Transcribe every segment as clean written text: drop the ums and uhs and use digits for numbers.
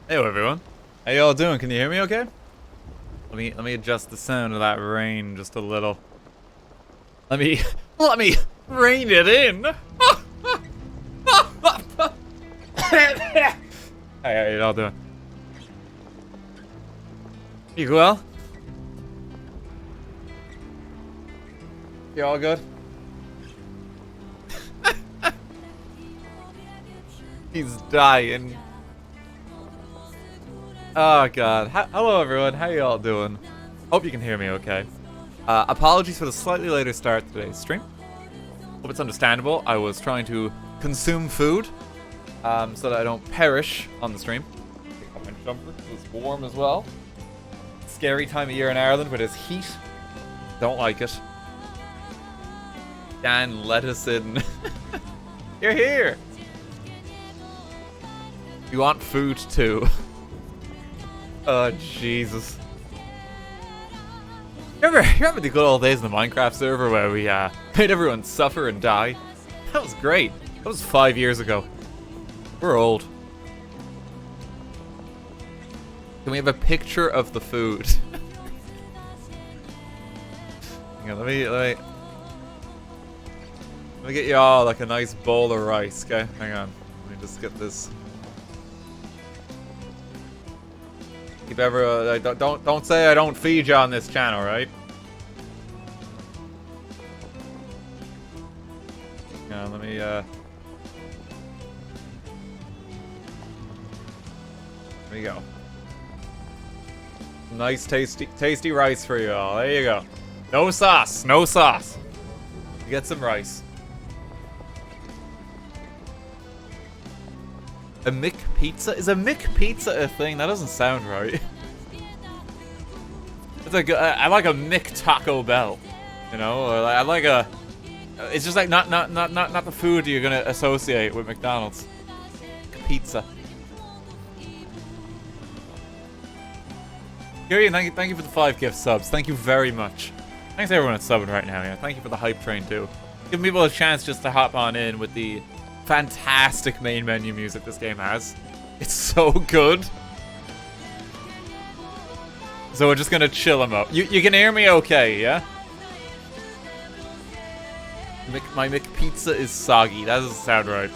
Hey everyone. How y'all doing? Can you hear me okay? Let me adjust the sound of that rain just a little. Let me let me rein it in. Hey, how y'all doing? You well? You all good? He's dying. Oh god. Hello everyone, how y'all doing? Hope you can hear me okay. Apologies for the slightly later start to today's stream. Hope it's understandable. I was trying to consume food so that I don't perish on the stream. Take off my jumper, it's warm as well. Scary time of year in Ireland with this heat. Don't like it. Dan, let us in. You're here! You want food too. Oh, Jesus. You remember the good old days in the Minecraft server where we made everyone suffer and die? That was great. That was 5 years ago. We're old. Can we have a picture of the food? Hang on, let me get you all like a nice bowl of rice, okay? Hang on. Let me just get this. Keep don't say I don't feed you on this channel, right? Yeah, let me go. Nice tasty rice for you all. There you go. No sauce, no sauce. You get some rice. A Mick pizza? Is a Mick pizza a thing? That doesn't sound right. It's like I like a Mick Taco Bell, you know. Or I like a. It's just like not the food you're gonna associate with McDonald's. Pizza. Gary, thank you for the 5 gift subs. Thank you very much. Thanks to everyone that's subbing right now. Yeah, thank you for the hype train too. Giving people a chance just to hop on in with the fantastic main menu music this game has. It's so good. So we're just gonna chill him up. You can hear me okay, yeah? My McPizza is soggy. That doesn't sound right.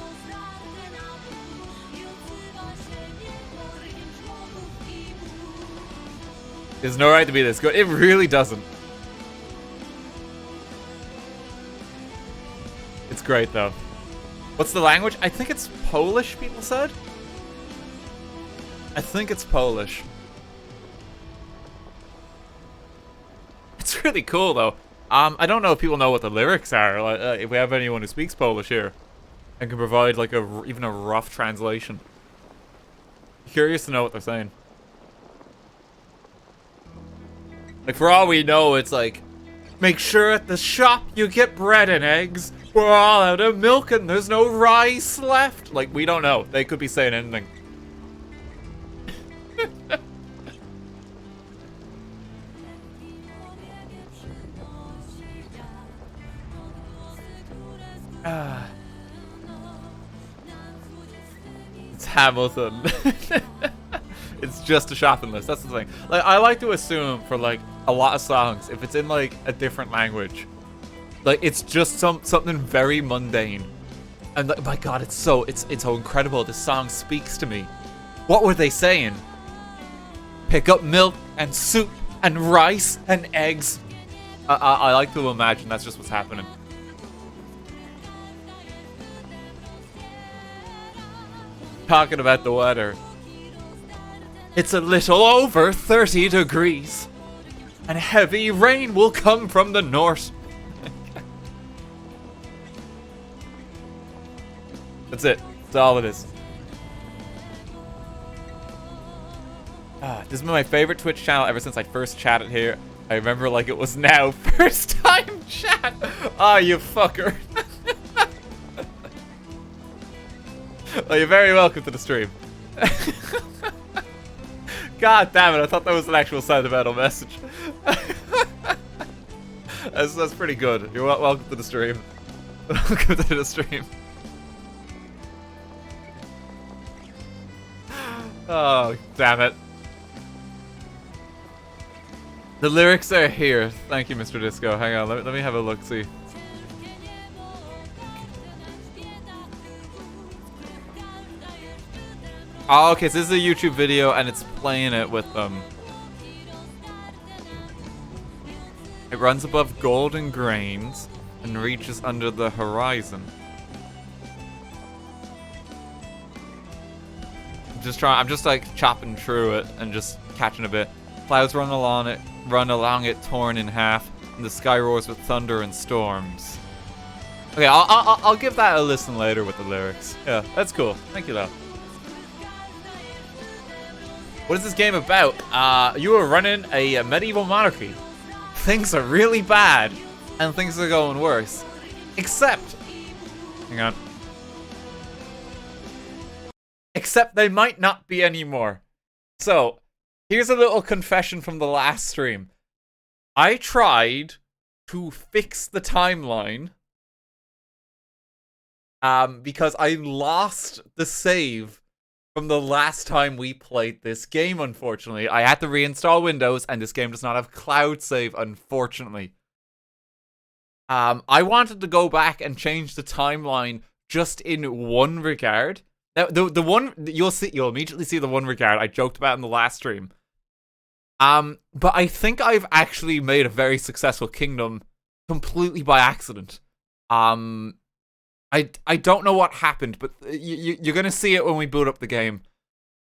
There's no right to be this good. It really doesn't. It's great though. What's the language? I think it's Polish, people said? I think it's Polish. It's really cool, though. I don't know if people know what the lyrics are. Like, if we have anyone who speaks Polish here and can provide, like, even a rough translation. Curious to know what they're saying. Like, for all we know, it's like, make sure at the shop you get bread and eggs. We're all out of milk and there's no rice left. Like, we don't know. They could be saying anything. It's Hamilton. It's just a shopping list. That's the thing. Like, I like to assume for, like, a lot of songs, if it's in, like, a different language, like, it's just something very mundane. And like, my god, it's so incredible. This song speaks to me. What were they saying? Pick up milk and soup and rice and eggs. I like to imagine that's just what's happening. Talking about the weather. It's a little over 30 degrees. And heavy rain will come from the north. That's it. That's all it is. This has been my favorite Twitch channel ever since I first chatted here. I remember like it was now. First time chat. Oh, you fucker. Well, you're very welcome to the stream. God damn it, I thought that was an actual sentimental message. That's pretty good. You're welcome to the stream. Welcome to the stream. Oh, damn it. The lyrics are here. Thank you, Mr. Disco. Hang on, let me have a look-see. Oh, okay, so this is a YouTube video, and it's playing it with them. It runs above golden grains and reaches under the horizon. I'm just like chopping through it and just catching a bit. Clouds run along it, torn in half, and the sky roars with thunder and storms. Okay, I'll give that a listen later with the lyrics. Yeah, that's cool. Thank you, though. What is this game about? You are running a medieval monarchy. Things are really bad, and things are going worse. Except, hang on. Except they might not be anymore. So, here's a little confession from the last stream. I tried to fix the timeline because I lost the save from the last time we played this game, unfortunately. I had to reinstall Windows, and this game does not have cloud save, unfortunately. I wanted to go back and change the timeline just in one regard. Now, the one you'll immediately see the one regard I joked about in the last stream. But I think I've actually made a very successful kingdom completely by accident. I don't know what happened, but you're gonna see it when we boot up the game.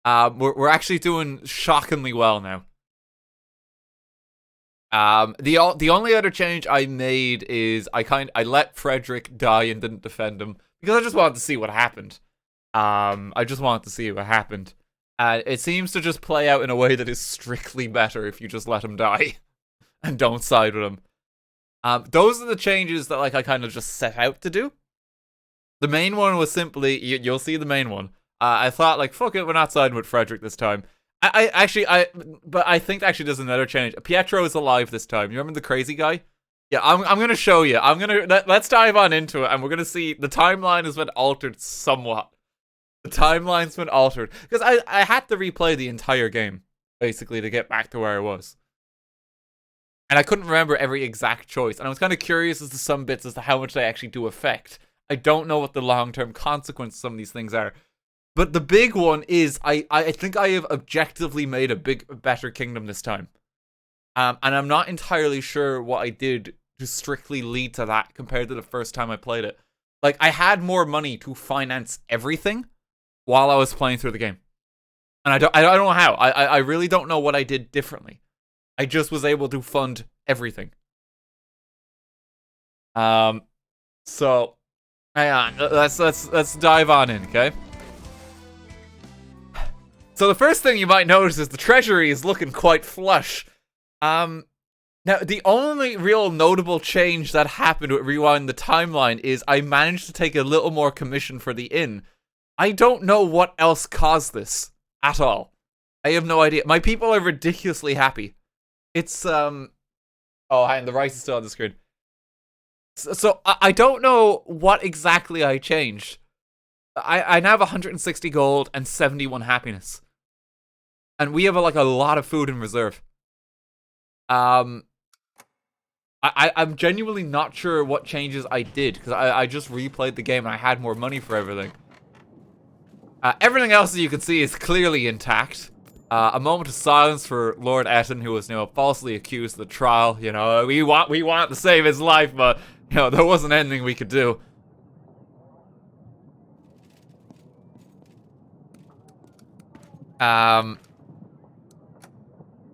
We're actually doing shockingly well now. The only other change I made is I let Frederick die and didn't defend him because I just wanted to see what happened. I just wanted to see what happened. It seems to just play out in a way that is strictly better if you just let him die and don't side with him. Those are the changes that I kind of just set out to do. The main one was simply, you'll see the main one. I thought, fuck it, we're not siding with Frederick this time. But I think actually there's another change. Pietro is alive this time. You remember the crazy guy? Yeah, I'm gonna show you. Let's dive on into it, and we're gonna see the timeline has been altered somewhat. The timeline's been altered. Because I had to replay the entire game, basically, to get back to where I was. And I couldn't remember every exact choice. And I was kind of curious as to some bits as to how much they actually do affect. I don't know what the long-term consequences of some of these things are. But the big one is, I think I have objectively made a better kingdom this time. And I'm not entirely sure what I did to strictly lead to that compared to the first time I played it. I had more money to finance everything while I was playing through the game. And I don't know how. I really don't know what I did differently. I just was able to fund everything. So hang on. Let's dive on in, okay? So the first thing you might notice is the treasury is looking quite flush. Now, the only real notable change that happened with Rewind the Timeline is I managed to take a little more commission for the inn. I don't know what else caused this at all. I have no idea. My people are ridiculously happy. It's, oh, hang on, the rice is still on the screen. So I don't know what exactly I changed. I now have 160 gold and 71 happiness. And we have a lot of food in reserve. I'm genuinely not sure what changes I did, because I just replayed the game and I had more money for everything. Everything else that you can see is clearly intact. A moment of silence for Lord Etten, who was, falsely accused of the trial. We want to save his life, but, there wasn't anything we could do. And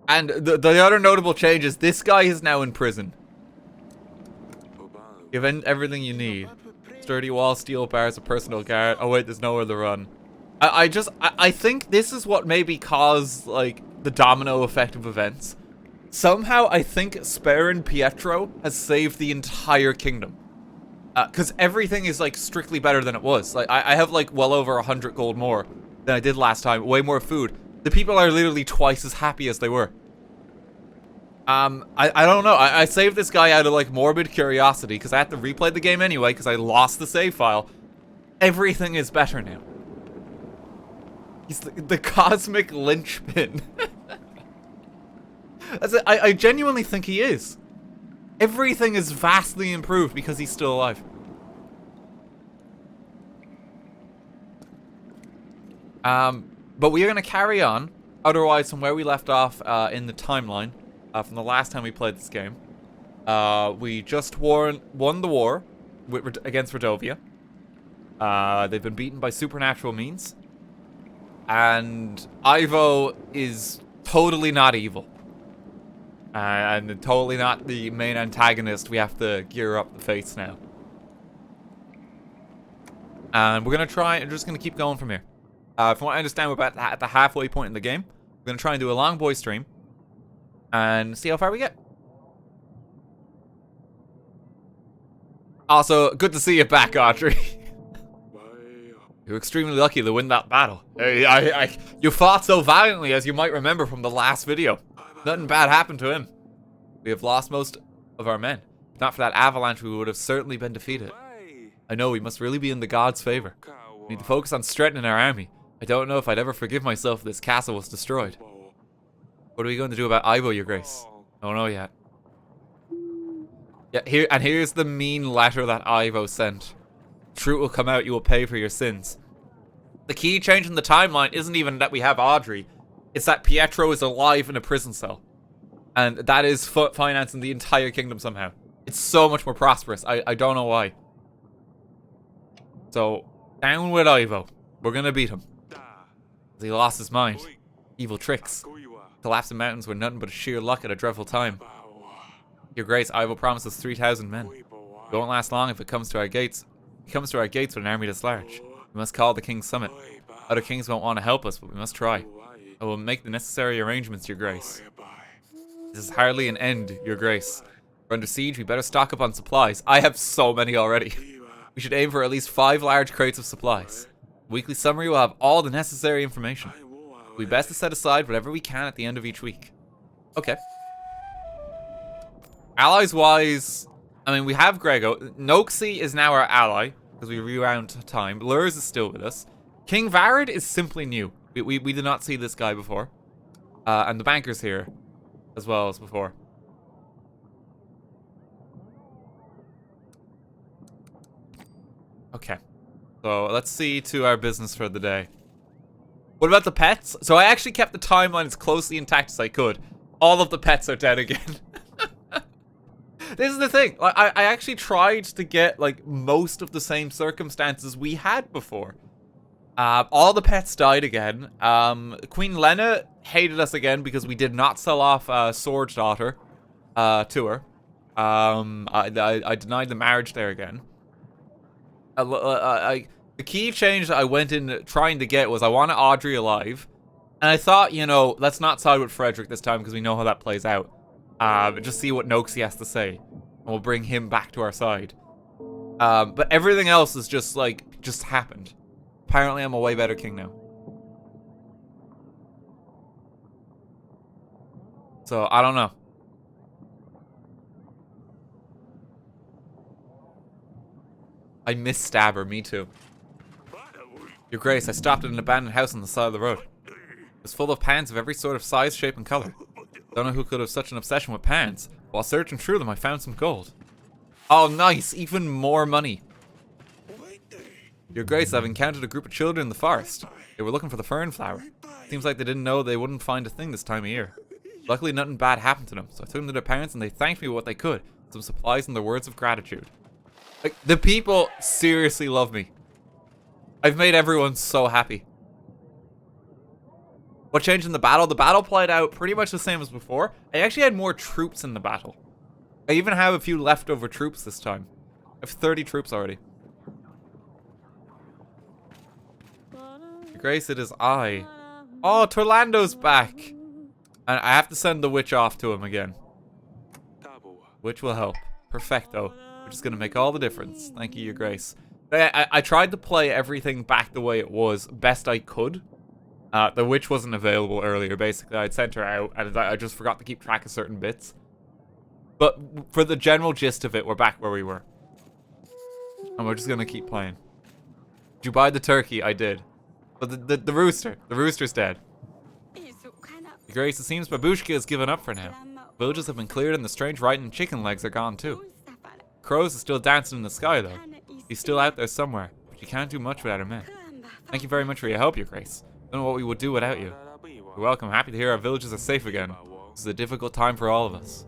the other notable change is this guy is now in prison. You have everything you need. Sturdy wall, steel bars, a personal guard. Oh wait, there's nowhere to run. I think this is what maybe caused, the domino effect of events. Somehow, I think sparing Pietro has saved the entire kingdom. Because everything is, strictly better than it was. I have, well over 100 gold more than I did last time. Way more food. The people are literally twice as happy as they were. I don't know. I saved this guy out of, morbid curiosity, because I had to replay the game anyway, because I lost the save file. Everything is better now. He's the cosmic linchpin. I genuinely think he is. Everything is vastly improved because he's still alive. But we are going to carry on. Otherwise, from where we left off in the timeline, from the last time we played this game, we just won the war against Redovia. They've been beaten by supernatural means. And Ivo is totally not evil. And totally not the main antagonist we have to gear up to face now. And we're going to try, and just going to keep going from here. From what I understand, we're about at the halfway point in the game. We're going to try and do a long boy stream. And see how far we get. Also, good to see you back, Audrey. You're extremely lucky to win that battle. You fought so valiantly, as you might remember from the last video. Nothing bad happened to him. We have lost most of our men. If not for that avalanche, we would have certainly been defeated. I know, we must really be in the gods' favor. We need to focus on strengthening our army. I don't know if I'd ever forgive myself if this castle was destroyed. What are we going to do about Ivo, your grace? I don't know yet. Yeah, here's the mean letter that Ivo sent. Truth will come out, you will pay for your sins. The key change in the timeline isn't even that we have Audrey. It's that Pietro is alive in a prison cell. And that is financing the entire kingdom somehow. It's so much more prosperous. I don't know why. So, down with Ivo. We're gonna beat him. He lost his mind. Evil tricks. Collapsing mountains were nothing but a sheer luck at a dreadful time. Your grace, Ivo promises 3,000 men. It won't last long if it comes to our gates. It comes to our gates with an army this large. We must call the king's summit. Other kings won't want to help us, but we must try. I will make the necessary arrangements, your grace. This is hardly an end, your grace. We're under siege, we better stock up on supplies. I have so many already. We should aim for at least 5 large crates of supplies. The weekly summary will have all the necessary information. It'll be best to set aside whatever we can at the end of each week. Okay. Allies-wise, I mean, we have Grego. Noxie is now our ally, because we rewound time. Lurs is still with us. King Varad is simply new. We did not see this guy before. And the banker's here, as well as before. Okay. So, let's see to our business for the day. What about the pets? So, I actually kept the timeline as closely intact as I could. All of the pets are dead again. This is the thing. I actually tried to get, like, most of the same circumstances we had before. All the pets died again. Queen Lena hated us again because we did not sell off Sword's daughter to her. I denied the marriage there again. The key change that I went in trying to get was I wanted Audrey alive. And I thought, you know, let's not side with Frederick this time because we know how that plays out. Just see what Noxie has to say. And we'll bring him back to our side. But everything else is just, like, just happened. Apparently I'm a way better king now. So, I don't know. I miss Stabber, me too. Your grace, I stopped at an abandoned house on the side of the road. It was full of pans of every sort of size, shape, and color. Don't know who could have such an obsession with pans. While searching through them, I found some gold. Oh, nice! Even more money. Your grace, I've encountered a group of children in the forest. They were looking for the fern flower. Seems like they didn't know they wouldn't find a thing this time of year. Luckily, nothing bad happened to them, so I took them to their parents and they thanked me with what they could. Some supplies and their words of gratitude. Like, the people seriously love me. I've made everyone so happy. What changed in the battle? The battle played out pretty much the same as before. I actually had more troops in the battle. I even have a few leftover troops this time. I have 30 troops already. Your grace, it is I. Oh, Torlando's back. And I have to send the witch off to him again. Which will help. Perfecto. Which is going to make all the difference. Thank you, your grace. I tried to play everything back the way it was best I could. The witch wasn't available earlier, basically. I'd sent her out, and I just forgot to keep track of certain bits. But for the general gist of it, we're back where we were. And we're just gonna keep playing. Did you buy the turkey? I did. But the rooster's dead. Your Grace, it seems Babushka has given up for now. Villages have been cleared and the strange rotten chicken legs are gone too. Crows is still dancing in the sky though. He's still out there somewhere, but you can't do much without our men. Thank you very much for your help, Your Grace. Don't know what we would do without you. You're welcome. Happy to hear our villages are safe again. This is a difficult time for all of us.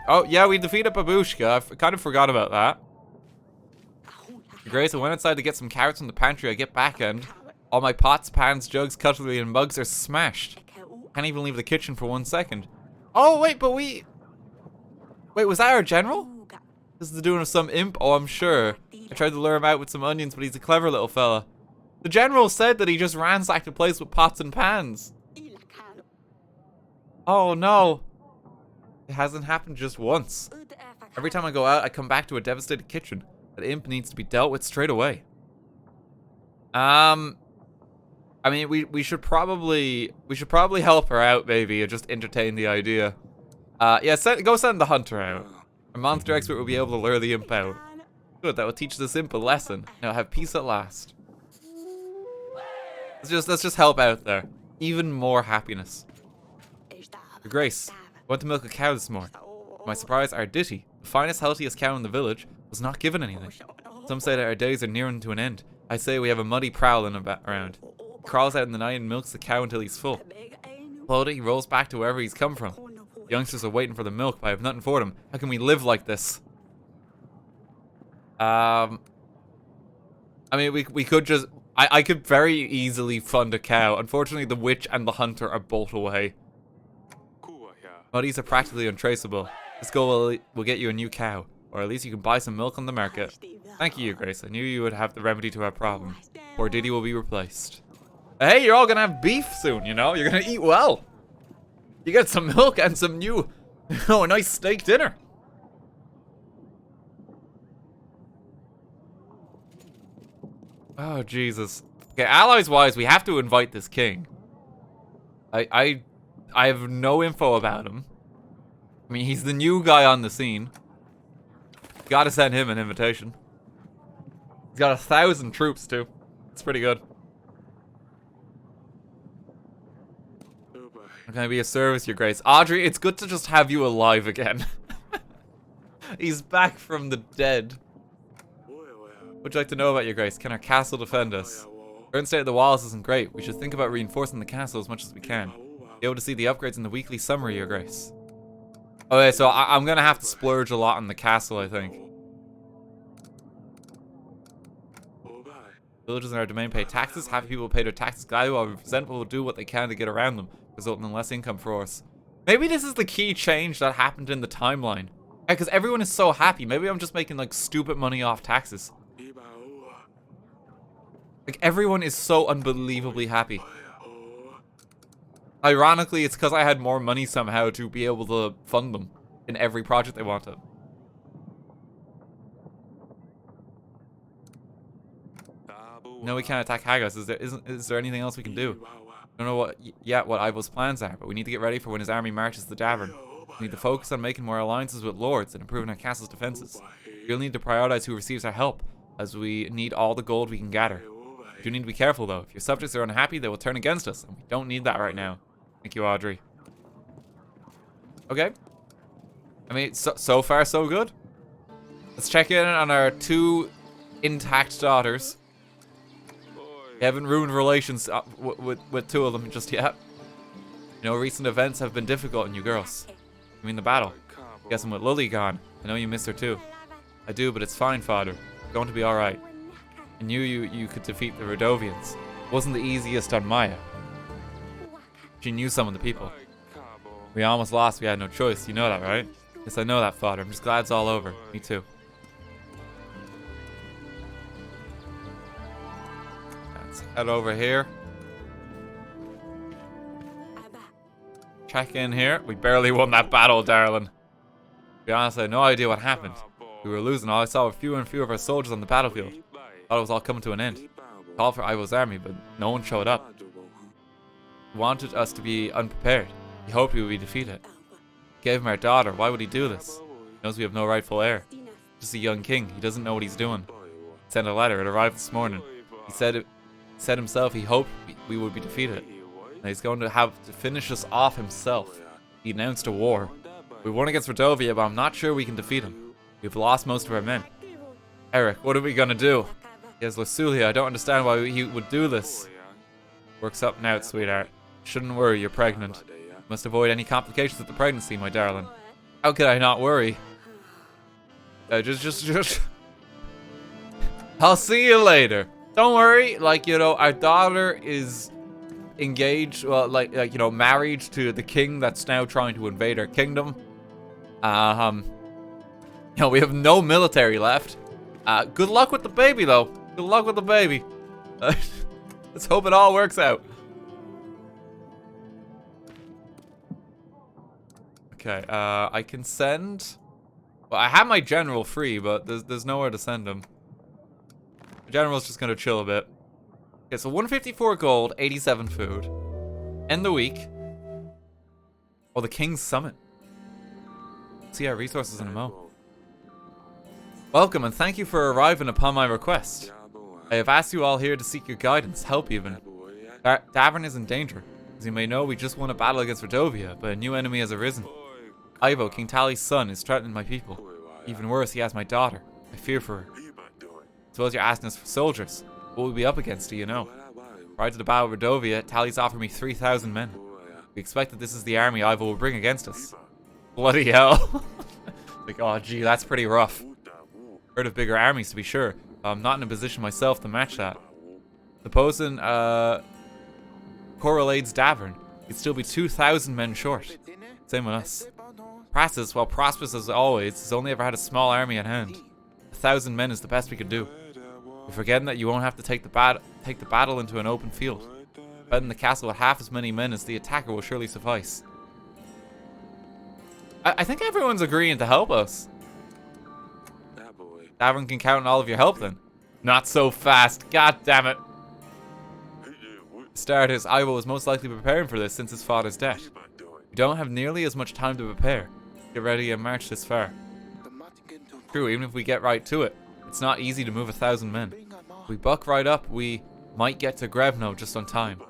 Oh, yeah, we defeated Babushka. I kind of forgot about that. Your Grace, I went outside to get some carrots from the pantry. I get back and all my pots, pans, jugs, cutlery, and mugs are smashed. Can't even leave the kitchen for 1 second. Oh, wait, but Wait, was that our general? This is doing some imp? Oh, I'm sure. I tried to lure him out with some onions, but he's a clever little fella. The general said that he just ransacked the place with pots and pans. Oh, no. It hasn't happened just once. Every time I go out, I come back to a devastated kitchen. That imp needs to be dealt with straight away. I mean, we should probably help her out, maybe, or just entertain the idea. Yeah, go send the hunter out. A monster expert will be able to lure the imp out. Good, that will teach this imp a lesson. Now have peace at last. Let's just help out there. Even more happiness. Your Grace, I went to milk a cow this morning. To my surprise, our Ditty, the finest, healthiest cow in the village, was not given anything. Some say that our days are nearing to an end. I say we have a muddy prowling around. He crawls out in the night and milks the cow until he's full. Followed it, he rolls back to wherever he's come from. The youngsters are waiting for the milk, but I have nothing for them. How can we live like this? I mean, we could just... I could very easily fund a cow. Unfortunately, the witch and the hunter are both away. Muddies are practically untraceable. This goal will get you a new cow. Or at least you can buy some milk on the market. Thank you, Your Grace. I knew you would have the remedy to our problem. Poor Diddy will be replaced. Hey, you're all gonna have beef soon, you know? You're gonna eat well. You get some milk and some new... Oh, a nice steak dinner. Oh, Jesus. Okay, allies-wise, we have to invite this king. I have no info about him. I mean, he's the new guy on the scene. Gotta send him an invitation. He's got 1,000 troops, too. It's pretty good. Can I be of service, Your Grace? Audrey, it's good to just have you alive again. He's back from the dead. What would you like to know about Your Grace? Can our castle defend us? The current state of the walls isn't great. We should think about reinforcing the castle as much as we can. Be able to see the upgrades in the weekly summary, Your Grace. Okay, so I'm gonna have to splurge a lot on the castle, I think. Villagers in our domain pay taxes. Happy people pay their taxes gladly, while resentful will do what they can to get around them, resulting in less income for us. Maybe this is the key change that happened in the timeline. Because everyone is so happy. Maybe I'm just making like stupid money off taxes. Like everyone is so unbelievably happy. Ironically, it's because I had more money somehow to be able to fund them in every project they wanted. No, we can't attack Haggis. Is there anything else we can do? I don't know what Ivo's plans are, but we need to get ready for when his army marches the Davern. We need to focus on making more alliances with lords and improving our castle's defenses. We'll need to prioritize who receives our help, as we need all the gold we can gather. We do need to be careful though. If your subjects are unhappy, they will turn against us, and we don't need that right now. Thank you, Audrey. Okay. I mean, so far so good. Let's check in on our 2 intact daughters. We haven't ruined relations with 2 of them just yet. You know, recent events have been difficult on you girls. I mean the battle. Guessing with Lily gone, I know you miss her too. I do, but it's fine, Father. It's going to be alright. I knew you could defeat the Rodovians. It wasn't the easiest on Maya. She knew some of the people. We almost lost, we had no choice. You know that, right? Yes, I know that, Father. I'm just glad it's all over. Me too. Let's head over here. Check in here. We barely won that battle, darling. To be honest, I had no idea what happened. We were losing. All I saw were fewer and fewer of our soldiers on the battlefield. Thought it was all coming to an end. Called for Ivo's army, but no one showed up. He wanted us to be unprepared. He hoped we would be defeated. He gave him our daughter. Why would he do this? He knows we have no rightful heir. Just a young king. He doesn't know what he's doing. Sent a letter. It arrived this morning. He said himself he hoped we would be defeated. And he's going to have to finish us off himself. He announced a war. We won against Rodovia, but I'm not sure we can defeat him. We've lost most of our men. Eric, what are we gonna do? He has Lorsulia. I don't understand why he would do this. Works up and out, sweetheart. Shouldn't worry, you're pregnant. You must avoid any complications with the pregnancy, my darling. How could I not worry? Just... I'll see you later. Don't worry, like, you know, our daughter is engaged, well, like, you know, married to the king that's now trying to invade our kingdom. You know, we have no military left. Good luck with the baby, though. Good luck with the baby. Let's hope it all works out. Okay, I can send... Well, I have my general free, but there's nowhere to send him. The general's just gonna chill a bit. Okay, so 154 gold, 87 food. End the week. Oh, the King's Summit. See our resources in a mo. Welcome, and thank you for arriving upon my request. I have asked you all here to seek your guidance, help even. Davern is in danger. As you may know, we just won a battle against Rodovia, but a new enemy has arisen. Ivo, King Tali's son, is threatening my people. Even worse, he has my daughter. I fear for her. Suppose you're asking us for soldiers. What will we be up against, do you know? Prior to the battle of Rodovia, Tali's offered me 3,000 men. We expect that this is the army Ivo will bring against us. Bloody hell. Like, oh gee, that's pretty rough. Heard of bigger armies, to be sure. I'm not in a position myself to match that. Supposing, correlates Davern, he'd still be 2,000 men short. Same with us. Praxis, while prosperous as always, has only ever had a small army at hand. 1,000 men is the best we could do. You're forgetting that you won't have to take the battle into an open field. Defending the castle with half as many men as the attacker will surely suffice. I think everyone's agreeing to help us. Davern can count on all of your help then. Not so fast, god damn it. Starters, Ivo was most likely preparing for this since his father's death. We don't have nearly as much time to prepare. Get ready and march this far. True, even if we get right to it, it's not easy to move 1,000 men. If we buck right up, we might get to Grevno just on time.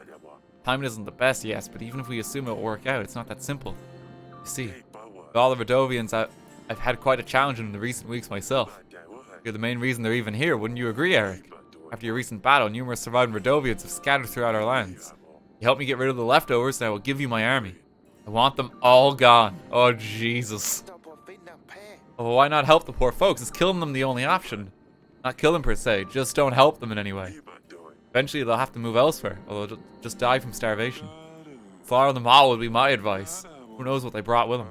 Timing isn't the best, yes, but even if we assume it'll work out, it's not that simple. You see, with all the Rodovians, I've had quite a challenge in the recent weeks myself. You're the main reason they're even here, wouldn't you agree, Eric? After your recent battle, numerous surviving Rodovians have scattered throughout our lands. You helped me get rid of the leftovers, and I will give you my army. I want them all gone. Oh, Jesus. Oh, why not help the poor folks? Is killing them the only option? Not kill them per se, just don't help them in any way. Eventually they'll have to move elsewhere, or they'll just die from starvation. Slaughter them all would be my advice. Who knows what they brought with them?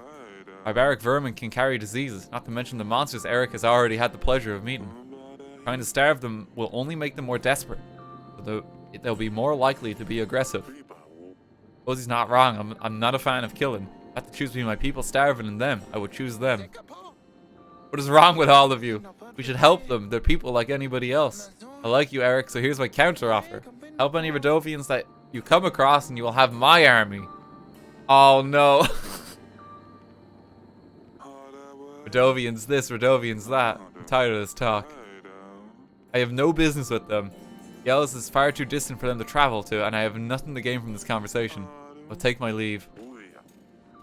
Barbaric vermin can carry diseases, not to mention the monsters Eric has already had the pleasure of meeting. Trying to starve them will only make them more desperate. They'll be more likely to be aggressive. Suppose he's not wrong. I'm not a fan of killing. I have to choose between my people starving and them. I would choose them. What is wrong with all of you? We should help them. They're people like anybody else. I like you, Eric, so here's my counter offer. Help any Rodovians that you come across and you will have my army. Oh no. Rodovians this, Rodovians that. I'm tired of this talk. I have no business with them. Yellis is far too distant for them to travel to, and I have nothing to gain from this conversation. I'll take my leave.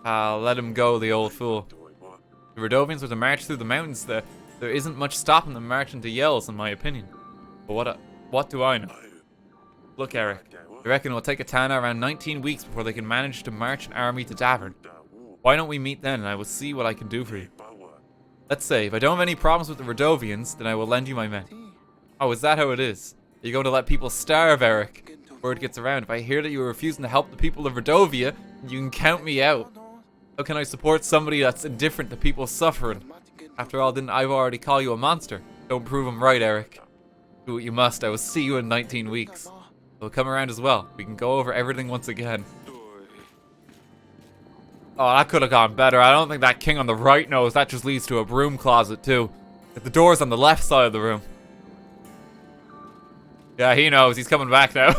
I'll let him go, the old fool. The Rodovians were to march through the mountains there. There isn't much stopping them marching to Yells, in my opinion. But what do I know? Look, Eric, I reckon it'll take a Tana around 19 weeks before they can manage to march an army to Davern. Why don't we meet then, and I will see what I can do for you. Let's say, if I don't have any problems with the Rodovians, then I will lend you my men. Oh, is that how it is? Are you going to let people starve, Eric? Word gets around. If I hear that you are refusing to help the people of Rodovia, you can count me out. How can I support somebody that's indifferent to people suffering? After all, didn't I already call you a monster? Don't prove him right, Eric. Do what you must. I will see you in 19 weeks. I'll come around as well. We can go over everything once again. Oh, that could have gone better. I don't think that king on the right knows. That just leads to a broom closet, too. If the door's on the left side of the room. Yeah, he knows. He's coming back now.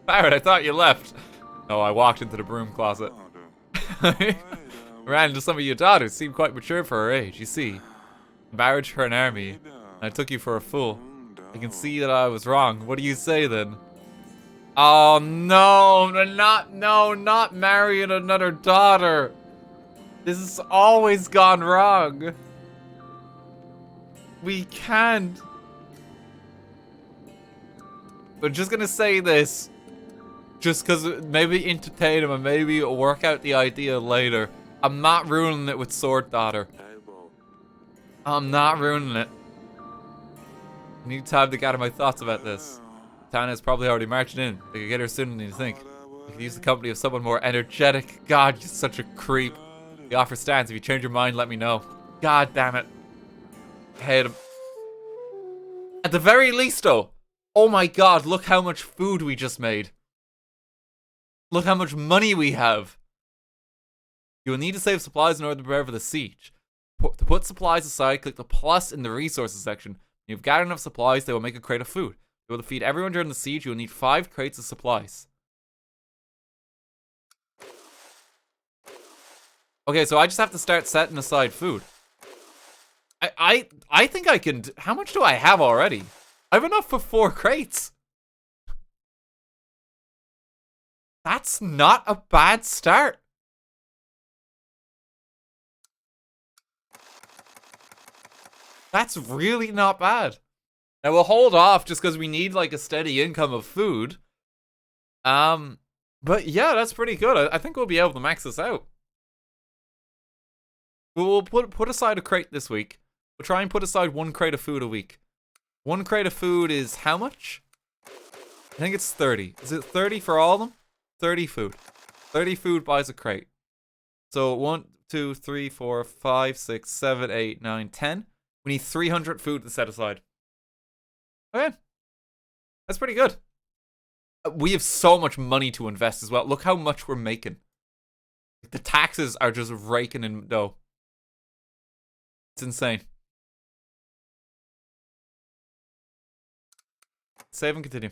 Barrett, I thought you left. No, I walked into the broom closet. Ran into some of your daughters. Seemed quite mature for her age, you see. Marriage for an army. And I took you for a fool. I can see that I was wrong. What do you say then? Oh no, not marrying another daughter. This has always gone wrong. We can't. We're just gonna say this. Just because maybe entertain him and maybe work out the idea later. I'm not ruining it with Sword Daughter. I'm not ruining it. I need time to gather my thoughts about this. Tana's probably already marching in. They could get her sooner than you think. You could use the company of someone more energetic. God, you're such a creep. The offer stands. If you change your mind, let me know. God damn it. I hate him. At the very least, though. Oh my god, look how much food we just made. Look how much money we have. You will need to save supplies in order to prepare for the siege. To put supplies aside, click the plus in the resources section. When you've gathered enough supplies, they will make a crate of food. To be able to feed everyone during the siege, you will need 5 crates of supplies. Okay, so I just have to start setting aside food. I think I can... How much do I have already? I have enough for 4 crates. That's not a bad start. That's really not bad. Now we'll hold off just because we need like a steady income of food. But yeah, that's pretty good. I think we'll be able to max this out. We'll put aside a crate this week. We'll try and put aside 1 crate of food a week. 1 crate of food is how much? I think it's 30. Is it 30 for all of them? 30 food. 30 food buys a crate. So 1, 2, 3, 4, 5, 6, 7, 8, 9, 10. We need 300 food to set aside. Okay. That's pretty good. We have so much money to invest as well. Look how much we're making. The taxes are just raking in dough. It's insane. Save and continue.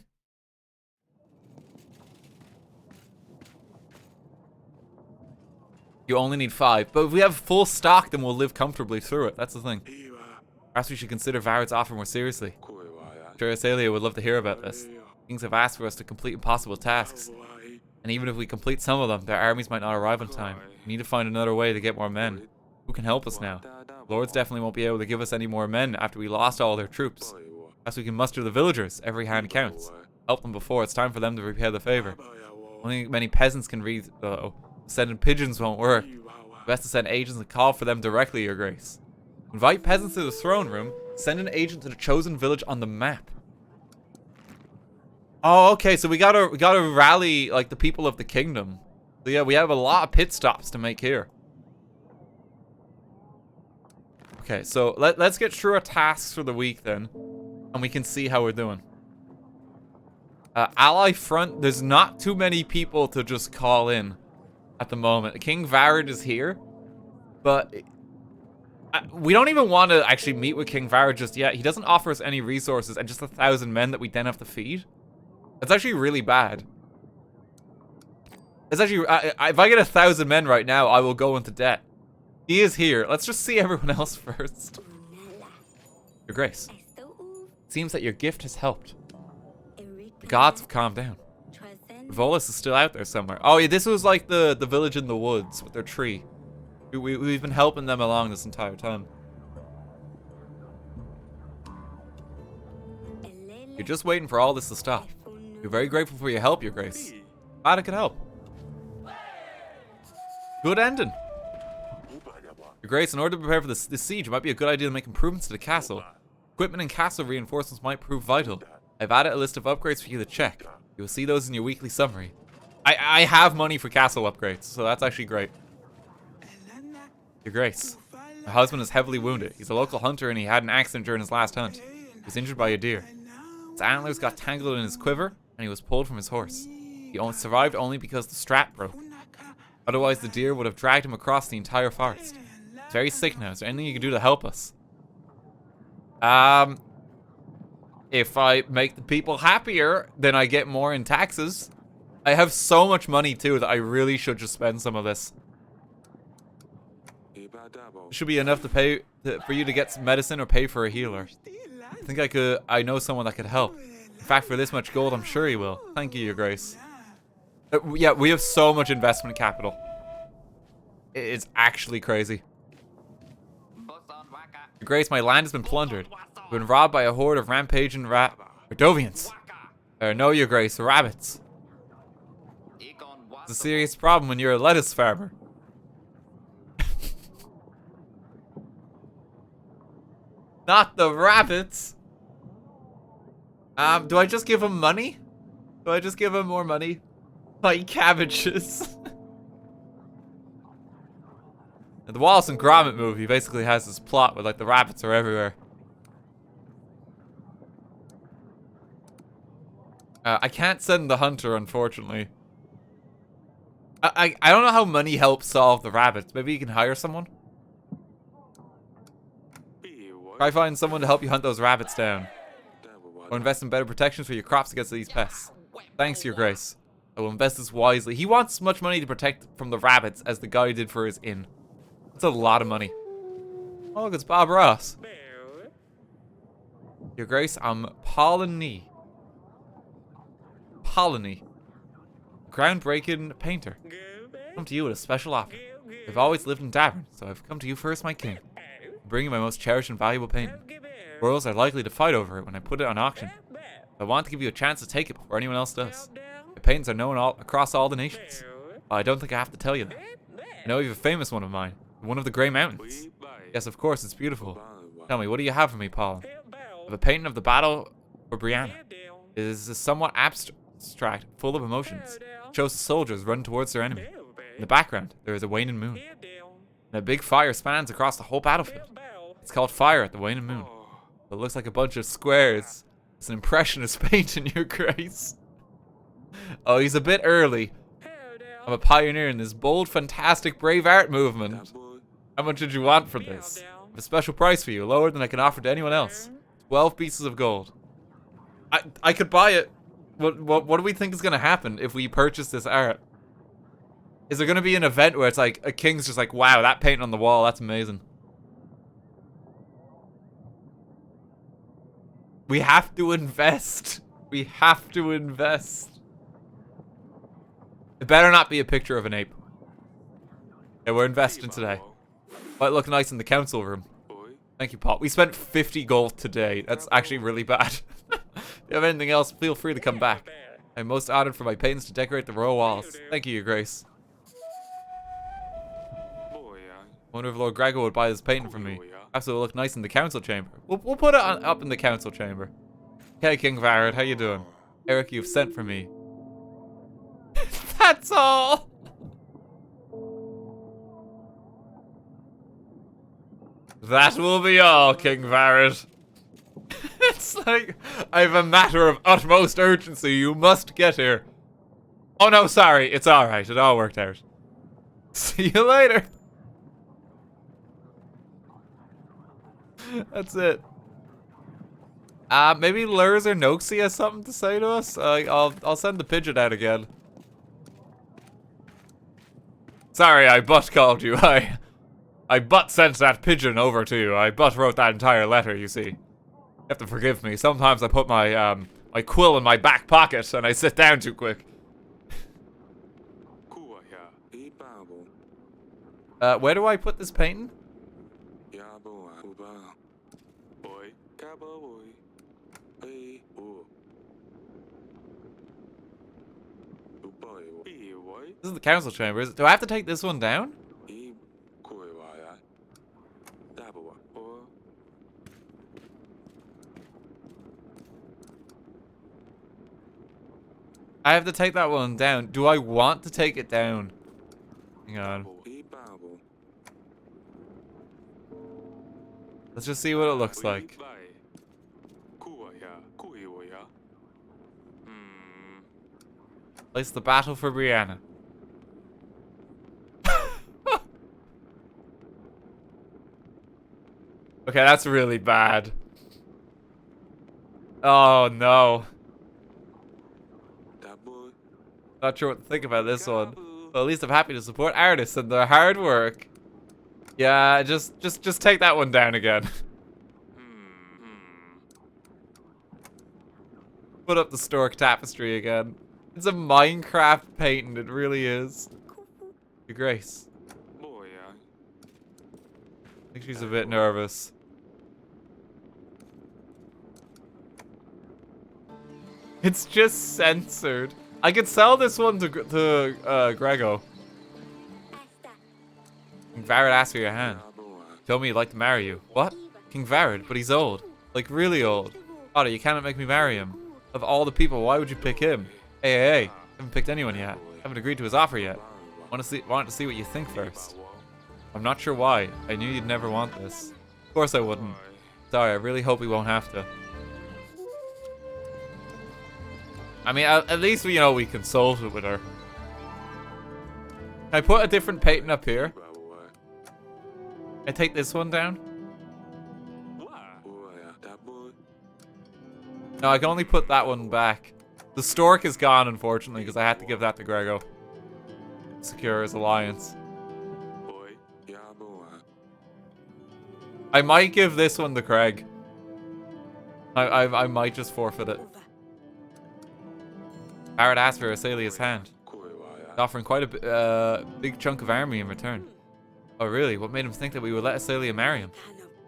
You only need 5, but if we have full stock, then we'll live comfortably through it. That's the thing. Perhaps we should consider Varad's offer more seriously. Sure, Asalia would love to hear about this. Kings have asked for us to complete impossible tasks. And even if we complete some of them, their armies might not arrive on time. We need to find another way to get more men. Who can help us now? Lords definitely won't be able to give us any more men after we lost all their troops. Perhaps we can muster the villagers. Every hand counts. Help them before it's time for them to repay the favor. Only many peasants can read, though. Sending pigeons won't work. Best to send agents and call for them directly, Your Grace. Invite peasants to the throne room. Send an agent to the chosen village on the map. Oh, okay. So we gotta rally like the people of the kingdom. So yeah, we have a lot of pit stops to make here. Okay, so let's get through our tasks for the week then, and we can see how we're doing. Ally front. There's not too many people to just call in at the moment. King Varad is here, but we don't even want to actually meet with King Varad just yet. He doesn't offer us any resources and just 1,000 men that we then have to feed. That's actually really bad. It's actually, if I get 1,000 men right now, I will go into debt. He is here. Let's just see everyone else first. Your Grace, it seems that your gift has helped. The gods have calmed down. Volus is still out there somewhere. Oh yeah, this was like the village in the woods with their tree. We've been helping them along this entire time. You're just waiting for all this to stop. We're very grateful for your help, Your Grace. Glad I could help. Good ending. Your Grace, in order to prepare for this siege, it might be a good idea to make improvements to the castle. Equipment and castle reinforcements might prove vital. I've added a list of upgrades for you to check. You will see those in your weekly summary. I have money for castle upgrades, so that's actually great. Your Grace, my husband is heavily wounded. He's a local hunter and he had an accident during his last hunt. He was injured by a deer. His antlers got tangled in his quiver and he was pulled from his horse. He survived only because the strap broke. Otherwise, the deer would have dragged him across the entire forest. He's very sick now. Is there anything you can do to help us? If I make the people happier, then I get more in taxes. I have so much money too that I really should just spend some of this. It should be enough to pay for you to get some medicine or pay for a healer. I know someone that could help. In fact, for this much gold, I'm sure he will. Thank you, Your Grace. Yeah, we have so much investment capital. It's actually crazy. Your Grace, my land has been plundered. We've been robbed by a horde of rampaging Radovians. No, Your Grace, rabbits. It's a serious problem when you're a lettuce farmer. Not the rabbits. Do I just give him money? Do I just give him more money? Buy cabbages. The Wallace and Gromit movie basically has this plot where like the rabbits are everywhere. I can't send the hunter, unfortunately. I don't know how money helps solve the rabbits. Maybe you can hire someone? Try find someone to help you hunt those rabbits down. Or invest in better protections for your crops against these pests. Thanks, Your Grace. I will invest this wisely. He wants as much money to protect from the rabbits as the guy did for his inn. That's a lot of money. Oh, look, it's Bob Ross. Your Grace, I'm Polony. Groundbreaking painter. I come to you with a special offer. I've always lived in Davern, so I've come to you first, my king. I'm bringing my most cherished and valuable painting. Royals are likely to fight over it when I put it on auction. I want to give you a chance to take it before anyone else does. My paintings are known across all the nations. I don't think I have to tell you that. I know you have a famous one of mine. One of the Grey Mountains. Yes, of course, it's beautiful. Tell me, what do you have for me, Paul? I have a painting of the battle for Brianna. It is somewhat abstract, full of emotions. It shows the soldiers run towards their enemy. In the background, there is a waning moon. And a big fire spans across the whole battlefield. It's called Fire at the Waning Moon. It looks like a bunch of squares. It's an impressionist painting, Your Grace. Oh, he's a bit early. I'm a pioneer in this bold, fantastic, brave art movement. How much did you want for this? I have a special price for you, lower than I can offer to anyone else. 12 pieces of gold. I could buy it. What do we think is going to happen if we purchase this art? Is there going to be an event where it's like, a king's just like, wow, that painting on the wall, that's amazing. We have to invest. We have to invest. It better not be a picture of an ape. Yeah, we're investing today. Might look nice in the council room. Thank you, Paul. We spent 50 gold today. That's actually really bad. If you have anything else, feel free to come back. I'm most honored for my paintings to decorate the royal walls. Thank you, Your Grace. I wonder if Lord Gregor would buy this painting from me. Perhaps it will look nice in the council chamber. We'll put it up in the council chamber. Okay, King Varad, how you doing? Eric, you've sent for me. That's all! That will be all, King Varad. It's like, I have a matter of utmost urgency. You must get here. Oh no, sorry. It's alright. It all worked out. See you later. That's it. Maybe Lurs or Noxie has something to say to us? I'll send the pigeon out again. Sorry, I butt called you. I butt sent that pigeon over to you. I butt wrote that entire letter, you see. You have to forgive me. Sometimes I put my, my quill in my back pocket and I sit down too quick. Where do I put this painting? This is the council chamber. Do I have to take this one down? I have to take that one down. Do I want to take it down? Hang on. Let's just see what it looks like. Place the battle for Brianna. Okay, that's really bad. Oh no. Not sure what to think about this one. But at least I'm happy to support artists and their hard work. Yeah, just take that one down again. Put up the stork tapestry again. It's a Minecraft painting, it really is. Your Grace. I think she's a bit nervous. It's just censored. I could sell this one to Grego. King Varad asked for your hand. Told me he'd like to marry you. What? King Varad, but he's old. Like really old. Otter, you cannot make me marry him. Of all the people, why would you pick him? Hey. Haven't picked anyone yet. Haven't agreed to his offer yet. Wanted to see what you think first. I'm not sure why. I knew you'd never want this. Of course I wouldn't. Sorry, I really hope we won't have to. I mean, at least we, we consulted with her. Can I put a different painting up here? Can I take this one down? No, I can only put that one back. The stork is gone, unfortunately, because I had to give that to Grego. Secure his alliance. I might give this one to Craig. I might just forfeit it. Barrett asked for Asalia's hand, offering quite a big chunk of army in return. Oh really? What made him think that we would let Asalia marry him?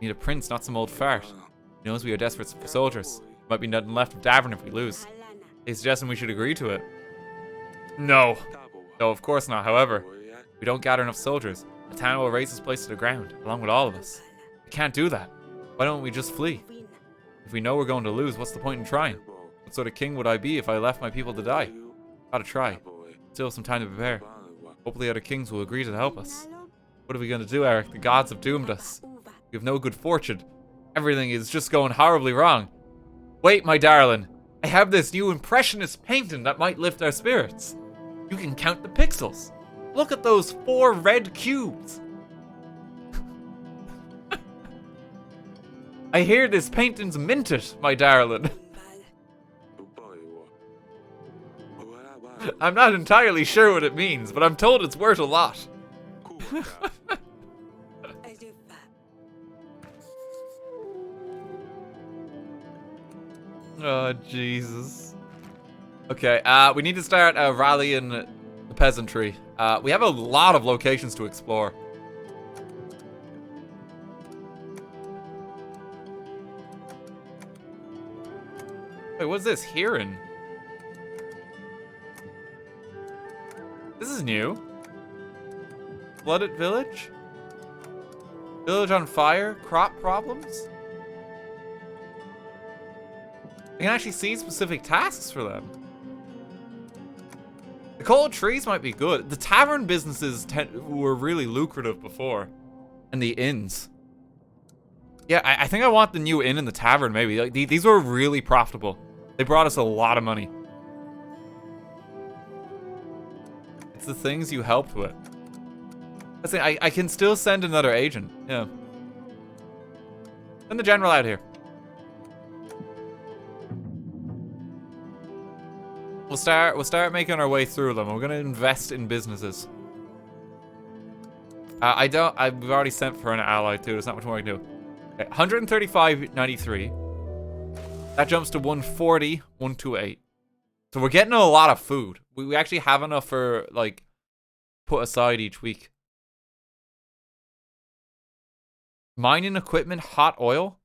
We need a prince, not some old fart. He knows we are desperate for soldiers. Might be nothing left of Davern if we lose. He's suggesting we should agree to it. No. No, of course not. However, if we don't gather enough soldiers, the town will raise this place to the ground, along with all of us. We can't do that. Why don't we just flee? If we know we're going to lose, what's the point in trying? What sort of king would I be if I left my people to die? Gotta try. Still some time to prepare. Hopefully other kings will agree to help us. What are we gonna do, Eric? The gods have doomed us. We have no good fortune. Everything is just going horribly wrong. Wait, my darling. I have this new impressionist painting that might lift our spirits. You can count the pixels. Look at those 4 red cubes. I hear this painting's minted, my darling. I'm not entirely sure what it means, but I'm told it's worth a lot. Oh, Jesus. Okay, we need to start rallying the peasantry. We have a lot of locations to explore. Wait, what's this? Hearing? This is new. Flooded village? Village on fire? Crop problems? I can actually see specific tasks for them. The cold trees might be good. The tavern businesses were really lucrative before. And the inns. Yeah, I think I want the new inn and the tavern, maybe. Like, these were really profitable. They brought us a lot of money. It's the things you helped with. I can still send another agent. Yeah. Send the general out here. We'll start making our way through them. We're gonna invest in businesses. We've already sent for an ally too. There's not much more I can do. Okay, 135.93. That jumps to 140, 128. So we're getting a lot of food. We actually have enough for like put aside each week. Mining equipment, hot oil,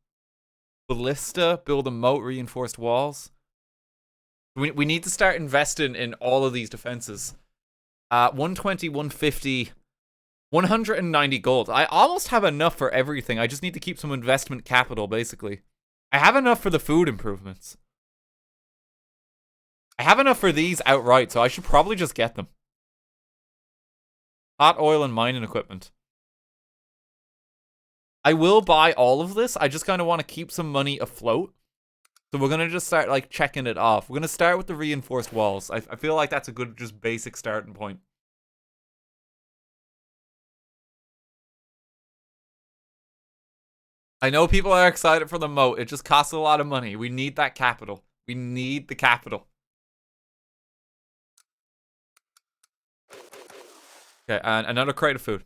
ballista, build a moat, reinforced walls. We need to start investing in all of these defenses. 120, 150, 190 gold. I almost have enough for everything. I just need to keep some investment capital, basically. I have enough for the food improvements. I have enough for these outright, so I should probably just get them. Hot oil and mining equipment. I will buy all of this. I just kind of want to keep some money afloat. So we're going to just start, like, checking it off. We're going to start with the reinforced walls. I feel like that's a good, just basic starting point. I know people are excited for the moat. It just costs a lot of money. We need that capital. We need the capital. Okay, and another crate of food.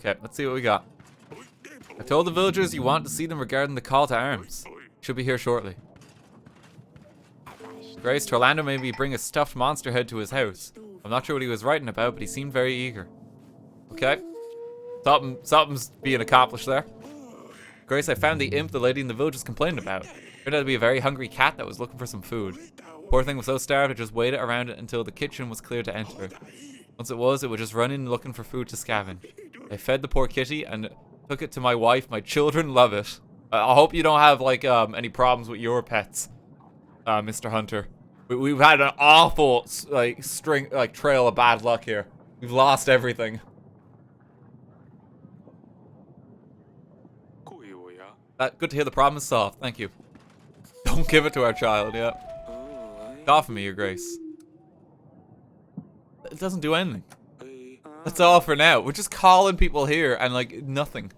Okay, let's see what we got. I told the villagers you want to see them regarding the call to arms. Should be here shortly. Grace, Torlando made me bring a stuffed monster head to his house. I'm not sure what he was writing about, but he seemed very eager. Okay. Something's being accomplished there. Grace, I found the imp the lady in the village was complaining about. Turned out to be a very hungry cat that was looking for some food. Poor thing was so starved it just waited around it until the kitchen was clear to enter. Once it would just run in looking for food to scavenge. I fed the poor kitty and took it to my wife. My children love it. I hope you don't have like any problems with your pets, Mr. Hunter. We've had an awful trail of bad luck here. We've lost everything. Good to hear the problem is solved. Thank you. Don't give it to our child, yeah. Cough me, Your Grace. It doesn't do anything. That's all for now. We're just calling people here and like nothing.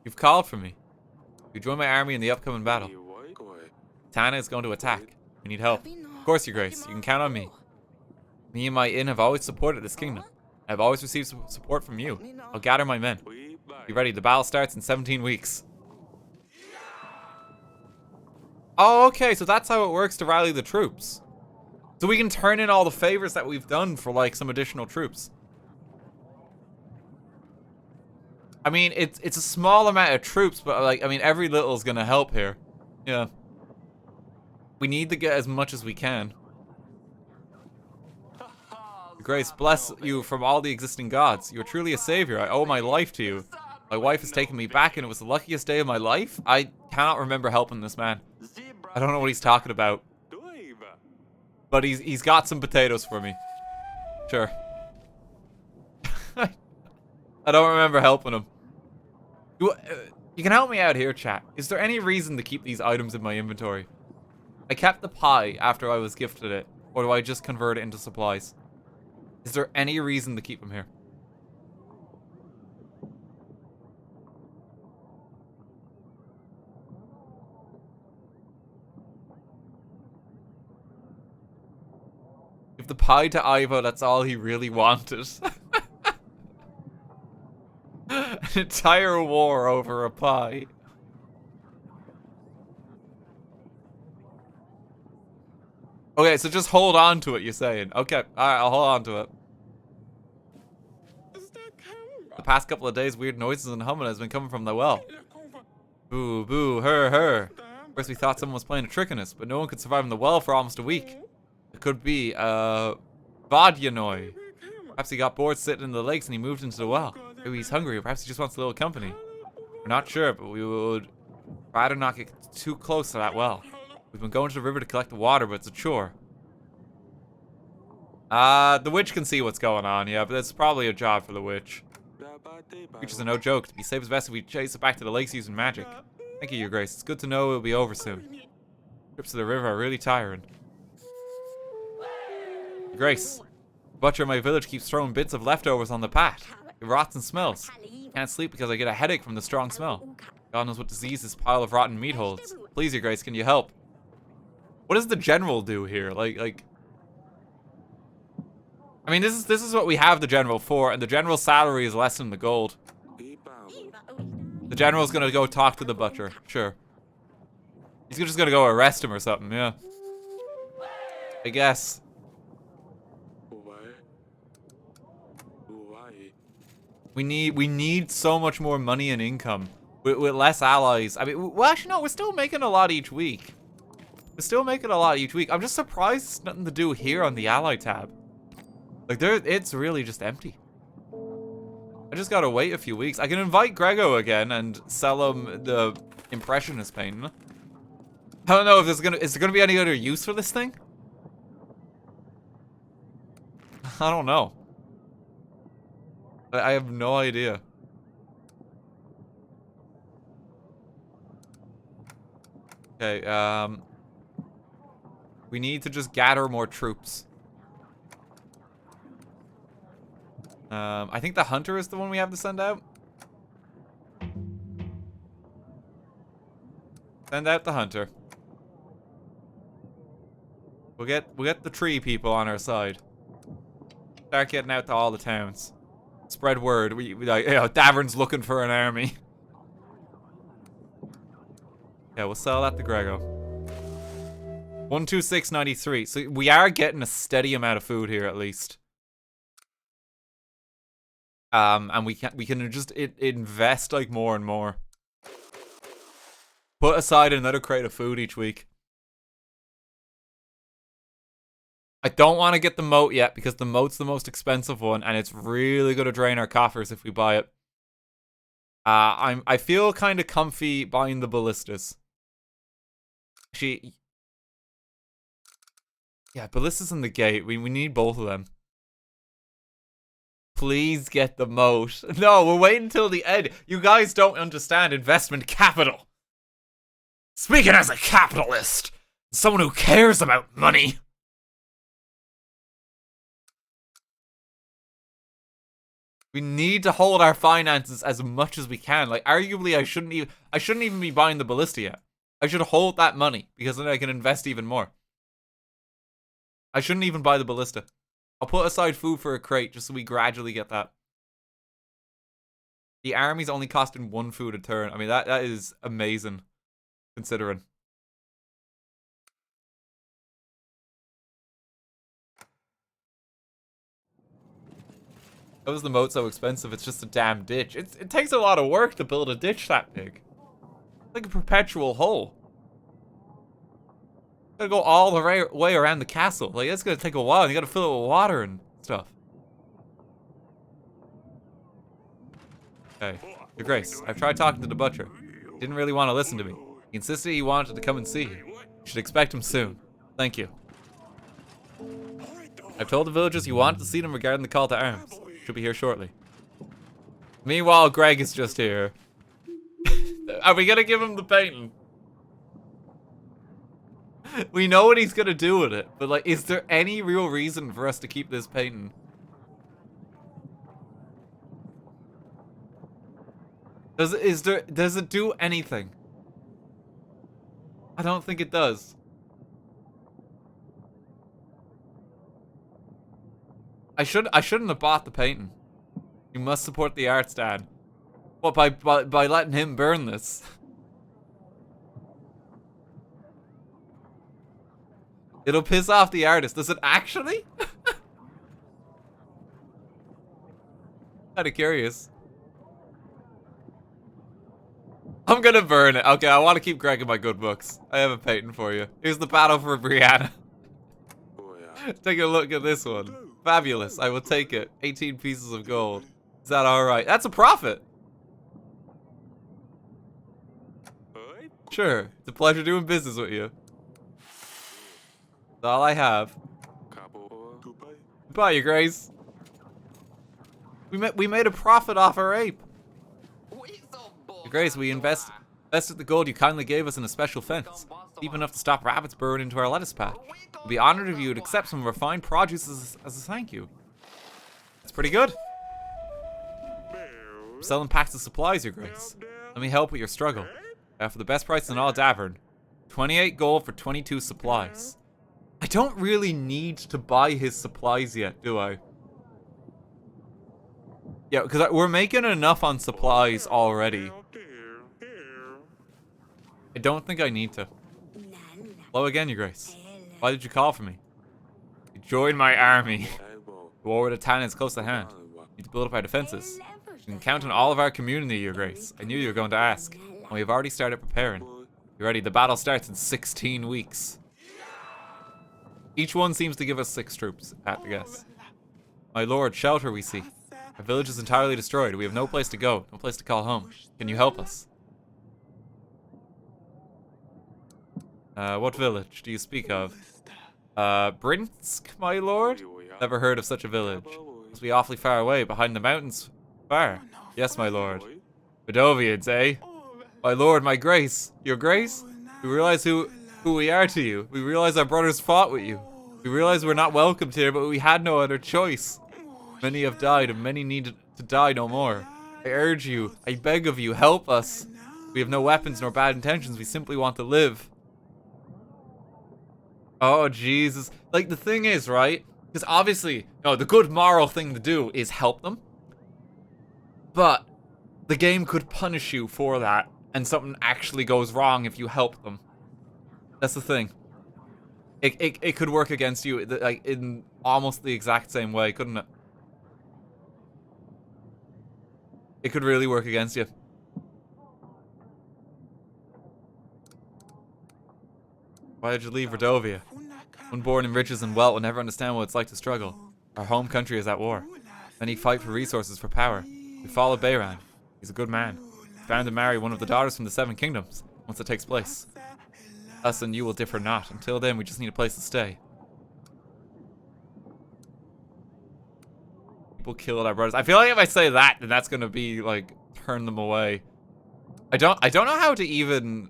You've called for me. You join my army in the upcoming battle. Tana is going to attack. We need help. Of course, Your Grace. You can count on me. Me and my inn have always supported this kingdom. I've always received support from you. I'll gather my men. Be ready. The battle starts in 17 weeks. Oh, okay. So that's how it works to rally the troops. So we can turn in all the favors that we've done for like some additional troops. I mean, it's a small amount of troops, but like, I mean, every little is gonna help here. Yeah. We need to get as much as we can. Grace, bless you from all the existing gods. You are truly a savior. I owe my life to you. My wife has taken me back and it was the luckiest day of my life. I cannot remember helping this man. I don't know what he's talking about. But he's got some potatoes for me. Sure. I don't remember helping him. You can help me out here, chat. Is there any reason to keep these items in my inventory? I kept the pie after I was gifted it. Or do I just convert it into supplies? Is there any reason to keep them here? Give the pie to Ivo, that's all he really wanted. An entire war over a pie. Okay, so just hold on to it, you're saying. Okay, alright, I'll hold on to it. The past couple of days, weird noises and humming has been coming from the well. Boo, boo, her. First we thought someone was playing a trick on us, but no one could survive in the well for almost a week. It could be, Vodyanoi. Perhaps he got bored sitting in the lakes and he moved into the well. Maybe he's hungry, or perhaps he just wants a little company. We're not sure, but we would rather not get too close to that well. We've been going to the river to collect the water, but it's a chore. The witch can see what's going on, yeah, but it's probably a job for the witch. Creatures are no joke. To be safe, it's best if we chase it back to the lakes using magic. Thank you, Your Grace. It's good to know it'll be over soon. Trips to the river are really tiring. Your Grace, the butcher in my village keeps throwing bits of leftovers on the pat. It rots and smells. Can't sleep because I get a headache from the strong smell. God knows what disease this pile of rotten meat holds. Please, Your Grace, can you help? What does the general do here? Like I mean, this is what we have the general for, and the general's salary is less than the gold. The general's gonna go talk to the butcher, sure. He's just gonna go arrest him or something, yeah. I guess. We need so much more money and income with less allies. I mean, well, actually no, we're still making a lot each week. I'm just surprised there's nothing to do here on the ally tab. Like it's really just empty. I just gotta wait a few weeks. I can invite Grego again and sell him the impressionist painting. I don't know if is there gonna be any other use for this thing? I don't know. I have no idea. Okay, we need to just gather more troops. I think the hunter is the one we have to send out. Send out the hunter. We'll get the tree people on our side. Start getting out to all the towns. Spread word. We like, Davern's looking for an army. Yeah, we'll sell that to Grego. 126.93. So we are getting a steady amount of food here at least. And we can just invest like more and more. Put aside another crate of food each week. I don't want to get the moat yet because the moat's the most expensive one, and it's really going to drain our coffers if we buy it. I feel kind of comfy buying the ballistas. Yeah, ballistas in the gate. We need both of them. Please get the moat. No, we're waiting until the end. You guys don't understand investment capital. Speaking as a capitalist, someone who cares about money. We need to hold our finances as much as we can. Like, arguably, I shouldn't even be buying the ballista yet. I should hold that money because then I can invest even more. I shouldn't even buy the ballista. I'll put aside food for a crate just so we gradually get that. The army's only costing 1 food a turn. I mean, that is amazing, considering. How is the moat so expensive? It's just a damn ditch. It takes a lot of work to build a ditch that big. It's like a perpetual hole. Gotta go all the way around the castle. Like, it's gonna take a while. You gotta fill it with water and stuff. Okay. Your Grace, I've tried talking to the butcher. He didn't really want to listen to me. He insisted he wanted to come and see you. You should expect him soon. Thank you. I've told the villagers you wanted to see them regarding the call to arms. Should be here shortly. Meanwhile, Greg is just here. Are we gonna give him the painting? We know what he's gonna do with it, but like, is there any real reason for us to keep this painting? Does it do anything? I don't think it does. I shouldn't have bought the painting. You must support the arts, Dad. What, by letting him burn this? It'll piss off the artist. Does it actually? Kinda curious. I'm gonna burn it. Okay, I want to keep Greg in my good books. I have a painting for you. Here's the battle for Brianna. Take a look at this one. Fabulous. I will take it. 18 pieces of gold. Is that alright? That's a profit. Sure. It's a pleasure doing business with you. That's all I have. Goodbye, Your Grace. We made a profit off our ape. Your Grace, we invested the gold you kindly gave us in a special fence, deep enough to stop rabbits burrowing into our lettuce patch. We'd be honored if you would accept some refined produce as a thank you. That's pretty good. I'm selling packs of supplies, Your Grace. Let me help with your struggle. For the best price in all Davern. 28 gold for 22 supplies. I don't really need to buy his supplies yet, do I? Yeah, because we're making enough on supplies already. I don't think I need to. Hello again, Your Grace. Why did you call for me? You joined my army. The war with Italian is close at hand. We need to build up our defenses. You can count on all of our community, Your Grace. I knew you were going to ask. And we've already started preparing. You ready? The battle starts in 16 weeks. Each one seems to give us 6 troops, I have to guess. My lord, shelter we seek. Our village is entirely destroyed. We have no place to go, no place to call home. Can you help us? What village do you speak of? Brinsk, my lord? Never heard of such a village. Must be awfully far away, behind the mountains. Far? Yes, my lord. Bedovians, eh? My lord, my grace. Your grace? We realize who we are to you. We realize our brothers fought with you. We realize we're not welcomed here, but we had no other choice. Many have died, and many need to die no more. I urge you, I beg of you, help us. We have no weapons nor bad intentions. We simply want to live. Oh, Jesus. Like, the thing is, right? Because obviously, no, the good moral thing to do is help them. But the game could punish you for that, and something actually goes wrong if you help them. That's the thing. It could work against you, like, in almost the exact same way, couldn't it? It could really work against you. Why did you leave Redovia? One born in riches and wealth will never understand what it's like to struggle. Our home country is at war. Many fight for resources, for power. We follow Bayran. He's a good man. He's bound to marry one of the daughters from the Seven Kingdoms, once it takes place. Us and you will differ not. Until then, we just need a place to stay. People killed our brothers. I feel like if I say that, then that's gonna be, like, turn them away. I don't know how to even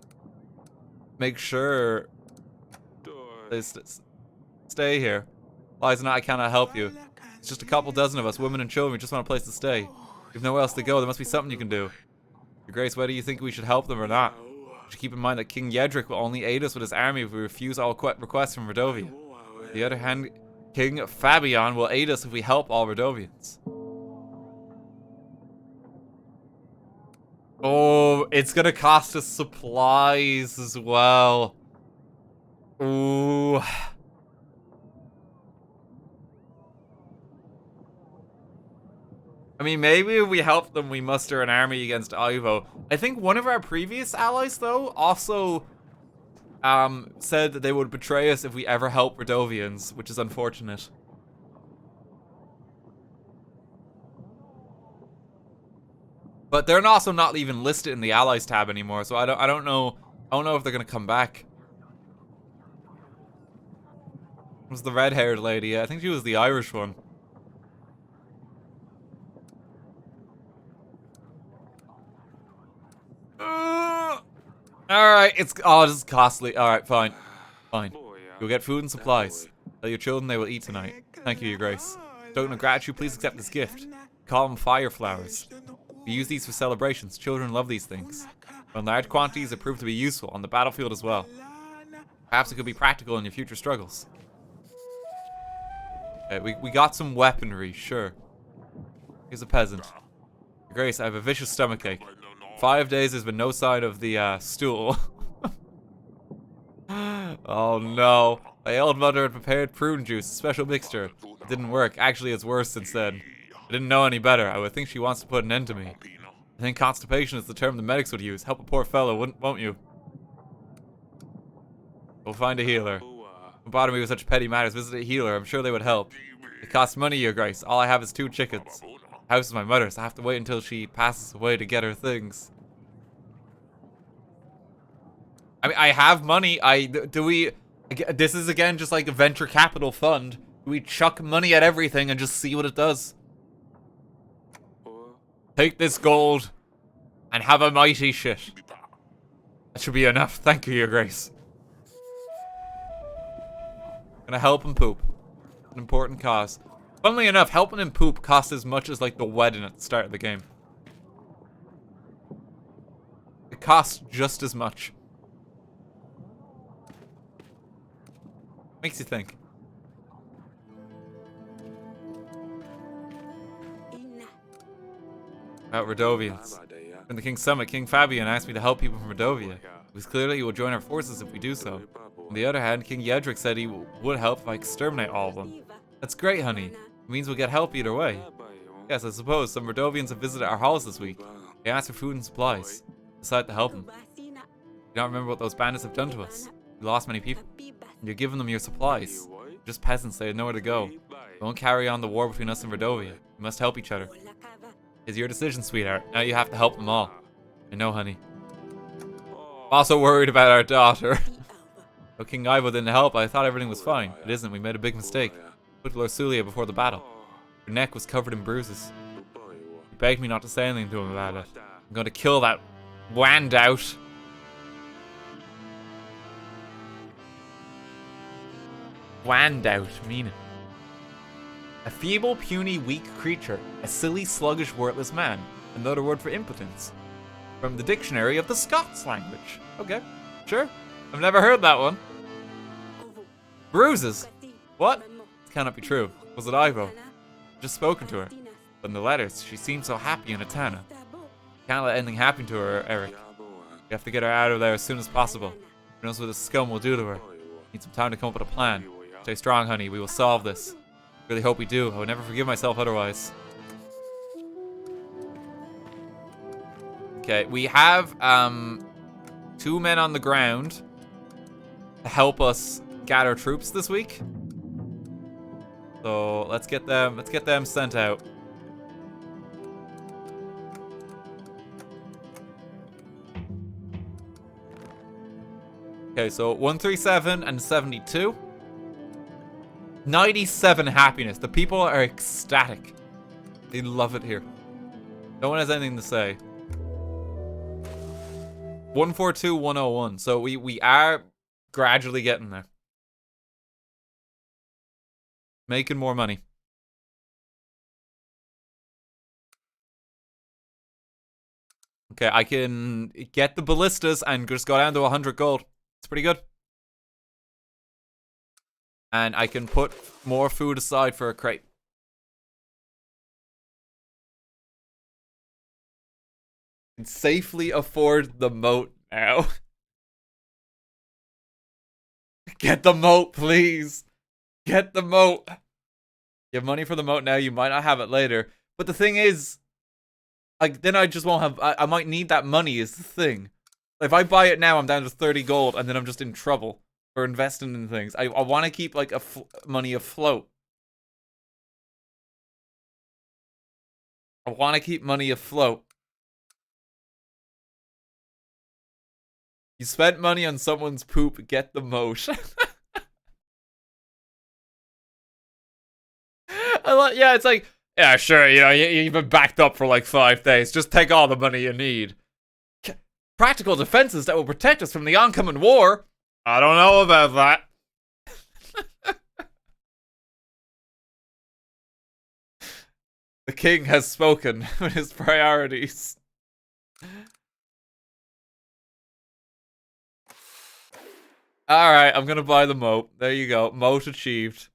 make sure they stay here. Lies not, I cannot help you. It's just a couple dozen of us, women and children. We just want a place to stay. We've nowhere else to go. There must be something you can do. Your Grace, whether you think we should help them or not, you should keep in mind that King Yedric will only aid us with his army if we refuse all requests from Redovia. On the other hand, King Fabian will aid us if we help all Redovians. Oh, it's gonna cost us supplies as well. Ooh. I mean, maybe if we help them, we muster an army against Ivo. I think one of our previous allies, though, also said that they would betray us if we ever help Redovians, which is unfortunate. But they're also not even listed in the allies tab anymore, so I don't know if they're gonna come back. It was the red-haired lady. I think she was the Irish one. Alright, this is costly. Alright, fine. Fine. You'll get food and supplies. Tell your children they will eat tonight. Thank you, Your Grace. Token of gratitude, please accept this gift. Call them fire flowers. We use these for celebrations. Children love these things. But in large quantities, they prove to be useful on the battlefield as well. Perhaps it could be practical in your future struggles. Okay, we got some weaponry, sure. Here's a peasant. Your Grace, I have a vicious stomachache. 5 days there's been no sign of the stool. Oh no. My old mother had prepared prune juice, a special mixture. It didn't work. Actually, it's worse since then. I didn't know any better. I would think she wants to put an end to me. I think constipation is the term the medics would use. Help a poor fellow, won't you? We'll find a healer. Don't bother me with such petty matters. Visit a healer. I'm sure they would help. It costs money, Your Grace. All I have is 2 chickens. The house is my mother's. I have to wait until she passes away to get her things. I mean, I have money. This is again just like a venture capital fund. Do we chuck money at everything and just see what it does? Take this gold and have a mighty shit. That should be enough. Thank you, Your Grace. Gonna help him poop. An important cause. Funnily enough, helping him poop costs as much as like the wedding at the start of the game. It costs just as much. Makes you think. About Redovians. From the King's Summit, King Fabian asked me to help people from Redovia. It was clear that he would join our forces if we do so. On the other hand, King Yedric said he would help if I exterminate all of them. That's great, honey. It means we'll get help either way. Yes, I suppose. Some Redovians have visited our halls this week. They asked for food and supplies. Decided to help them. You don't remember what those bandits have done to us. We lost many people. And you're giving them your supplies. They're just peasants, they had nowhere to go. Don't carry on the war between us and Redovia. We must help each other. It's your decision, sweetheart. Now you have to help them all. I know, honey. I'm also worried about our daughter. Though King Ivo didn't help, I thought everything was fine. It isn't. We made a big mistake. We put Lorsulia before the battle. Her neck was covered in bruises. He begged me not to say anything to him about it. I'm going to kill that Wandout. Wandout, mean it. A feeble, puny, weak creature. A silly, sluggish, worthless man. Another word for impotence. From the dictionary of the Scots language. Okay, sure. I've never heard that one. Bruises. What? cannot be true. Was it Ivo? Just spoken to her. But in the letters, she seemed so happy in Atana. Can't let anything happen to her, Eric. We have to get her out of there as soon as possible. Who knows what this scum will do to her? Need some time to come up with a plan. Stay strong, honey. We will solve this. Really hope we do. I would never forgive myself otherwise. Okay, we have 2 men on the ground to help us gather troops this week. So let's get them sent out. Okay, so 137 and 72. 97 happiness. The people are ecstatic. They love it here. No one has anything to say. 142, 101. So we are gradually getting there. Making more money. Okay, I can get the ballistas and just go down to 100 gold. It's pretty good. And I can put more food aside for a crate. Can safely afford the moat now. Get the moat, please. Get the moat. You have money for the moat now. You might not have it later. But the thing is, like, then I just won't have... I might need that money is the thing. If I buy it now, I'm down to 30 gold, and then I'm just in trouble for investing in things. I want to keep, like, money afloat. I want to keep money afloat. You spent money on someone's poop, get the moat. Yeah, it's like, yeah, sure, you know, you've been backed up for like 5 days. Just take all the money you need. Practical defenses that will protect us from the oncoming war. I don't know about that. The king has spoken with his priorities. Alright, I'm gonna buy the moat. There you go. Moat achieved.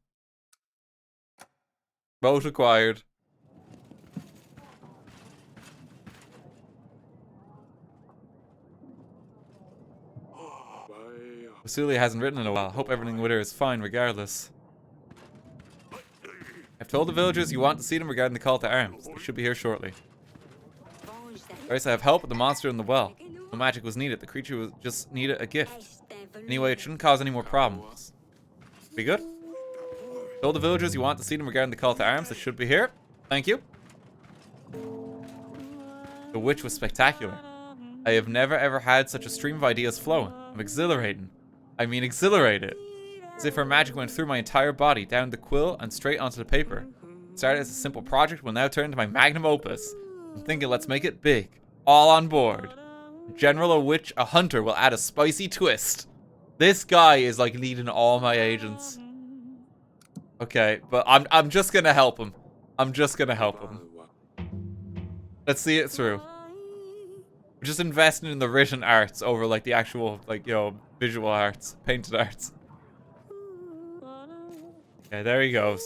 Moat acquired. Lorsulia hasn't written in a while. Hope everything with her is fine regardless. I've told the villagers you want to see them regarding the call to arms. They should be here shortly. Grace, I have help with the monster in the well. No magic was needed. The creature just needed a gift. Anyway, it shouldn't cause any more problems. Be good? Told the villagers you want to see them regarding the call to arms. They should be here. Thank you. The witch was spectacular. I have never ever had such a stream of ideas flowing. I'm exhilarating. I mean exhilarated. As if her magic went through my entire body, down the quill and straight onto the paper. It started as a simple project, will now turn into my magnum opus. I'm thinking let's make it big. All on board. General, a witch, a hunter will add a spicy twist. This guy is like leading all my agents. Okay, but I'm just gonna help him. I'm just gonna help him. Let's see it through. We're just investing in the written arts over like the actual, like, you know, visual arts, painted arts. Okay, there he goes.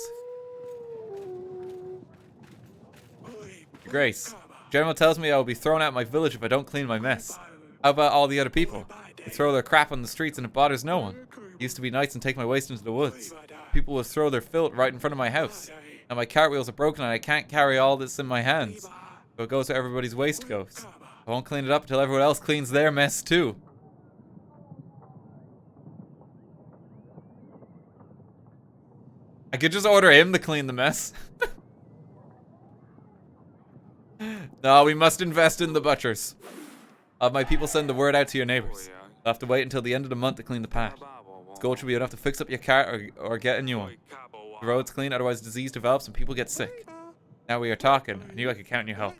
Grace. General tells me I will be thrown out of my village if I don't clean my mess. How about all the other people? They throw their crap on the streets and it bothers no one. It used to be nights and take my waste into the woods. People will throw their filth right in front of my house. Now my cartwheels are broken and I can't carry all this in my hands. So it goes where everybody's waste goes. I won't clean it up until everyone else cleans their mess too. I could just order him to clean the mess. No, we must invest in the butchers. Have my people send the word out to your neighbors. They'll have to wait until the end of the month to clean the path. This gold should be enough to fix up your cart or get a new one. The road's clean, otherwise disease develops and people get sick. Now we are talking. I knew I could count on your help.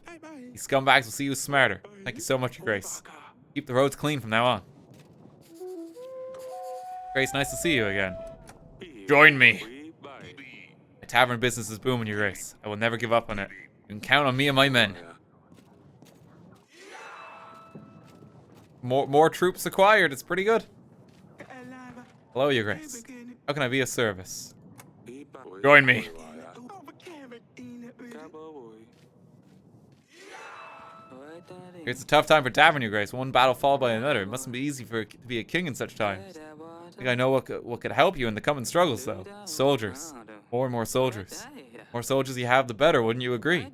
These scumbags will see who's smarter. Thank you so much, Grace. Keep the roads clean from now on. Grace, nice to see you again. Join me. My tavern business is booming, Your Grace. I will never give up on it. You can count on me and my men. More troops acquired. It's pretty good. Hello, Your Grace. How can I be of service? Join me. It's a tough time for Tavern, Your Grace. One battle followed by another. It mustn't be easy to be a king in such times. I think I know what could help you in the coming struggles, though. Soldiers. More and more soldiers. The more soldiers you have, the better, wouldn't you agree?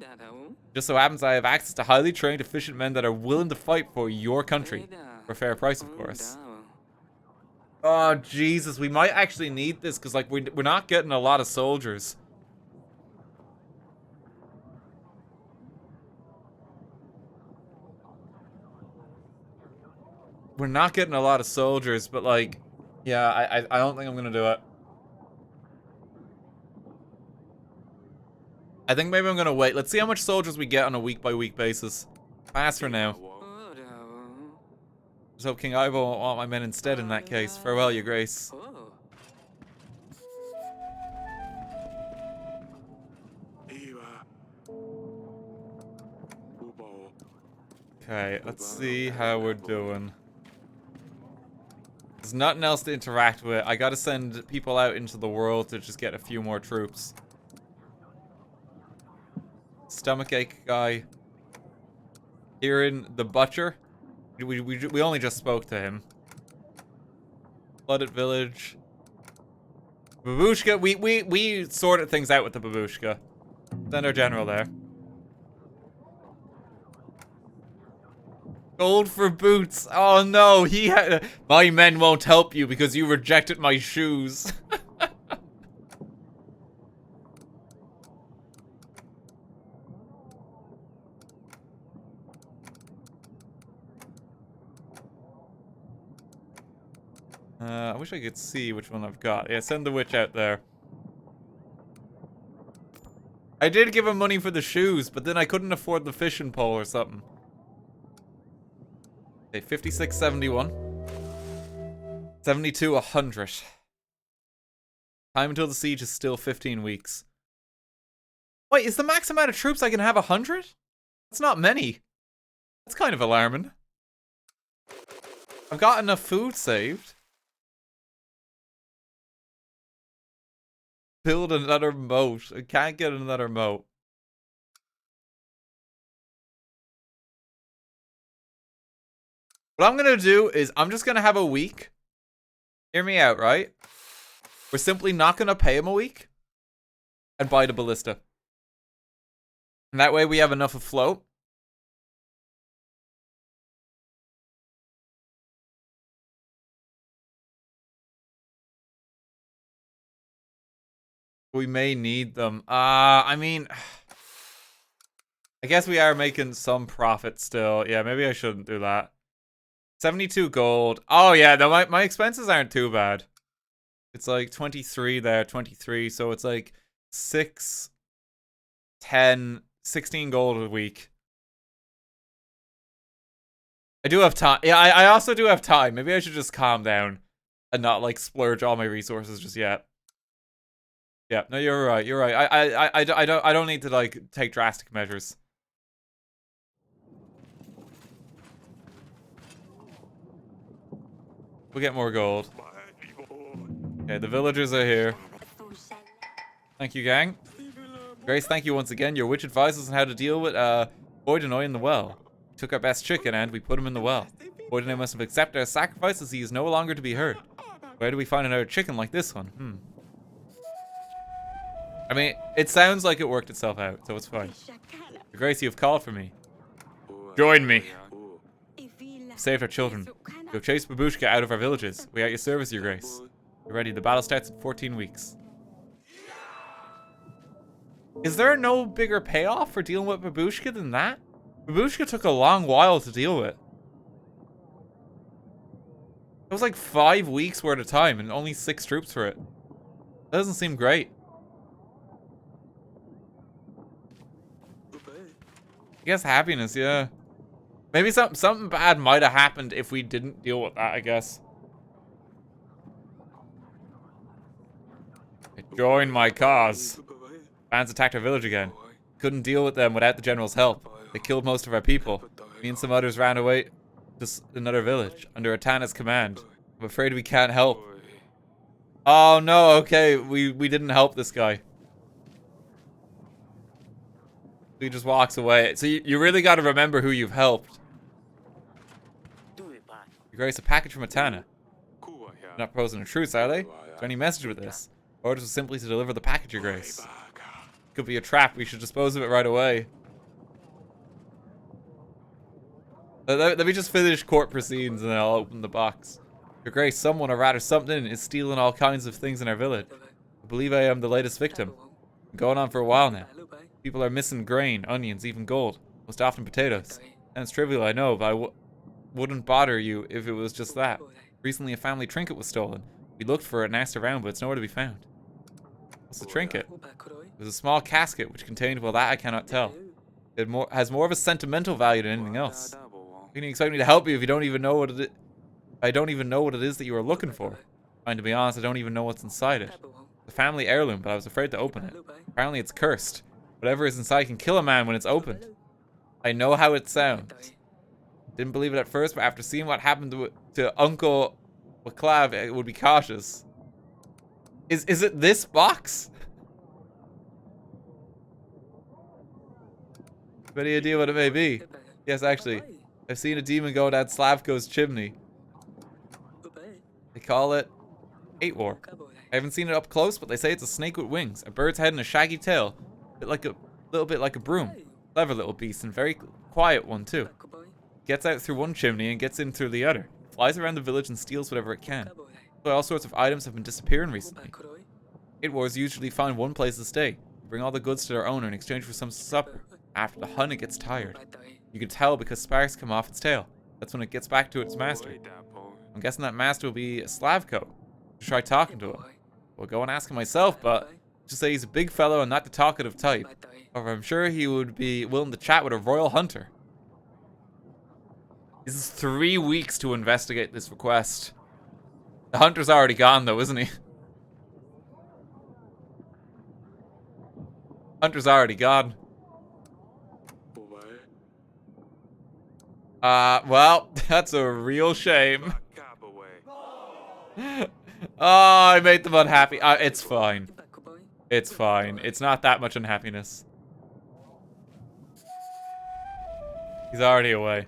Just so happens I have access to highly trained, efficient men that are willing to fight for your country. For a fair price, of course. Oh, Jesus. We might actually need this, because, like, we're not getting a lot of soldiers. We're not getting a lot of soldiers, but, like, yeah, I don't think I'm gonna do it. I think maybe I'm gonna wait. Let's see how much soldiers we get on a week-by-week basis. Pass for now. Just hope King Ivo won't want my men instead in that case. Farewell, Your Grace. Okay, let's see how we're doing. There's nothing else to interact with. I gotta send people out into the world to just get a few more troops. Stomachache guy. Kieran the Butcher. We only just spoke to him. Flooded Village. Babushka. We sorted things out with the Babushka. Send our general there. Gold for boots. Oh no, he had. My men won't help you because you rejected my shoes. I wish I could see which one I've got. Yeah, send the witch out there. I did give him money for the shoes, but then I couldn't afford the fishing pole or something. Okay, 56.71. 72, 100. Time until the siege is still 15 weeks. Wait, is the max amount of troops I can have 100? That's not many. That's kind of alarming. I've got enough food saved. Build another moat. I can't get another moat. What I'm gonna do is I'm just gonna have a week. Hear me out, right? We're simply not gonna pay him a week and buy the ballista. And that way we have enough afloat. We may need them. I mean, I guess we are making some profit still. Yeah, maybe I shouldn't do that. 72 gold. Oh yeah, no, my expenses aren't too bad. It's like 23 there, 23. So it's like 6, 10, 16 gold a week. I do have time. Yeah, I also do have time. Maybe I should just calm down and not like splurge all my resources just yet. Yeah, no, you're right. You're right. I don't need to like take drastic measures. We'll get more gold. Okay, the villagers are here. Thank you, gang. Grace, thank you once again. Your witch advised us on how to deal with Boydenoy in the well. We took our best chicken and we put him in the well. Boydenoy must have accepted our sacrifice as he is no longer to be heard. Where do we find another chicken like this one? I mean, it sounds like it worked itself out, so it's fine. Your Grace, you have called for me. Join me. Saved our children. You have chased Babushka out of our villages. We are at your service, Your Grace. You're ready. The battle starts in 14 weeks. Is there no bigger payoff for dealing with Babushka than that? Babushka took a long while to deal with. It was like 5 weeks worth of time and only 6 troops for it. That doesn't seem great. I guess happiness, yeah. Maybe something bad might have happened if we didn't deal with that, I guess. Join my cause. Bands attacked our village again. Couldn't deal with them without the general's help. They killed most of our people. Me and some others ran away to another village under Atana's command. I'm afraid we can't help. Oh no, okay, we didn't help this guy. He just walks away. So you really got to remember who you've helped. Your Grace, a package from Atana. Not proposing a truce, are they? Is there any message with this? Orders was simply to deliver the package, Your Grace. Could be a trap. We should dispose of it right away. Let me just finish court proceedings and then I'll open the box. Your Grace, someone, or rather something, is stealing all kinds of things in our village. I believe I am the latest victim. Been going on for a while now. People are missing grain, onions, even gold. Most often potatoes. And it's trivial, I know, but I wouldn't bother you if it was just that. Recently, a family trinket was stolen. We looked for it and asked around, but it's nowhere to be found. What's the trinket? It was a small casket which contained, well, that I cannot tell. It has more of a sentimental value than anything else. You can expect me to help you if you don't even know what it is. I don't even know what it is that you are looking for. And to be honest, I don't even know what's inside it. It's a family heirloom, but I was afraid to open it. Apparently it's cursed. Whatever is inside can kill a man when it's opened. I know how it sounds. Didn't believe it at first, but after seeing what happened to Uncle McClav, I would be cautious. Is it this box? Any idea what it may be? Yes, actually. I've seen a demon go down Slavko's chimney. They call it heir. I haven't seen it up close, but they say it's a snake with wings, a bird's head and a shaggy tail. A little bit like a broom. Clever little beast and very quiet one too. Gets out through one chimney and gets in through the other. Flies around the village and steals whatever it can. So all sorts of items have been disappearing recently. Heir usually find one place to stay. Bring all the goods to their owner in exchange for some supper. After the hunt, it gets tired. You can tell because sparks come off its tail. That's when it gets back to its master. I'm guessing that master will be Slavko. Just try talking to him. Well, go and ask him myself, but just say he's a big fellow and not the talkative type. However, I'm sure he would be willing to chat with a royal hunter. This is 3 weeks to investigate this request. The hunter's already gone though, isn't he? Hunter's already gone. Well, that's a real shame. Oh, I made them unhappy. It's fine. It's fine. It's not that much unhappiness. He's already away.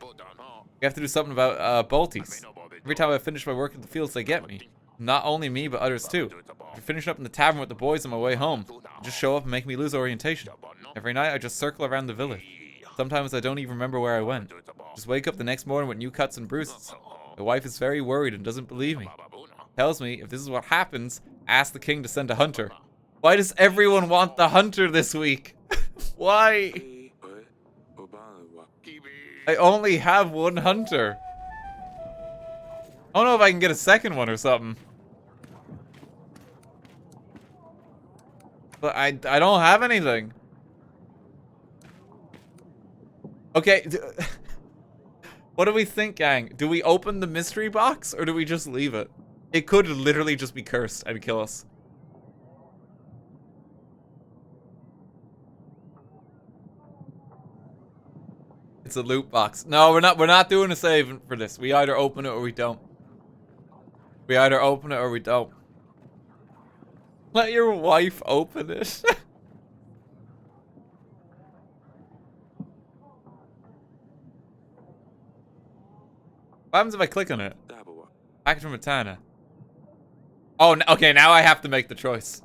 We have to do something about, bolties. Every time I finish my work in the fields, they get me. Not only me, but others too. After finishing up in the tavern with the boys on my way home, they just show up and make me lose orientation. Every night, I just circle around the village. Sometimes I don't even remember where I went. Just wake up the next morning with new cuts and bruises. My wife is very worried and doesn't believe me. Tells me if this is what happens, ask the king to send a hunter. Why does everyone want the hunter this week? Why? I only have one hunter. I don't know if I can get a second one or something. But I don't have anything. Okay. What do we think, gang? Do we open the mystery box or do we just leave it? It could literally just be cursed and kill us. It's a loot box. No, we're not doing a save for this. We either open it or we don't. We either open it or we don't. Let your wife open it. What happens if I click on it? Package from Atana. Oh, okay, now I have to make the choice.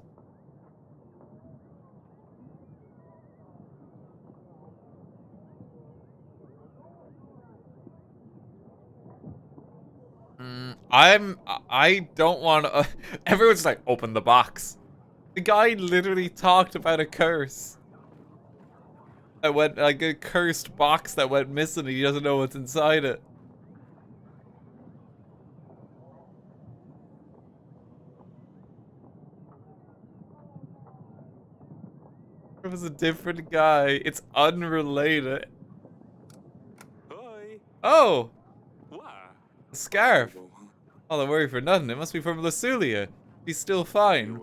I don't want to. Everyone's like, open the box. The guy literally talked about a curse. That went, like a cursed box that went missing and he doesn't know what's inside it. It was a different guy. It's unrelated. Oh! A scarf. Oh, don't worry for nothing. It must be from Lorsulia. She's still fine.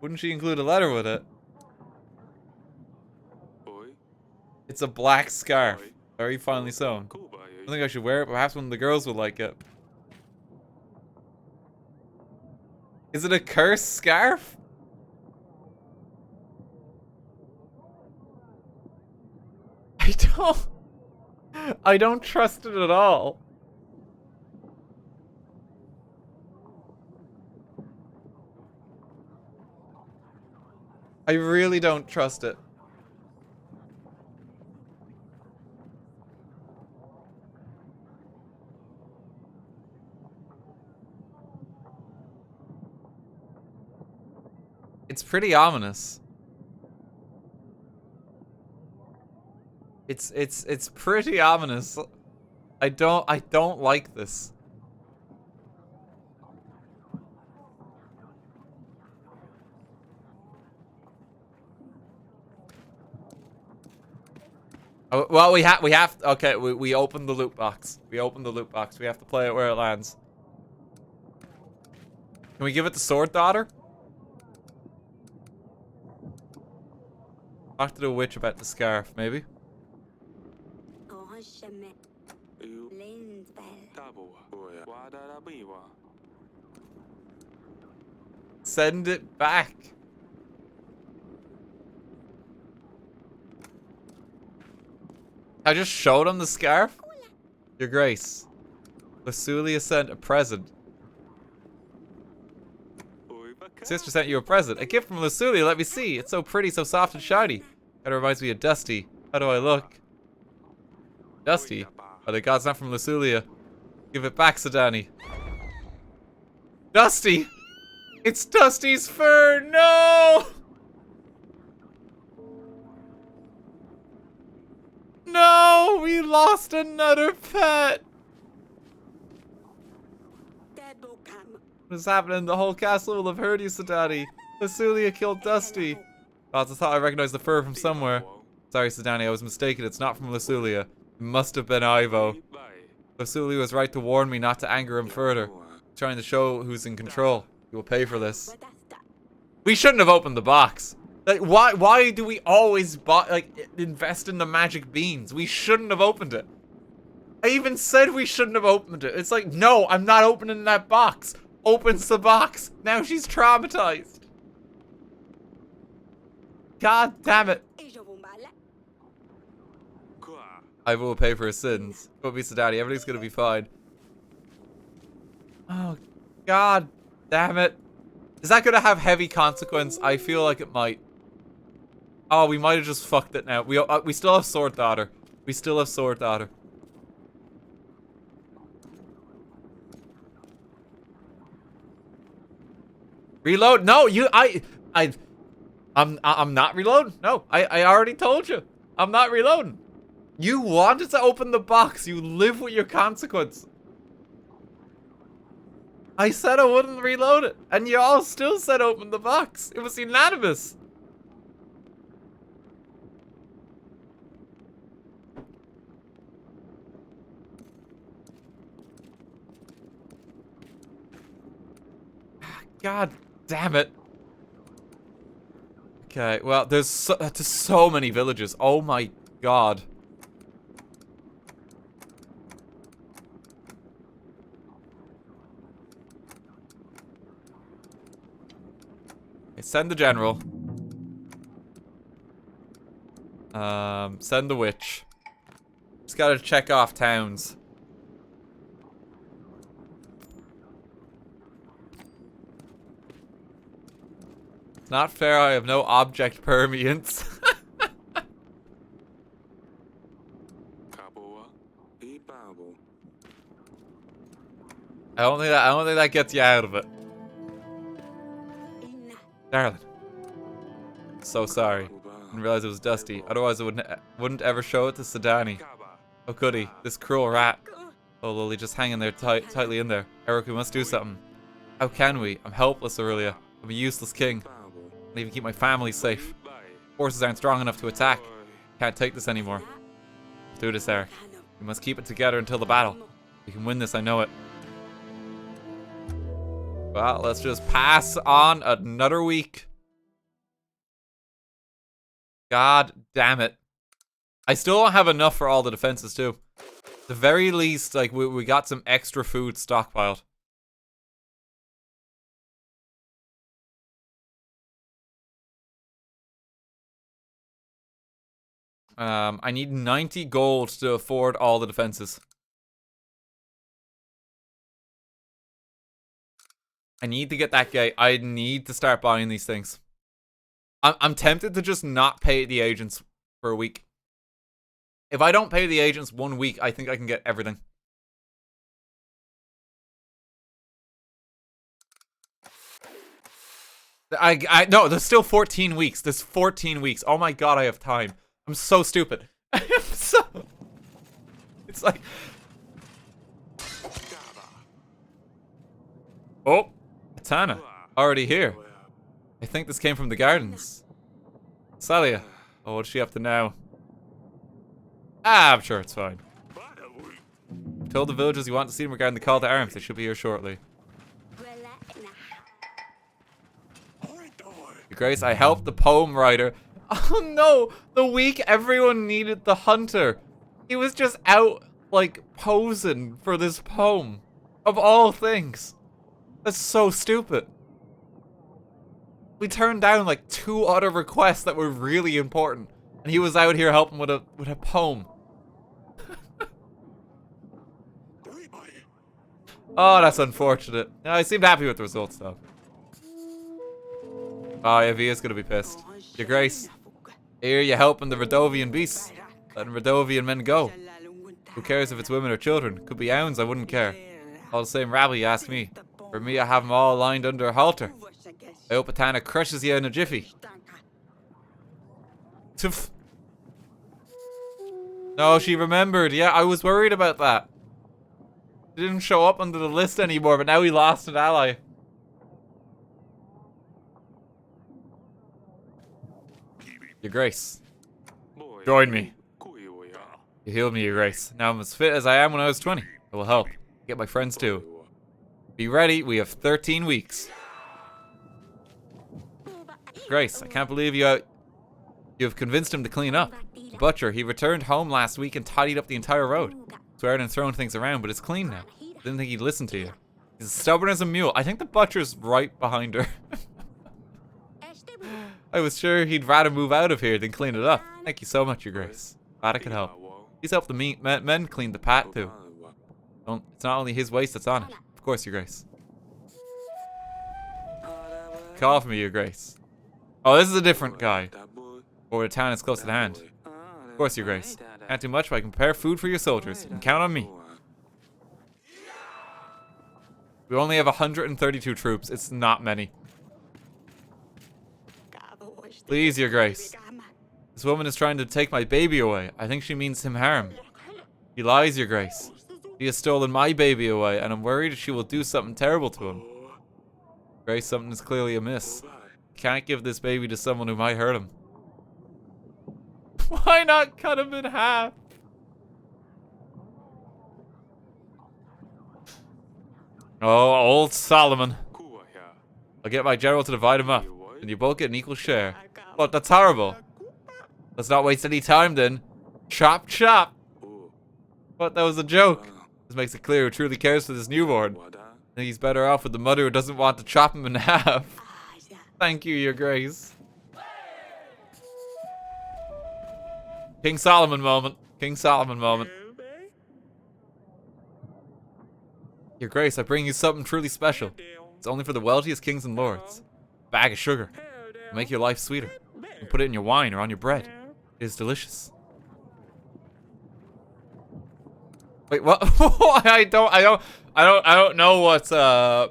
Wouldn't she include a letter with it? It's a black scarf. Very finely sewn. I don't think I should wear it. Perhaps one of the girls would like it. Is it a cursed scarf? I don't trust it at all. I really don't trust it. It's pretty ominous. It's pretty ominous. I don't like this. Oh, well, we have okay, we opened the loot box. We opened the loot box. We have to play it where it lands. Can we give it the sword daughter? Talk to the witch about the scarf, maybe. Send it back. I just showed him the scarf. Your Grace, Lorsulia sent a present. Sister sent you a present. A gift from Lorsulia. Let me see. It's so pretty, so soft and shiny. Kinda reminds me of Dusty. How do I look? Dusty? Oh, the god's not from Lorsulia. Give it back, Sedani. Dusty! It's Dusty's fur! No! No! We lost another pet! What is happening? The whole castle will have heard you, Sedani. Lorsulia killed Dusty. Oh, I thought I recognized the fur from somewhere. Sorry, Sedani, I was mistaken. It's not from Lorsulia. It must have been Ivo. Lorsulia was right to warn me not to anger him further. Trying to show who's in control. You will pay for this. We shouldn't have opened the box. Like, why do we always invest in the magic beans? We shouldn't have opened it. I even said we shouldn't have opened it. It's like, no, I'm not opening that box. Opens the box. Now she's traumatized. God damn it. I will pay for his sins. Go be Sedani. Everything's gonna be fine. Oh, God damn it. Is that gonna have heavy consequence? I feel like it might. Oh, we might have just fucked it now. We still have Sword Daughter. We still have Sword Daughter. Reload? No, I'm not reloading. No, I already told you. I'm not reloading. You wanted to open the box. You live with your consequence. I said I wouldn't reload it, and you all still said open the box. It was unanimous. God damn it. Okay, well, there's so many villages. Oh my God. Okay, send the general. Send the witch. Just gotta check off towns. It's not fair, I have no object permeance. I don't think that gets you out of it. Darling. So sorry. Didn't realize it was Dusty. Otherwise I wouldn't ever show it to Sedani. How could he? This cruel rat. Oh, Lily, just hanging there tightly in there. Eric, we must do something. How can we? I'm helpless, Aurelia. I'm a useless king. Can't even keep my family safe. Forces aren't strong enough to attack. Can't take this anymore. Let's do this, Eric. We must keep it together until the battle. We can win this, I know it. Well, let's just pass on another week. God damn it. I still don't have enough for all the defenses, too. At the very least, like, we got some extra food stockpiled. I need 90 gold to afford all the defenses. I need to get that gate. I need to start buying these things. I'm tempted to just not pay the agents for a week. If I don't pay the agents 1 week, I think I can get everything. No, there's still 14 weeks. There's 14 weeks. Oh my god, I have time. I'm so stupid. It's like... Oh, Katana. Already here. I think this came from the gardens. Salia. Oh, what's she up to now? I'm sure it's fine. Told the villagers you want to see them regarding the call to arms. They should be here shortly. Your Grace, I helped the poem writer. Oh no! The week everyone needed the hunter. He was just out, like, posing for this poem. Of all things. That's so stupid. We turned down, like, 2 other requests that were really important. And he was out here helping with a poem. Oh, that's unfortunate. I seemed happy with the results, though. Oh, yeah, Via's gonna be pissed. Your Grace, here you helping the Radovian beasts. Letting Radovian men go. Who cares if it's women or children? Could be hounds, I wouldn't care. All the same rabble, you ask me. For me, I have them all lined under a halter. I hope Atana crushes you in a jiffy. No, she remembered. Yeah, I was worried about that. He didn't show up under the list anymore, but now he lost an ally. Your Grace, join me. You healed me, Your Grace. Now I'm as fit as I am when I was 20. It will help. Get my friends too. Be ready, we have 13 weeks. Grace, I can't believe you have convinced him to clean up. The butcher, he returned home last week and tidied up the entire road. Swearing and throwing things around, but it's clean now. Didn't think he'd listen to you. He's as stubborn as a mule. I think the butcher's right behind her. I was sure he'd rather move out of here than clean it up. Thank you so much, Your Grace. Glad I could help. He's helped the men clean the pat too. It's not only his waste that's on it. Of course, Your Grace. Call for me, Your Grace. Oh, this is a different guy. Or the town is close at hand. Of course, Your Grace. Can't do much, but I can prepare food for your soldiers. You can count on me. We only have 132 troops. It's not many. Please, Your Grace. This woman is trying to take my baby away. I think she means him harm. He lies, Your Grace. She has stolen my baby away, and I'm worried she will do something terrible to him. Grace, something is clearly amiss. Can't give this baby to someone who might hurt him. Why not cut him in half? Oh, old Solomon. I'll get my general to divide him up, and you both get an equal share. What? That's horrible. Let's not waste any time then. Chop, chop. What? That was a joke. This makes it clear who truly cares for this newborn. I think he's better off with the mother who doesn't want to chop him in half. Thank you, Your Grace. King Solomon moment. King Solomon moment. Your Grace, I bring you something truly special. It's only for the wealthiest kings and lords. A bag of sugar. It'll make your life sweeter. You can put it in your wine or on your bread. It is delicious. Wait, what? I don't know what's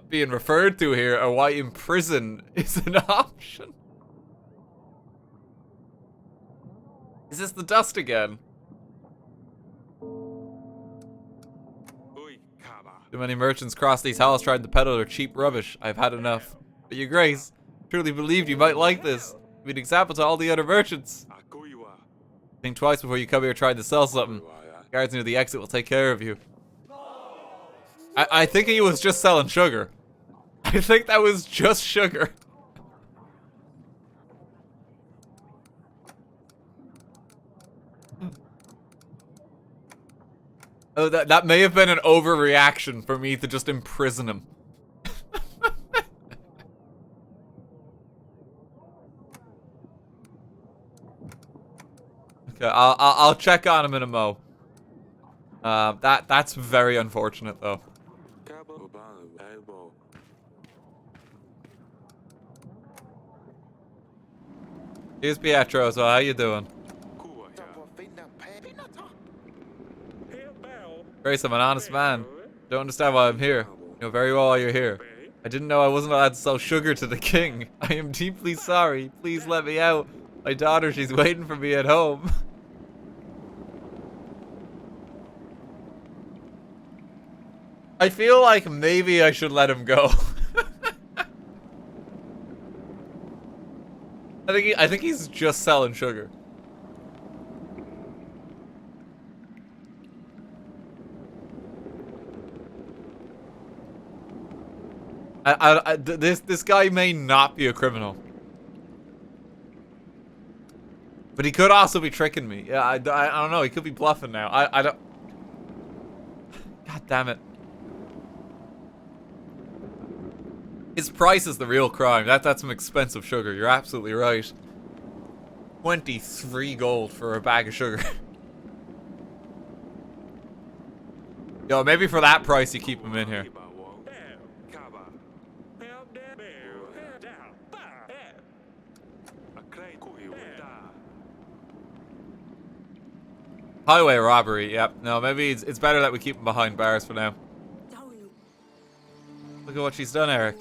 being referred to here, or why imprison is an option. Is this the dust again? Too many merchants cross these halls trying to peddle their cheap rubbish. I've had enough. But Your Grace, truly believed you might like this. Be an example to all the other merchants. Think twice before you come here trying to sell something. Guards near the exit will take care of you. I think he was just selling sugar. I think that was just sugar. Oh, that may have been an overreaction for me to just imprison him. Okay, I'll check on him in a mo. That's very unfortunate though. Here's Pietro. So how you doing? Grace, I'm an honest man. Don't understand why I'm here. You know very well why you're here. I didn't know I wasn't allowed to sell sugar to the king. I am deeply sorry. Please let me out. My daughter, she's waiting for me at home. I feel like maybe I should let him go. I think he's just selling sugar. This guy may not be a criminal, but he could also be tricking me. Yeah, I don't know. He could be bluffing now. I don't. God damn it. His price is the real crime. That's some expensive sugar. You're absolutely right. 23 gold for a bag of sugar. Yo, maybe for that price you keep him in here. Highway robbery, yep. No, maybe it's better that we keep him behind bars for now. Look at what she's done, Eric.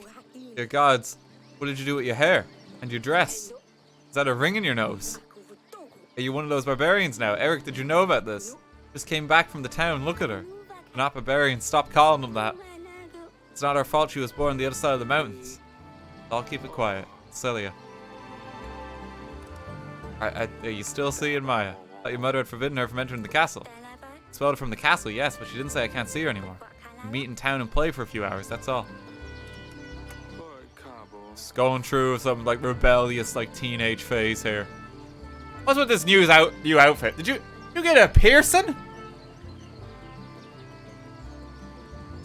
Dear gods, what did you do with your hair? And your dress? Is that a ring in your nose? Are you one of those barbarians now? Eric, did you know about this? Just came back from the town, look at her. We're not barbarians, stop calling them that. It's not our fault she was born on the other side of the mountains. I'll keep it quiet. Celia. Are you still seeing Maya? I thought your mother had forbidden her from entering the castle. Expelled her from the castle, yes, but she didn't say I can't see her anymore. We meet in town and play for a few hours, that's all. Just going through some like rebellious like teenage phase here. What's with this new outfit? Did you get a piercing?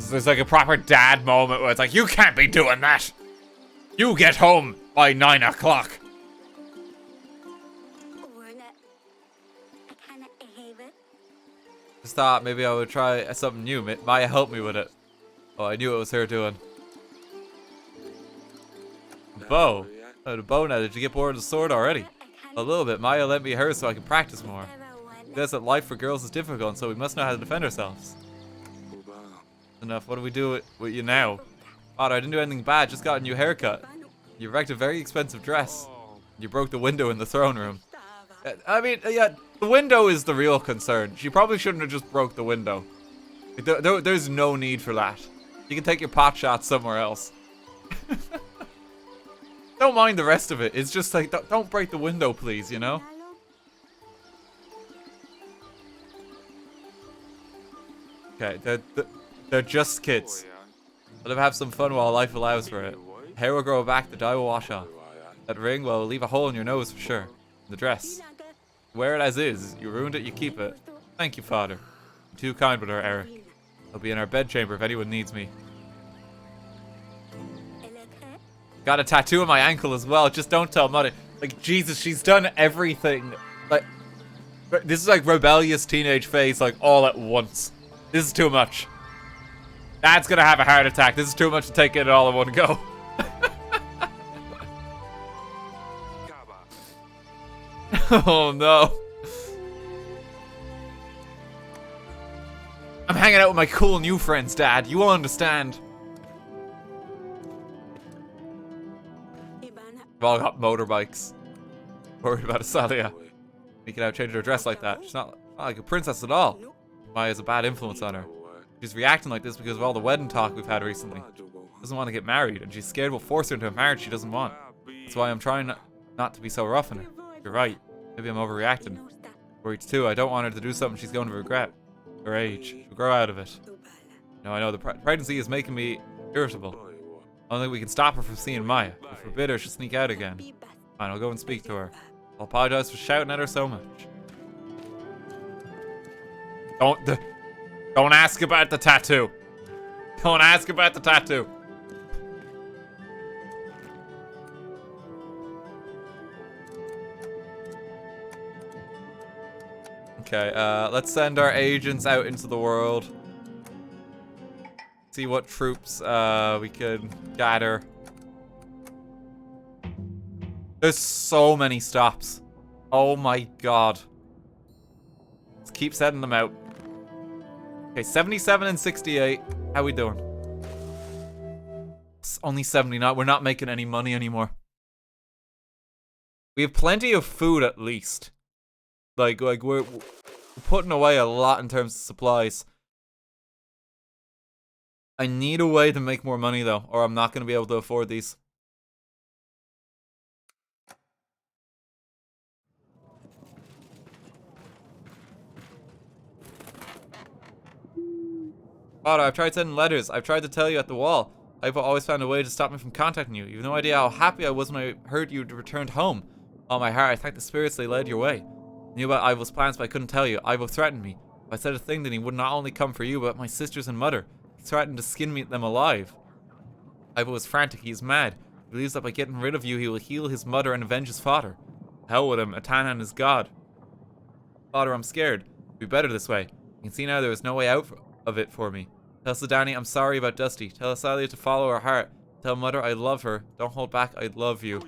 There's like a proper dad moment where it's like, you can't be doing that. You get home by 9 o'clock. Just thought maybe I would try something new. Maya helped me with it. Oh, I knew it was her doing. Bow. Oh, the bow now. Did you get bored of the sword already? A little bit. Maya lent me hers so I can practice more. She says that life for girls is difficult, and so we must know how to defend ourselves. Enough. What do we do with you now? Father, I didn't do anything bad. Just got a new haircut. You wrecked a very expensive dress. You broke the window in the throne room. I mean, yeah, the window is the real concern. She probably shouldn't have just broke the window. There's no need for that. You can take your pot shots somewhere else. Don't mind the rest of it. It's just like, don't break the window, please, you know? Okay, they're just kids. Let them have some fun while life allows for it. Hair will grow back, the dye will wash off. That ring, well, will leave a hole in your nose for sure. The dress. Wear it as is. You ruined it, you keep it. Thank you, Father. I'm too kind with her, Eric. I'll be in our bedchamber if anyone needs me. Got a tattoo on my ankle as well. Just don't tell Mother. Like, Jesus, she's done everything. Like, this is like rebellious teenage phase, like, all at once. This is too much. Dad's gonna have a heart attack. This is too much to take it all in one go. Oh no. I'm hanging out with my cool new friends, Dad. You will understand. We've all got motorbikes. Worried about Asalia. Making out change her dress like that. She's not like a princess at all. Maya's a bad influence on her. She's reacting like this because of all the wedding talk we've had recently. She doesn't want to get married, and she's scared we'll force her into a marriage she doesn't want. That's why I'm trying not to be so rough on her. You're right. Maybe I'm overreacting. Worried too. I don't want her to do something she's going to regret. Her age. She'll grow out of it. No, I know the pregnancy is making me irritable. I don't think we can stop her from seeing Maya. If we forbid her, she'll sneak out again. Fine, I'll go and speak to her. I'll apologize for shouting at her so much. Don't ask about the tattoo. Don't ask about the tattoo. Okay, let's send our agents out into the world. See what troops we could gather. There's so many stops. Oh my god. Let's keep sending them out. Okay, 77 and 68. How we doing? It's only 79. We're not making any money anymore. We have plenty of food at least. Like we're putting away a lot in terms of supplies. I need a way to make more money though, or I'm not going to be able to afford these. Father, I've tried sending letters. I've tried to tell you at the wall. I've always found a way to stop me from contacting you. You have no idea how happy I was when I heard you returned home. Oh, my heart, I thank the spirits they led your way. I knew about Ivo's plans, but I couldn't tell you. Ivo threatened me. If I said a thing, then he would not only come for you, but my sisters and mother. He threatened to skin them alive. Ivo was frantic. He is mad. He believes that by getting rid of you, he will heal his mother and avenge his father. Hell with him. Atanan is God. Father, I'm scared. It'll be better this way. You can see now there is no way out of it for me. Tell Sedani I'm sorry about Dusty. Tell Asalia to follow her heart. Tell Mother I love her. Don't hold back. I love you.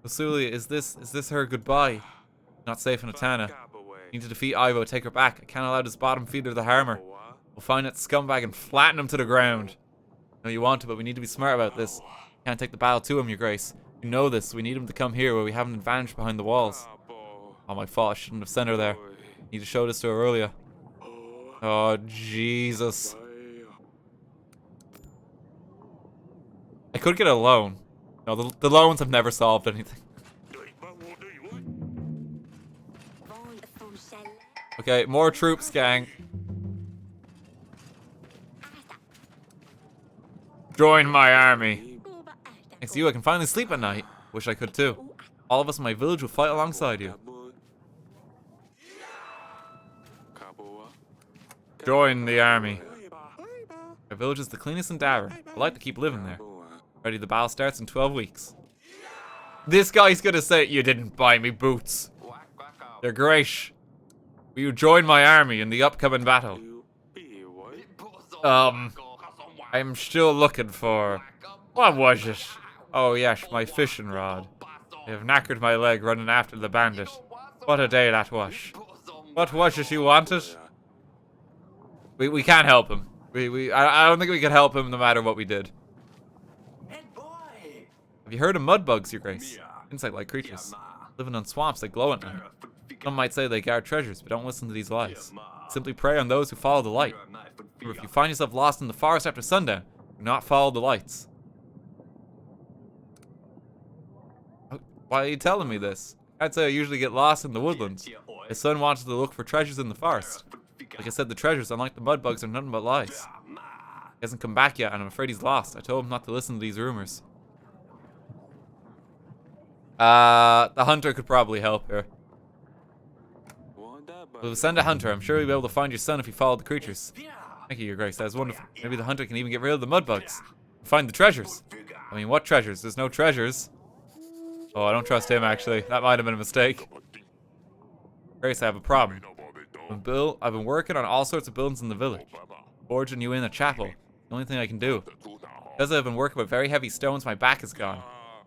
Lorsulia, is this her goodbye? Not safe in Atana. Need to defeat Ivo. Take her back. I can't allow this bottom feeder to harm her. We'll find that scumbag and flatten him to the ground. No, you want to, but we need to be smart about this. Can't take the battle to him, Your Grace. You know this. We need him to come here where we have an advantage behind the walls. Oh, my fault. I shouldn't have sent her there. Need to show this to her earlier. Oh, Jesus. I could get a loan. No, the loans have never solved anything. Okay, more troops, gang. Join my army. Thanks to you, I can finally sleep at night. Wish I could too. All of us in my village will fight alongside you. Join the army. Our village is the cleanest in Darren. I'd like to keep living there. Ready, the battle starts in 12 weeks. This guy's gonna say, you didn't buy me boots. They're great. Will you join my army in the upcoming battle? I'm still looking for... What was it? Oh yes, my fishing rod. I have knackered my leg running after the bandit. What a day that was. What was it you wanted? We can't help him. I don't think we could help him no matter what we did. Have you heard of mudbugs, Your Grace? Insect-like creatures. Living on swamps, they glow at night. Some might say they guard treasures, but don't listen to these lies. Simply prey on those who follow the light. Remember, if you find yourself lost in the forest after sundown, do not follow the lights. Why are you telling me this? I'd say I usually get lost in the woodlands. My son wanted to look for treasures in the forest. Like I said, the treasures, unlike the mudbugs, are nothing but lies. He hasn't come back yet, and I'm afraid he's lost. I told him not to listen to these rumors. The hunter could probably help here. We'll send a hunter. I'm sure he'll be able to find your son if you follow the creatures. Thank you, Your Grace. That was wonderful. Maybe the hunter can even get rid of the mudbugs. Find the treasures. I mean, what treasures? There's no treasures. Oh, I don't trust him, actually. That might have been a mistake. Grace, I have a problem. I've been working on all sorts of buildings in the village. Forging you in a chapel. The only thing I can do. Because I've been working with very heavy stones, my back is gone.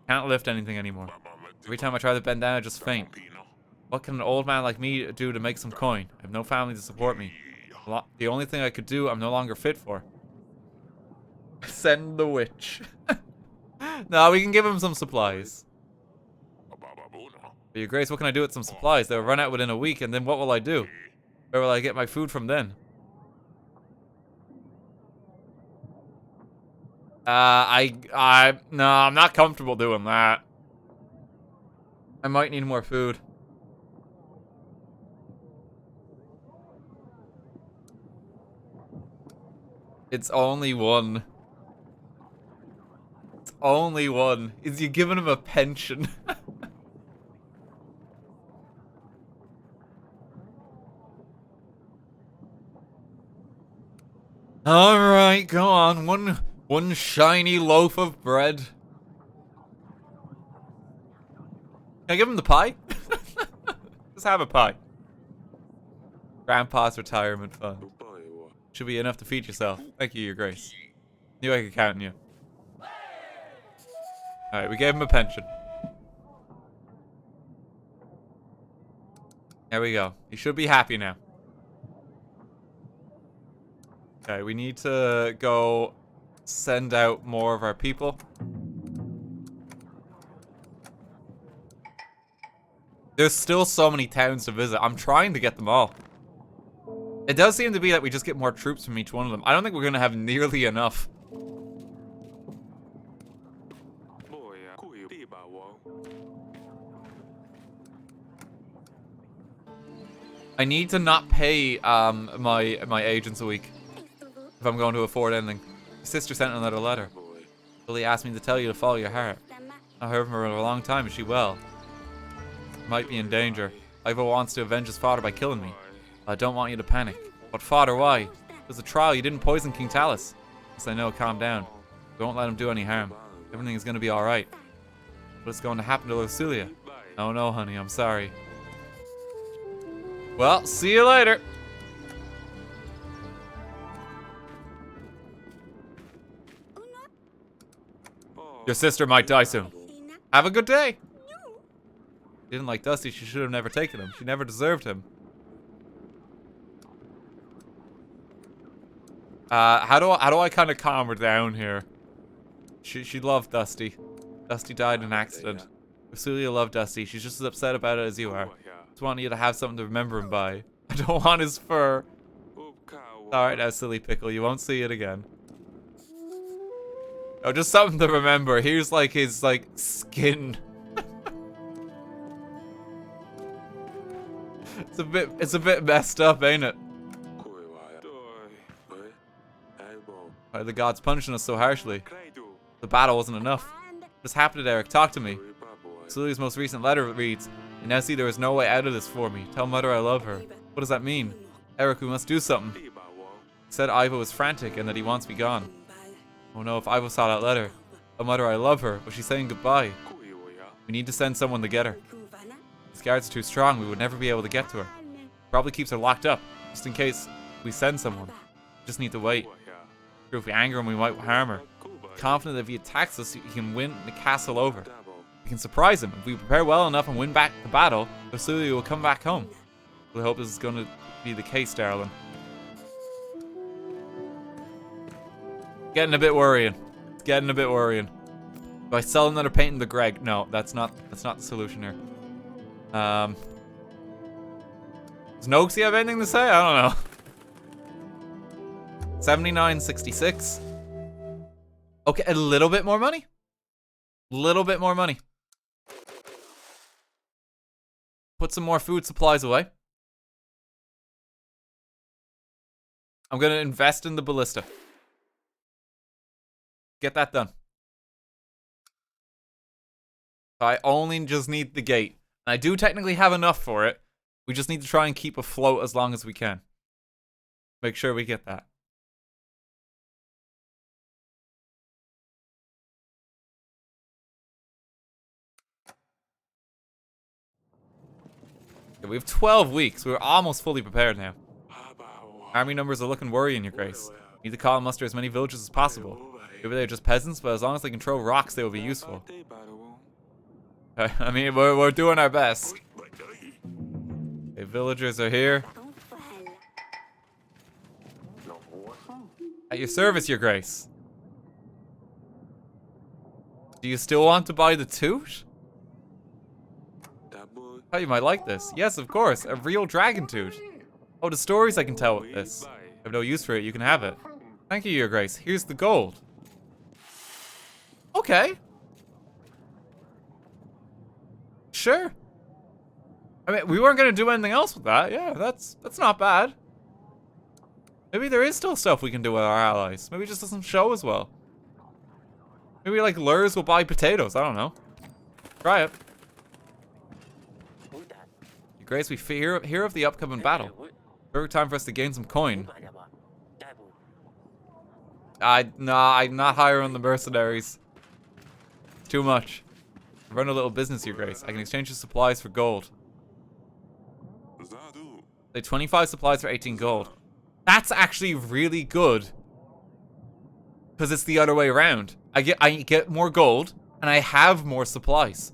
Can't lift anything anymore. Every time I try to bend down, I just faint. What can an old man like me do to make some coin? I have no family to support me. The only thing I could do, I'm no longer fit for. Send the witch. No, we can give him some supplies. But Your Grace, what can I do with some supplies? They'll run out within a week, and then what will I do? Where will I get my food from then? No, I'm not comfortable doing that. I might need more food. It's only one. It's only one. Is you giving him a pension? Alright, go on. One shiny loaf of bread. Can I give him the pie? Just have a pie. Grandpa's retirement fund. Should be enough to feed yourself. Thank you, Your Grace. Knew I could count on you. Alright, we gave him a pension. There we go. He should be happy now. Okay, we need to go send out more of our people. There's still so many towns to visit. I'm trying to get them all. It does seem to be that we just get more troops from each one of them. I don't think we're going to have nearly enough. I need to not pay my agents a week if I'm going to afford anything. My sister sent another letter. Lily asked me to tell you to follow your heart. I heard from her in a long time. Is she well? Might be in danger. Ivo wants to avenge his father by killing me. I don't want you to panic. But father, why? There's a trial. You didn't poison King Talus. Yes, I know. Calm down. Don't let him do any harm. Everything is going to be alright. What's going to happen to Lorsulia? Oh no, honey. I'm sorry. Well, see you later. Your sister might die soon. Have a good day. She didn't like Dusty. She should have never taken him. She never deserved him. How do I kind of calm her down here? She loved Dusty. Dusty died in an accident. Lorsulia loved Dusty. She's just as upset about it as you are. Just want you to have something to remember him by. I don't want his fur. Alright now, silly pickle. You won't see it again. Oh, just something to remember. Here's like his skin. It's a bit messed up, ain't it? Why are the gods punishing us so harshly? The battle wasn't enough. What's happened, Eric? Talk to me. Sulia's most recent letter reads, "You now see there is no way out of this for me. Tell Mother I love her." What does that mean? Eric, we must do something. He said Ivo was frantic and that he wants me gone. Oh no, if Ivo saw that letter. Oh, Mother, I love her. Was she saying goodbye? We need to send someone to get her. These guards are too strong. We would never be able to get to her. Probably keeps her locked up, just in case we send someone. Just need to wait. If we anger him, we might harm her. Confident that if he attacks us, he can win the castle over. We can surprise him. If we prepare well enough and win back the battle, Lorsulia will come back home. I hope this is going to be the case, darling. Getting a bit worrying. It's getting a bit worrying. Do I sell another painting to Greg? No, that's not the solution here. Does Noxie have anything to say? I don't know. 79.66. Okay, a little bit more money. Little bit more money. Put some more food supplies away. I'm gonna invest in the ballista. Get that done. I only just need the gate. And I do technically have enough for it. We just need to try and keep afloat as long as we can. Make sure we get that. Okay, we have 12 weeks. We're almost fully prepared now. Army numbers are looking worrying, Your Grace. We need to call and muster as many villages as possible. Maybe they're just peasants, but as long as they can throw rocks, they will be useful. Okay, I mean, we're doing our best. Okay, villagers are here. At your service, Your Grace. Do you still want to buy the toot? Oh, you might like this. Yes, of course. A real dragon toot. Oh, the stories I can tell with this. I have no use for it. You can have it. Thank you, Your Grace. Here's the gold. Okay. Sure. I mean, we weren't going to do anything else with that. Yeah, that's not bad. Maybe there is still stuff we can do with our allies. Maybe it just doesn't show as well. Maybe, like, Lurs will buy potatoes. I don't know. Try it. Your Grace, we hear of the upcoming battle. Perfect time for us to gain some coin. Nah, I'm not hiring the mercenaries. It's too much. I run a little business, Your Grace. I can exchange the supplies for gold. They 25 supplies for 18 gold. That's actually really good. Because it's the other way around. I get more gold, and I have more supplies.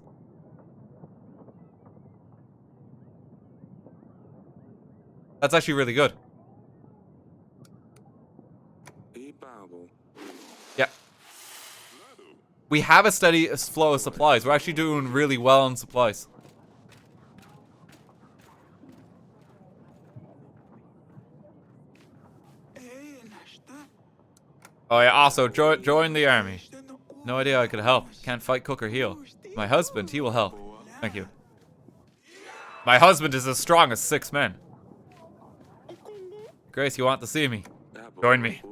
That's actually really good. Yeah. We have a steady flow of supplies. We're actually doing really well on supplies. Oh yeah, also, join the army. No idea I could help. Can't fight, cook, or heal. My husband, he will help. Thank you. My husband is as strong as 6 men. Grace, you want to see me? Join me.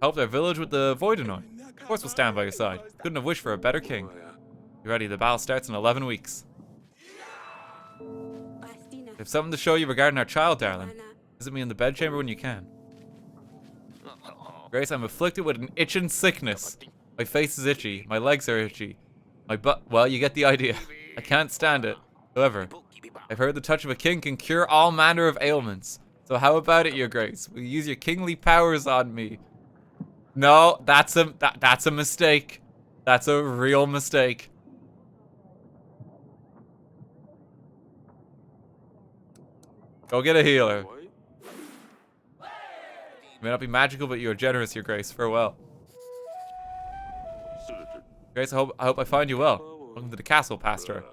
Help their village with the Voidenoid. Of course we'll stand by your side. Couldn't have wished for a better king. You ready? The battle starts in 11 weeks. I have something to show you regarding our child, darling. Visit me in the bedchamber when you can. Grace, I'm afflicted with an itching sickness. My face is itchy. My legs are itchy. My butt... Well, you get the idea. I can't stand it. However, I've heard the touch of a king can cure all manner of ailments. So how about it, your grace? Will you use your kingly powers on me? No, that's a mistake. That's a real mistake. Go get a healer. You may not be magical, but you are generous, your grace. Farewell. Grace, I hope I find you well. Welcome to the castle, Pastor.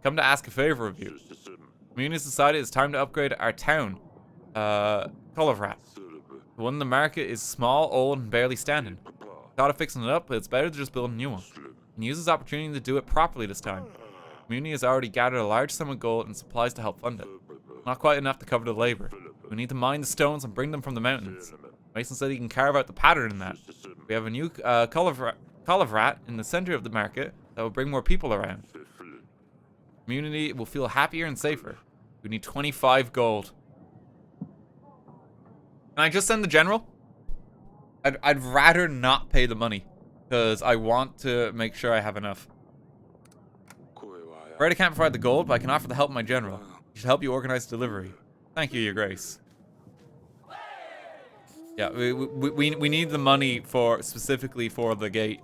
Come to ask a favor of you. Community decided it's time to upgrade our town. Colorvat. The one in the market is small, old, and barely standing. Thought of fixing it up, but it's better to just build a new one. And use this opportunity to do it properly this time. The community has already gathered a large sum of gold and supplies to help fund it. Not quite enough to cover the labor. We need to mine the stones and bring them from the mountains. Mason said he can carve out the pattern in that. We have a new Colorvat in the center of the market that will bring more people around. The community will feel happier and safer. We need 25 gold. Can I just send the general? I'd rather not pay the money, because I want to make sure I have enough. Afraid I can't provide the gold, but I can offer the help of my general. He should help you organize delivery. Thank you, your grace. Yeah, we need the money specifically for the gate.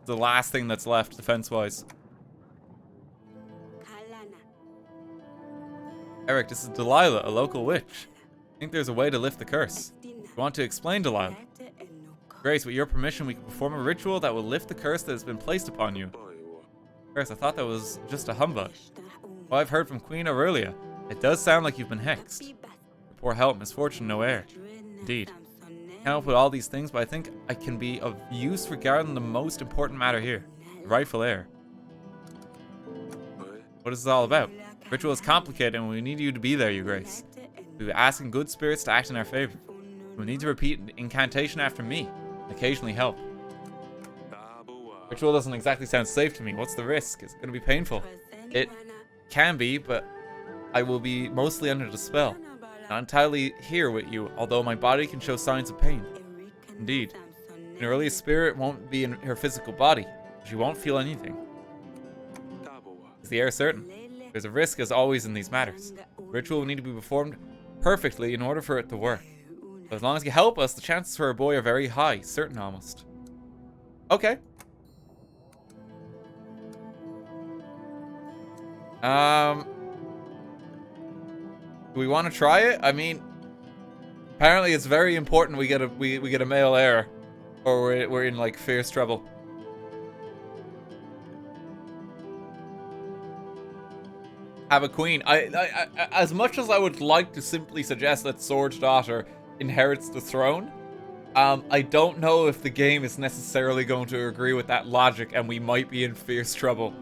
The last thing that's left defense-wise. Eric, this is Delilah, a local witch. I think there's a way to lift the curse. You want to explain, Delilah? Grace, with your permission, we can perform a ritual that will lift the curse that has been placed upon you. Grace, I thought that was just a humbug. Well, I've heard from Queen Aurelia. It does sound like you've been hexed. Your poor health, misfortune, no heir. Indeed. I can't help with all these things, but I think I can be of use regarding the most important matter here. The rightful heir. What is this all about? The ritual is complicated and we need you to be there, your grace. We are asking good spirits to act in our favor. We need to repeat an incantation after me, and occasionally help. Ritual doesn't exactly sound safe to me. What's the risk? It's going to be painful. It can be, but I will be mostly under the spell. Not entirely here with you, although my body can show signs of pain. Indeed. Aurelia's spirit won't be in her physical body. She won't feel anything. Is the heir certain? There's a risk as always in these matters. The ritual will need to be performed perfectly in order for it to work. But as long as you help us, the chances for a boy are very high. Certain almost. Okay. Do we want to try it? I mean, apparently it's very important we get a male heir, or we're in like fierce trouble. Have a queen. I as much as I would like to simply suggest that Sword's daughter inherits the throne, I don't know if the game is necessarily going to agree with that logic, and we might be in fierce trouble.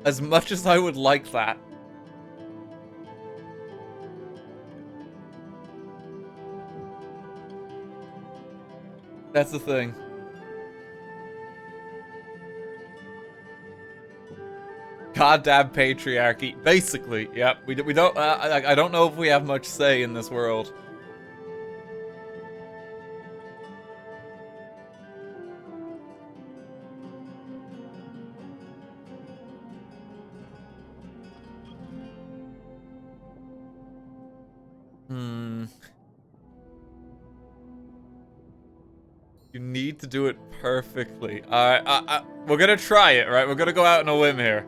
As much as I would like that. That's the thing. Goddamn patriarchy. Basically, yep. We don't. I don't know if we have much say in this world. Hmm. You need to do it perfectly. Alright, we're gonna try it, right? We're gonna go out on a limb here.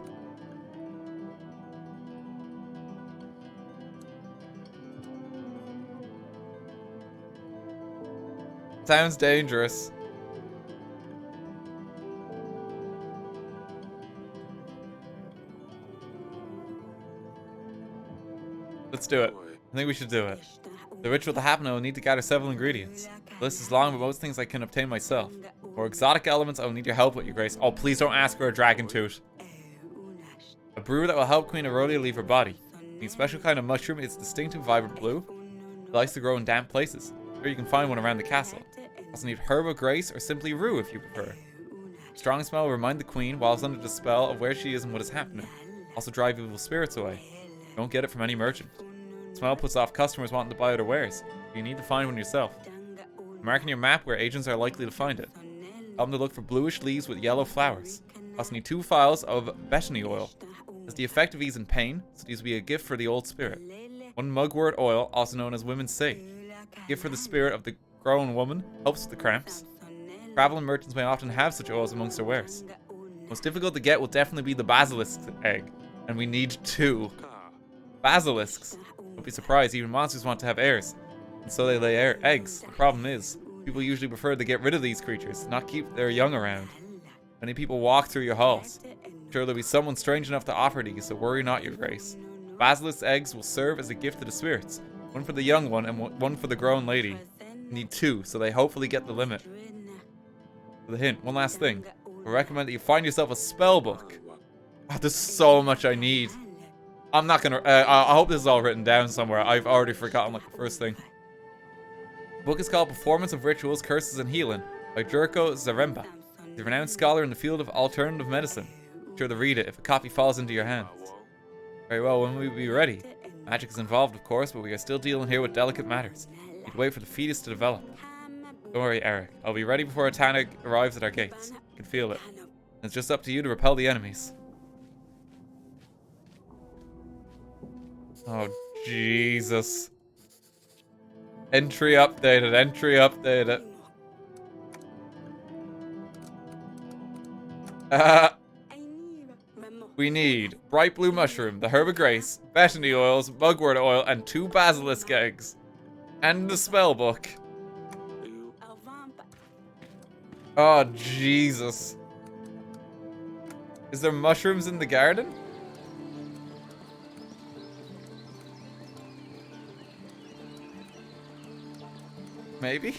Sounds dangerous. Let's do it. I think we should do it. The ritual to happen, I will need to gather several ingredients. The list is long, but most things I can obtain myself. For exotic elements, I will need your help with, your grace. Oh, please don't ask for a dragon tooth. A brew that will help Queen Aurelia leave her body. A special kind of mushroom. It's distinctive, vibrant blue. It likes to grow in damp places. Sure, you can find one around the castle. Also need herb of grace or simply rue if you prefer. Strong smell will remind the queen whilst under the spell of where she is and what is happening. Also drive evil spirits away. Don't get it from any merchant. The smell puts off customers wanting to buy other wares. You need to find one yourself. Mark on your map where agents are likely to find it. Tell them to look for bluish leaves with yellow flowers. Also need 2 vials of betony oil. It has the effect of easing pain, so these will be a gift for the old spirit. 1 mugwort oil, also known as women's sage. Gift for the spirit of the grown woman, helps with the cramps. Traveling merchants may often have such oils amongst their wares. Most difficult to get will definitely be the basilisk egg, and we need 2. Basilisks. Don't be surprised, even monsters want to have heirs, and so they lay eggs. The problem is, people usually prefer to get rid of these creatures, not keep their young around. Many people walk through your halls. I'm sure there'll be someone strange enough to offer these, so worry not, your grace. Basilisk eggs will serve as a gift to the spirits. 1 for the young one and 1 for the grown lady. You need 2, so they hopefully get the limit. For the hint, one last thing. I recommend that you find yourself a spell book. Oh, there's so much I need. I'm not gonna, I hope this is all written down somewhere. I've already forgotten like the first thing. The book is called Performance of Rituals, Curses, and Healing by Jurko Zaremba. He's a renowned scholar in the field of alternative medicine. Be sure to read it if a copy falls into your hands. Very well, when will we be ready? Magic is involved, of course, but we are still dealing here with delicate matters. We need to wait for the fetus to develop. Don't worry, Eric. I'll be ready before Atana arrives at our gates. You can feel it. It's just up to you to repel the enemies. Oh, Jesus. Entry updated, entry updated. We need bright blue mushroom, the herb of grace, betony oils, mugwort oil, and 2 basilisk eggs. And the spell book. Oh, Jesus. Is there mushrooms in the garden? Maybe?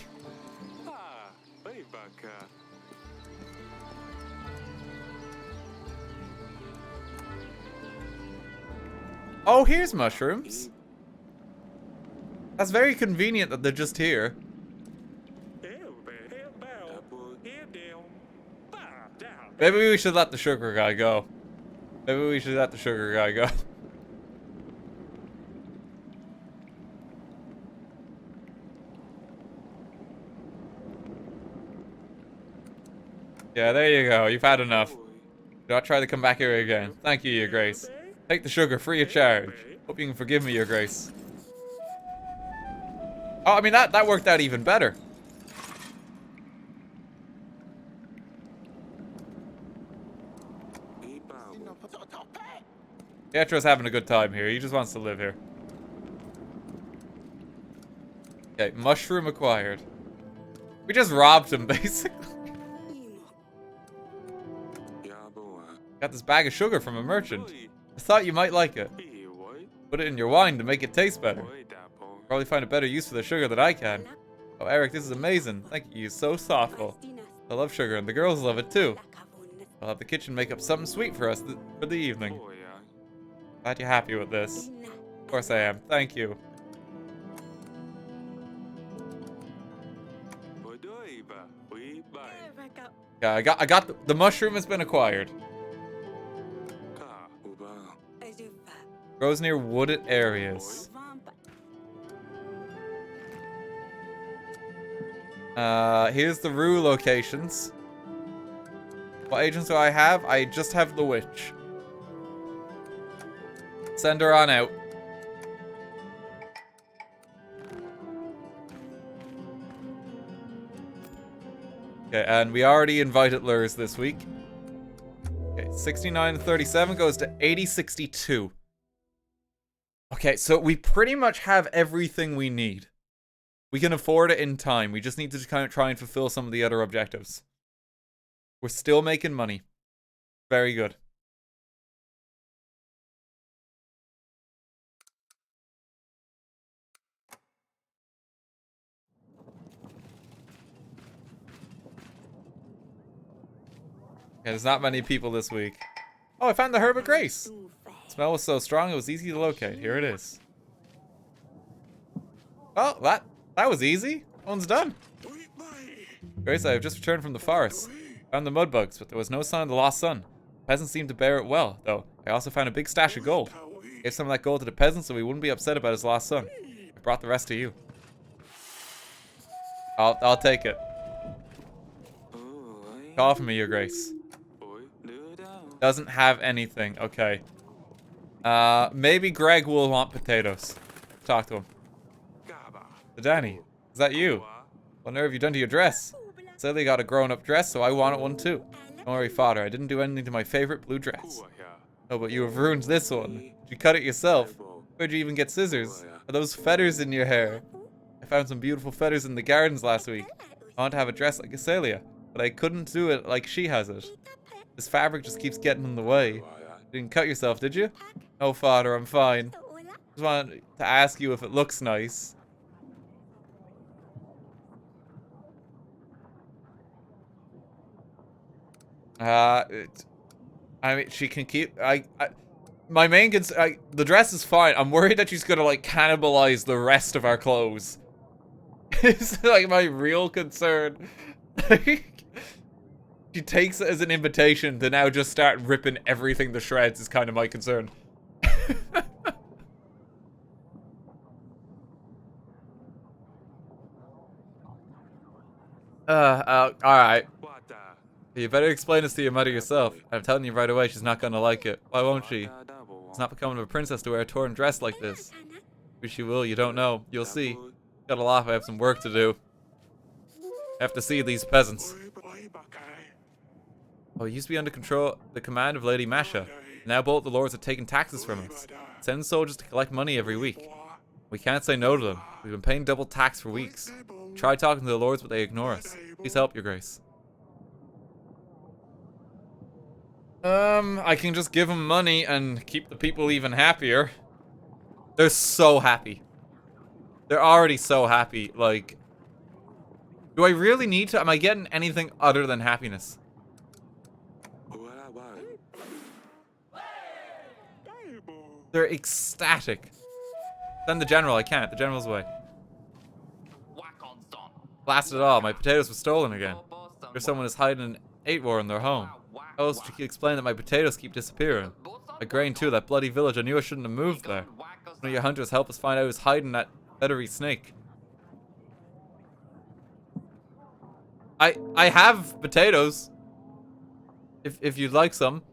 Oh, here's mushrooms. That's very convenient that they're just here. Maybe we should let the sugar guy go. Maybe we should let the sugar guy go. Yeah, there you go. You've had enough. Do not try to come back here again. Thank you, Your Grace. Take the sugar free of charge. Hope you can forgive me, Your Grace. Oh, I mean, that worked out even better. Pietro's having a good time here. He just wants to live here. Okay, mushroom acquired. We just robbed him, basically. Got this bag of sugar from a merchant. I thought you might like it. Put it in your wine to make it taste better. Probably find a better use for the sugar than I can. Oh, Eric, this is amazing. Thank you. You're so thoughtful. I love sugar, and the girls love it too. I'll have the kitchen make up something sweet for us for the evening. Glad you're happy with this. Of course I am. Thank you. Yeah, I got the mushroom has been acquired. Grows near wooded areas. Here's the rue locations. What agents do I have? I just have the witch. Send her on out. Okay, and we already invited lures this week. Okay, 69-37 goes to 80-62. Okay, so we pretty much have everything we need. We can afford it in time. We just need to kind of try and fulfill some of the other objectives. We're still making money. Very good. Okay, there's not many people this week. Oh, I found the Herb of Grace. The smell was so strong, it was easy to locate. Here it is. Oh, that was easy. One's done. Grace, I have just returned from the forest. Found the mud bugs, but there was no sign of the lost son. The peasants seemed to bear it well, though. I also found a big stash of gold. Gave some of that gold to the peasants so we wouldn't be upset about his lost son. I brought the rest to you. I'll take it. Call for me, Your Grace. Doesn't have anything. Okay. Maybe Greg will want potatoes. Talk to him. So Danny, is that you? What nerve have you done to your dress? Silly got a grown-up dress, so I wanted one too. Don't worry, father. I didn't do anything to my favorite blue dress. Oh, but you have ruined this one. Did you cut it yourself? Where'd you even get scissors? Are those feathers in your hair? I found some beautiful feathers in the gardens last week. I want to have a dress like Acelia, but I couldn't do it like she has it. This fabric just keeps getting in the way. You didn't cut yourself, did you? No, father, I'm fine. Just wanted to ask you if it looks nice. I mean, she can keep. My main concern. The dress is fine. I'm worried that she's gonna like cannibalize the rest of our clothes. It's like my real concern. She takes it as an invitation to now just start ripping everything to shreds. Is kind of my concern. All right. You better explain this to your mother yourself. I'm telling you right away, she's not gonna like it. Why won't she? It's not becoming of a princess to wear a torn dress like this. Maybe she will, you don't know. You'll see. Gotta laugh, I have some work to do. I have to see these peasants. Oh, he used to be under the command of Lady Masha. Now both the lords have taken taxes from us. Send soldiers to collect money every week. We can't say no to them. We've been paying double tax for weeks. Try talking to the lords, but they ignore us. Please help, Your Grace. I can just give them money and keep the people even happier. They're so happy. They're already so happy. Like, do I really need to? Am I getting anything other than happiness? They're ecstatic. Send the general. I can't. The general's away. Blast it all. My potatoes were stolen again. There's someone is hiding an 8-war in their home. How else to explain that my potatoes keep disappearing? My grain too, that bloody village. I knew I shouldn't have moved there. One of your hunters helped us find out who's hiding that feathery snake. I have potatoes. If you'd like some.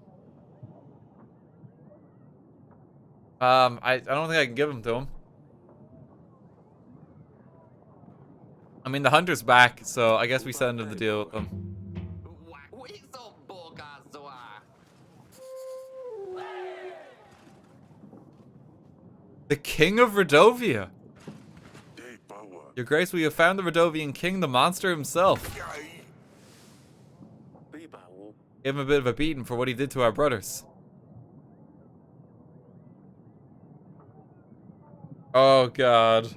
I don't think I can give them to him. I mean, the hunter's back, so I guess we send him the deal with them. The King of Redovia. Your Grace, we have found the Redovian king, the monster himself. Give him a bit of a beating for what he did to our brothers. Oh, God.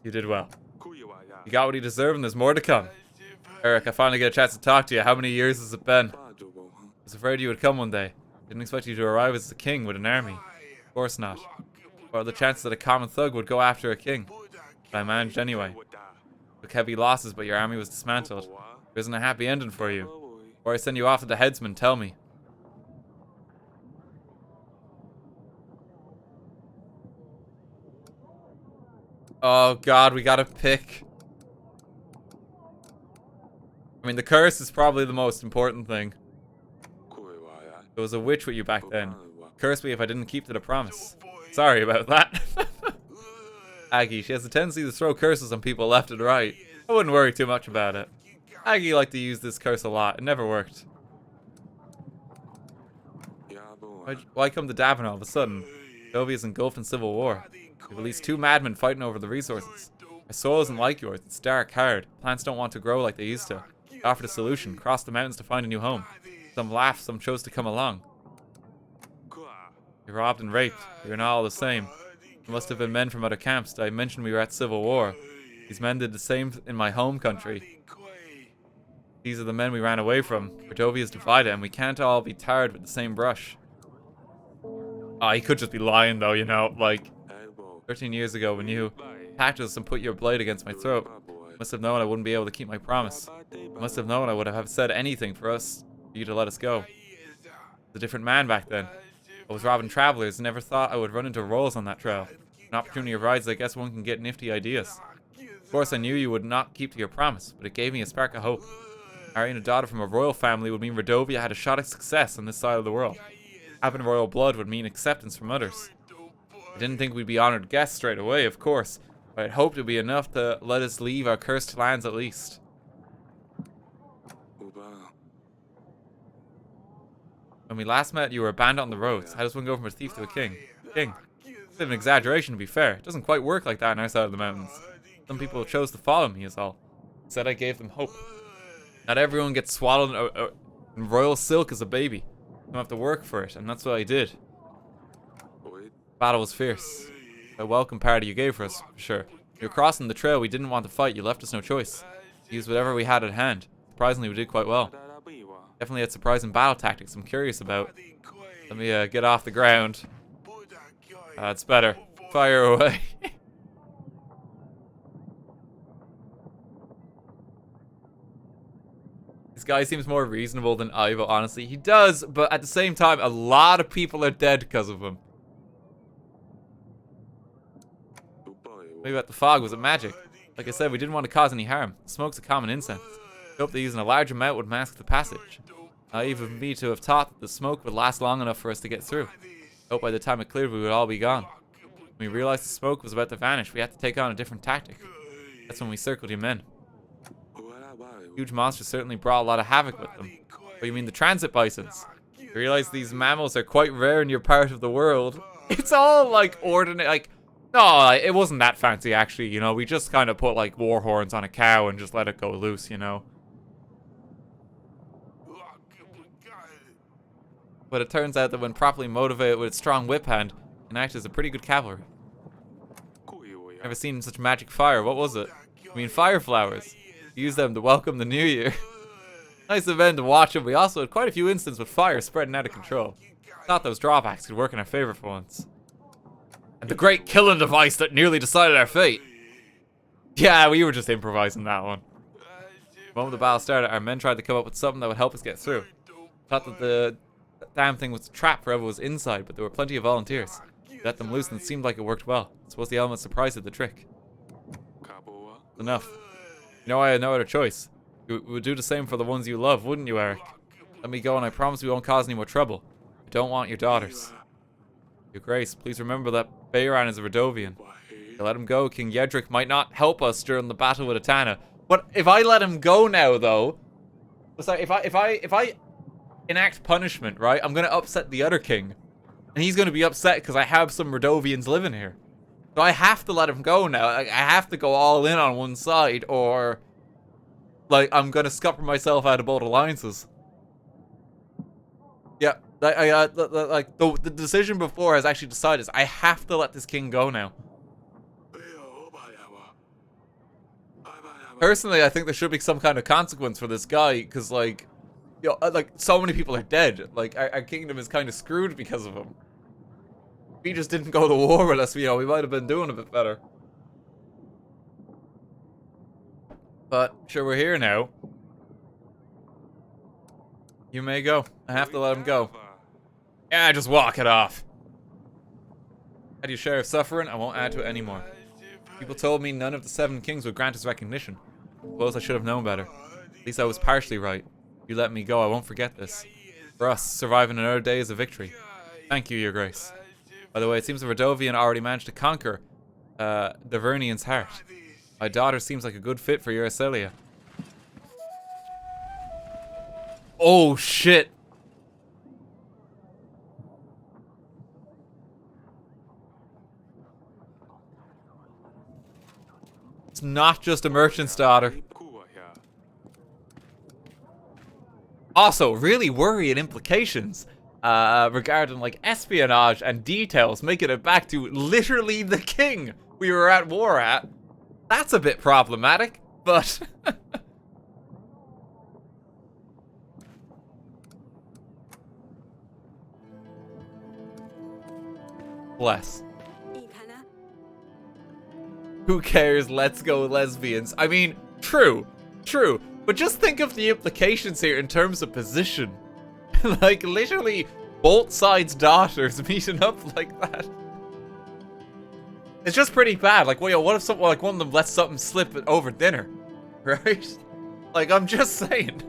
You did well. You got what he deserved, and there's more to come. Eric, I finally get a chance to talk to you. How many years has it been? I was afraid you would come one day. Didn't expect you to arrive as the king with an army. Of course not. What are the chances that a common thug would go after a king? But I managed anyway. Took heavy losses, but your army was dismantled. There isn't a happy ending for you. Before I send you off to the headsman, tell me. Oh God, we gotta pick. I mean, the curse is probably the most important thing. There was a witch with you back then. Curse me if I didn't keep to the promise. Sorry about that. Aggie, she has a tendency to throw curses on people left and right. I wouldn't worry too much about it. Aggie liked to use this curse a lot. It never worked. Why come to Davin all of a sudden? Dovey is engulfed in civil war. We've at least 2 madmen fighting over the resources. Our soil isn't like yours. It's dark, hard. Plants don't want to grow like they used to. I offered a solution. Crossed the mountains to find a new home. Some laughed, some chose to come along. You're robbed and raped. You're not all the same. There must have been men from other camps. Did I mention we were at civil war? These men did the same in my home country. These are the men we ran away from. Cordovia is divided, and we can't all be tarred with the same brush. Oh, he could just be lying, though, you know, like... 13 years ago, when you attacked us and put your blade against my throat, I must have known I wouldn't be able to keep my promise. I must have known I would have said anything for you to let us go. I was a different man back then. I was robbing travelers and never thought I would run into royals on that trail. An opportunity arises, I guess one can get nifty ideas. Of course, I knew you would not keep to your promise, but it gave me a spark of hope. Marrying a daughter from a royal family would mean Rodovia had a shot at success on this side of the world. Having royal blood would mean acceptance from others. I didn't think we'd be honored guests straight away, of course, but I'd hoped it would be enough to let us leave our cursed lands at least. When we last met, you were a bandit on the roads. How does one go from a thief to a king? King. It's a bit of an exaggeration, to be fair. It doesn't quite work like that on our side of the mountains. Some people chose to follow me, is all. Said I gave them hope. Not everyone gets swallowed in royal silk as a baby. You don't have to work for it, and that's what I did. The battle was fierce. A welcome party you gave for us, for sure. You were crossing the trail, we didn't want to fight, you left us no choice. We used whatever we had at hand. Surprisingly, we did quite well. Definitely had surprising battle tactics I'm curious about. Let me get off the ground. It's better. Fire away. This guy seems more reasonable than Ivo, honestly. He does, but at the same time, a lot of people are dead because of him. Maybe about the fog, was it magic? Like I said, we didn't want to cause any harm. Smoke's a common incense. We hoped that using a large amount would mask the passage. Naive of me to have thought that the smoke would last long enough for us to get through. I hope by the time it cleared we would all be gone. When we realized the smoke was about to vanish, we had to take on a different tactic. That's when we circled your men. Huge monsters certainly brought a lot of havoc with them. But you mean the transit bisons? You realize these mammals are quite rare in your part of the world. It's all like ordinary, like, no, it wasn't that fancy actually, you know, we just kind of put like war horns on a cow and just let it go loose, you know. But it turns out that when properly motivated with its strong whip hand, it can act as a pretty good cavalry. Never seen such magic fire, what was it? I mean fire flowers. Use them to welcome the new year. Nice event to watch, and we also had quite a few instances with fire spreading out of control. Thought those drawbacks could work in our favor for once. And the great killing device that nearly decided our fate. Yeah, we were just improvising that one. The moment the battle started, our men tried to come up with something that would help us get through. Thought that the damn thing was a trap for whoever was inside, but there were plenty of volunteers. We let them loose and it seemed like it worked well. I suppose the element surprised at the trick. Enough. You know I had no other choice. You would do the same for the ones you love, wouldn't you, Eric? Let me go and I promise we won't cause any more trouble. I don't want your daughters. Your Grace, please remember that Bayran is a Rodovian. If you let him go, King Yedric might not help us during the battle with Atana. But if I let him go now, though, sorry, if I enact punishment, right, I'm gonna upset the other king, and he's gonna be upset because I have some Rodovians living here. So I have to let him go now. I have to go all in on one side, or like I'm gonna scupper myself out of both alliances. Yeah, like the decision before has actually decided I have to let this king go now. Personally, I think there should be some kind of consequence for this guy, because like, you know, like so many people are dead. Like our kingdom is kind of screwed because of him. If he just didn't go to war with us, you know, we might have been doing a bit better. But sure, we're here now. You may go. I have to let him go. Yeah, just walk it off. Had your share of suffering, I won't add to it anymore. People told me none of the 7 kings would grant us recognition. Suppose I should have known better. At least I was partially right. If you let me go, I won't forget this. For us, surviving another day is a victory. Thank you, Your Grace. By the way, it seems the Rodovian already managed to conquer the Vernian's heart. My daughter seems like a good fit for Lorsulia. Oh, shit. It's not just a merchant's daughter. Also, really worrying implications regarding like espionage and details, making it back to literally the king we were at war at. That's a bit problematic, but... Bless. Who cares? Let's go lesbians. I mean, true. But just think of the implications here in terms of position. Like, literally, both sides' daughters meeting up like that. It's just pretty bad. Like, well, yo, what if someone, like, one of them lets something slip over dinner? Right? Like, I'm just saying.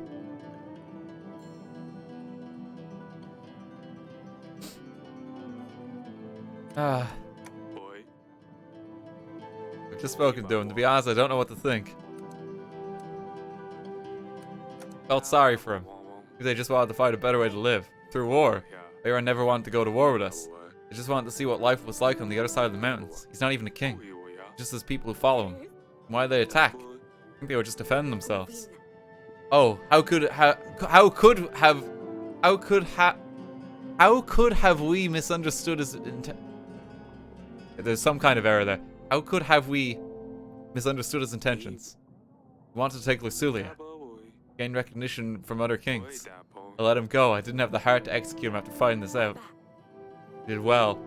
I've just spoken to him. To be honest, I don't know what to think. Felt sorry for him. They just wanted to find a better way to live. Through war. They never wanted to go to war with us. They just wanted to see what life was like on the other side of the mountains. He's not even a king. Just as people who follow him. Why did they attack? I think they were just defending themselves. Oh, how could have we misunderstood his intent? There's some kind of error there. How could have we misunderstood his intentions? We wanted to take Lorsulia. Gain recognition from other kings. I let him go. I didn't have the heart to execute him after finding this out. He did well.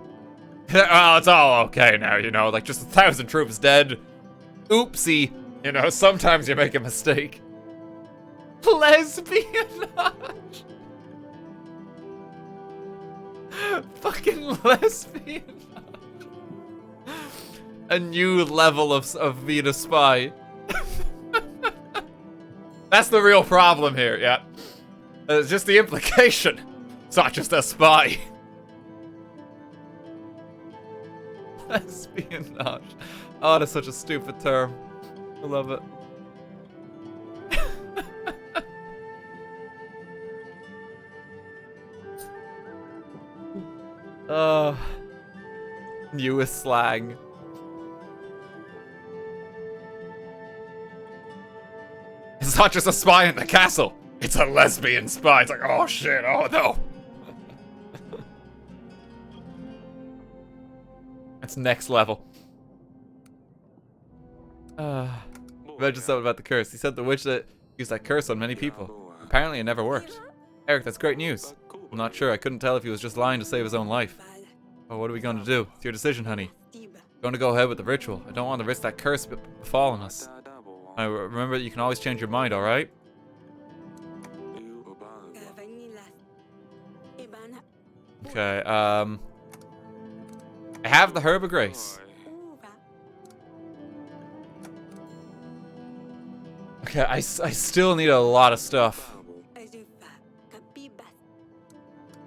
Oh, it's all okay now, you know, like just 1,000 troops dead. Oopsie. You know, sometimes you make a mistake. Lesbian. Fucking lesbian. A new level of being a spy. That's the real problem here, yeah. It's just the implication. It's not just a spy. Espionage. Oh, that's such a stupid term. I love it. Newest slang. It's not just a spy in the castle. It's a lesbian spy. It's like, oh shit, oh no. That's next level. Imagine something about the curse. He said the witch that used that curse on many people. Apparently it never worked. Eric, that's great news. I'm not sure. I couldn't tell if he was just lying to save his own life. Oh, what are we going to do? It's your decision, honey. I'm going to go ahead with the ritual. I don't want to risk that curse befalling us. Remember that you can always change your mind, alright? Okay, I have the Herb of Grace. Okay, I still need a lot of stuff.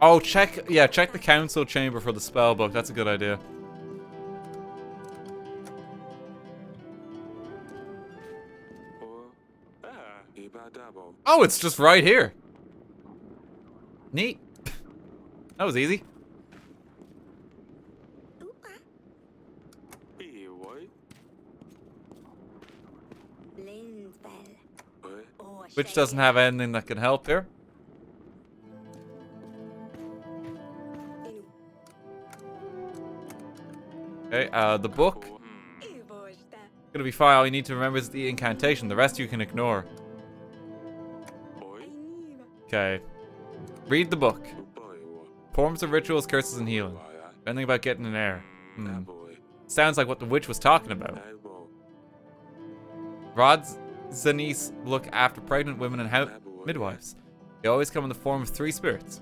Oh, check the council chamber for the spell book. That's a good idea. Oh, it's just right here. Neat. That was easy. Which doesn't have anything that can help here. Okay, the book. Gonna be fine. All you need to remember is the incantation. The rest you can ignore. Okay. Read the book. Forms of rituals, curses, and healing. Anything about getting an heir. Sounds like what the witch was talking about. Rod's Zanice look after pregnant women and midwives. They always come in the form of 3 spirits.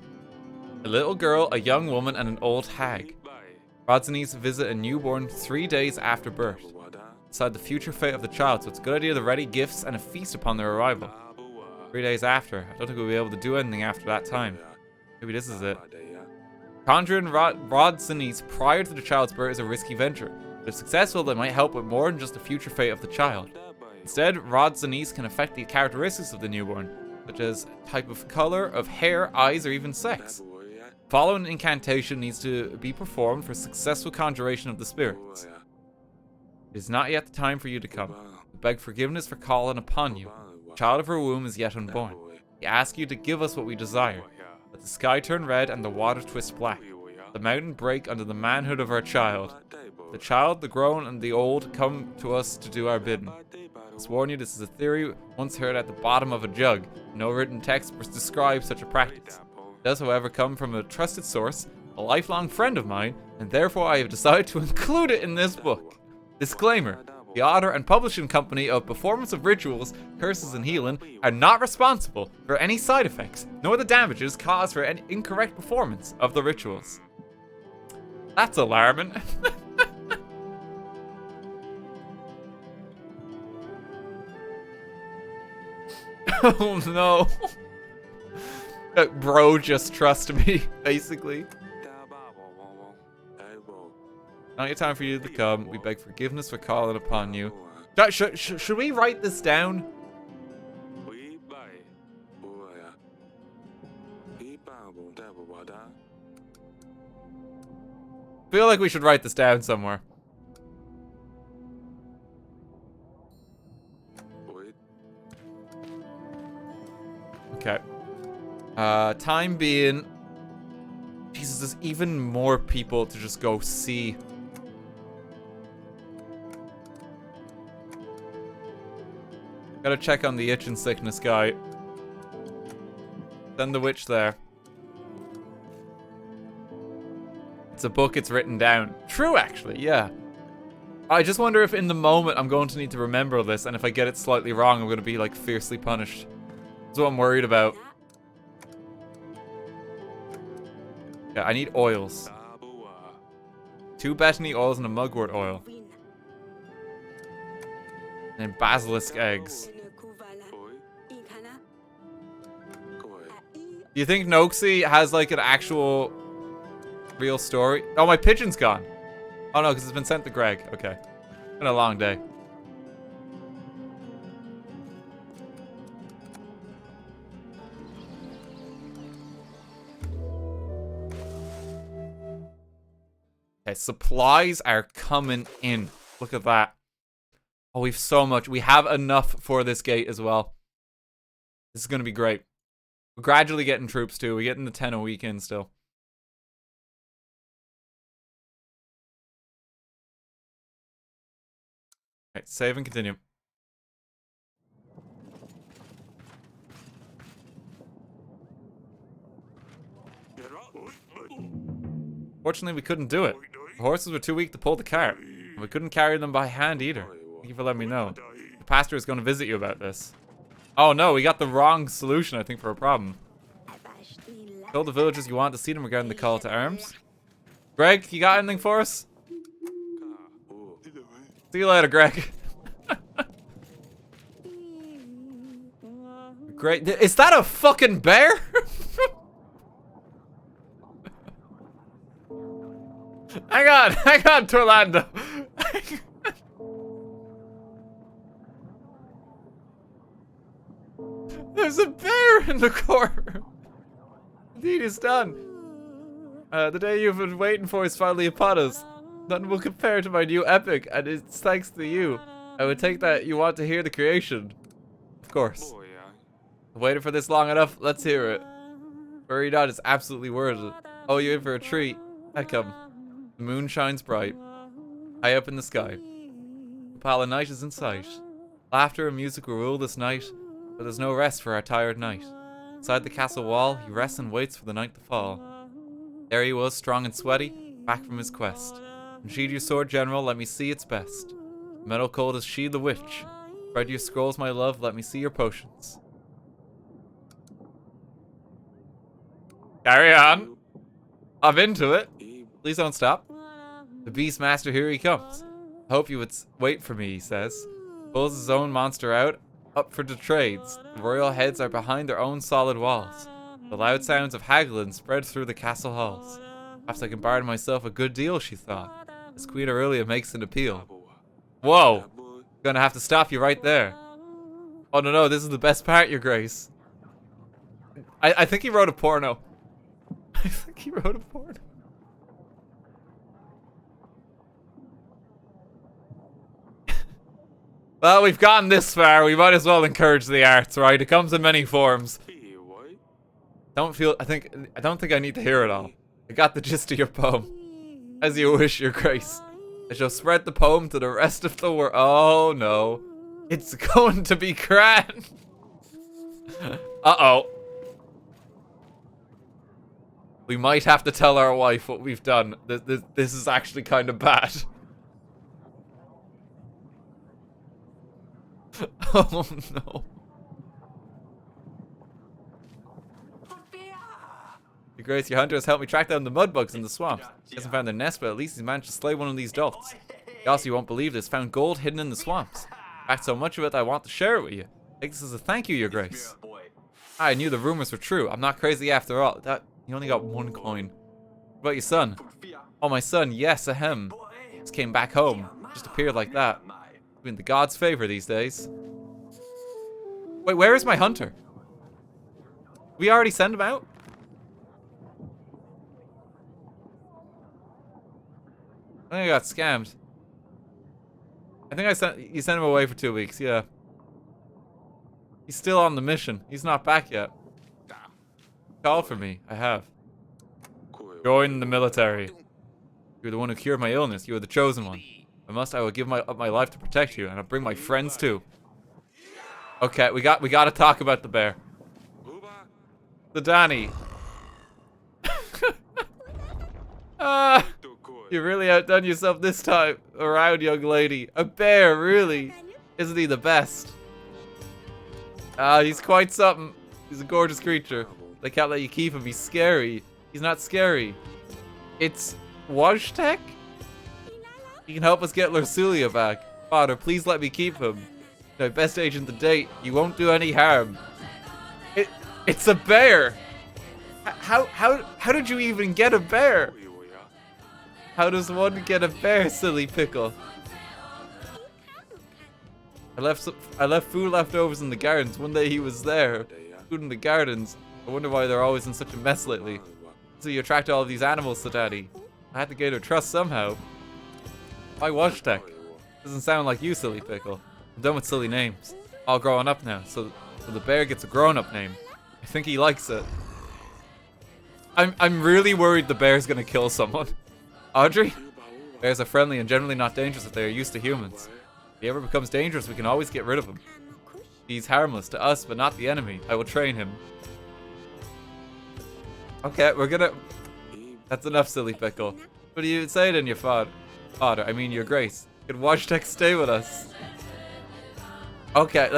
A little girl, a young woman, and an old hag. Rodzanice visit a newborn 3 days after birth. Decide the future fate of the child, so it's a good idea to ready gifts and a feast upon their arrival. 3 days after. I don't think we'll be able to do anything after that time. Maybe this is it. Conjuring Rodzanice prior to the child's birth is a risky venture. It If successful, they might help with more than just the future fate of the child. Instead, rods and ease can affect the characteristics of the newborn, such as type of color, of hair, eyes, or even sex. Following an incantation needs to be performed for successful conjuration of the spirits. It is not yet the time for you to come. We beg forgiveness for calling upon you. The child of her womb is yet unborn. We ask you to give us what we desire. Let the sky turn red and the water twist black. The mountain break under the manhood of our child. The child, the grown, and the old come to us to do our bidding. Let's warn you, this is a theory once heard at the bottom of a jug. No written text describes such a practice. It does, however, come from a trusted source, a lifelong friend of mine, and therefore I have decided to include it in this book. Disclaimer. The author and publishing company of Performance of Rituals, Curses and Healing are not responsible for any side effects, nor the damages caused for any incorrect performance of the rituals. That's alarming. Oh no. Bro, just trust me, basically. Not your time for you to come. We beg forgiveness for calling upon you. Should we write this down? Feel like we should write this down somewhere. Okay. Time being... Jesus, there's even more people to just go see. Gotta check on the itch and sickness guy. Send the witch there. It's a book, it's written down. True, actually, yeah. I just wonder if in the moment I'm going to need to remember this, and if I get it slightly wrong, I'm going to be, like, fiercely punished. That's what I'm worried about. Yeah, I need oils. 2 Bethany oils and a mugwort oil. And basilisk eggs. Do you think Noxie has, like, an actual real story? Oh, my pigeon's gone. Oh, no, because it's been sent to Greg. Okay. Been a long day. Okay, supplies are coming in. Look at that. Oh, we've so much. We have enough for this gate as well. This is going to be great. We're gradually getting troops too. We're getting the 10 a week in still. Okay, save and continue. Fortunately, we couldn't do it. The horses were too weak to pull the cart. And we couldn't carry them by hand either. Thank you for letting me know. The pastor is going to visit you about this. Oh no, we got the wrong solution, I think, for a problem. Tell the villagers you want to see them regarding the call to arms. Greg, you got anything for us? See you later, Greg. Great. Is that a fucking bear? Hang on, Torlando. There's a bear in the corner. The deed is done. The day you've been waiting for is finally upon us. Nothing will compare to my new epic, and it's thanks to you. I would take that you want to hear the creation. Of course. I've waited for this long enough. Let's hear it. Worry not, it's absolutely worth it. Oh, you're in for a treat. I come. The moon shines bright. High up in the sky. The pile of night is in sight. Laughter and music will rule this night, but there's no rest for our tired knight. Inside the castle wall, he rests and waits for the night to fall. There he was, strong and sweaty, back from his quest. Unsheathe your sword, general, let me see its best. Metal cold as she the witch. Spread your scrolls, my love, let me see your potions. Carry on. I'm into it. Please don't stop. The Beastmaster, here he comes. I hope you would wait for me, he says. Pulls his own monster out, up for the trades. The royal heads are behind their own solid walls. The loud sounds of haggling spread through the castle halls. Perhaps I can barter myself a good deal, she thought. As Queen Aurelia makes an appeal. Whoa! Gonna have to stop you right there. Oh no, this is the best part, Your Grace. I think he wrote a porno. I think he wrote a porno. Well, we've gotten this far. We might as well encourage the arts, right? It comes in many forms. I don't think I need to hear it all. I got the gist of your poem. As you wish, Your Grace. I shall spread the poem to the rest of the world. Oh no. It's going to be grand. Uh-oh. We might have to tell our wife what we've done. This is actually kind of bad. Oh no. Your Grace, your hunter has helped me track down the mudbugs in the swamps. He hasn't found their nest, but at least he's managed to slay one of these dolts. He also, you won't believe this, found gold hidden in the swamps. In fact, so much of it I want to share it with you. Take this as a thank you, Your Grace. I knew the rumors were true. I'm not crazy after all. You only got 1 coin. What about your son? Oh, my son, yes, ahem. Just came back home. Just appeared like that. Been the gods' favor these days. Wait, where is my hunter? We already sent him out? I think I got scammed. I think you sent him away for 2 weeks, yeah. He's still on the mission. He's not back yet. Call for me. I have. Join the military. You're the one who cured my illness. You are the chosen one. I will give up my life to protect you, and I'll bring my friends too. Okay, we got to talk about the bear. The Danny. You really outdone yourself this time around, young lady. A bear, really? Isn't he the best? He's quite something. He's a gorgeous creature. They can't let you keep him. He's scary. He's not scary. It's Wojtek? He can help us get Lorsulia back. Father, please let me keep him. My best agent to date. You won't do any harm. It's a bear. How did you even get a bear? How does one get a bear, silly pickle? I left food leftovers in the gardens. One day he was there. Food in the gardens. I wonder why they're always in such a mess lately. So you attract all of these animals to Daddy. I had to gain her trust somehow. Why Wojtek? Doesn't sound like you, silly pickle. I'm done with silly names. All growing up now, so the bear gets a grown-up name. I think he likes it. I'm really worried the bear's gonna kill someone. Audrey? Bears are friendly and generally not dangerous if they are used to humans. If he ever becomes dangerous, we can always get rid of him. He's harmless to us, but not the enemy. I will train him. Okay, we're gonna... That's enough, silly pickle. What do you say then, your father? I mean, your grace. Can Wojtek stay with us? Okay,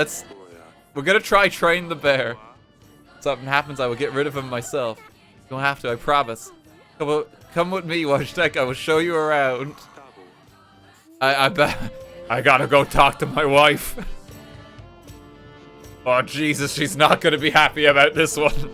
we're gonna try train the bear. If something happens, I will get rid of him myself. You don't have to, I promise. Come with me, Wojtek. I will show you around. I bet I gotta go talk to my wife. Oh, Jesus, she's not gonna be happy about this one.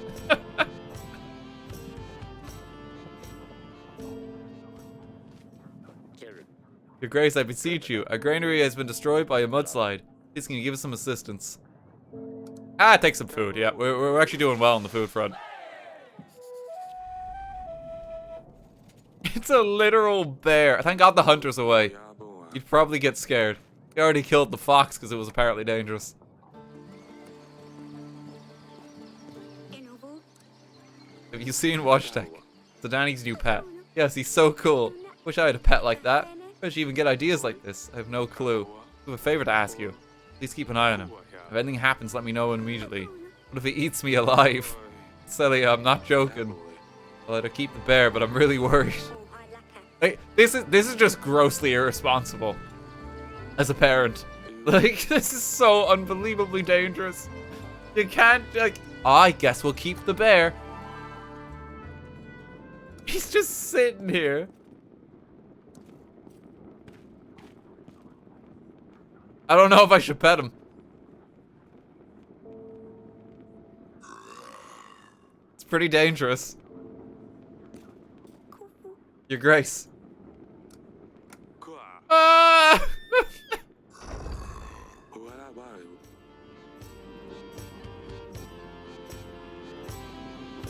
Your Grace, I beseech you. Our granary has been destroyed by a mudslide. Please, can you give us some assistance? Take some food. Yeah, we're actually doing well on the food front. It's a literal bear. Thank God the hunter's away. You'd probably get scared. He already killed the fox because it was apparently dangerous. Have you seen Wojtek? It's Danny's new pet. Yes, he's so cool. Wish I had a pet like that. Where did you even get ideas like this? I have no clue. I have a favor to ask you. Please keep an eye on him. If anything happens, let me know immediately. What if he eats me alive? Celia, I'm not joking. I'll let her keep the bear, but I'm really worried. Like, this is just grossly irresponsible as a parent. Like, this is so unbelievably dangerous. You can't, like... I guess we'll keep the bear. He's just sitting here. I don't know if I should pet him. It's pretty dangerous. Your Grace.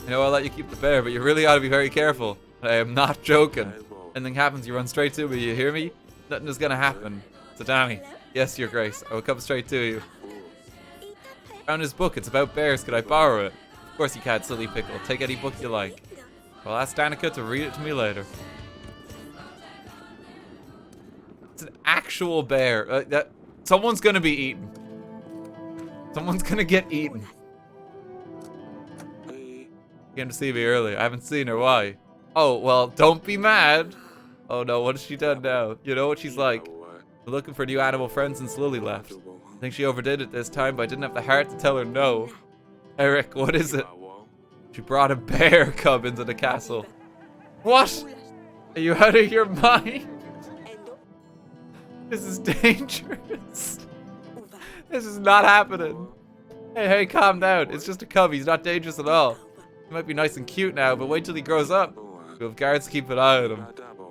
I know I'll let you keep the bear, but you really ought to be very careful. I am not joking. Anything happens, you run straight to me, you hear me? Nothing is gonna happen. So Danny, yes, your grace, I will come straight to you. Found his book, it's about bears, could I borrow it? Of course you can, silly pickle, take any book you like. I'll ask Danica to read it to me later. It's an actual bear. Someone's gonna be eaten. Someone's gonna get eaten. Came to see me earlier. I haven't seen her. Why? Oh, well, don't be mad. Oh no, what has she done now? You know what she's like. We're looking for new animal friends since Lily left. I think she overdid it this time, but I didn't have the heart to tell her no. Eric, what is it? She brought a bear cub into the castle. What? Are you out of your mind? This is dangerous. This is not happening. Hey, calm down. It's just a cub. He's not dangerous at all. He might be nice and cute now, but wait till he grows up. We'll have guards to keep an eye on him.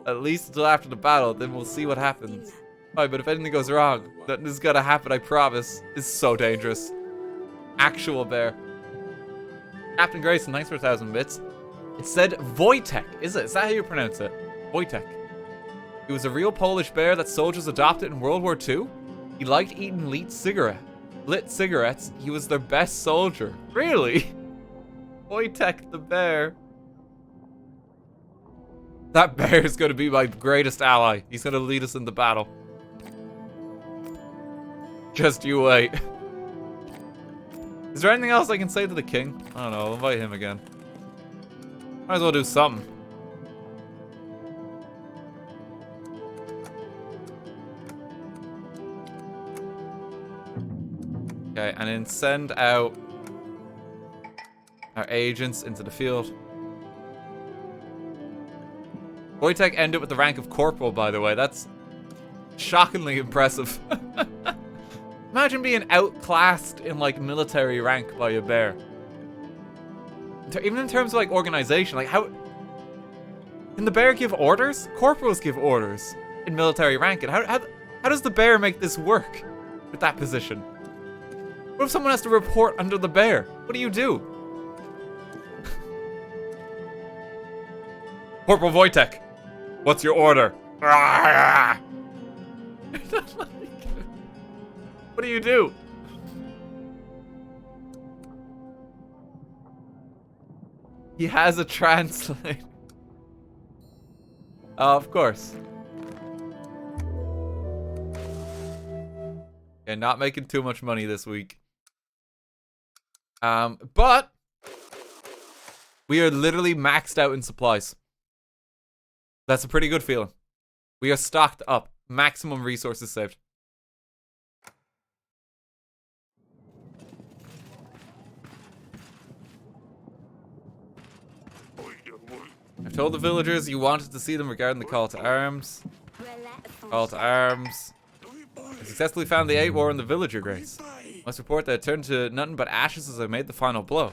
At least until after the battle, then we'll see what happens. Alright, but if anything goes wrong, nothing is gonna happen, I promise. It's so dangerous. Actual bear. Captain Grayson, thanks for 1,000 bits. It said Wojtek, is it? Is that how you pronounce it? Wojtek. He was a real Polish bear that soldiers adopted in World War II. He liked eating lit cigarettes. He was their best soldier. Really? Wojtek the bear. That bear is going to be my greatest ally. He's going to lead us into battle. Just you wait. Is there anything else I can say to the king? I don't know. I'll invite him again. Might as well do something. Okay, and then send out our agents into the field. Wojtek ended with the rank of corporal, by the way. That's shockingly impressive. Imagine being outclassed in, like, military rank by a bear. Even in terms of, like, organization. Like, how... Can the bear give orders? Corporals give orders in military rank. And how does the bear make this work with that position? What if someone has to report under the bear? What do you do? Corporal Wojtek, what's your order? What do you do? He has a translator. Of course. Okay, not making too much money this week. But we are literally maxed out in supplies. That's a pretty good feeling. We are stocked up. Maximum resources saved. I've told the villagers you wanted to see them regarding the call to arms. Call to arms. I successfully found the 8 war in the villager, Grace. Must report that it turned to nothing but ashes as I made the final blow.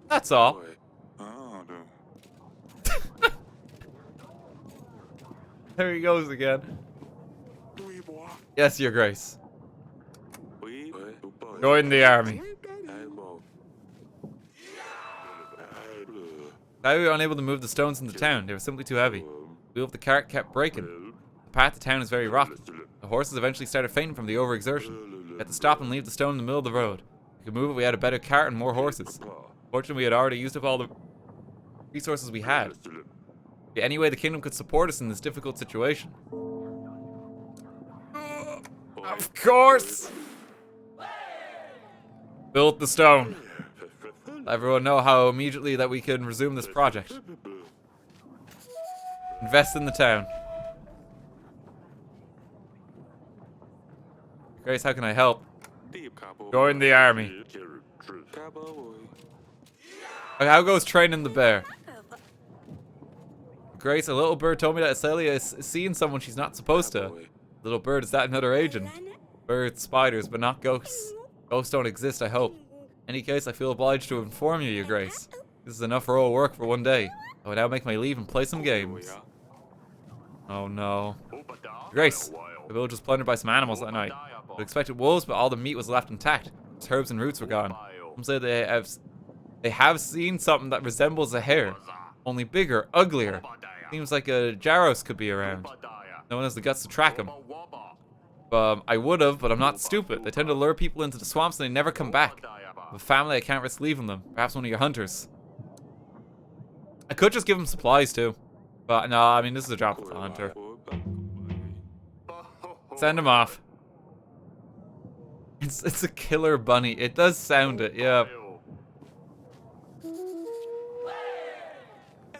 That's all. There he goes again. Yes, your grace. Join the army. How were we unable to move the stones into town? They were simply too heavy. The wheel of the cart kept breaking. The path to town is very rocky. The horses eventually started fainting from the overexertion. We had to stop and leave the stone in the middle of the road. We could move it, we had a better cart and more horses. Fortunately, we had already used up all the resources we had. Any way the kingdom could support us in this difficult situation. Of course! Built the stone. Let everyone know how immediately that we can resume this project. Invest in the town. Grace, how can I help? Join the army. Okay, how goes training the bear? Grace, a little bird told me that Celia is seeing someone she's not supposed to. Little bird, is that another agent? Birds, spiders, but not ghosts. Ghosts don't exist, I hope. In any case, I feel obliged to inform you, Your Grace. This is enough royal work for one day. I will now make my leave and play some games. Oh no. Grace, the village was plundered by some animals that night. We expected wolves, but all the meat was left intact. Its herbs and roots were gone. Some say they have seen something that resembles a hare, only bigger, uglier. Seems like a Jaros could be around. No one has the guts to track him. I would have, but I'm not stupid. They tend to lure people into the swamps and they never come back. I have a family, I can't risk leaving them. Perhaps one of your hunters. I could just give him supplies too. But no, I mean, this is a job for the hunter. Send him off. It's a killer bunny. It does sound it, yeah.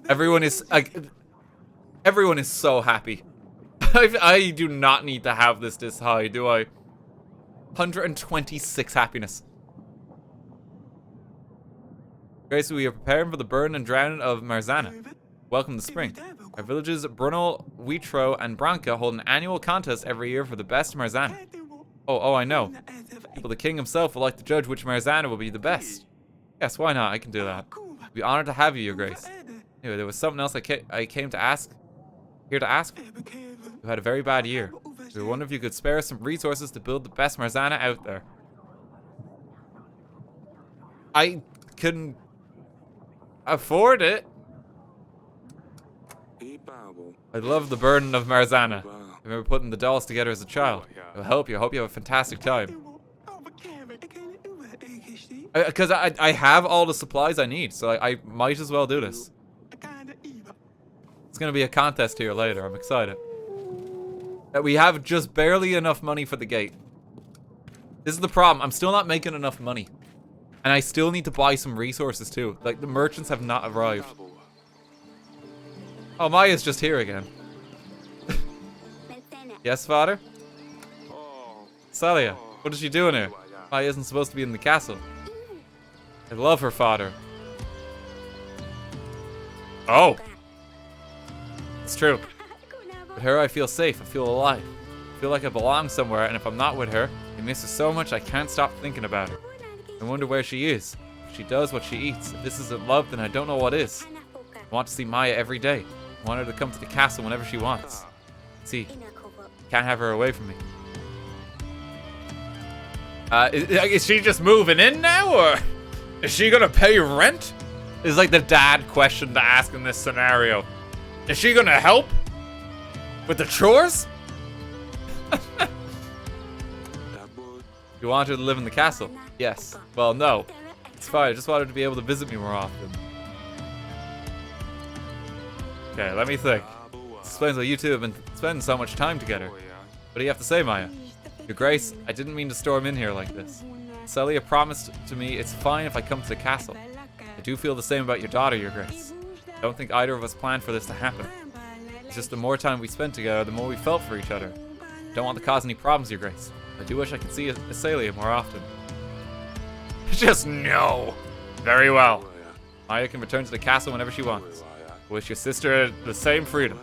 Everyone is so happy. I do not need to have this high, do I? 126 happiness. Grace, we are preparing for the burn and drowning of Marzana. Welcome to spring. Our villages Brunel, Wheatro, and Branca hold an annual contest every year for the best Marzana. Oh, I know. But the king himself will like to judge which Marzana will be the best. Yes, why not? I can do that. I'd be honored to have you, Your Grace. Anyway, there was something else I came to ask. Here to ask. You had a very bad year. We wonder if you could spare us some resources to build the best Marzana out there. I couldn't afford it. I love the burden of Marzana. I remember putting the dolls together as a child. It'll help you. I hope you have a fantastic time. Because I have all the supplies I need, so I might as well do this. It's going to be a contest here later. I'm excited. We have just barely enough money for the gate. This is the problem. I'm still not making enough money. And I still need to buy some resources too. Like, the merchants have not arrived. Oh, Maya's just here again. Yes, father? Celia, what is she doing here? Maya isn't supposed to be in the castle. I love her father. Oh. It's true. With her, I feel safe. I feel alive. I feel like I belong somewhere, and if I'm not with her, I miss her so much I can't stop thinking about her. I wonder where she is. If she does what she eats. If this isn't love, then I don't know what is. I want to see Maya every day. I want her to come to the castle whenever she wants. See, can't have her away from me. Is she just moving in now, or is she gonna pay rent? Is like the dad question to ask in this scenario. Is she gonna help with the chores? You want her to live in the castle? Yes. Well, no. It's fine. I just want her to be able to visit me more often. Okay, let me think. This explains why you two have been spending so much time together. What do you have to say, Maya? Your Grace, I didn't mean to storm in here like this. Celia promised to me it's fine if I come to the castle. I do feel the same about your daughter, Your Grace. I don't think either of us planned for this to happen. It's just the more time we spent together, the more we felt for each other. I don't want to cause any problems, Your Grace. I do wish I could see Celia more often. Just no. Very well. Maya can return to the castle whenever she wants. I wish your sister the same freedom.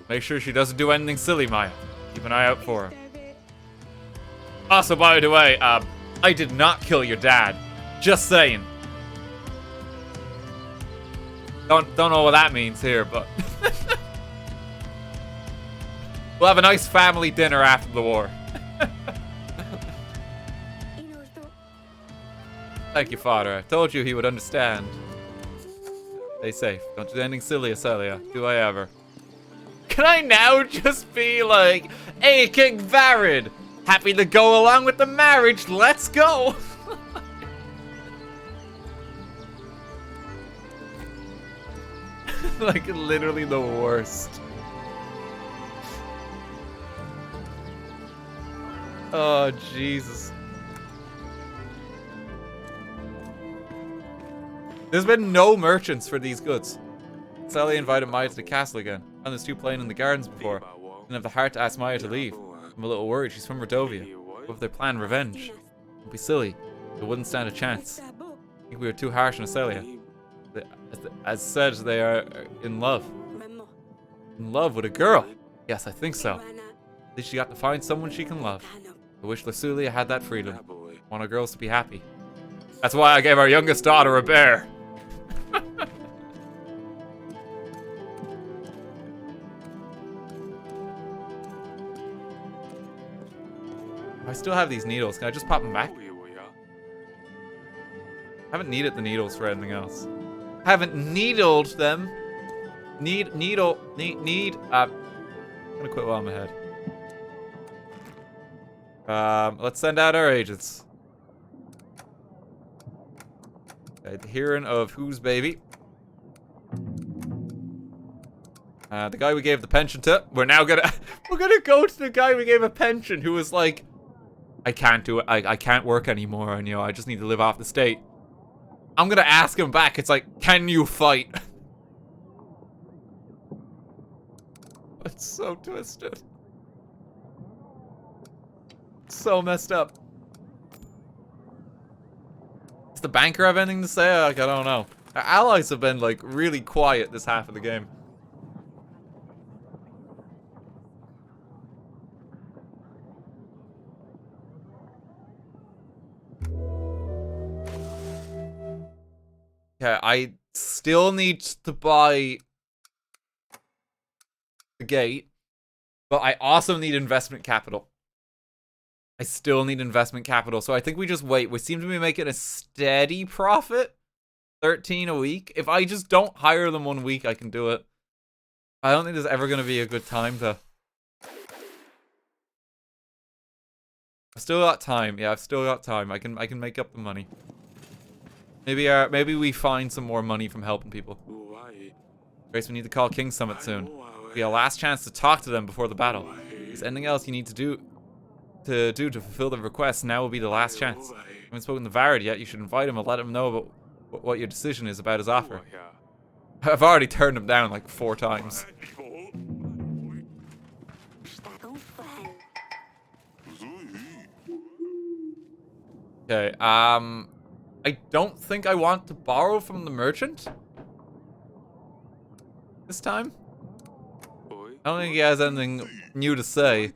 Make sure she doesn't do anything silly, Maya. Keep an eye out for her. Also, by the way, I did not kill your dad. Just saying. Don't know what that means here, but we'll have a nice family dinner after the war. Thank you, father. I told you he would understand. Stay safe. Don't do anything silly, Celia. Do I ever? Can I now just be like, hey, King Varid, happy to go along with the marriage. Let's go. Like, literally the worst. Oh, Jesus. There's been no merchants for these goods. Sally invited Maya to the castle again. And there's two playing in the gardens before. Didn't have the heart to ask Maya to leave. I'm a little worried. She's from Rodovia. What if they plan revenge? Don't be silly. They wouldn't stand a chance. I think we were too harsh on Celia. As said, they are in love. In love with a girl. Yes, I think so. At least she got to find someone she can love. I wish Lorsulia had that freedom. I want our girls to be happy. That's why I gave our youngest daughter a bear. I still have these needles. Can I just pop them back? I haven't needed the needles for anything else. I haven't needled them. I'm gonna quit while I'm ahead. Let's send out our agents. Okay, the hearing of whose baby? The guy we gave the pension to. We're now gonna we're gonna go to the guy we gave a pension who was like, I can't do it. I can't work anymore, and I just need to live off the state. I'm gonna ask him back. It's like, can you fight? It's so twisted. So messed up. Does the banker have anything to say? Like, I don't know. Our allies have been like really quiet this half of the game. Okay, I still need to buy the gate, but I also need investment capital. I still need investment capital, so I think we just wait. We seem to be making a steady profit. 13 a week. If I just don't hire them 1 week, I can do it. I don't think there's ever going to be a good time to... I've still got time. Yeah, I've still got time. I can make up the money. Maybe we find some more money from helping people. Grace, we need to call King Summit soon. It'll be our last chance to talk to them before the battle. If there's anything else you need to do to fulfill the request, now will be the last chance. If you haven't spoken to Varad yet, you should invite him and let him know about what your decision is about his offer. I've already turned him down like 4 times. Okay, I don't think I want to borrow from the merchant this time. I don't think he has anything new to say.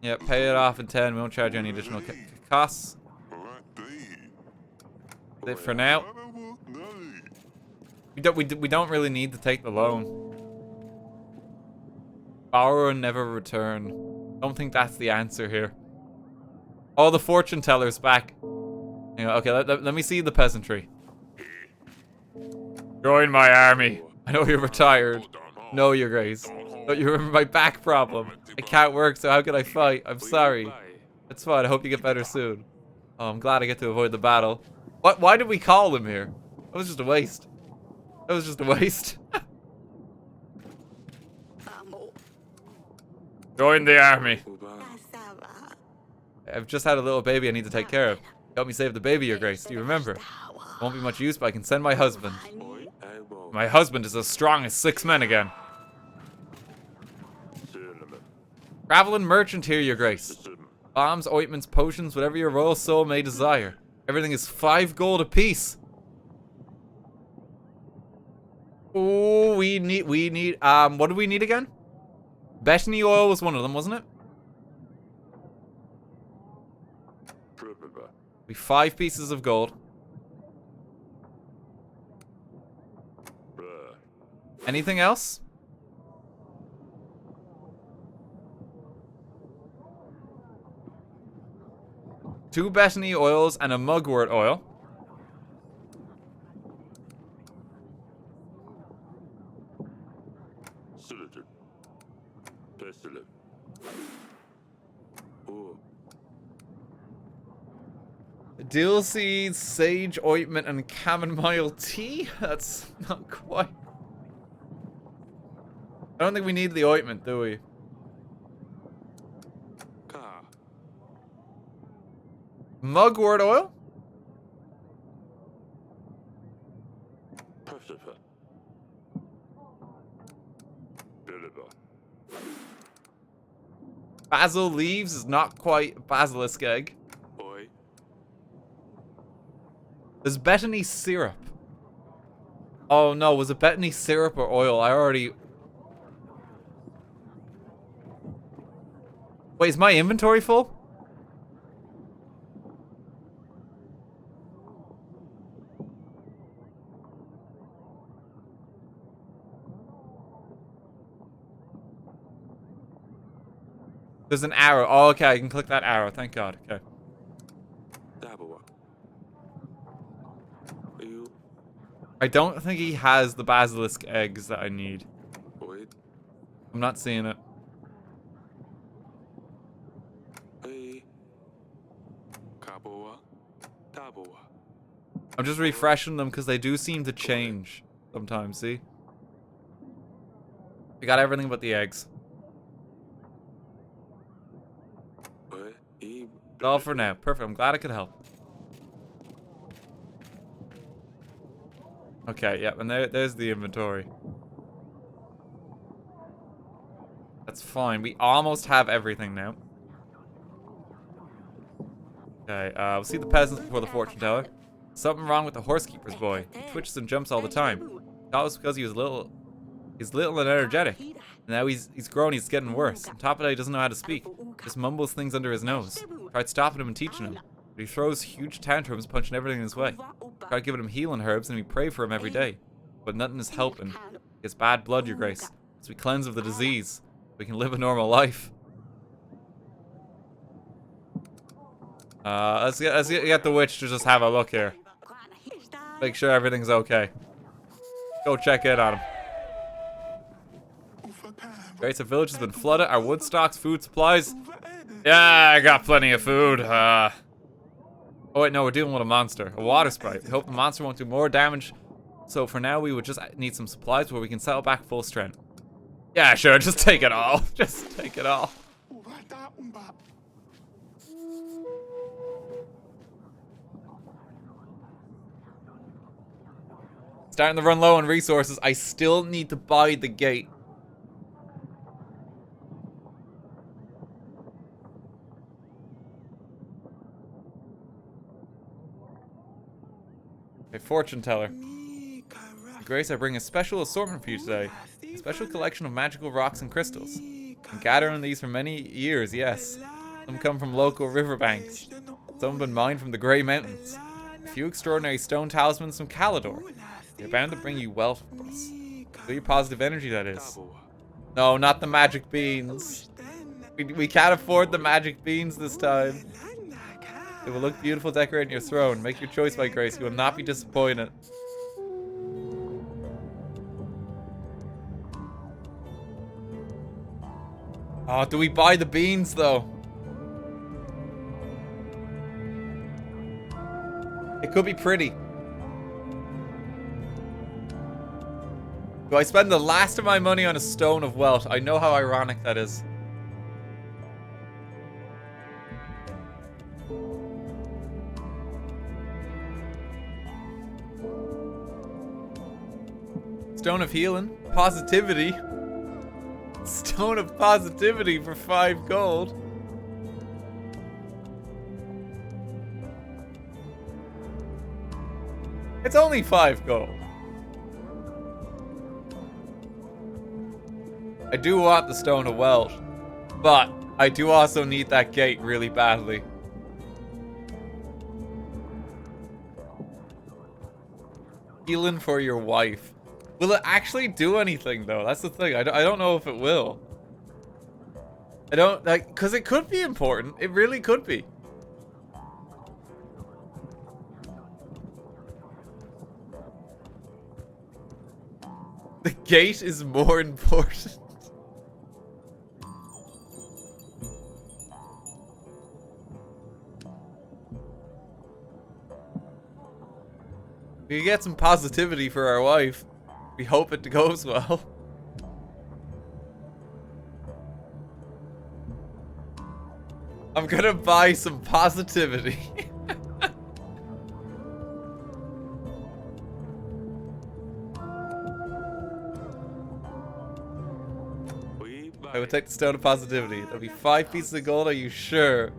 Yeah, pay it off in 10. We won't charge you any additional costs. That's it for now. We don't really need to take the loan. Borrow and never return. Don't think that's the answer here. Oh, the fortune teller's back. Okay, let me see the peasantry. Join my army. I know you're retired. No, Your Grace. But you remember my back problem. I can't work, so how can I fight? I'm sorry. It's fine. I hope you get better soon. Oh, I'm glad I get to avoid the battle. What? Why did we call him here? That was just a waste. That was just a waste. Join the army. I've just had a little baby I need to take care of. Help me save the baby, Your Grace. Do you remember? Won't be much use, but I can send my husband. My husband is as strong as 6 men again. Traveling merchant here, Your Grace. Bombs, ointments, potions, whatever your royal soul may desire. Everything is 5 gold apiece. Oh, we need, what do we need again? Bethany oil was one of them, wasn't it? We 5 pieces of gold. Anything else? Two Bethany oils and a mugwort oil. Dill seeds, sage ointment, and chamomile tea? That's not quite... I don't think we need the ointment, do we? Mugwort oil? Basil leaves is not quite basilisk egg. There's Bethany syrup. Oh no, was it Bethany syrup or oil? I already... Wait, is my inventory full? There's an arrow. Oh, okay, I can click that arrow. Thank God. Okay. I don't think he has the basilisk eggs that I need. I'm not seeing it. I'm just refreshing them because they do seem to change sometimes, see? We got everything but the eggs. All for now. Perfect. I'm glad I could help. Okay, yeah, and there's the inventory. That's fine. We almost have everything now. Okay, we'll see the peasants before the fortune teller. Something wrong with the horsekeeper's boy. He twitches and jumps all the time. That was because he's little and energetic. And now he's grown, he's getting worse. On top of that, he doesn't know how to speak. Just mumbles things under his nose. Tried stopping him and teaching him. But he throws huge tantrums, punching everything in his way. Tried giving him healing herbs, and we pray for him every day. But nothing is helping. He has bad blood, your grace. So we cleanse of the disease. We can live a normal life. Let's get the witch to just have a look here. Make sure everything's okay. Go check in on him. Great, the village has been flooded. Our wood stocks, food supplies. Yeah, I got plenty of food. Oh wait, no, we're dealing with a monster. A water sprite. We hope the monster won't do more damage. So for now, we would just need some supplies where we can settle back full strength. Yeah, sure, just take it all. Just take it all. Starting to run low on resources. I still need to buy the gate. Okay, fortune teller. Grace, I bring a special assortment for you today. A special collection of magical rocks and crystals. Been gathering these for many years, yes. Some come from local riverbanks. Some have been mined from the Grey Mountains. A few extraordinary stone talismans from Calador. They're bound to bring you wealth, of course. Your positive energy, that is. No, not the magic beans. We can't afford the magic beans this time. It will look beautiful decorating your throne. Make your choice, my grace. You will not be disappointed. Oh, do we buy the beans, though? It could be pretty. Do I spend the last of my money on a stone of wealth? I know how ironic that is. Stone of healing. Positivity. Stone of positivity for 5 gold. It's only 5 gold. I do want the Stone of Wealth, but I do also need that gate really badly. Healing for your wife. Will it actually do anything, though? That's the thing. I don't know if it will. I don't, like, because it could be important. It really could be. The gate is more important. We get some positivity for our wife. We hope it goes well. I'm gonna buy some positivity. I would take the Stone of Positivity. That'll be 5 pieces of gold, are you sure?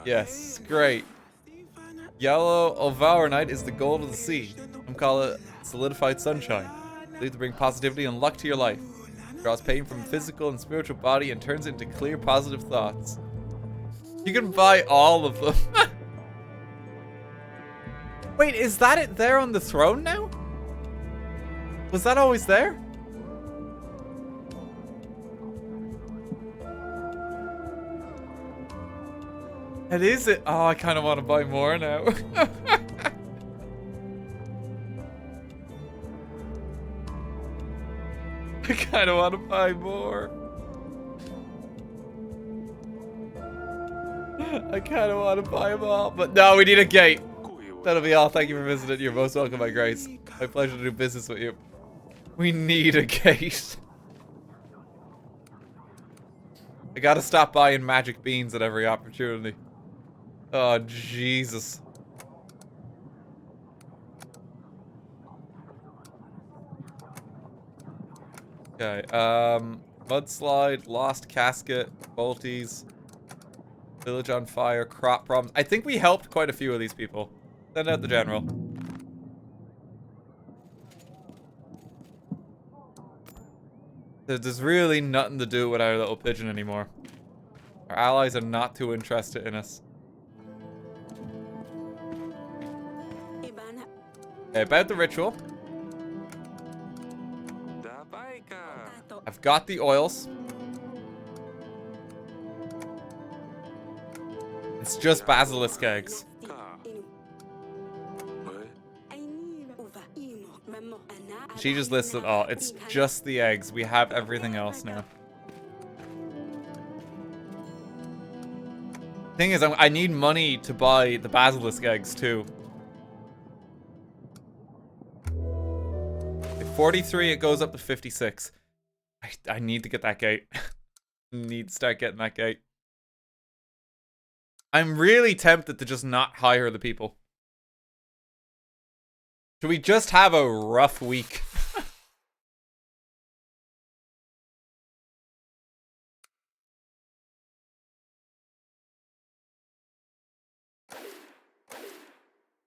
Yes, great. Yellow Ovaronite is the gold of the sea. Some call it solidified sunshine. Believed to bring positivity and luck to your life. Draws pain from physical and spiritual body and turns it into clear, positive thoughts. You can buy all of them. Wait, is that it there on the throne now? Was that always there? It is it. Oh, I kind of want to buy more now. I kind of want to buy more. I kind of want to buy them all, but no, we need a gate. That'll be all. Thank you for visiting. You're most welcome, my grace. My pleasure to do business with you. We need a gate. I gotta stop buying magic beans at every opportunity. Oh, Jesus. Okay, mudslide, lost casket, bolties, village on fire, crop problems. I think we helped quite a few of these people. Send out the general. There's really nothing to do with our little pigeon anymore. Our allies are not too interested in us. Okay, about the ritual. I've got the oils. It's just basilisk eggs. She just listed all. It's just the eggs. We have everything else now. Thing is, I need money to buy the basilisk eggs too. At 43, it goes up to 56. I need to get that gate. Need to start getting that gate. I'm really tempted to just not hire the people. Should we just have a rough week?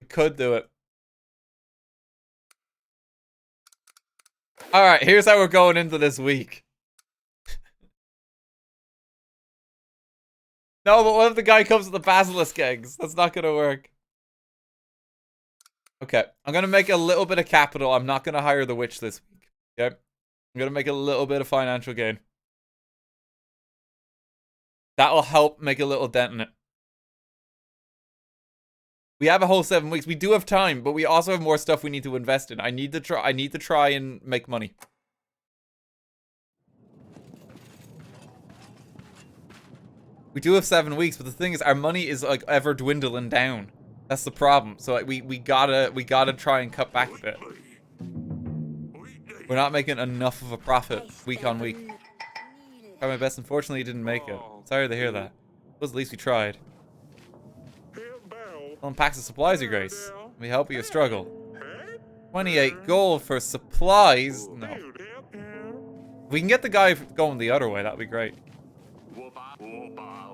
We could do it. Alright, here's how we're going into this week. No, but what if the guy comes with the basilisk eggs? That's not gonna work. Okay, I'm gonna make a little bit of capital. I'm not gonna hire the witch this week. Okay? I'm gonna make a little bit of financial gain. That'll help make a little dent in it. We have a whole 7 weeks. We do have time, but we also have more stuff we need to invest in. I need to try and make money. We do have 7 weeks, but the thing is, our money is like ever dwindling down. That's the problem. So like, we gotta try and cut back a bit. We're not making enough of a profit week on week. Tried my best. Unfortunately, you didn't make it. Sorry to hear that. But at least we tried. Well, packs of supplies, Your Grace. We help you struggle. 28 gold for supplies? No. If we can get the guy going the other way, that'd be great.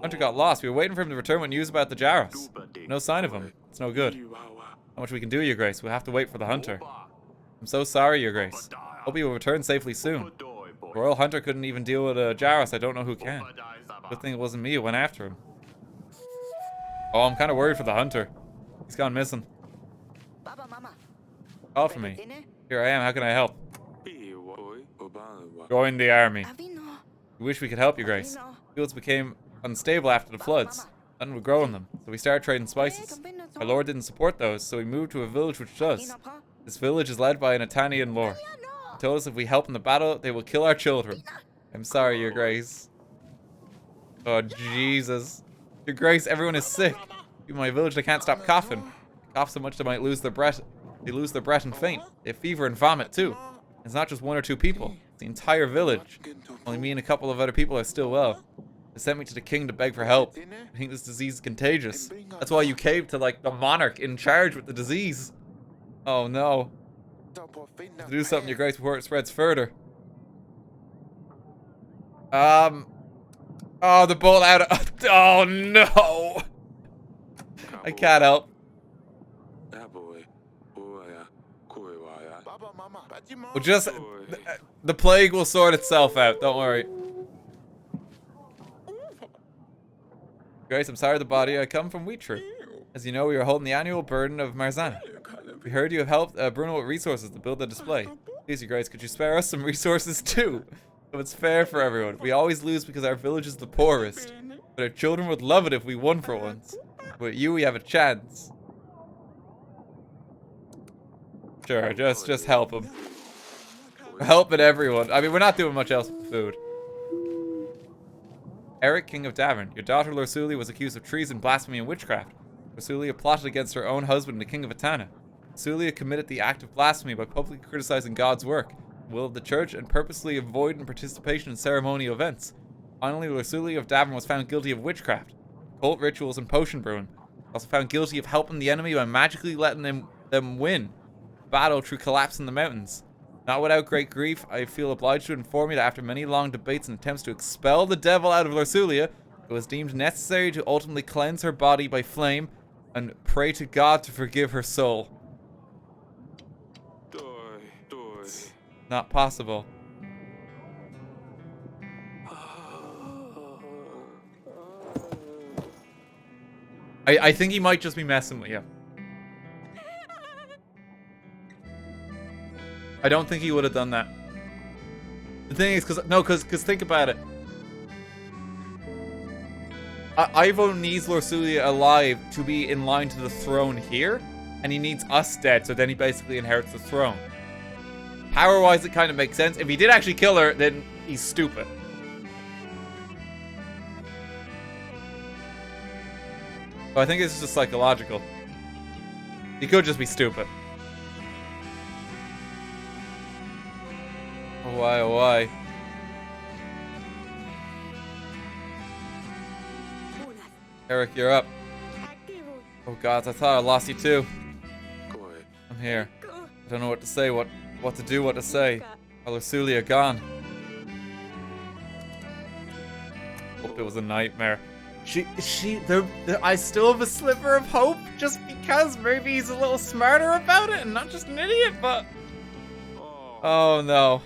Hunter got lost. We were waiting for him to return with news about the Jaros. No sign of him. It's no good. How much we can do, Your Grace? We'll have to wait for the hunter. I'm so sorry, Your Grace. Hope he will return safely soon. The Royal Hunter couldn't even deal with a Jaros. I don't know who can. Good thing it wasn't me who went after him. Oh, I'm kind of worried for the hunter. He's gone missing. Call for me. Here I am. How can I help? Join the army. We wish we could help, Your Grace. Fields became unstable after the floods. Nothing would grow in them, so we started trading spices. Our lord didn't support those, so we moved to a village which does. This village is led by an Italian lord. He told us if we help in the battle, they will kill our children. I'm sorry, Your Grace. Oh, Jesus. Your Grace, everyone is sick. In my village, they can't stop coughing. They cough so much they might lose their breath. They lose their breath and faint. They have fever and vomit, too. It's not just 1 or 2 people. It's the entire village. Only me and a couple of other people are still well. They sent me to the king to beg for help. I think this disease is contagious. That's why you caved to, like, the monarch in charge with the disease. Oh, no. To do something, Your Grace, before it spreads further. Oh, the bolt out of... Oh, no. I can't help. Well, just... The plague will sort itself out. Don't worry. Grace, I'm sorry the body. I come from Wheatree. As you know, we are holding the annual burden of Marzana. We heard you have helped Bruno with resources to build the display. Please, Your Grace, could you spare us some resources too? So it's fair for everyone. We always lose because our village is the poorest. But But our children would love it if we won for once. With you, we have a chance. Sure, just help him. Helping everyone. I mean, we're not doing much else with the food. Eric, King of Davern. Your daughter Lorsulia was accused of treason, blasphemy, and witchcraft. Lorsulia plotted against her own husband, the King of Etana. Lorsulia committed the act of blasphemy by publicly criticizing God's work, the will of the church, and purposely avoiding participation in ceremonial events. Finally, Lorsulia of Davern was found guilty of witchcraft, cult rituals, and potion brewing. Also found guilty of helping the enemy by magically letting them win the battle through collapse in the mountains. Not without great grief, I feel obliged to inform you that after many long debates and attempts to expel the devil out of Lorsulia, it was deemed necessary to ultimately cleanse her body by flame and pray to God to forgive her soul. It's not possible. I think he might just be messing with you. I don't think he would have done that. The thing is, because think about it. Ivo needs Lorsulia alive to be in line to the throne here, and he needs us dead, so then he basically inherits the throne. Power-wise, it kind of makes sense. If he did actually kill her, then he's stupid. So I think it's just psychological. He could just be stupid. Oh, why, oh, why? Eric, you're up. Oh, God, I thought I lost you, too. I'm here. I don't know what to say, what to do, what to say. Lorsulia gone. Hope it was a nightmare. I still have a sliver of hope, just because maybe he's a little smarter about it and not just an idiot, but... Oh, no.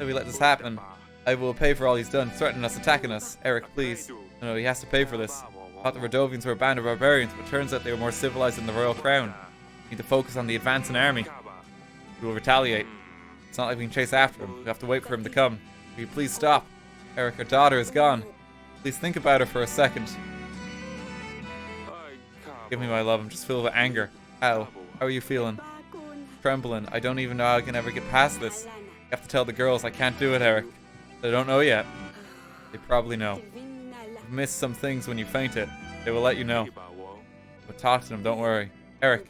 Maybe let this happen. I will pay for all he's done, threatening us, attacking us. Eric, please. No, he has to pay for this. I thought the Rodovians were a band of barbarians, but turns out they were more civilized than the Royal Crown. We need to focus on the advancing army. We will retaliate. It's not like we can chase after him. We have to wait for him to come. Will you please stop? Eric, our daughter is gone. Please think about her for a second. Give me my love. I'm just filled with anger. How are you feeling? Trembling. I don't even know how I can ever get past this. You have to tell the girls I can't do it, Eric. They don't know yet. They probably know. You've missed some things when you fainted. They will let you know. But talk to them, don't worry. Eric,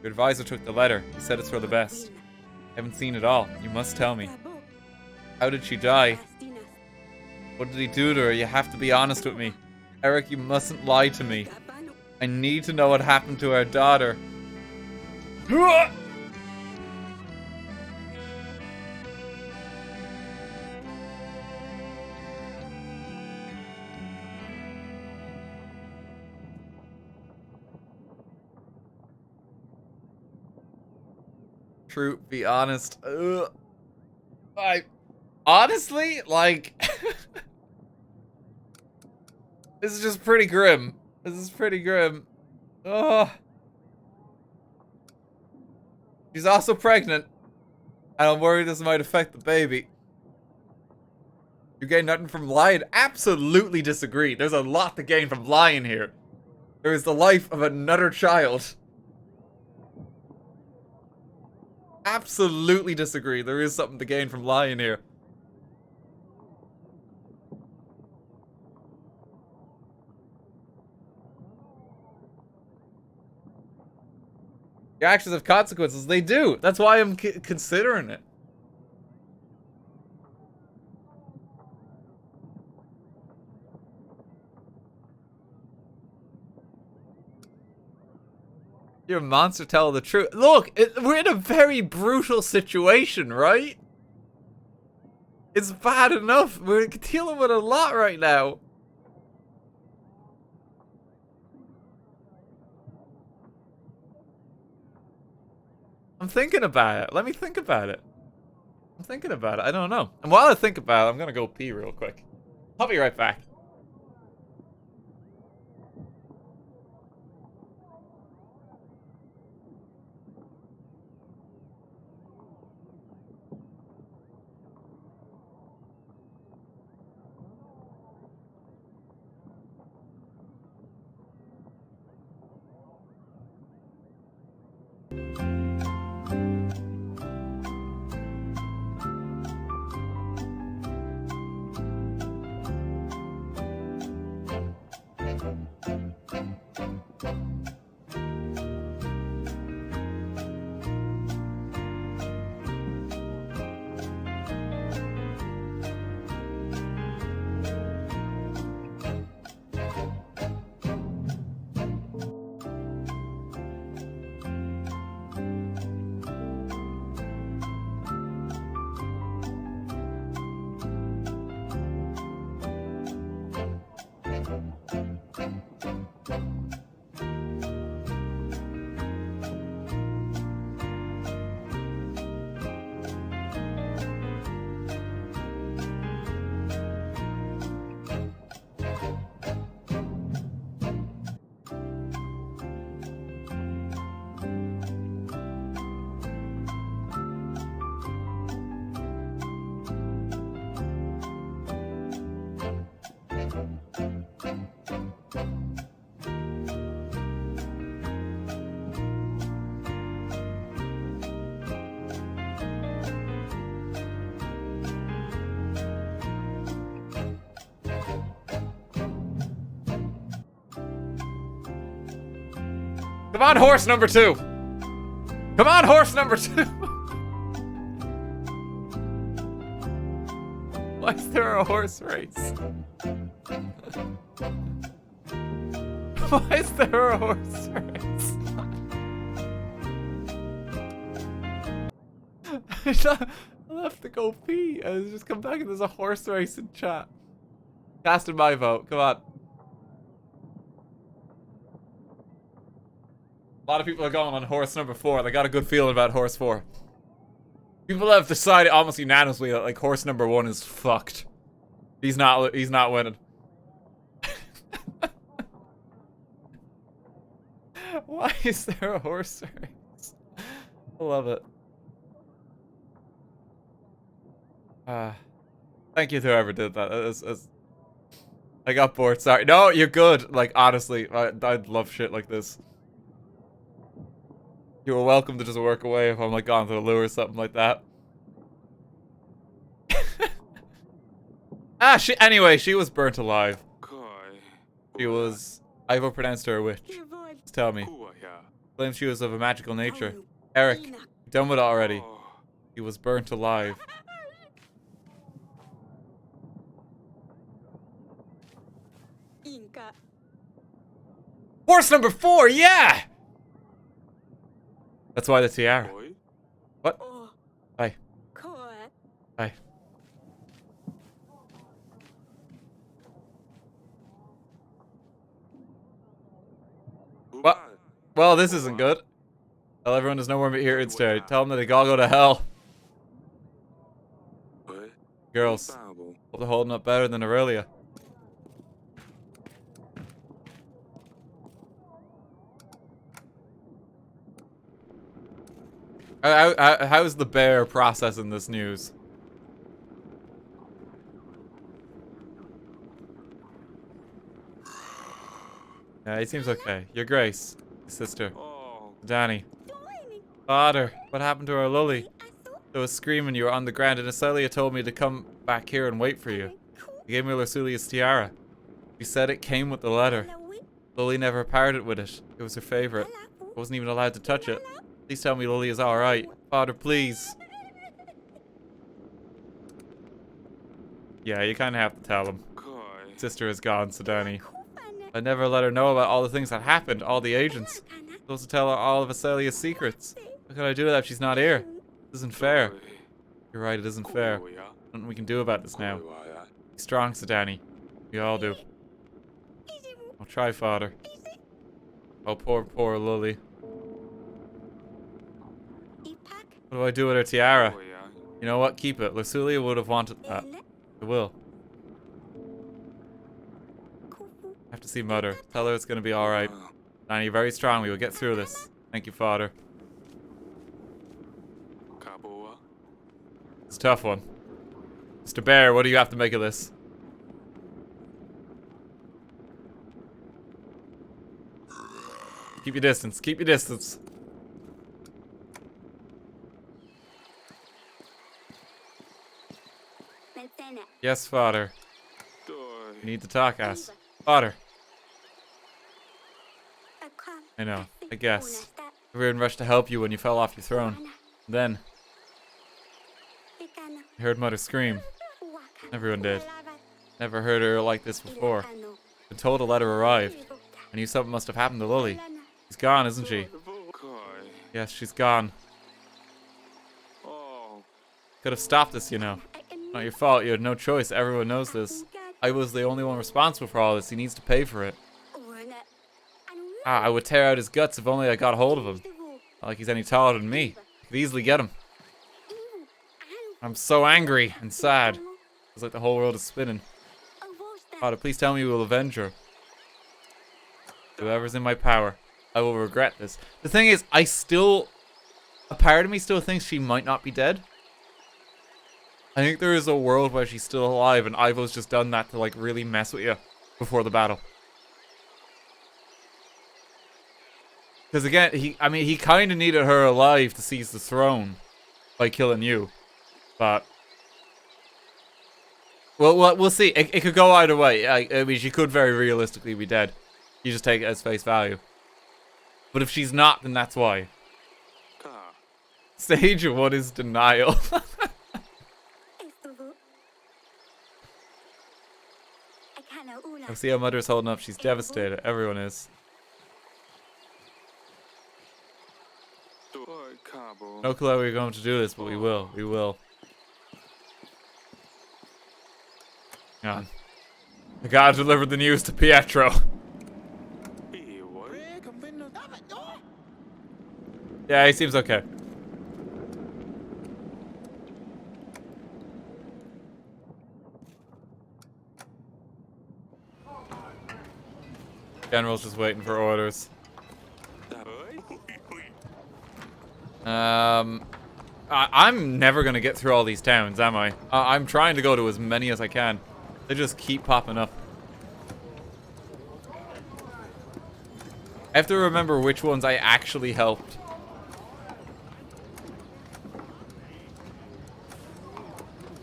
your advisor took the letter. He said it's for the best. I haven't seen it all. You must tell me. How did she die? What did he do to her? You have to be honest with me. Eric, you mustn't lie to me. I need to know what happened to our daughter. True, be honest. Honestly, like... This is just pretty grim. This is pretty grim. Ugh. She's also pregnant. And I'm worried this might affect the baby. You gain nothing from lying? Absolutely disagree. There's a lot to gain from lying here. There is the life of another child. Absolutely disagree. There is something to gain from lying here. Your actions have consequences. They do. That's why I'm considering it. You're a monster, tell the truth. Look, we're in a very brutal situation, right? It's bad enough. We're dealing with a lot right now. I'm thinking about it. Let me think about it. I'm thinking about it. I don't know. And while I think about it, I'm gonna go pee real quick. I'll be right back. Come on, horse number 2. Come on, horse number 2. Why is there a horse race? Why is there a horse race? I left to go pee and just come back and there's a horse race in chat. Casting my vote. Come on. A lot of people are going on horse number 4. They got a good feeling about horse 4. People have decided almost unanimously that like horse number 1 is fucked. He's not winning. Why is there a horse race? I love it. Thank you to whoever did that. I got bored. Sorry. No, you're good. Like honestly, I'd love shit like this. You were welcome to just work away if I'm like gone to the loo or something like that. Anyway, she was burnt alive. She was... Ivo pronounced her a witch. Just tell me. Claims she was of a magical nature. Eric, you done with it already. He was burnt alive. Horse number 4, yeah! That's why the tiara. What? Hi. Hi. Well, this isn't good. Tell everyone there's no more here instead. Tell them that they all go to hell. Girls, hope they're holding up better than Aurelia. How's the bear processing this news? Yeah, he seems okay. Your Grace, your sister, Danny. Father, what happened to our Lully? There was screaming you were on the ground and Acelia told me to come back here and wait for you. He gave me Lorsulia's tiara. She said it came with the letter. Lully never parted with it. It was her favorite. I wasn't even allowed to touch it. Please tell me Lully is alright. Father, please. Yeah, you kind of have to tell him. Sister is gone, Sadani. I never let her know about all the things that happened, all the agents. I'm supposed to tell her all of Acelia's secrets. How can I do that if she's not here? This isn't fair. You're right, it isn't fair. Nothing we can do about this now. Be strong, Sadani. We all do. I'll try, Father. Oh, poor Lully. What do I do with her tiara? You know what? Keep it. Lorsulia would have wanted that. It will. I have to see Mother. Tell her it's gonna be alright. Danny, you're very strong. We will get through this. Thank you, Father. It's a tough one. Mr. Bear, what do you have to make of this? Keep your distance. Keep your distance. Yes, Father. We need to talk, Ass. Father. I know. I guess. Everyone rushed to help you when you fell off your throne. Then, I heard Mother scream. Everyone did. Never heard her like this before. Been told a letter arrived. I knew something must have happened to Lully. She's gone, isn't she? Yes, she's gone. Could have stopped this, you know. Not your fault, you had no choice. Everyone knows this. I was the only one responsible for all this. He needs to pay for it. I would tear out his guts if only I got hold of him. Not like he's any taller than me. I could easily get him. I'm so angry and sad. It's like the whole world is spinning. Father, please tell me you will avenge her. Whoever's in my power. I will regret this. The thing is, a part of me still thinks she might not be dead. I think there is a world where she's still alive and Ivo's just done that to like really mess with you before the battle. Because again, he kind of needed her alive to seize the throne by killing you. But well, we'll see. It could go either way. I mean, she could very realistically be dead. You just take it as face value. But if she's not, then that's why. Stage 1 is denial. I see how Mother's holding up. She's devastated. Everyone is. No clue how we're going to do this, but we will. We will. Hang on. I gotta deliver the news to Pietro. Yeah, he seems okay. General's just waiting for orders. I'm never gonna get through all these towns, am I? I'm trying to go to as many as I can. They just keep popping up. I have to remember which ones I actually helped.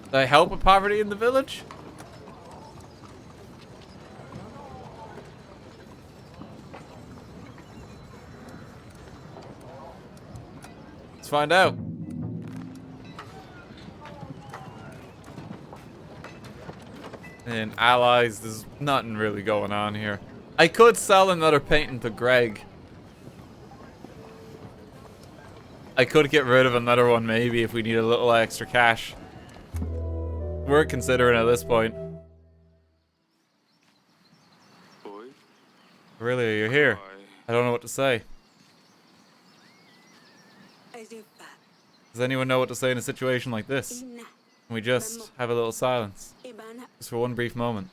Did I help with poverty in the village? Let's find out. And allies, there's nothing really going on here. I could sell another painting to Greg. I could get rid of another one maybe if we need a little extra cash. We're considering at this point. Really, you're here. I don't know what to say. Does anyone know what to say in a situation like this? Can we just have a little silence? Just for one brief moment.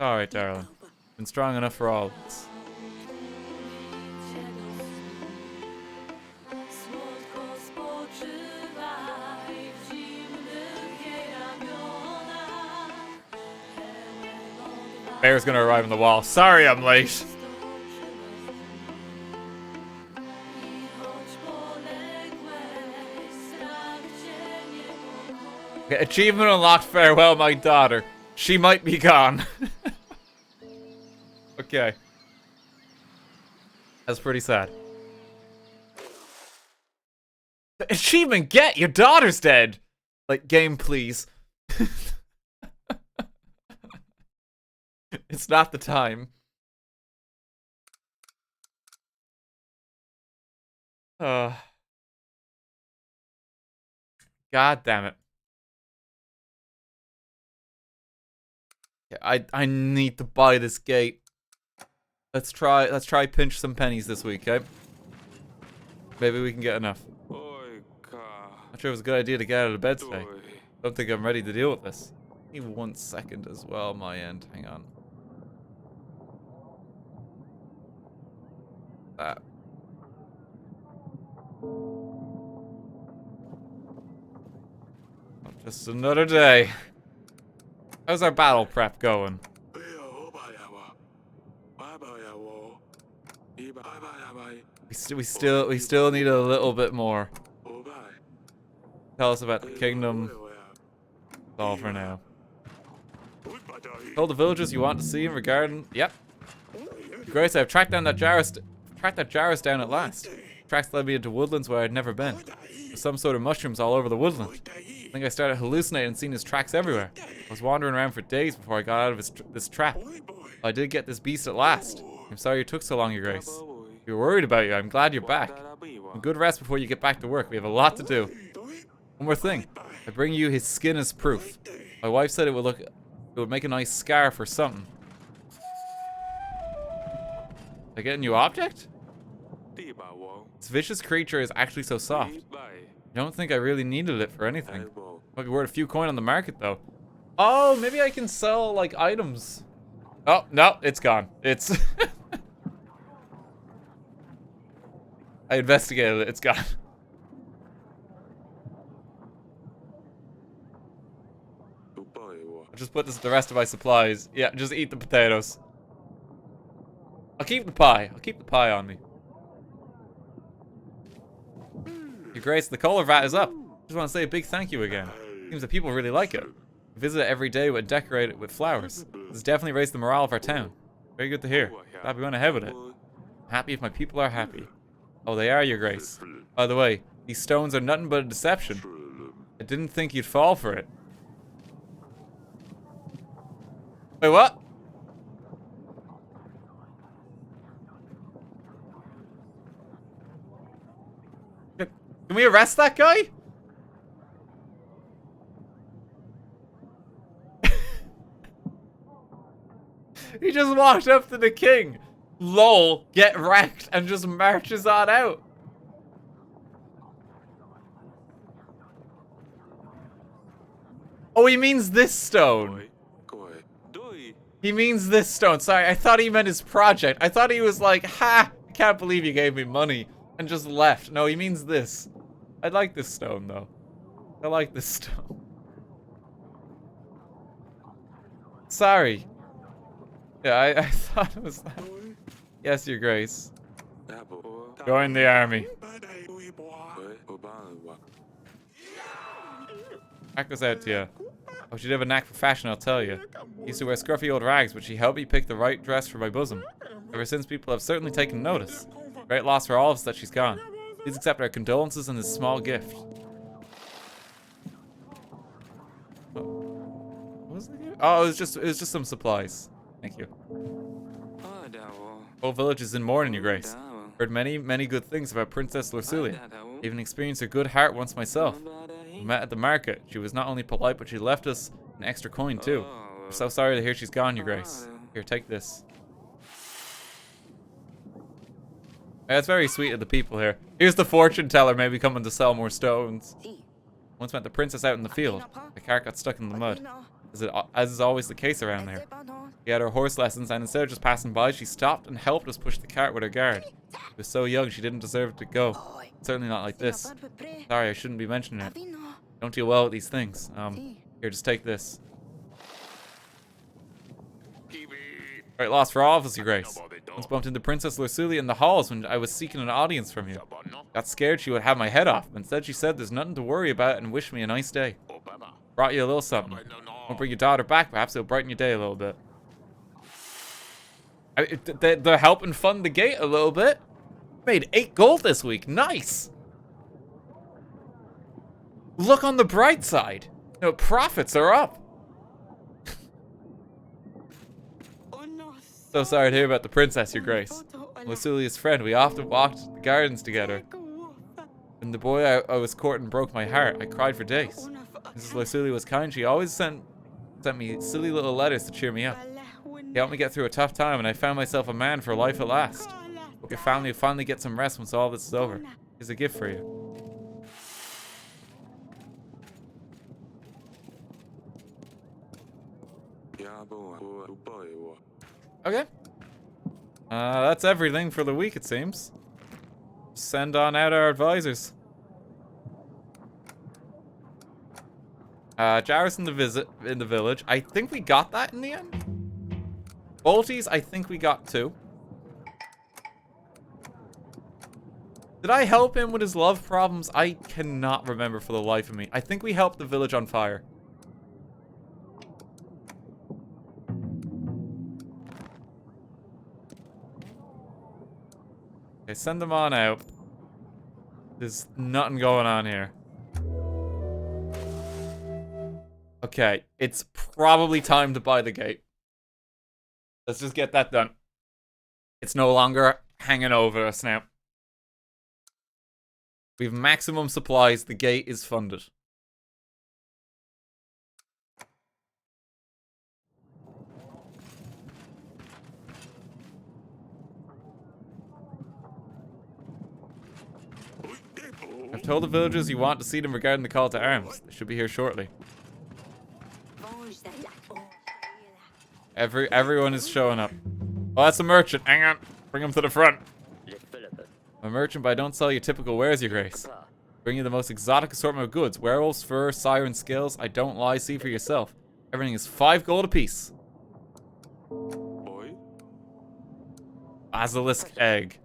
Alright, darling. Been strong enough for all of us. Bear's gonna arrive on the wall. Sorry I'm late. Okay, achievement unlocked. Farewell, my daughter. She might be gone. Okay. That's pretty sad. The achievement get! Your daughter's dead! Like, game, please. It's not the time. God damn it. Yeah, I need to buy this gate. Let's try pinch some pennies this week, okay? Maybe we can get enough. Not sure it was a good idea to get out of bed today. Don't think I'm ready to deal with this. Give me 1 second as well, my end. Hang on. That. Just another day. How's our battle prep going? We still need a little bit more. Tell us about the kingdom. That's all for now. Told the villagers you want to see him regarding. Yep. Grace, I've tracked down that Jarus down at last. Tracks led me into woodlands where I'd never been. There's some sort of mushrooms all over the woodland. I think I started hallucinating and seeing his tracks everywhere. I was wandering around for days before I got out of this trap. I did get this beast at last. I'm sorry it took so long, Your Grace. We were worried about you. I'm glad you're back. A good rest before you get back to work. We have a lot to do. One more thing. I bring you his skin as proof. My wife said it would make a nice scarf or something. Did I get a new object? This vicious creature is actually so soft. I don't think I really needed it for anything. Might be worth a few coin on the market though. Oh, maybe I can sell like items. Oh, no, it's gone. It's I investigated it, it's gone. I'll just put the rest of my supplies. Yeah, just eat the potatoes. I'll keep the pie. I'll keep the pie on me. Your Grace, the Kohler vat is up. Just want to say a big thank you again. Seems that people really like it. I visit it every day and decorate it with flowers. This has definitely raised the morale of our town. Very good to hear. Glad we went ahead with it. I'm happy if my people are happy. Oh, they are, your grace. By the way, these stones are nothing but a deception. I didn't think you'd fall for it. Wait, what? Can we arrest that guy? He just walked up to the king. Lol, get wrecked, and just marches on out. Oh, he means this stone. He means this stone. Sorry, I thought he meant his project. I thought he was like, ha, I can't believe you gave me money, and just left. No, he means this. I like this stone, though. I like this stone. Sorry. Yeah, I thought it was that. Yes, your grace. Join the army. Back goes out to you. Oh, she did have a knack for fashion, I'll tell you. She used to wear scruffy old rags, but she helped me pick the right dress for my bosom. Ever since, people have certainly taken notice. Great loss for all of us that she's gone. Please accept our condolences and this small gift. What was the gift? Oh, it was just some supplies. Thank you. Whole village is in mourning, your grace. Heard many good things about Princess Lorsulia. Even experienced her good heart once myself. We met at the market. She was not only polite, but she left us an extra coin too. I'm so sorry to hear she's gone, your grace. Here, take this. That's very sweet of the people here. Here's the fortune teller maybe coming to sell more stones. Once met the princess out in the field. The cart got stuck in the mud. As is always the case around there. We had our horse lessons, and instead of just passing by, she stopped and helped us push the cart with her guard. She was so young, she didn't deserve to go. Certainly not like this. Sorry, I shouldn't be mentioning it. Don't deal well with these things. Here, just take this. Great loss for all of us, your grace. Once bumped into Princess Lorsulia in the halls when I was seeking an audience from you. Got scared she would have my head off, but instead she said there's nothing to worry about and wished me a nice day. Brought you a little something. Won't bring your daughter back, perhaps it'll brighten your day a little bit. They're helping fund the gate a little bit. Made 8 gold this week. Nice. Look on the bright side. No, profits are up. So sorry to hear about the princess, your grace. Lorsulia's friend. We often walked the gardens together. And the boy I was courting broke my heart. I cried for days. Mrs. Lorsulia was kind. She always sent me silly little letters to cheer me up. He helped me get through a tough time, and I found myself a man for life at last. Hope your family will finally get some rest once all this is over. Here's a gift for you. Okay. That's everything for the week, it seems. Send on out our advisors. Jarvis in the village. I think we got that in the end. Bolties, I think we got 2. Did I help him with his love problems? I cannot remember for the life of me. I think we helped the village on fire. Okay, send them on out. There's nothing going on here. Okay, it's probably time to buy the gate. Let's just get that done. It's no longer hanging over us now. We have maximum supplies. The gate is funded. I've told the villagers you want to see them regarding the call to arms. They should be here shortly. Everyone is showing up. Oh, that's a merchant. Hang on. Bring him to the front. I'm a merchant, but I don't sell your typical wares, your grace. Bring you the most exotic assortment of goods. Werewolves, fur, siren scales. I don't lie. See for yourself. Everything is 5 gold apiece. Basilisk egg.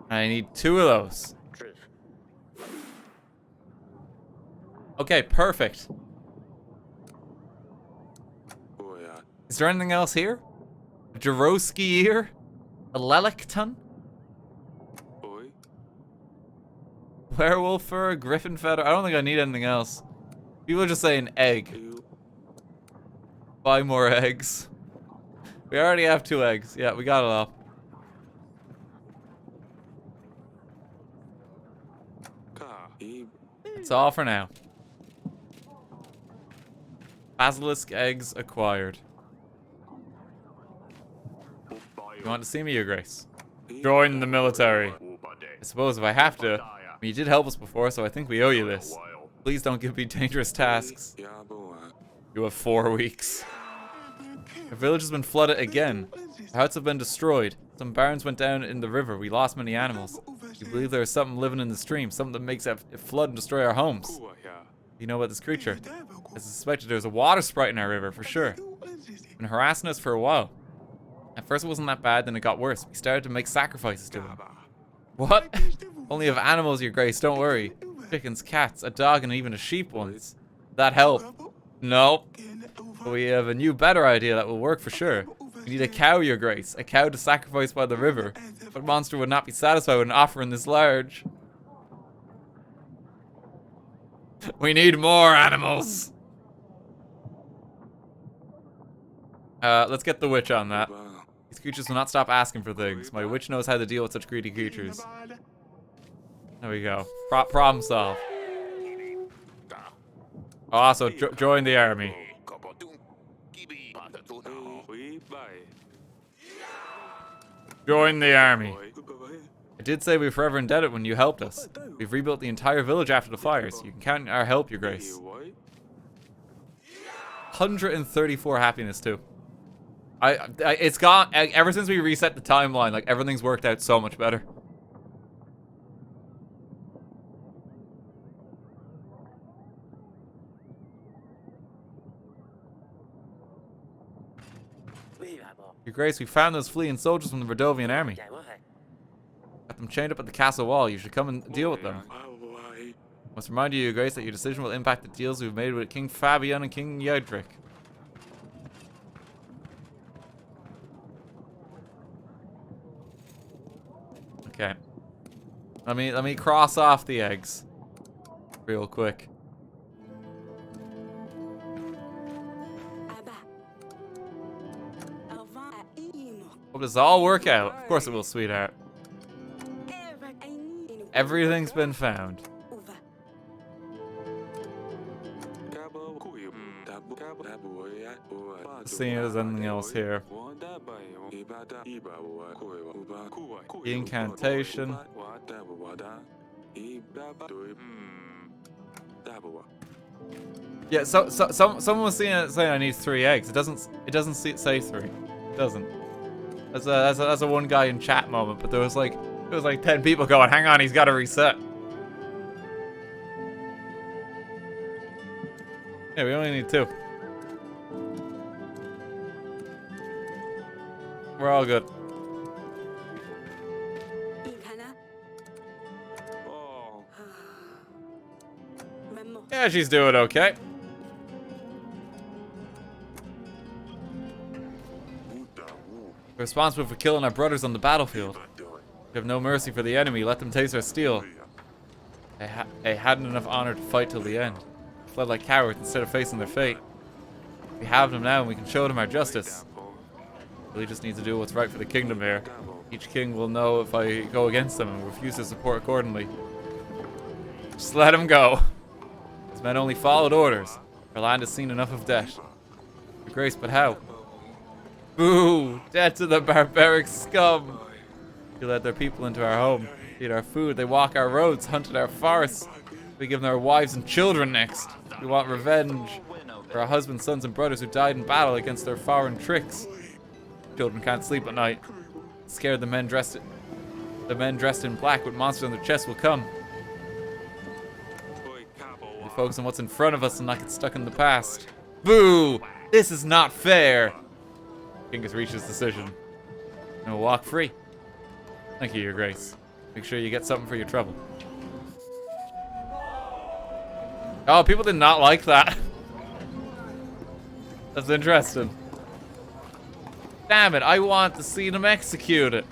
I need 2 of those. Okay, perfect. Is there anything else here? A Jarowski ear? A Lelicton? Werewolf fur, griffin feather. I don't think I need anything else. People are just saying egg. Buy more eggs. We already have 2 eggs. Yeah, we got it all. That's all for now. Basilisk eggs acquired. You want to see me, Your Grace? Join the military. I suppose if I have to. I mean, you did help us before, so I think we owe you this. Please don't give me dangerous tasks. You have 4 weeks. The village has been flooded again. Our huts have been destroyed. Some barns went down in the river. We lost many animals. We believe there is something living in the stream, something that makes it flood and destroy our homes. You know about this creature? I suspected there was a water sprite in our river, for sure. Been harassing us for a while. At first it wasn't that bad, then it got worse. We started to make sacrifices to him. What? Only of animals, Your Grace, don't worry. Chickens, cats, a dog, and even a sheep once. That help? No. But we have a new, better idea that will work for sure. We need a cow, Your Grace. A cow to sacrifice by the river. What monster would not be satisfied with an offering this large? We need more animals. Let's get the witch on that. These creatures will not stop asking for things. My witch knows how to deal with such greedy creatures. There we go. Problem solved. Also, join the army. Join the army. I did say we were forever indebted when you helped us. We've rebuilt the entire village after the fires. You can count on our help, Your Grace. 134 happiness too. It's gone ever since we reset the timeline. Like, everything's worked out so much better. Your Grace, we found those fleeing soldiers from the Verdovian army. Got them chained up at the castle wall. You should come and deal with them. I must remind you, Your Grace, that your decision will impact the deals we've made with King Fabian and King Yadric. Okay. Let me cross off the eggs real quick. Hope this all work out. Of course it will, sweetheart. Everything's been found. Seeing if there's anything else here. The incantation. Yeah, someone was saying I need 3 eggs. It doesn't say 3. It doesn't. That's a one guy in chat moment, but there was like 10 people going, hang on, he's got to reset. Yeah, we only need 2. We're all good. Yeah, she's doing okay. We're responsible for killing our brothers on the battlefield. We have no mercy for the enemy. Let them taste our steel. They hadn't enough honor to fight till the end. Fled like cowards instead of facing their fate. We have them now and we can show them our justice. We just need to do what's right for the kingdom here. Each king will know if I go against them and refuse to support accordingly. Just let him go. These men only followed orders. Our land has seen enough of death. Your Grace, but how? Boo! Death to the barbaric scum! You led their people into our home, eat our food, they walk our roads, hunted our forests. We give them our wives and children next. We want revenge for our husbands, sons, and brothers who died in battle against their foreign tricks. Children can't sleep at night. Scared the men dressed in black with monsters on their chests will come. We focus on what's in front of us and not get stuck in the past. Boo! This is not fair! King has reached his decision. And we'll walk free. Thank you, Your Grace. Make sure you get something for your trouble. Oh, people did not like that. That's interesting. Damn it, I want to see them executed.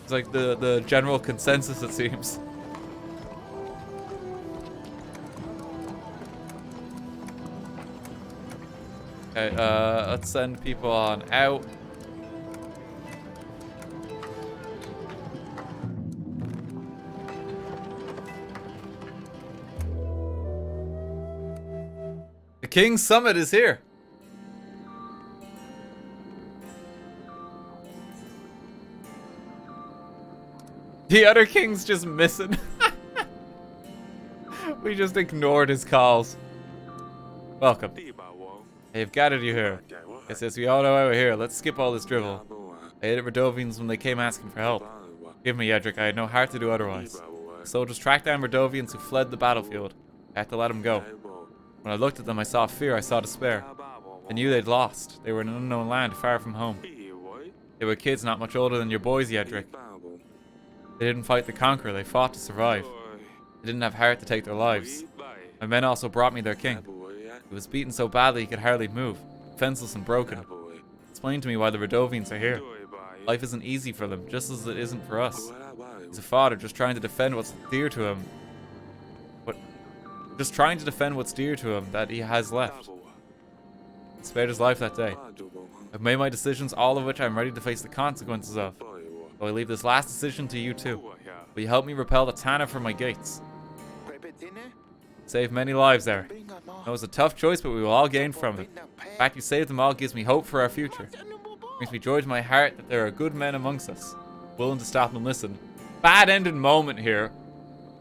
It's like the general consensus, it seems. Okay, let's send people on out. The King's Summit is here. The other king's just missing. We just ignored his calls. Welcome. They've gathered you here. Yes, we all know why we're here. Let's skip all this drivel. I hated Radovians when they came asking for help. Give me, Edric. I had no heart to do otherwise. The soldiers tracked down Radovians who fled the battlefield. I had to let them go. When I looked at them, I saw fear. I saw despair. I knew they'd lost. They were in an unknown land, far from home. They were kids not much older than your boys, Edric. They didn't fight to conquer. They fought to survive. They didn't have heart to take their lives. My men also brought me their king. He was beaten so badly he could hardly move, defenseless and broken. Explain to me why the Radovians are here. Life isn't easy for them, just as it isn't for us. He's a father just trying to defend what's dear to him. Just trying to defend what's dear to him that he has left. He spared his life that day. I've made my decisions, all of which I'm ready to face the consequences of. So I leave this last decision to you too. Will you help me repel the Tana from my gates? Save many lives there. It was a tough choice, but we will all gain from it. The fact you saved them all gives me hope for our future. It brings me joy to my heart that there are good men amongst us, willing to stop and listen. Bad ending moment here.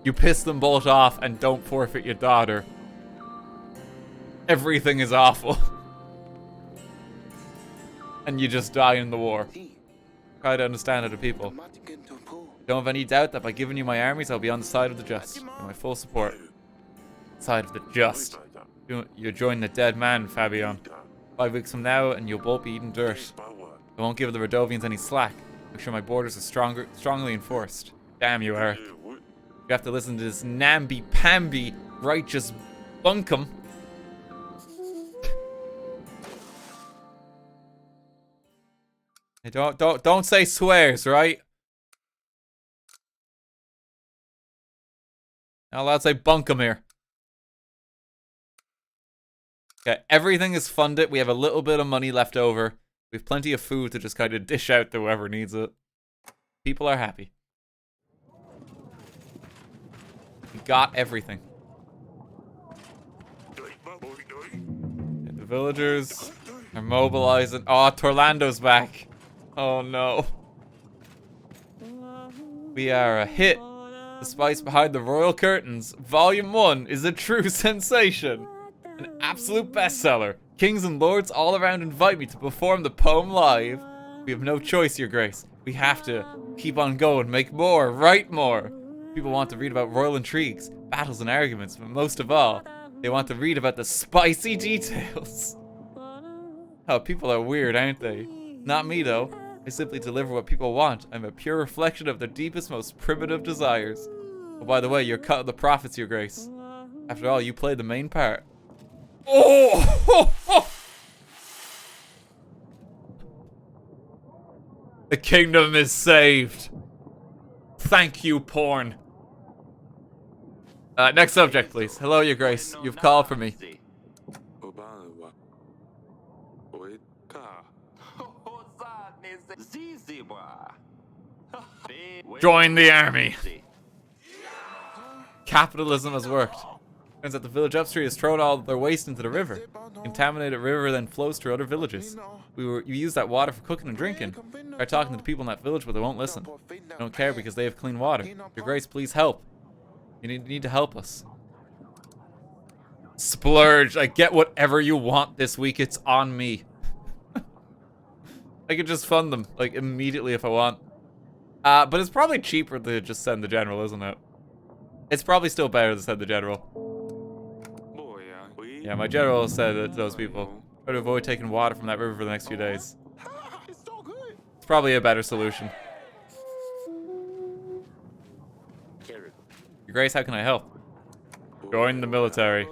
You piss them both off and don't forfeit your daughter. Everything is awful. And you just die in the war. Try to understand other people. Don't have any doubt that by giving you my armies, I'll be on the side of the just. With my full support. Side of the just. You join the dead man, Fabian. 5 weeks from now, and you'll both be eating dirt. I won't give the Radovians any slack. Make sure my borders are strongly enforced. Damn you, Eric. You have to listen to this namby-pamby righteous bunkum. Hey, don't say swears, right? Not allowed to say bunkum here. Okay, everything is funded. We have a little bit of money left over. We have plenty of food to just kind of dish out to whoever needs it. People are happy. We got everything. Okay, the villagers are mobilizing. Oh, Torlando's back. Oh no. We are a hit. The Spice Behind the Royal Curtains, Volume 1 is a true sensation. An absolute bestseller. Kings and lords all around invite me to perform the poem live. We have no choice, Your Grace. We have to keep on going, make more, write more. People want to read about royal intrigues, battles and arguments, but most of all, they want to read about the spicy details. Oh, people are weird, aren't they? Not me, though. I simply deliver what people want. I'm a pure reflection of their deepest, most primitive desires. Oh, by the way, you're cut of the prophets, Your Grace. After all, you played the main part. Oh! The kingdom is saved. Thank you, porn. Next subject, please. Hello, Your Grace. You've called for me. Join the army. Capitalism has worked. Turns out the village upstream has thrown all their waste into the river. The contaminated river then flows through other villages. You use that water for cooking and drinking. Try talking to the people in that village, but they won't listen. They don't care because they have clean water. Your Grace, please help. You need to help us. Splurge. I get whatever you want this week. It's on me. I could just fund them, like, immediately if I want. But it's probably cheaper to just send the general, isn't it? It's probably still better to send the general. Yeah, my general said to those people, try to avoid taking water from that river for the next few days. It's probably a better solution. Your Grace, how can I help? Join the military.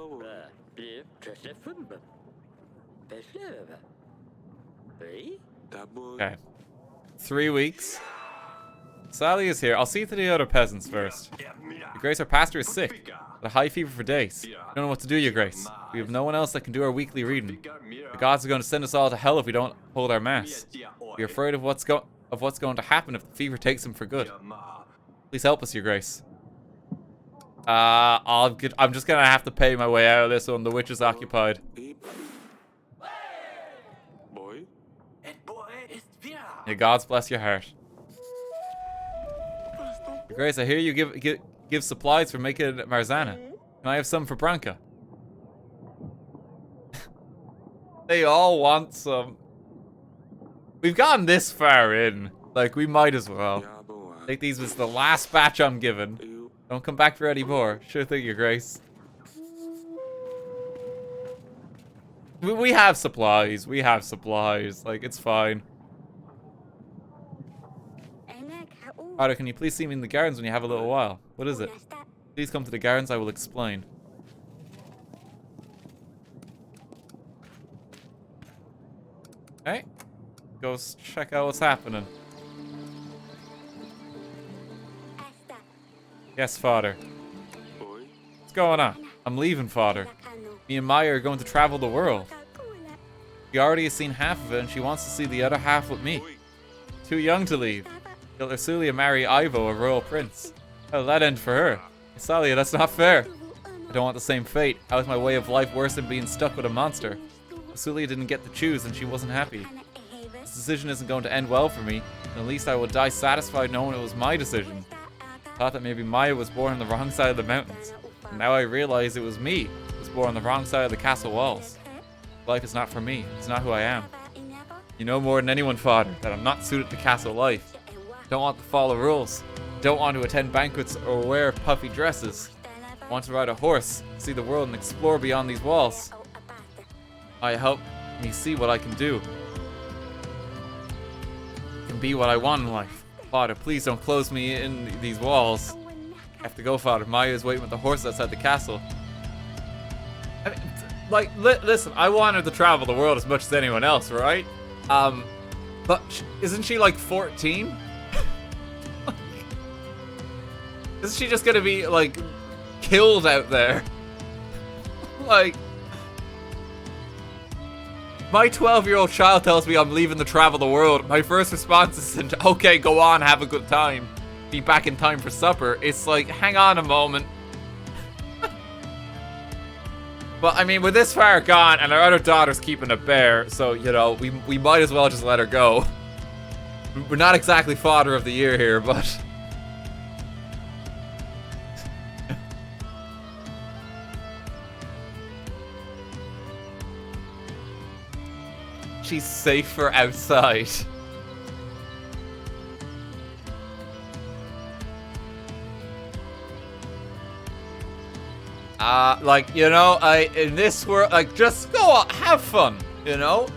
Okay. 3 weeks. Sally is here. I'll see to the other peasants first. Your Grace, our pastor is sick. With a high fever for days. We don't know what to do, Your Grace. We have no one else that can do our weekly reading. The gods are going to send us all to hell if we don't hold our mass. We're afraid of what's going to happen if the fever takes him for good. Please help us, Your Grace. I'm just gonna have to pay my way out of this one. The witch is occupied. May gods bless your heart. Your Grace, I hear you give supplies for making Marzana. Can I have some for Branka? They all want some. We've gotten this far in. Like, we might as well. I think these was the last batch I'm given. Don't come back for any more. Sure thing, Your Grace. We have supplies. We have supplies. Like, it's fine. Father, can you please see me in the gardens when you have a little while? What is it? Please come to the gardens. I will explain. Okay. Go check out what's happening. Yes, Father. What's going on? I'm leaving, Father. Me and Maya are going to travel the world. She already has seen half of it, and she wants to see the other half with me. Too young to leave. Will Lorsulia marry Ivo, a royal prince? How'll that end for her? Salia, that's not fair. I don't want the same fate. How is my way of life worse than being stuck with a monster? Lorsulia didn't get to choose, and she wasn't happy. This decision isn't going to end well for me, and at least I will die satisfied knowing it was my decision. I thought that maybe Maya was born on the wrong side of the mountains. And now I realize it was me who was born on the wrong side of the castle walls. Life is not for me. It's not who I am. You know more than anyone, Father, that I'm not suited to castle life. I don't want to follow rules. I don't want to attend banquets or wear puffy dresses. I want to ride a horse, see the world, and explore beyond these walls. I help me see what I can do. I can be what I want in life. Father, please don't close me in these walls. I have to go, Father. Maya is waiting with the horse outside the castle. I mean, like, listen, I want her to travel the world as much as anyone else, right? But isn't she like 14? Isn't she just gonna be like killed out there? Like, my 12-year-old child tells me I'm leaving to travel the world. My first response isn't, okay, go on, have a good time. Be back in time for supper. It's like, hang on a moment. But, I mean, we're this far gone, and our other daughter's keeping a bear, so, you know, we might as well just let her go. We're not exactly Father of the Year here, but... She's safer outside. Like, you know, in this world, like, just go on, have fun, you know?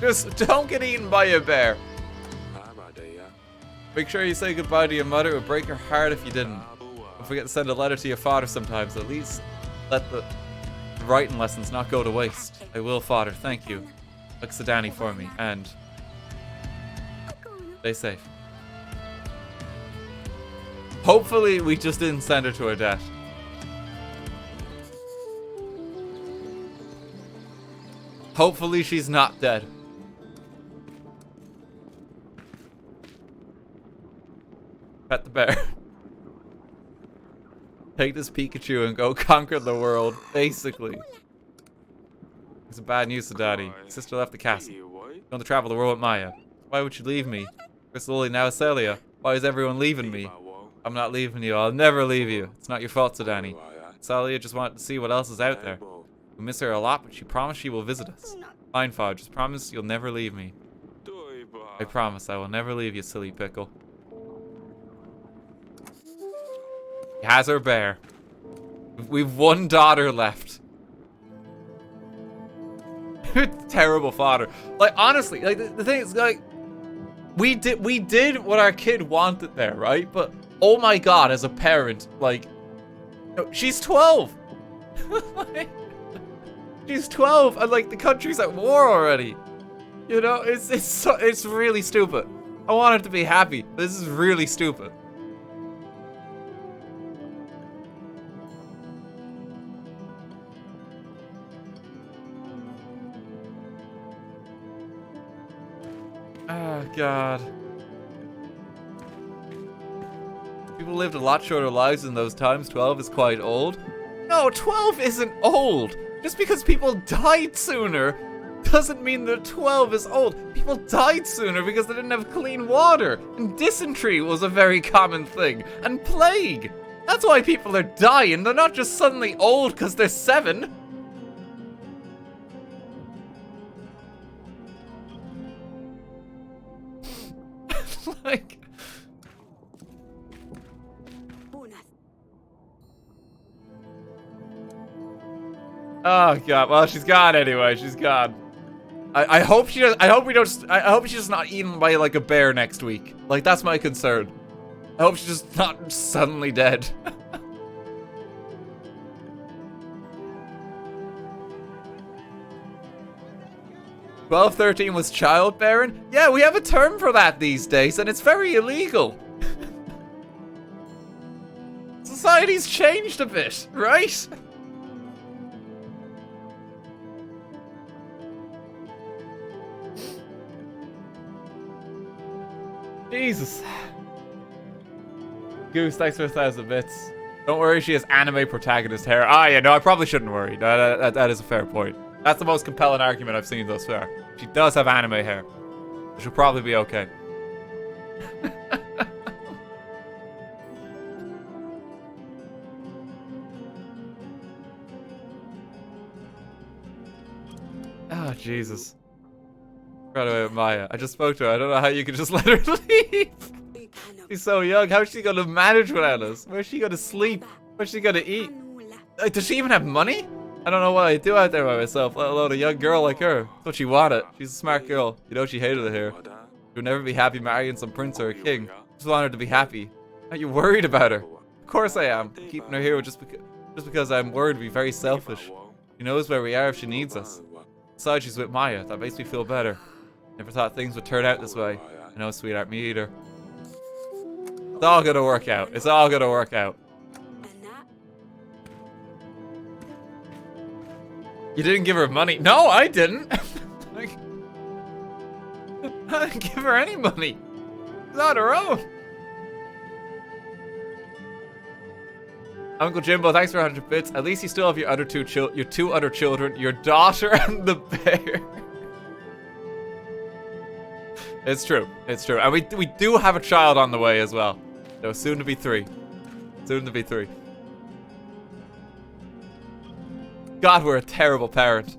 Just don't get eaten by a bear. Make sure you say goodbye to your mother. It would break her heart if you didn't. Don't forget to send a letter to your father sometimes. At least let the writing lessons not go to waste. I will, Father. Thank you. Look Sedani for me, and stay safe. Hopefully, we just didn't send her to her death. Hopefully, she's not dead. Pet the bear. Take this Pikachu and go conquer the world, basically. It's a bad news to Daddy. Sister left the castle. Going to travel the world with Maya. Why would you leave me? First Lily, now Celia. Why is everyone leaving me? I'm not leaving you. I'll never leave you. It's not your fault, Sedani. Celia just wanted to see what else is out there. We miss her a lot, but she promised she will visit us. Fine, Father. Just promise you'll never leave me. I promise I will never leave you, silly pickle. He has her bear. We've one daughter left. Terrible father. Like, honestly, like the thing is, like, we did what our kid wanted there, right? But oh my god, as a parent, like, no, she's 12. Like, she's 12, and like the country's at war already. You know, it's really stupid. I want her to be happy. This is really stupid. Oh god. People lived a lot shorter lives in those times. 12 is quite old. No, 12 isn't old. Just because people died sooner doesn't mean that 12 is old. People died sooner because they didn't have clean water. And dysentery was a very common thing. And plague. That's why people are dying. They're not just suddenly old because they're 7. Like... Oh god, well she's gone anyway, she's gone. I hope she does. I hope she's not eaten by like a bear next week. Like that's my concern. I hope she's just not suddenly dead. 12-13 was childbearing? Yeah, we have a term for that these days, and it's very illegal. Society's changed a bit, right? Jesus. Goose, thanks for 1,000 bits. Don't worry, she has anime protagonist hair. Ah, yeah, no, I probably shouldn't worry. That is a fair point. That's the most compelling argument I've seen thus far. She does have anime hair. She'll probably be okay. Oh, Jesus. Right away with Maya. I just spoke to her. I don't know how you could just let her leave. She's so young. How's she gonna manage without us? Where's she gonna sleep? Where's she gonna eat? Like, does she even have money? I don't know what I do out there by myself, let alone a young girl like her. That's what she wanted. She's a smart girl. You know she hated it here. She would never be happy marrying some prince or a king. Just want her to be happy. Aren't you worried about her? Of course I am. I'm keeping her here just because I'm worried to be very selfish. She knows where we are if she needs us. Besides, she's with Maya. That makes me feel better. Never thought things would turn out this way. I know, sweetheart, me either. It's all gonna work out. It's all gonna work out. You didn't give her money? No, I didn't. Like, I didn't give her any money. It's on her own. Uncle Jimbo, thanks for 100 bits. At least you still have your two other children, your daughter and the bear. It's true. It's true. And we do have a child on the way as well. So soon to be 3. Soon to be 3. God, we're a terrible parent.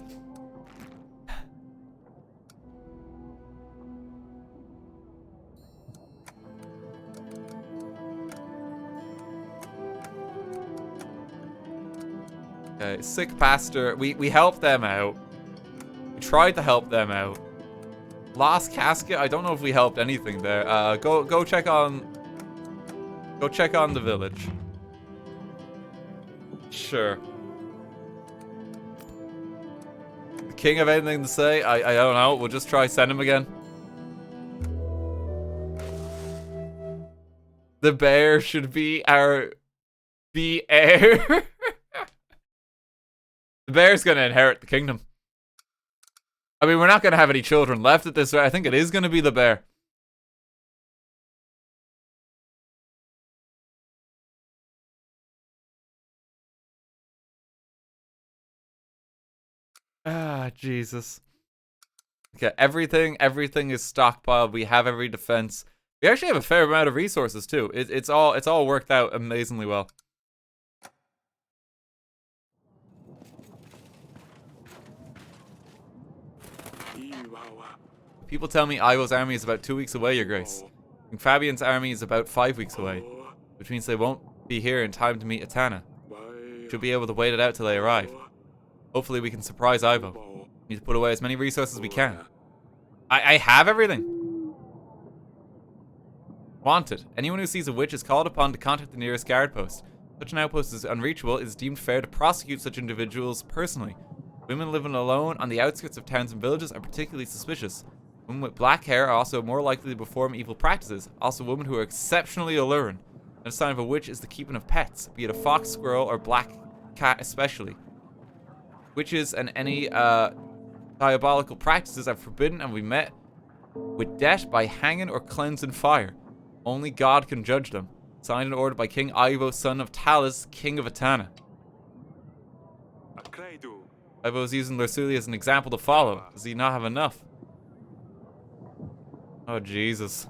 Okay, sick pastor. We helped them out. We tried to help them out. Lost casket. I don't know if we helped anything there. Go check on. Go check on the village. Sure. The king have anything to say? I don't know. We'll just try send him again. The bear should be our heir. The bear's gonna inherit the kingdom. I mean, we're not gonna have any children left at this rate. I think it is gonna be the bear. Ah, Jesus. Okay, everything is stockpiled. We have every defense. We actually have a fair amount of resources too. It's all worked out amazingly well. People tell me Iwo's army is about 2 weeks away, Your Grace. And Fabian's army is about 5 weeks away, which means they won't be here in time to meet Etana. She'll be able to wait it out till they arrive. Hopefully we can surprise Ivo. We need to put away as many resources as we can. I have everything. Wanted. Anyone who sees a witch is called upon to contact the nearest guard post. Such an outpost is unreachable. It is deemed fair to prosecute such individuals personally. Women living alone on the outskirts of towns and villages are particularly suspicious. Women with black hair are also more likely to perform evil practices. Also, women who are exceptionally alluring. And a sign of a witch is the keeping of pets, be it a fox, squirrel, or black cat especially. Witches and any diabolical practices are forbidden and we met with death by hanging or cleansing fire. Only God can judge them. Signed and ordered by King Ivo, son of Talus, king of Etana. Ivo is using Lorsulia as an example to follow. Does he not have enough? Oh, Jesus.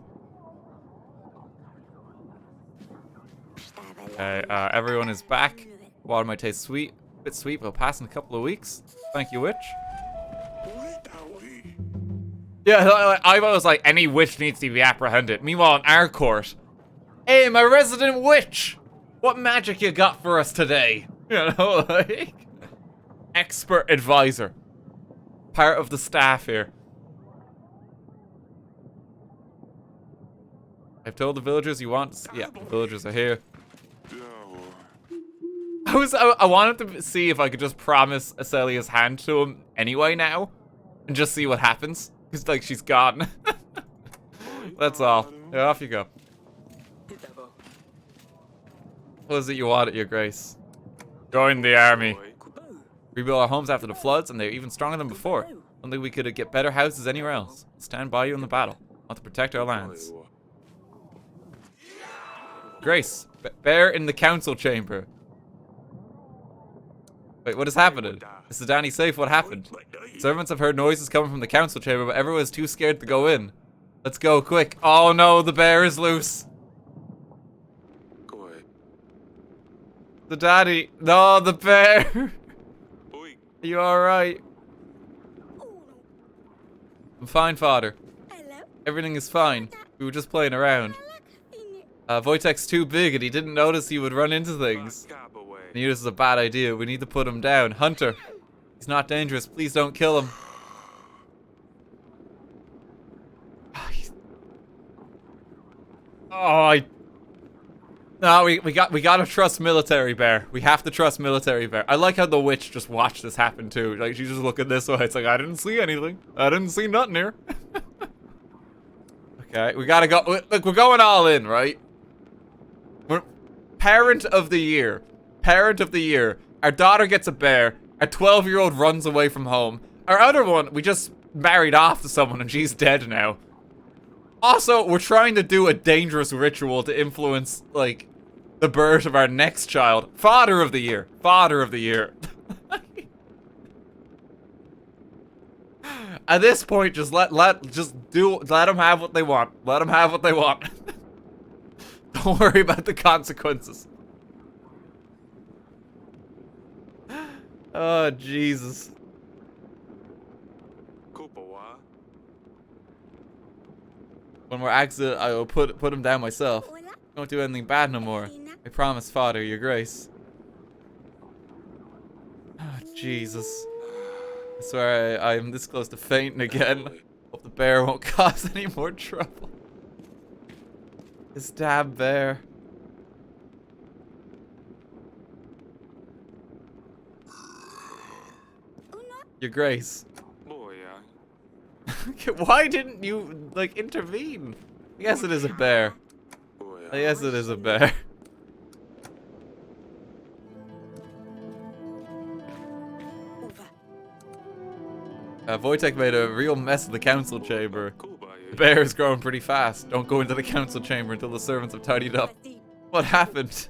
Okay, everyone is back. Water might taste sweet. A bit sweet, but it'll pass in a couple of weeks. Thank you, witch. Yeah, Ivo was like, any witch needs to be apprehended. Meanwhile, in our court, hey, my resident witch! What magic you got for us today? You know, like, expert advisor. Part of the staff here. I've told the villagers you want. Yeah, the villagers are here. I wanted to see if I could just promise Acelia's hand to him anyway now, and just see what happens. Cause like she's gone. That's all. Yeah, off you go. What is it you want, Your Grace? Join the army. Rebuild our homes after the floods, and they're even stronger than before. Only we could get better houses anywhere else. Stand by you in the battle. Want to protect our lands. Grace, bear in the council chamber. Wait, what is happening? Is Danny safe? What happened? Servants have heard noises coming from the council chamber, but everyone is too scared to go in. Let's go, quick. Oh no, the bear is loose. The daddy. No, the bear. Are you alright? I'm fine, father. Everything is fine. We were just playing around. Wojtek's too big and he didn't notice he would run into things. I knew this is a bad idea. We need to put him down. Hunter. He's not dangerous. Please don't kill him. No, we gotta trust military bear. We have to trust military bear. I like how the witch just watched this happen too. Like she's just looking this way. It's like I didn't see anything. I didn't see nothing here. Okay, we gotta go. Look, we're going all in, right? We're parent of the year. Parent of the year. Our daughter gets a bear. Our 12-year-old runs away from home. Our other one, we just married off to someone and she's dead now. Also, we're trying to do a dangerous ritual to influence, like, the birth of our next child. Father of the year. Father of the year. At this point, just let them have what they want. Let them have what they want. Don't worry about the consequences. Oh, Jesus. When we're exit, I will put him down myself. Don't do anything bad no more. I promise, Father, Your Grace. Oh, Jesus. I swear I am this close to fainting again. Hope the bear won't cause any more trouble. This damn bear. Your Grace. Why didn't you, like, intervene? I guess it is a bear. I guess it is a bear. Wojtek made a real mess of the council chamber. The bear is growing pretty fast. Don't go into the council chamber until the servants have tidied up. What happened?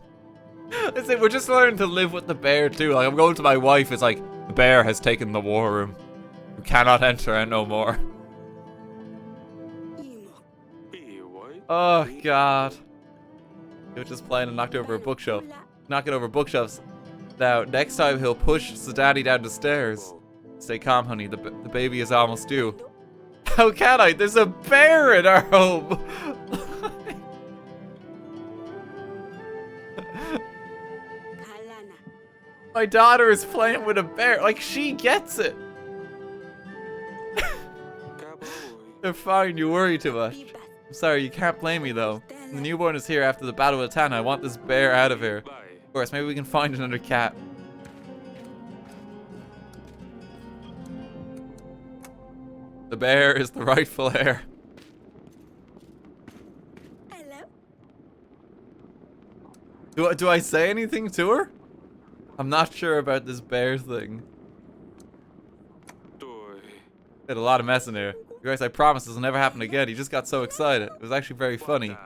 Listen, we're just learning to live with the bear too. Like, I'm going to my wife, it's like, the bear has taken the war room. You cannot enter it no more. Oh, God. He was just playing and knocked over a bookshelf. Knocking over bookshelves. Now, next time he'll push the daddy down the stairs. Stay calm, honey. The baby is almost due. How can I? There's a bear in our home. My daughter is playing with a bear. Like, she gets it. They're fine. You worry too much. I'm sorry. You can't blame me, though. The newborn is here after the battle with Tana. I want this bear out of here. Of course, maybe we can find another cat. The bear is the rightful heir. Do I say anything to her? I'm not sure about this bear thing. Had a lot of mess in here. You guys, I promise this will never happen again. He just got so excited. It was actually very funny.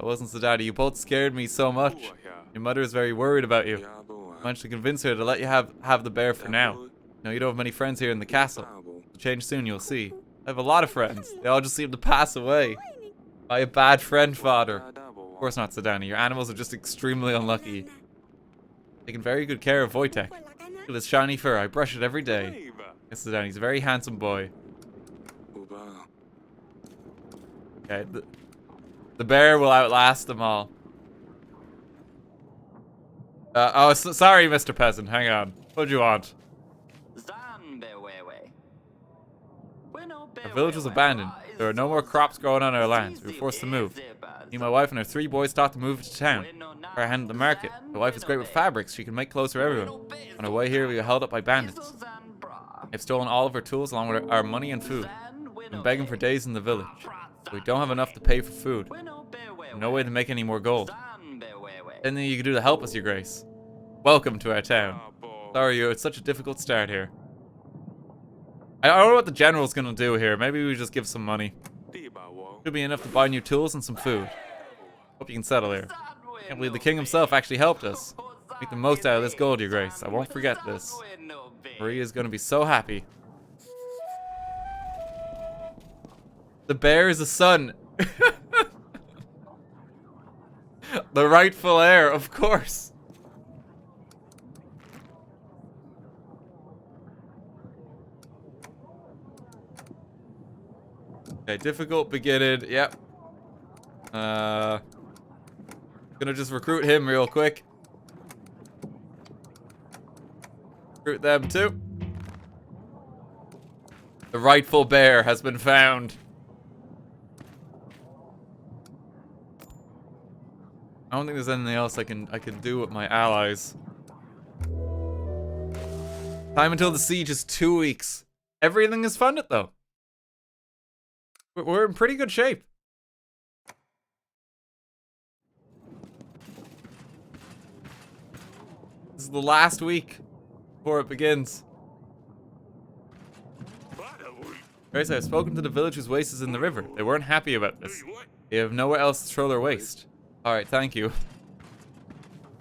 I wasn't so daddy. You both scared me so much. Your mother is very worried about you. I managed to convince her to let you have the bear for now. No, you don't have many friends here in the castle. It'll change soon, you'll see. I have a lot of friends. They all just seem to pass away. By a bad friend, father. Of course not, Sedani. Your animals are just extremely unlucky. Taking very good care of Wojtek. Look at his shiny fur. I brush it every day. Yes, Sedani. He's a very handsome boy. Okay, the bear will outlast them all. Sorry, Mr. Peasant. Hang on. What do you want? Our village was abandoned. There are no more crops growing on our lands. We were forced to move. Me, my wife, and our 3 boys thought to move to town. Our hand at the market. My wife is great with fabrics. She can make clothes for everyone. On our way here, we were held up by bandits. They've stolen all of our tools along with our money and food. We've been begging for days in the village. We don't have enough to pay for food. No way to make any more gold. Anything you can do to help us, your grace. Welcome to our town. Sorry, it's such a difficult start here. I don't know what the general's gonna do here. Maybe we just give some money. Should be enough to buy new tools and some food. Hope you can settle here. Can't believe the king himself actually helped us. Make the most out of this gold, your grace. I won't forget this. Marie is gonna be so happy. The bear is a son. The rightful heir, of course. Okay, difficult beginning. Yep. Gonna just recruit him real quick. Recruit them too. The rightful bear has been found. I don't think there's anything else I can do with my allies. Time until the siege is 2 weeks. Everything is funded though. We're in pretty good shape. This is the last week before it begins. Grace, I've spoken to the village whose waste is in the river. They weren't happy about this. They have nowhere else to throw their waste. Alright, thank you.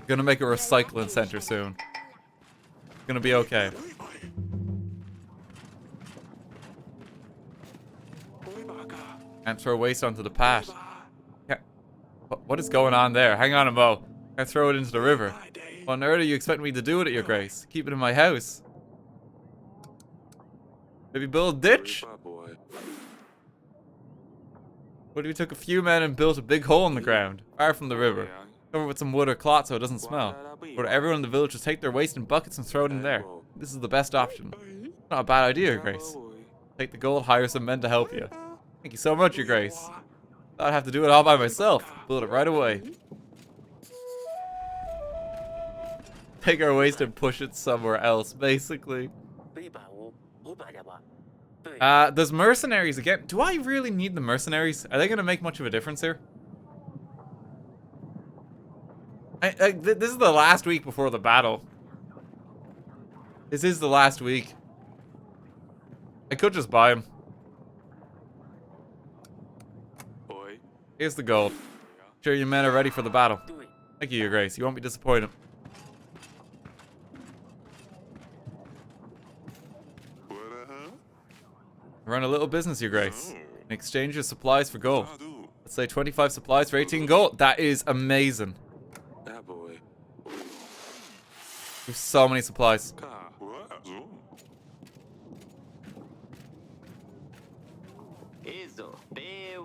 Gonna make a recycling center soon. Gonna be okay. Can't throw waste onto the path. What is going on there? Hang on a mo. Can't throw it into the river. What on earth are you expecting me to do with it, your grace? Keep it in my house. Maybe build a ditch? What if you took a few men and built a big hole in the ground, far from the river? Cover it with some wood or cloth so it doesn't smell. Or everyone in the village just take their waste in buckets and throw it in there. This is the best option. Not a bad idea, your grace. Take the gold, hire some men to help you. Thank you so much, your grace. Thought I'd have to do it all by myself. Build it right away. Take our waste and push it somewhere else, basically. There's mercenaries again. Do I really need the mercenaries? Are they gonna make much of a difference here? This is the last week before the battle. This is the last week. I could just buy him. Here's the gold. Sure your men are ready for the battle. Thank you, your grace. You won't be disappointed. Run a little business, your grace. In exchange of supplies for gold. Let's say 25 supplies for 18 gold. That is amazing. We have so many supplies.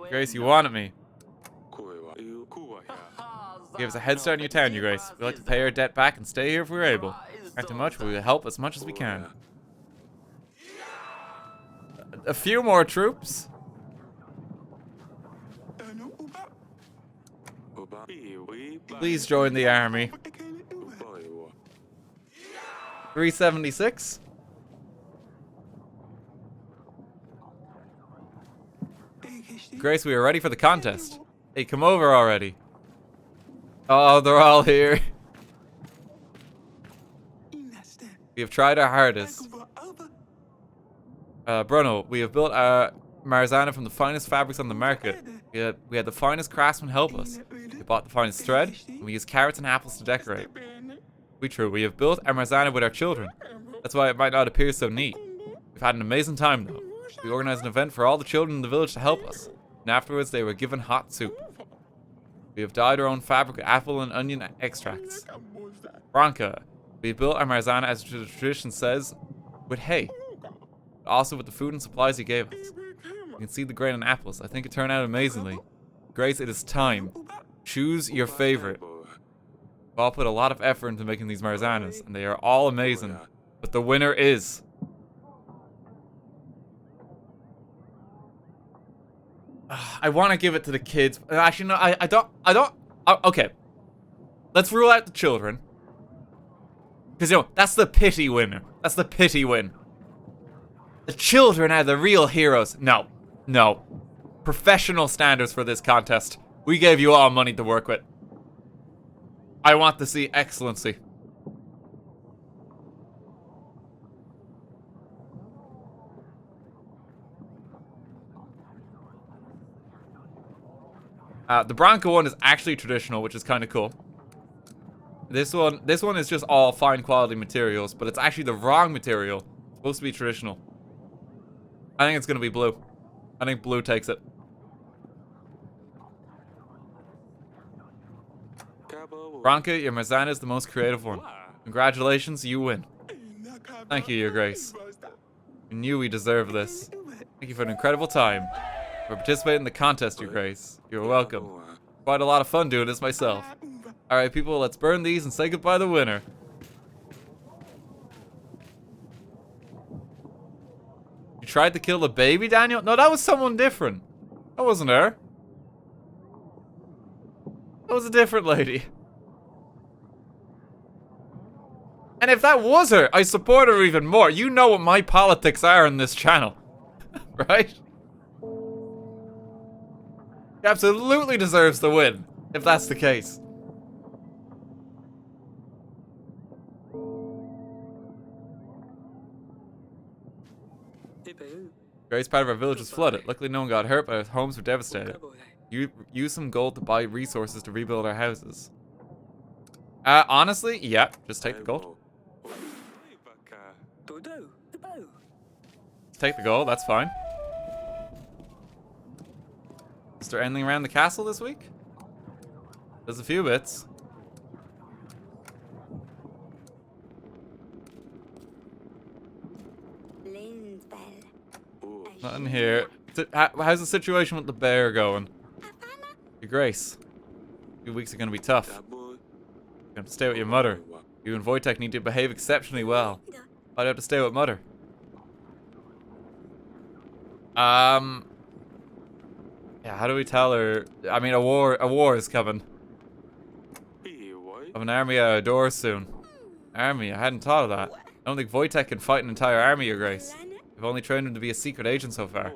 Grace, you wanted me. Give us a head start in your town, your grace. We'd like to pay our debt back and stay here if we're able. Not too much, but we will help as much as we can. A few more troops. Please join the army. 376. Grace, we are ready for the contest. Hey, come over already. Oh, they're all here. We have tried our hardest. Bruno, we have built our Marzana from the finest fabrics on the market. We had the finest craftsmen help us. We bought the finest thread, and we used carrots and apples to decorate. We true, we have built our Marzana with our children. That's why it might not appear so neat. We've had an amazing time, though. We organized an event for all the children in the village to help us, and afterwards they were given hot soup. We have dyed our own fabric with apple and onion extracts. Branca, we built our Marzana as the tradition says, with hay. But also with the food and supplies he gave us. You can see the grain and apples. I think it turned out amazingly. Grace, it is time. Choose your favorite. We've all put a lot of effort into making these Marzanas, and they are all amazing. But the winner is... I want to give it to the kids. Actually, no, I don't. Okay. Let's rule out the children. Because, you know, that's the pity winner. That's the pity win. The children are the real heroes. No. No. Professional standards for this contest. We gave you all money to work with. I want to see excellency. The Bronco one is actually traditional, which is kind of cool. This one is just all fine quality materials, but it's actually the wrong material. It's supposed to be traditional. I think it's gonna be blue. I think blue takes it. Branca, your Marzana is the most creative one. Congratulations, you win. Thank you, Your Grace. We knew we deserved this. Thank you for an incredible time. For participating in the contest, Your Grace. You're welcome. Quite a lot of fun doing this myself. Alright, people, let's burn these and say goodbye to the winner. You tried to kill the baby, Daniel? No, that was someone different. That wasn't her. That was a different lady. And if that was her, I support her even more. You know what my politics are in this channel. Right? She absolutely deserves the win, if that's the case. Grace, part of our village was flooded. Luckily no one got hurt, but our homes were devastated. You use some gold to buy resources to rebuild our houses. Honestly, yeah, just take the gold. Take the gold, that's fine. Is there anything around the castle this week? There's a few bits. Nothing here. How's the situation with the bear going? Your Grace. A few weeks are gonna be tough. You have to stay with your mother. You and Wojtek need to behave exceptionally well. I'd have to stay with mother. Yeah, how do we tell her? I mean, a war is coming. Of an army out of doors soon. Army, I hadn't thought of that. I don't think Wojtek can fight an entire army, Your Grace. I've only trained him to be a secret agent so far.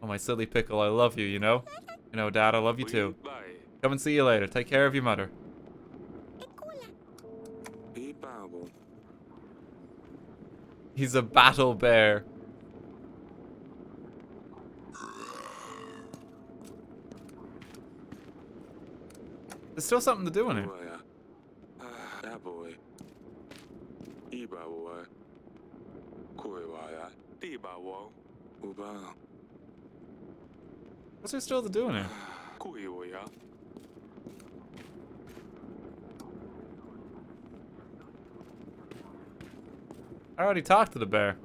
Oh, my silly pickle, I love you, you know? You know, Dad, I love you too. Come and see you later. Take care of your mother. He's a battle bear. There's still something to do in here. What's there still to do in here? I already talked to the bear.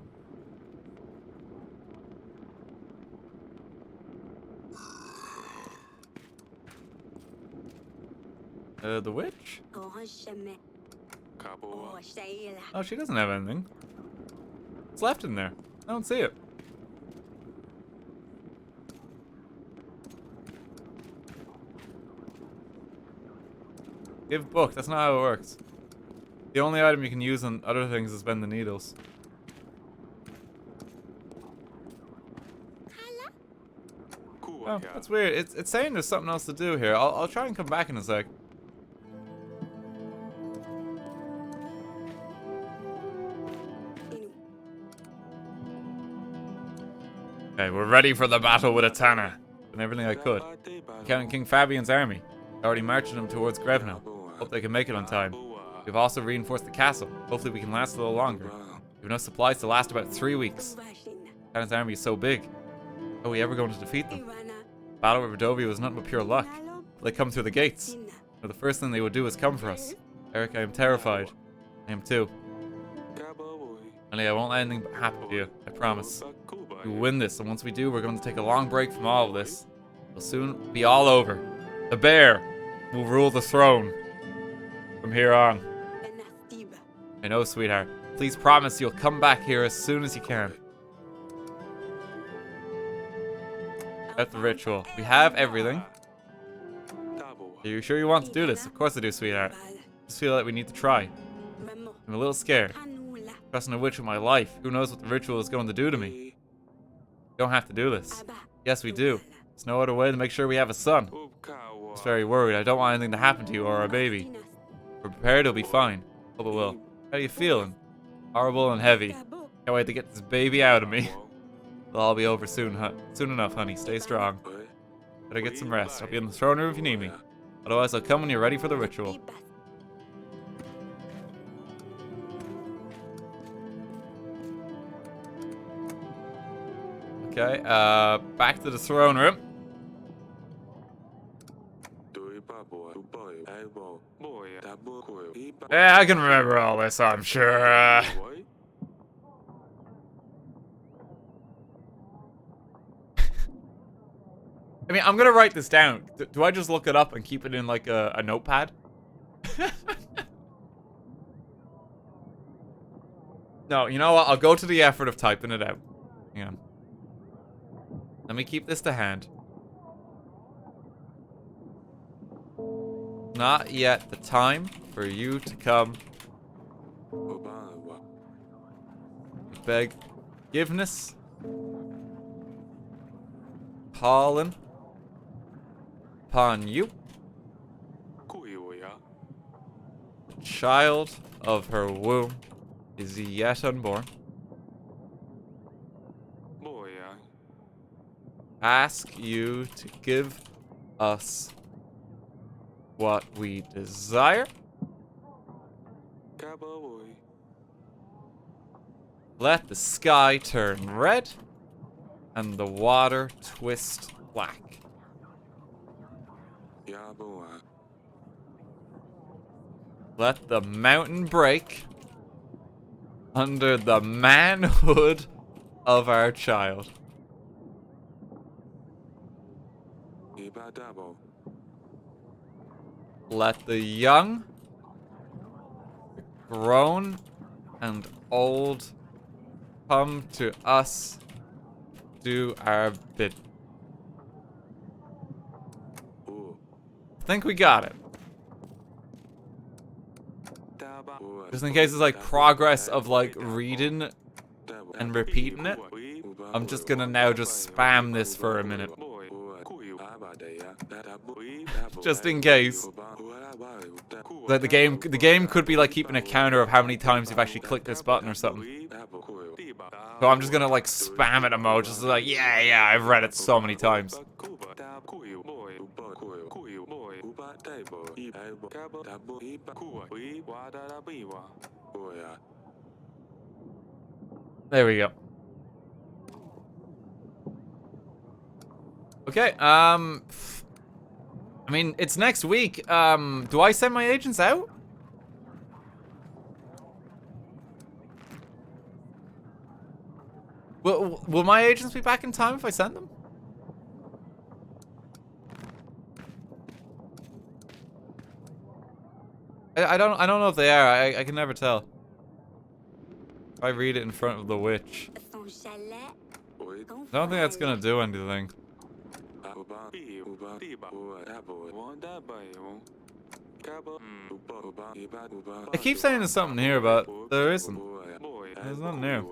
The witch? Oh, she doesn't have anything. What's left in there? I don't see it. Give book. That's not how it works. The only item you can use on other things is bend the needles. Oh, that's weird. It's saying there's something else to do here. I'll try and come back in a sec. Okay, we're ready for the battle with Atana. And everything I could. Counting King Fabian's army. Already marching them towards Grevno. Hope they can make it on time. We've also reinforced the castle. Hopefully we can last a little longer. We have enough supplies to last about 3 weeks. Kanan's army is so big. How are we ever going to defeat them? Battle with Rodovia was nothing but pure luck. They come through the gates. Now the first thing they would do is come for us. Eric, I am terrified. I am too. Only I won't let anything happen to you. I promise. We will win this, and once we do, we're going to take a long break from all of this. It'll soon be all over. The bear will rule the throne from here on. I know, sweetheart. Please promise you'll come back here as soon as you can. At the ritual. We have everything. Are you sure you want to do this? Of course I do, sweetheart. I just feel like we need to try. I'm a little scared. Trusting a witch with my life. Who knows what the ritual is going to do to me? We don't have to do this. Yes, we do. There's no other way to make sure we have a son. I'm just very worried. I don't want anything to happen to you or our baby. We're prepared, it'll be fine. Hope it will. How are you feeling? Horrible and heavy. Can't wait to get this baby out of me. It'll all be over soon, soon enough, honey. Stay strong. Better get some rest. I'll be in the throne room if you need me. Otherwise, I'll come when you're ready for the ritual. Okay, back to the throne room. Yeah, I can remember all this, I'm sure. I mean, I'm gonna write this down. Do I just look it up and keep it in like a notepad? No, you know what? I'll go to the effort of typing it out. Hang on. Let me keep this to hand. Not yet the time for you to come. Beg forgiveness. Calling upon you. The child of her womb is yet unborn. Ask you to give us what we desire. Let the sky turn red and the water twist black. Let the mountain break under the manhood of our child. Let the young, grown, and old come to us, do our bid. I think we got it. Just in case it's like progress of like reading and repeating it, I'm just gonna now just spam this for a minute. Just in case. Like the game could be like keeping a counter of how many times you've actually clicked this button or something. So I'm just gonna like spam it emoji, just like, yeah, I've read it so many times. There we go. Okay, I mean, it's next week. Do I send my agents out? Will my agents be back in time if I send them? I don't know if they are. I can never tell. If I read it in front of the witch. I don't think that's gonna do anything. I keep saying there's something here, but there isn't. There's nothing here.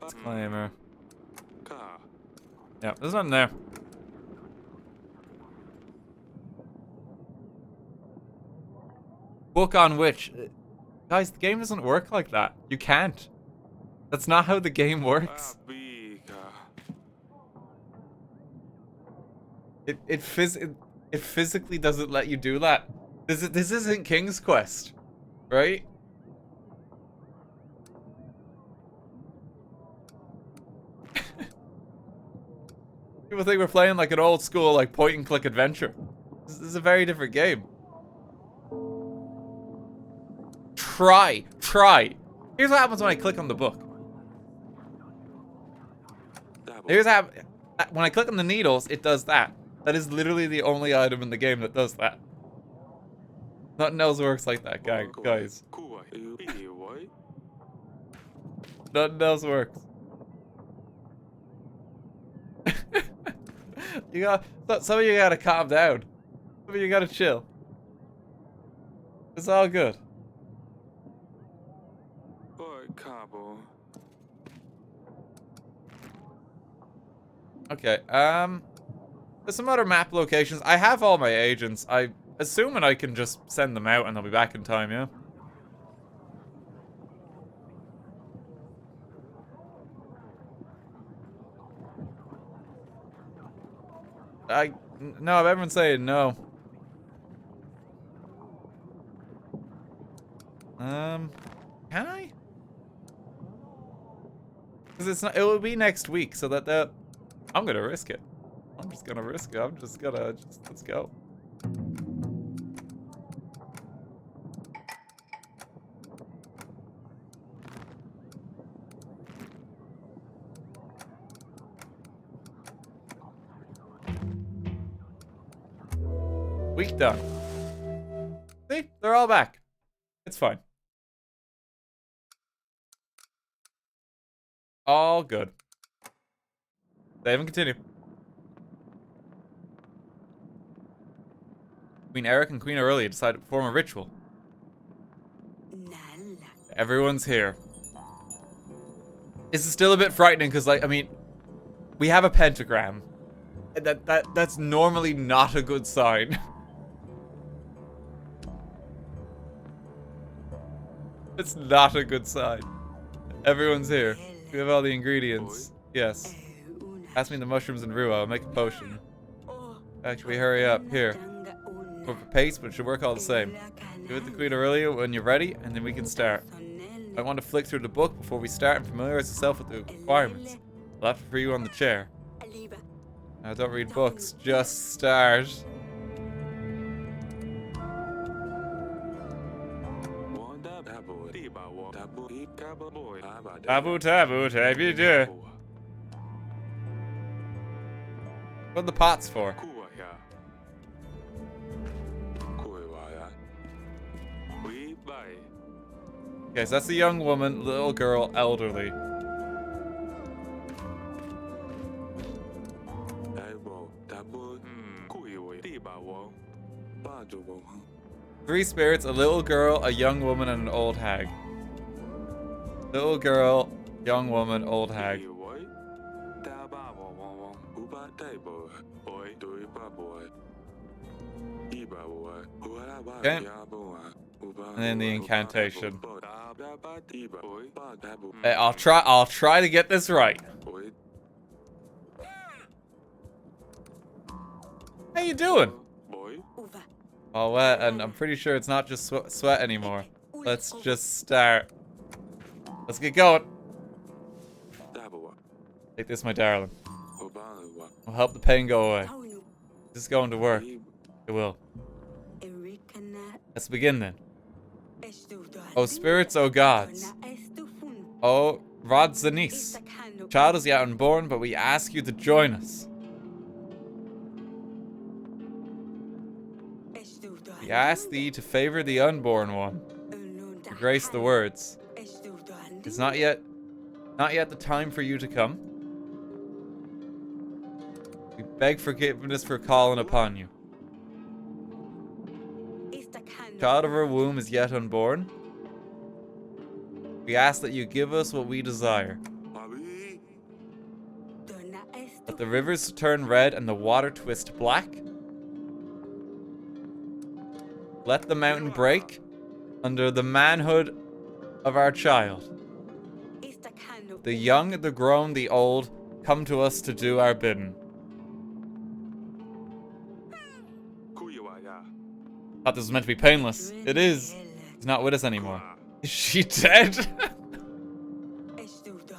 Disclaimer. Yeah, there's nothing there. Book on which? Guys, the game doesn't work like that. You can't. That's not how the game works. It physically doesn't let you do that. This isn't King's Quest, right? People think we're playing like an old school like point and click adventure. This is a very different game. Try. Here's what happens when I click on the book. Here's how, when I click on the needles, it does that. That is literally the only item in the game that does that. Nothing else works like that, guys. Nothing else works. Some of you gotta calm down. Some of you gotta chill. It's all good. Okay, there's some other map locations. I have all my agents. I'm assuming I can just send them out and they'll be back in time, yeah? No, everyone's saying no. Can I? Because it's not, it will be next week, so that I'm gonna risk it. I'm just gonna risk it. Let's go. Week done. See? They're all back. It's fine. All good. Save and continue. Queen Eric and Queen Aurelia decided to perform a ritual. Everyone's here. This is still a bit frightening because, like, I mean, we have a pentagram. That's normally not a good sign. It's not a good sign. Everyone's here. We have all the ingredients. Yes. Pass me the mushrooms and rue. I'll make a potion. Actually, hurry up. Here. Go for paste, but it should work all the same. Give it to Queen Aurelia when you're ready, and then we can start. I want to flick through the book before we start and familiarize yourself with the requirements. I'll have to free you on the chair. Now, don't read books. Just start. Tabu, tabu, do. What are the pots for? Okay, so that's a young woman, little girl, elderly. Three spirits, a little girl, a young woman, and an old hag. Little girl, young woman, old hag. Okay. And then the incantation. Hey, I'll try to get this right. How you doing? All wet, and I'm pretty sure it's not just sweat anymore. Let's just start. Let's get going. Take this, my darling. I'll help the pain go away. This is going to work. It will. Let's begin then. Oh spirits, oh gods. Oh Rodzanis. Child is yet unborn, but we ask you to join us. We ask thee to favor the unborn one. To grace the words. It's not yet the time for you to come. We beg forgiveness for calling upon you. Child of her womb is yet unborn. We ask that you give us what we desire. Let the rivers turn red and the water twist black. Let the mountain break under the manhood of our child. The young, the grown, the old, come to us to do our bidding. Thought this was meant to be painless. It is. He's not with us anymore. Is she dead?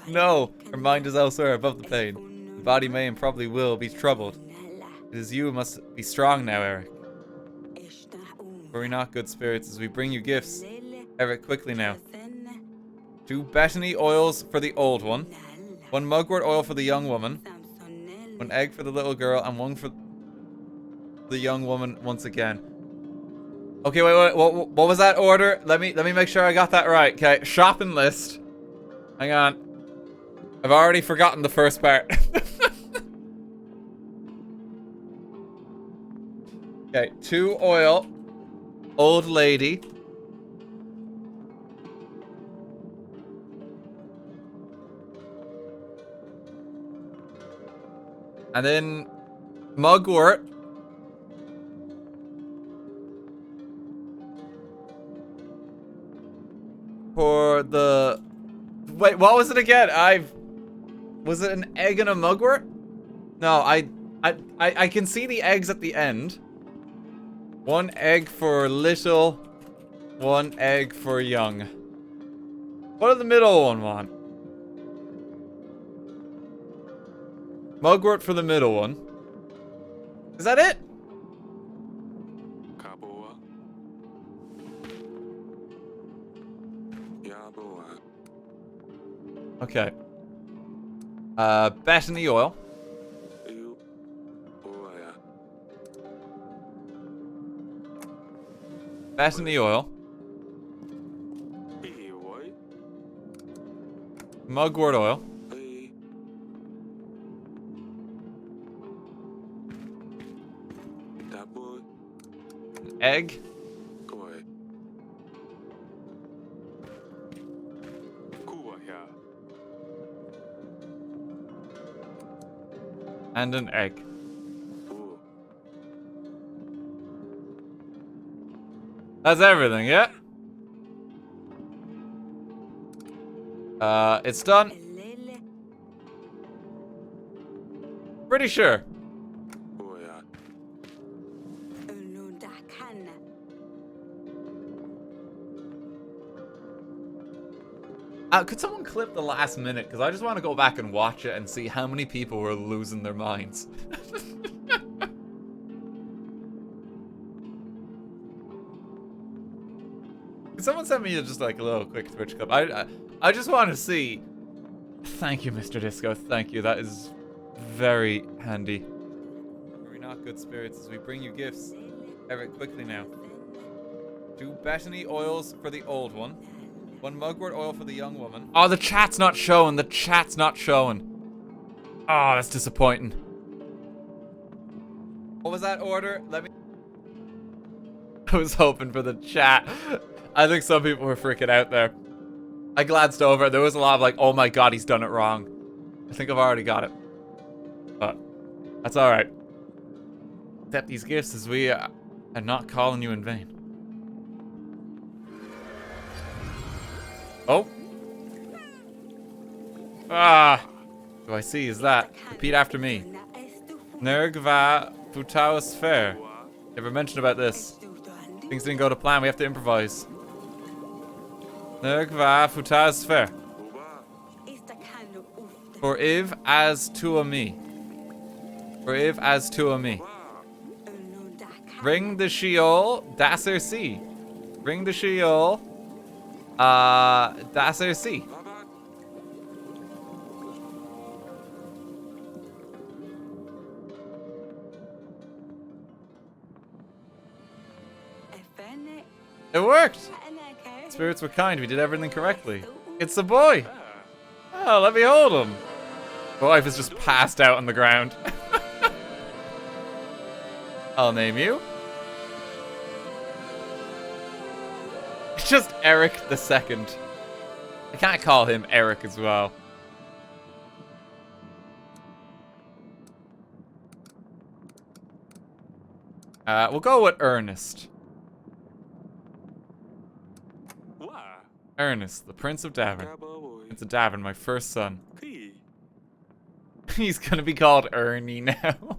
No, her mind is elsewhere above the pain. The body may and probably will be troubled. It is you who must be strong now, Eric. Worry not, good spirits, as we bring you gifts. Eric, quickly now. 2 Bethany oils for the old one. 1 mugwort oil for the young woman. 1 egg for the little girl, and 1 for the young woman once again. Okay, wait. What was that order? Let me make sure I got that right. Okay, shopping list. Hang on. I've already forgotten the first part. Okay, 2 oil. Old lady. And then mugwort. For the... Wait, what was it again? Was it an egg and a mugwort? No, I can see the eggs at the end. 1 egg for little, 1 egg for young. What did the middle one want? Mugwort for the middle one. Is that it? Okay. Bethany oil. Bethany oil. Mugwort oil. Egg. And an egg. That's everything, yeah? It's done. Pretty sure. Could someone clip the last minute? Because I just want to go back and watch it and see how many people were losing their minds. Could someone send me just like a little quick Twitch clip? I just want to see. Thank you, Mr. Disco. Thank you. That is very handy. Worry not, good spirits, as we bring you gifts. Eric, quickly now. 2 Bethany oils for the old one. 1 mugwort oil for the young woman. Oh, the chat's not showing. The chat's not showing. Oh, that's disappointing. What was that order? Let me... I was hoping for the chat. I think some people were freaking out there. I glanced over. There was a lot of like, oh my god, he's done it wrong. I think I've already got it. But that's alright. Accept these gifts as we are not calling you in vain. Oh. Ah. Do I see? Is that? Repeat after me. Nergva Futaus Fair. Never mentioned about this. Things didn't go to plan. We have to improvise. Nergva Futaus Fair. For Iv as to a me. For Iv as to a me. Ring the Sheol Dasser C. Ring the Sheol Dasser C. It worked! Spirits were kind, we did everything correctly. It's the boy! Oh, let me hold him! My wife is just passed out on the ground. I'll name you It's just Eric the Second. I can't call him Eric as well. We'll go with Ernest. Ernest, the Prince of Davin. Prince of Davin, my first son. He's gonna be called Ernie now.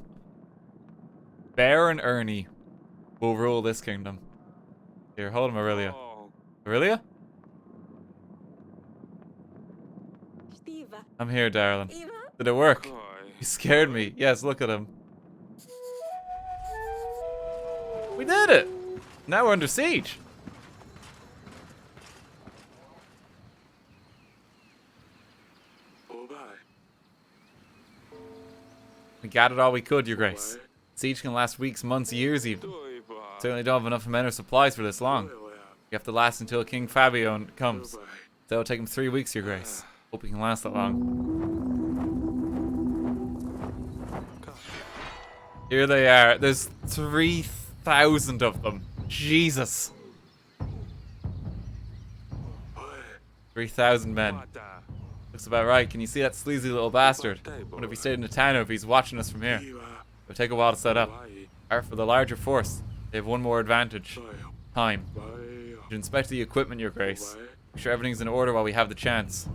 Bear and Ernie will rule this kingdom. Here, hold him, Aurelia. Aurelia? I'm here, darling. Did it work? You scared me. Yes, look at him. We did it! Now we're under siege. We gathered all we could, Your Grace. Siege can last weeks, months, years even. Certainly don't have enough men or supplies for this long. You have to last until King Fabio comes. So it'll take him 3 weeks, Your Grace. Hope he can last that long. Here they are. There's 3,000 of them. Jesus. 3,000 men. Looks about right. Can you see that sleazy little bastard? What if he stayed in the town or if he's watching us from here? It'll take a while to set up. However, for the larger force, they have one more advantage. Time. You should inspect the equipment, Your Grace. Make sure everything's in order while we have the chance.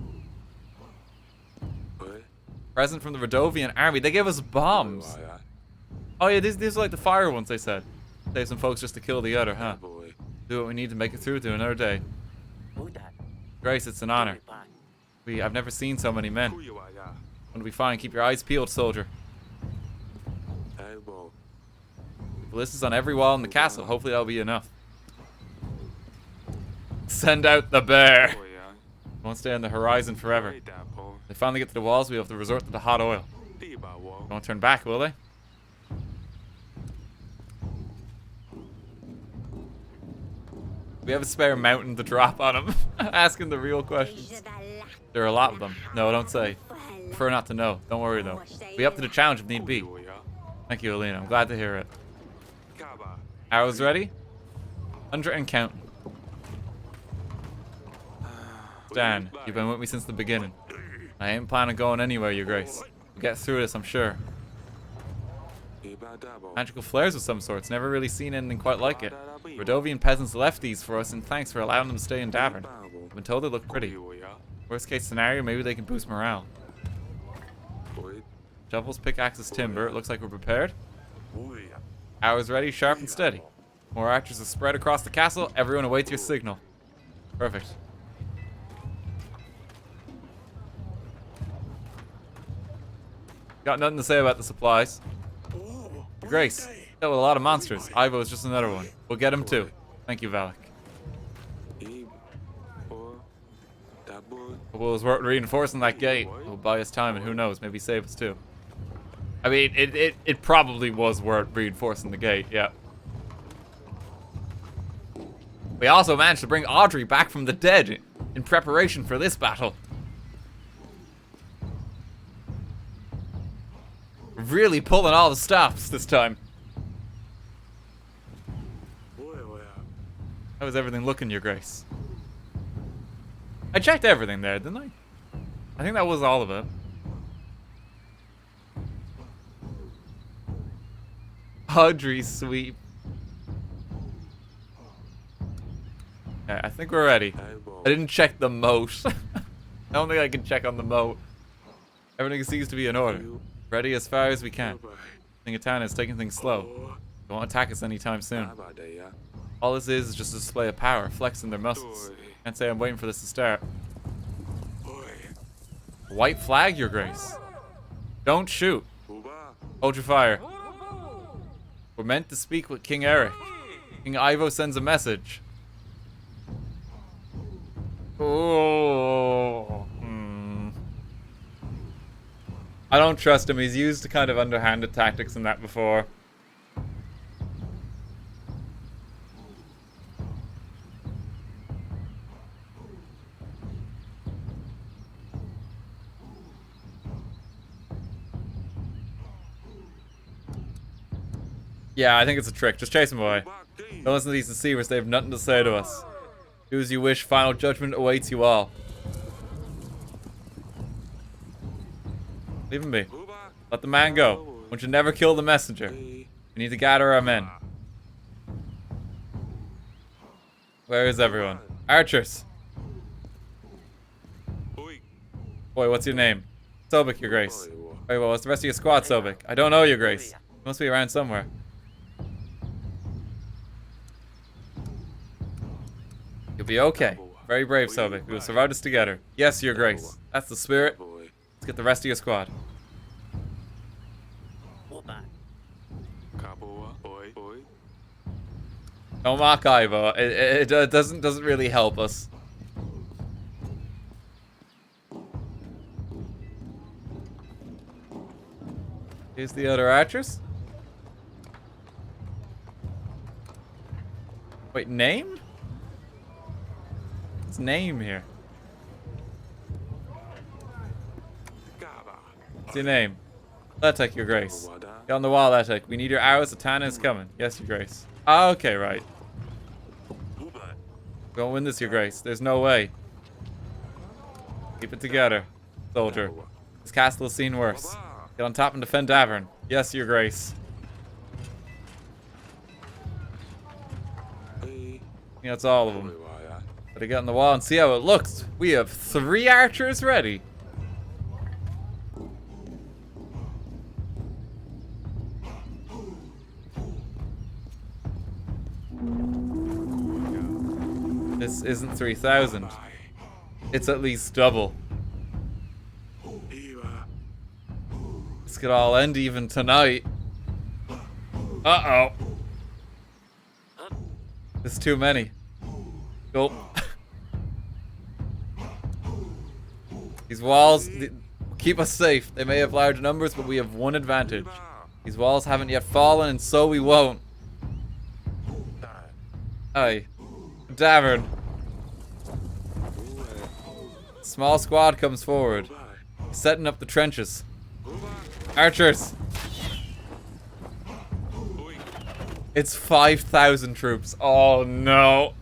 Present from the Rodovian army. They gave us bombs. Oh yeah, these are like the fire ones, they said. Save some folks just to kill the other, huh? Do what we need to make it through to another day. Grace, it's an honor. I've never seen so many men. It'll be fine. Keep your eyes peeled, soldier. Ballistas on every wall in the castle. Hopefully that'll be enough. Send out the bear. Won't stay on the horizon forever. If they finally get to the walls, we have to resort to the hot oil. Won't turn back, will they? We have a spare mountain to drop on him. Asking the real questions. There are a lot of them. No, don't say. Prefer not to know. Don't worry though. Be up to the challenge if need be. Thank you, Alina. I'm glad to hear it. Arrows ready? 100 and counting. Dan, you've been with me since the beginning. I ain't planning on going anywhere, Your Grace. We'll get through this, I'm sure. Magical flares of some sorts. Never really seen anything quite like it. Rodovian peasants left these for us, and thanks for allowing them to stay in Davin. I've been told they look pretty. Worst case scenario, maybe they can boost morale. Shovels, pickaxes, timber. It looks like we're prepared. Arrows ready, sharp and steady. More archers are spread across the castle. Everyone awaits your signal. Perfect. Got nothing to say about the supplies. Your Grace, dealt with a lot of monsters. Ivo is just another one. We'll get him too. Thank you, Valak. Well, it was worth reinforcing that gate. It'll buy us time and who knows, maybe save us too. I mean, it probably was worth reinforcing the gate, yeah. We also managed to bring Audrey back from the dead in preparation for this battle. Really pulling all the stops this time. How is everything looking, Your Grace? I checked everything there, didn't I? I think that was all of it. Audrey sweep. Okay, I think we're ready. I didn't check the moat. I don't think I can check on the moat. Everything seems to be in order. Ready as far as we can. Tingatana is taking things slow. They won't attack us anytime soon. All this is just a display of power, flexing their muscles. Can't say I'm waiting for this to start. White flag, Your Grace. Don't shoot. Hold your fire. We're meant to speak with King Eric. King Ivo sends a message. Oh. I don't trust him. He's used kind of underhanded tactics and that before. Yeah, I think it's a trick. Just chase him away. Don't listen to these deceivers. They have nothing to say to us. Do as you wish. Final judgment awaits you all. Leave him be. Let the man go. We should never kill the messenger. We need to gather our men. Where is everyone? Archers. Boy, what's your name? Sobek, your grace. Very well, what's the rest of your squad, Sobek? I don't know, your grace. You must be around somewhere. You'll be okay. Very brave, Sobek. We will survive this together. Yes, your grace. That's the spirit. Let's get the rest of your squad. No mock Ivo. It doesn't really help us. Here's the other archers. Wait, name? What's name here? What's your name? Letek, your grace. Get on the wall, Letek. We need your arrows. Atana is coming. Yes, your grace. Ah, okay, right. We won't win this, your grace. There's no way. Keep it together, soldier. This castle has seen worse. Get on top and defend Davern. Yes, your grace. I think that's all of them. Better get on the wall and see how it looks. We have 3 archers ready. This isn't 3,000. It's at least double. This could all end even tonight. Uh-oh. There's too many. Go. These walls keep us safe. They may have large numbers, but we have one advantage. These walls haven't yet fallen, and so we won't. Aye. Davern. Small squad comes forward. Setting up the trenches. Archers. It's 5,000 troops. Oh no.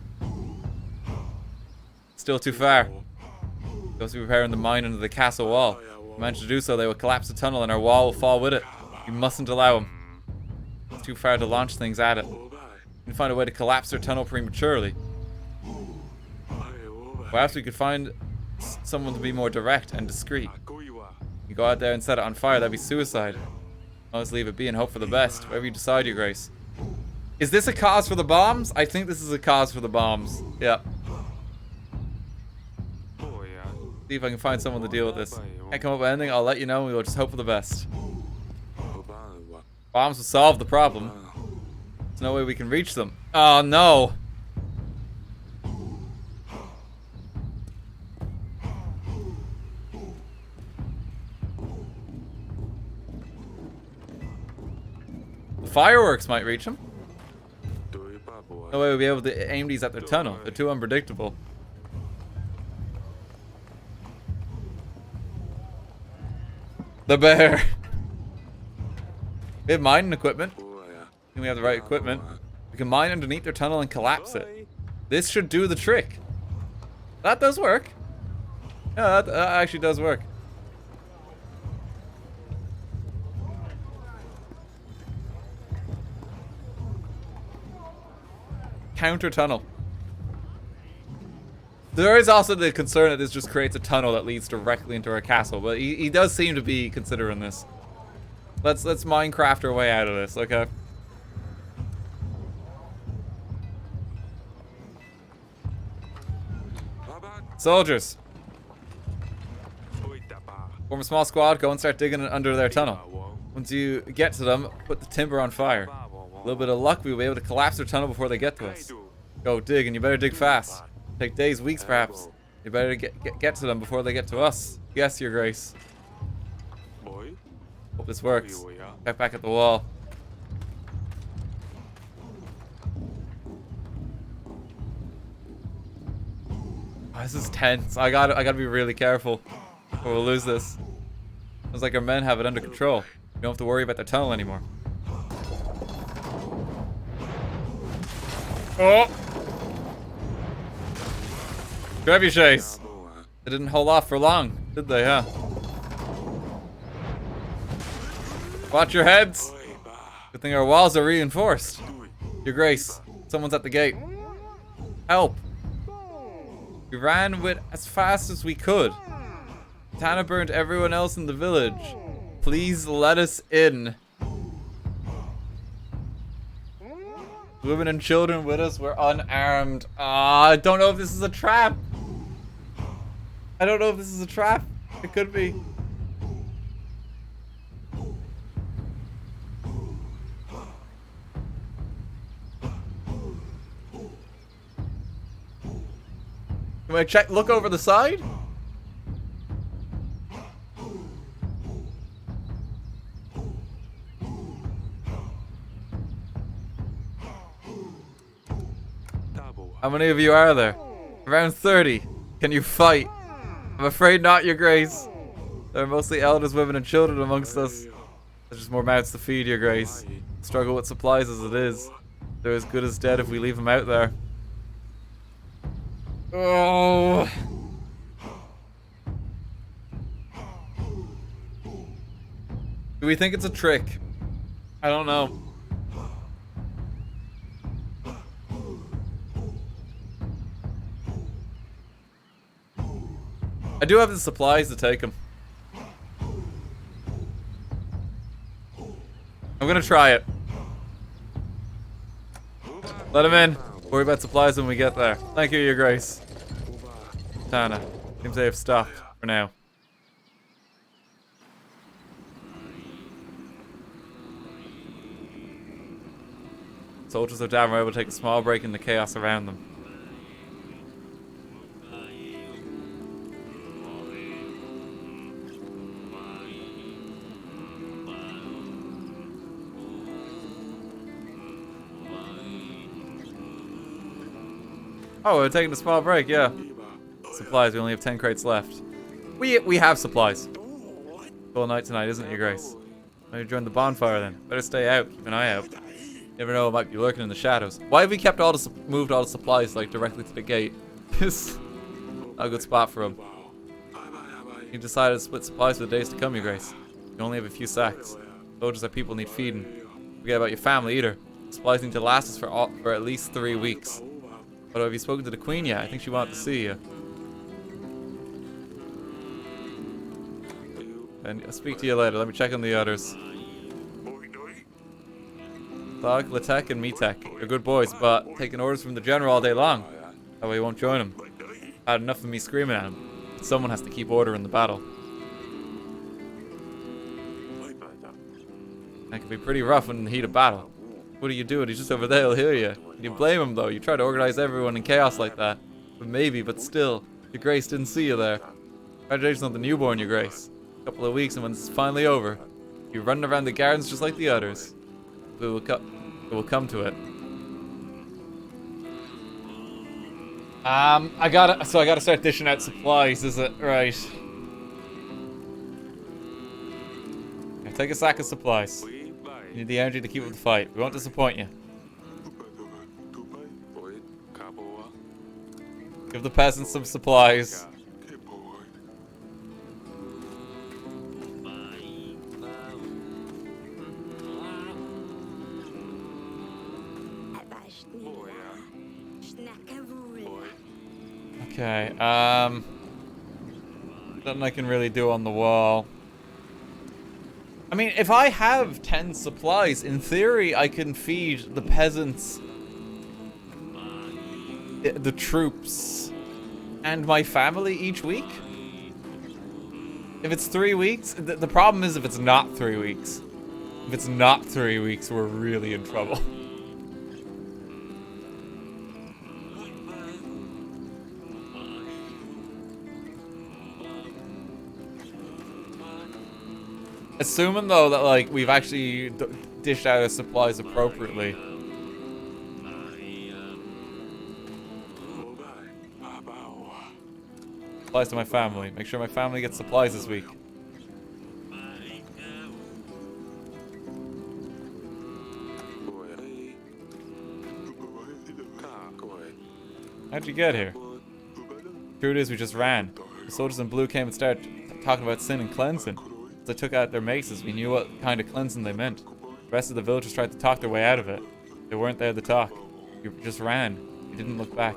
Still too far. Those who repairing the mine under the castle wall. If we manage to do so, they will collapse the tunnel and our wall will fall with it. We mustn't allow them. It's too far to launch things at it. We can find a way to collapse their tunnel prematurely. Perhaps we could find someone to be more direct and discreet. You go out there and set it on fire, that'd be suicide. I'll just leave it be and hope for the best. Whatever you decide, your grace. Is this a cause for the bombs? I think this is a cause for the bombs. Yeah. See if I can find someone to deal with this. Can't come up with anything, I'll let you know and we will just hope for the best. Bombs will solve the problem. There's no way we can reach them. Oh no! Fireworks might reach them. No way we'll be able to aim these at their tunnel. They're too unpredictable. The bear. We have mining equipment. I think we have the right equipment. We can mine underneath their tunnel and collapse it. This should do the trick. That does work. Yeah, that actually does work. Counter tunnel. There is also the concern that this just creates a tunnel that leads directly into our castle, but he does seem to be considering this. Let's Minecraft our way out of this, okay? Soldiers. Form a small squad, go and start digging under their tunnel. Once you get to them, put the timber on fire. A little bit of luck, we'll be able to collapse their tunnel before they get to us. Go dig, and you better dig fast. Take days, weeks perhaps. You better get to them before they get to us. Yes, your grace. Hope this works. Check back at the wall. Oh, this is tense. I gotta be really careful, or we'll lose this. Sounds like our men have it under control. We don't have to worry about their tunnel anymore. Oh! Trebuchets. They didn't hold off for long, did they, huh? Watch your heads. Good thing our walls are reinforced. Your Grace, someone's at the gate. Help. We ran with as fast as we could. Tana burned everyone else in the village. Please let us in. Women and children with us were unarmed. I don't know if this is a trap. I don't know if this is a trap. It could be. Can I check? Look over the side? How many of you are there? Around 30. Can you fight? I'm afraid not, Your Grace. There are mostly elders, women, and children amongst us. There's just more mouths to feed, Your Grace. Struggle with supplies as it is. They're as good as dead if we leave them out there. Oh. Do we think it's a trick? I don't know. I do have the supplies to take him. I'm gonna try it. Let him in. Worry about supplies when we get there. Thank you, Your Grace. Tana. Seems they have stopped for now. Soldiers of Davin were able to take a small break in the chaos around them. Oh, we're taking a small break, yeah. Supplies, we only have 10 crates left. We have supplies. Full night tonight, isn't it, Your Grace? Maybe join the bonfire then. Better stay out, keep an eye out. Never know, it might be lurking in the shadows. Why have we kept moved all the supplies like directly to the gate? This not a good spot for him. You decided to split supplies for the days to come, Your Grace. You only have a few sacks. Soldiers are people need feeding. Forget about your family either. Supplies need to last us for at least 3 weeks. But have you spoken to the Queen yet? I think she wanted to see you. And I'll speak to you later. Let me check on the others. Thog, Latek, and Metek. They're good boys, but taking orders from the general all day long. That way you won't join him. Had enough of me screaming at him. Someone has to keep order in the battle. That can be pretty rough in the heat of battle. What are you doing? He's just over there, he'll hear you. Can you blame him though? You try to organize everyone in chaos like that. But still, Your Grace didn't see you there. Congratulations on the newborn, Your Grace. A couple of weeks and when it's finally over, you're running around the gardens just like the others. It will come to it. I gotta start dishing out supplies, is it? Right. Now take a sack of supplies. You need the energy to keep up the fight. We won't disappoint you. Give the peasants some supplies. Okay, nothing I can really do on the wall. I mean, if I have 10 supplies, in theory, I can feed the peasants, the troops, and my family each week. If it's 3 weeks, the problem is if it's not 3 weeks. If it's not 3 weeks, we're really in trouble. Assuming though that like we've actually dished out our supplies appropriately. Supplies to my family. Make sure my family gets supplies this week. How'd you get here? Truth is, we just ran. The soldiers in blue came and started talking about sin and cleansing. As they took out their maces, we knew what kind of cleansing they meant. The rest of the villagers tried to talk their way out of it. They weren't there to talk. We just ran. We didn't look back.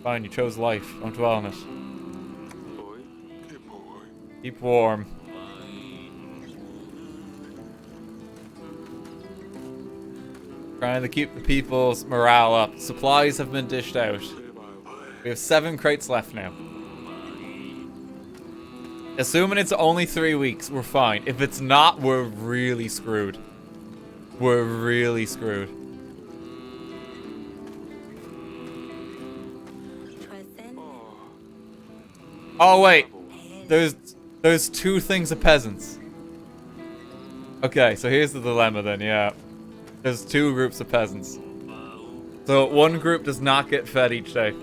Fine, you chose life. Don't dwell on it. Keep warm. Trying to keep the people's morale up. Supplies have been dished out. We have 7 crates left now. Assuming it's only 3 weeks, we're fine. If it's not, we're really screwed. We're really screwed. Oh wait, there's 2 things of peasants. Okay, so here's the dilemma then, yeah. There's 2 groups of peasants. So one group does not get fed each day.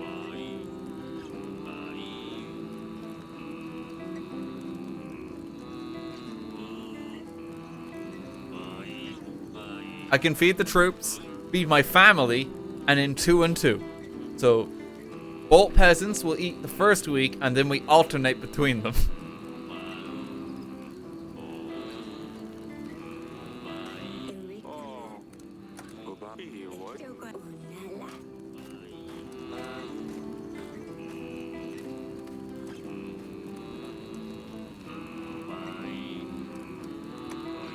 I can feed the troops, feed my family, and in 2 and 2. So both peasants will eat the first week, and then we alternate between them.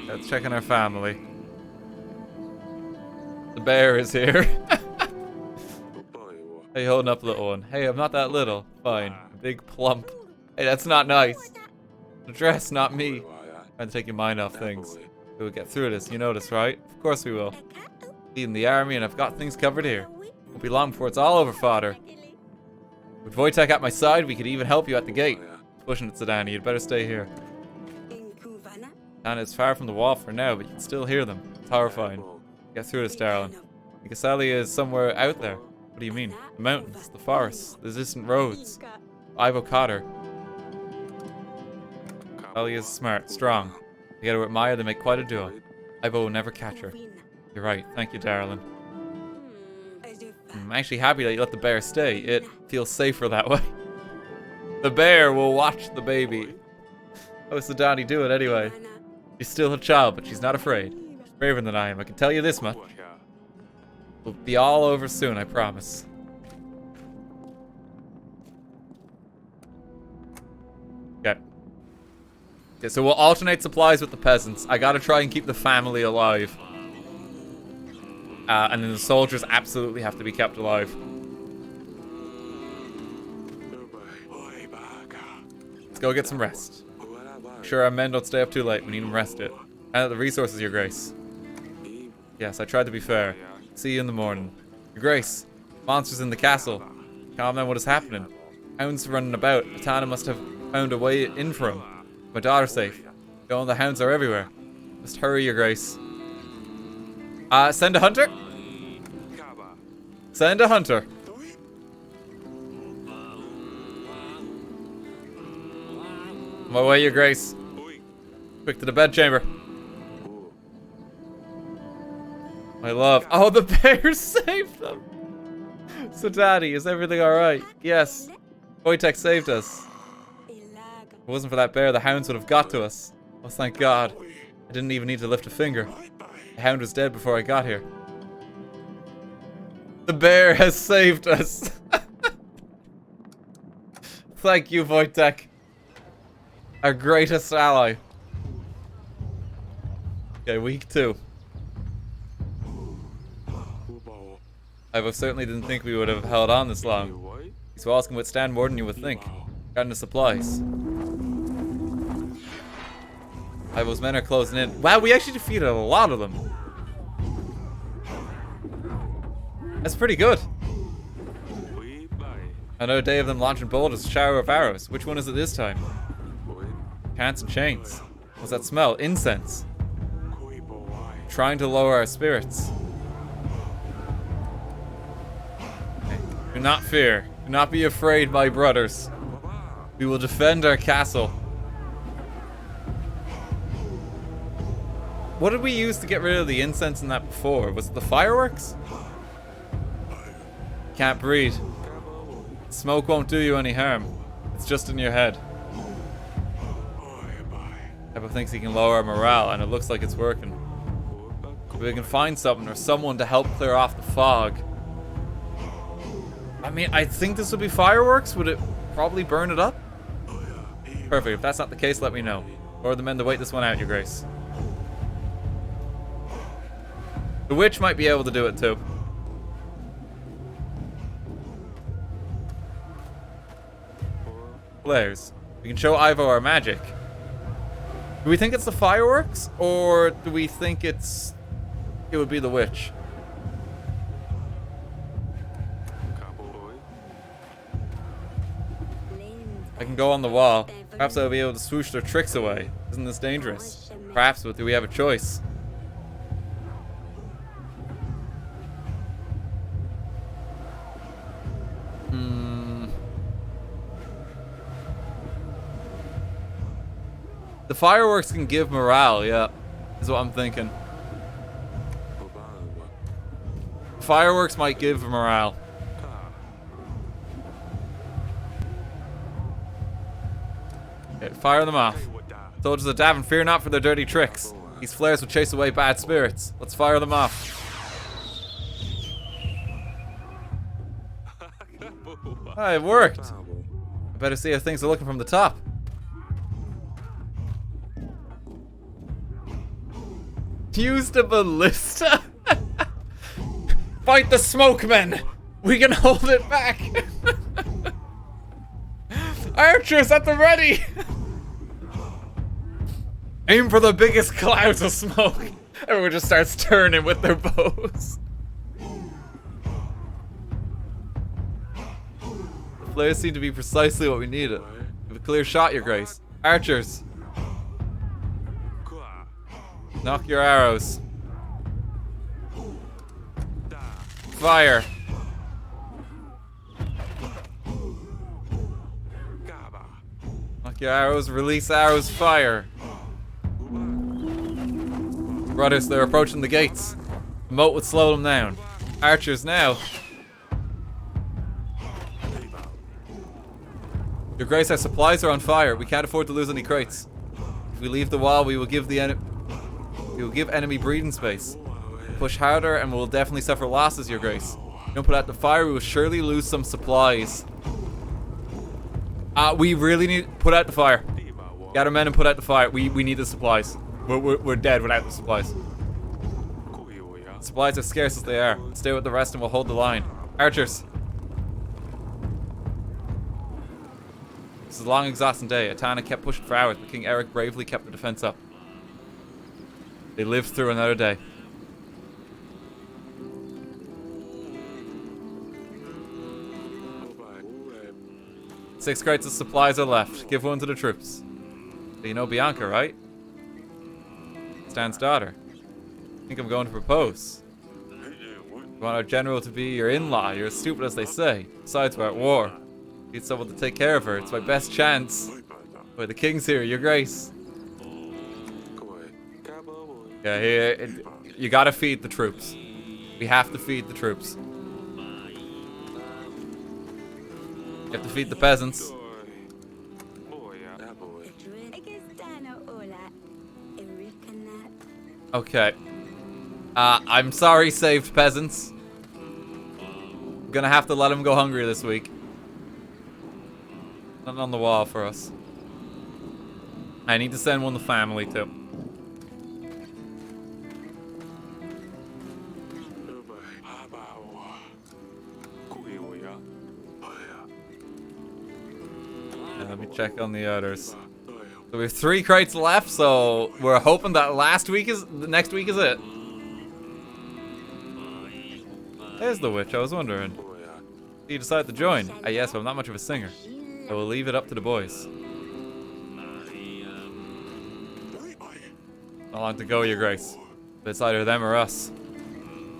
Let's check on our family. The bear is here. Hey, holding up, little one. Hey, I'm not that little. Fine. Big plump. Hey, that's not nice. The dress, not me. Trying to take your mind off things. We'll get through this. You know this, right? Of course we will. Leading the army, and I've got things covered here. Won't be long before it's all over, father. With Wojtek at my side, we could even help you at the gate. Pushing it, Sedani. You'd better stay here. Anna is far from the wall for now, but you can still hear them. It's horrifying. Get through this, darling. Casalia is somewhere out there. What do you mean? The mountains, the forests, the distant roads. Ivo caught her. Casalia is smart, strong. Together with Maya, they make quite a duo. Ivo will never catch her. You're right. Thank you, darling. I'm actually happy that you let the bear stay. It feels safer that way. The bear will watch the baby. How does the Donnie do it anyway? She's still a child, but she's not afraid. She's braver than I am, I can tell you this much. We'll be all over soon, I promise. Okay. Okay, so we'll alternate supplies with the peasants. I gotta try and keep the family alive. And then the soldiers absolutely have to be kept alive. Let's go get some rest. Sure, our men don't stay up too late. We need them rested. And the resources, Your Grace. Yes, I tried to be fair. See you in the morning. Your Grace, monsters in the castle. Calm down, what is happening? Hounds running about. Atana must have found a way in for him. My daughter's safe. Go on, the hounds are everywhere. Just hurry, Your Grace. Send a hunter? Send a hunter. On my way, Your Grace. Quick to the bedchamber. My love. Oh, the bear saved them. So, Daddy, is everything alright? Yes. Wojtek saved us. If it wasn't for that bear, the hounds would have got to us. Oh, thank God. I didn't even need to lift a finger. The hound was dead before I got here. The bear has saved us. Thank you, Wojtek. Our greatest ally. Okay, week 2. I certainly didn't think we would have held on this long. These walls can withstand more than you would think. Gotten the supplies. Ivo's men are closing in. Wow, we actually defeated a lot of them. That's pretty good. Another day of them launching boulders, shower of arrows. Which one is it this time? Pants and chains. What's that smell? Incense. Trying to lower our spirits. Okay. Do not fear. Do not be afraid, my brothers. We will defend our castle. What did we use to get rid of the incense in that before? Was it the fireworks? Can't breathe. Smoke won't do you any harm. It's just in your head. Epilogue thinks he can lower our morale, and it looks like it's working. If we can find something or someone to help clear off the fog. I mean, I think this would be fireworks. Would it probably burn it up? Perfect. If that's not the case, let me know. Order the men to wait this one out, Your Grace. The witch might be able to do it too. Flares. We can show Ivo our magic. Do we think it's the fireworks, or do we think it would be the witch? I can go on the wall. Perhaps I'll be able to swoosh their tricks away. Isn't this dangerous? Perhaps, but do we have a choice? The fireworks can give morale, yeah. Is what I'm thinking. Fireworks might give morale. Okay, fire them off. Soldiers of Davin, fear not for their dirty tricks. These flares will chase away bad spirits. Let's fire them off. Ah, it worked. I better see how things are looking from the top. Use the ballista. Fight the smokemen. We can hold it back. Archers at the ready. Aim for the biggest clouds of smoke. Everyone just starts turning with their bows. The flares seem to be precisely what we needed. Give a clear shot, Your Grace. Archers. Knock your arrows. Fire. Knock your arrows, release arrows, fire. Brothers, they're approaching the gates. The moat would slow them down. Archers now. Your Grace, our supplies are on fire. We can't afford to lose any crates. If we leave the wall, we will give enemy breathing space. Push harder and we'll definitely suffer losses, Your Grace. If we don't put out the fire, we will surely lose some supplies. We really need to put out the fire. Gather men and put out the fire. We need the supplies. We're dead without the supplies. Supplies are scarce as they are. Stay with the rest and we'll hold the line. Archers. This is a long, exhausting day. Atana kept pushing for hours, but King Eric bravely kept the defense up. They lived through another day. Six crates of supplies are left. Give one to the troops. So you know Bianca, right? Stan's daughter. I think I'm going to propose. You want our general to be your in-law. You're as stupid as they say. Besides, we're at war. Need someone to take care of her. It's my best chance. Boy, the king's here, Your Grace. Yeah, here, you gotta feed the troops. We have to feed the troops. You have to feed the peasants. Okay. I'm sorry, saved peasants. I'm gonna have to let them go hungry this week. Nothing on the wall for us. I need to send one to family too. Let me check on the others. So we have 3 crates left, so we're hoping that next week is it. There's the witch, I was wondering. You decided to join. Yes, but I'm not much of a singer. I will leave it up to the boys. Not long to go, Your Grace. But it's either them or us.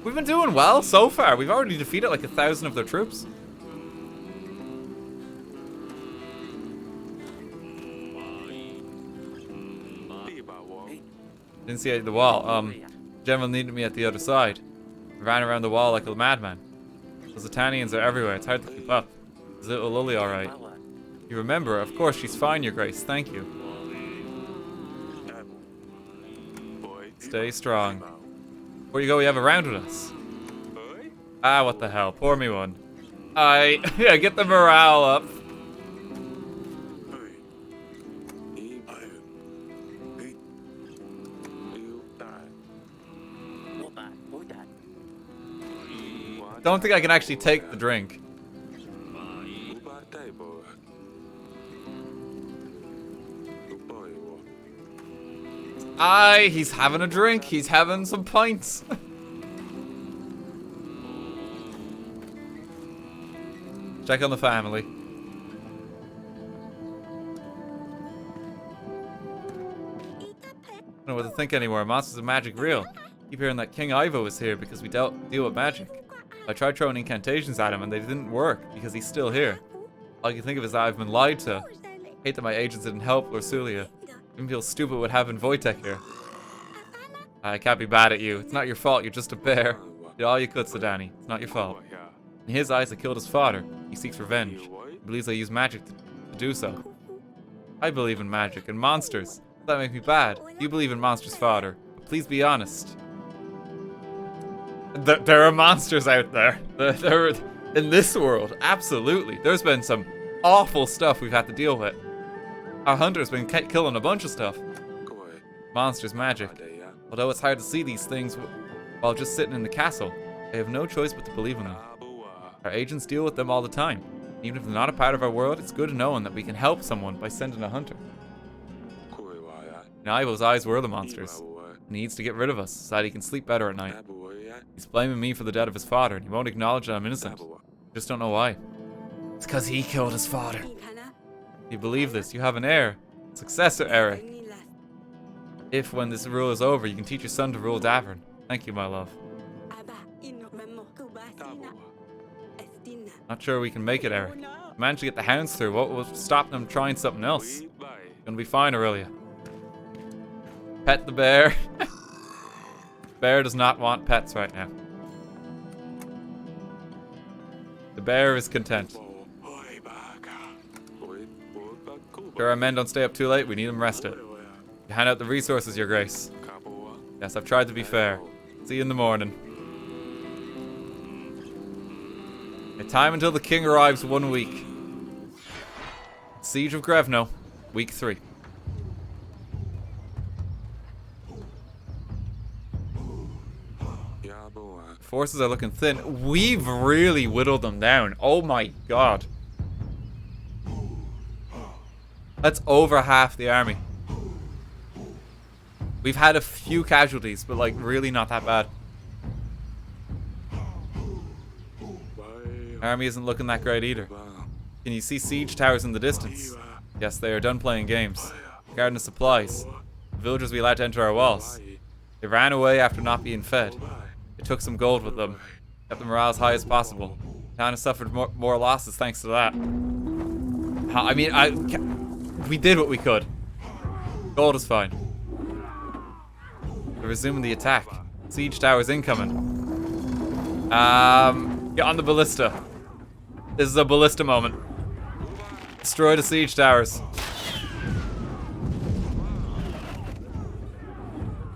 We've been doing well so far. We've already defeated like 1,000 of their troops. Didn't see the wall. General needed me at the other side. I ran around the wall like a madman. Those Italians are everywhere. It's hard to keep up. Is little Lily alright? You remember her? Of course, she's fine, Your Grace. Thank you. Stay strong. Before you go, we have a round with us. Ah, what the hell. Pour me one. Yeah, get the morale up. Don't think I can actually take the drink. He's having a drink. He's having some pints. Check on the family. I don't know what to think anymore. Monsters of magic real. Keep hearing that King Ivo is here because we deal with magic. I tried throwing incantations at him and they didn't work because he's still here. All I can think of is that I've been lied to. I hate that my agents didn't help Lorsulia. I even feel stupid with having Wojtek here. I can't be bad at you. It's not your fault. You're just a bear. You did all you could, Danny. It's not your fault. In his eyes, I killed his father. He seeks revenge. He believes I use magic to do so. I believe in magic and monsters. Does that make me bad? You believe in monsters, father. But please be honest. There are monsters out there. There are, in this world, absolutely. There's been some awful stuff we've had to deal with. Our hunter's been killing a bunch of stuff. Monsters, magic. Although it's hard to see these things while just sitting in the castle, I have no choice but to believe in them. Our agents deal with them all the time. Even if they're not a part of our world, it's good knowing that we can help someone by sending a hunter. In Ivo's eyes, we're the monsters. He needs to get rid of us so that he can sleep better at night. He's blaming me for the death of his father, and he won't acknowledge that I'm innocent. I just don't know why. It's because he killed his father. You believe this? You have an heir. Successor, Eric. If, when this rule is over, you can teach your son to rule Davern. Thank you, my love. Not sure we can make it, Eric. Managed to get the hounds through. What will stop them trying something else? Gonna be fine, Aurelia. Pet the bear. Bear does not want pets right now. The bear is content. Sure, our men don't stay up too late. We need them rested. You hand out the resources, Your Grace. Yes, I've tried to be fair. See you in the morning. A time until the king arrives 1 week. Siege of Grevno, week 3. Forces are looking thin. We've really whittled them down. Oh my god. That's over half the army. We've had a few casualties, but like really not that bad. Army isn't looking that great either. Can you see siege towers in the distance? Yes, they are done playing games. Guarding the supplies. The villagers we allowed to enter our walls. They ran away after not being fed. They took some gold with them. Kept the morale as high as possible. Town has suffered more losses thanks to that. I mean, we did what we could. Gold is fine. We're resuming the attack. Siege towers incoming. Get on the ballista. This is a ballista moment. Destroy the siege towers.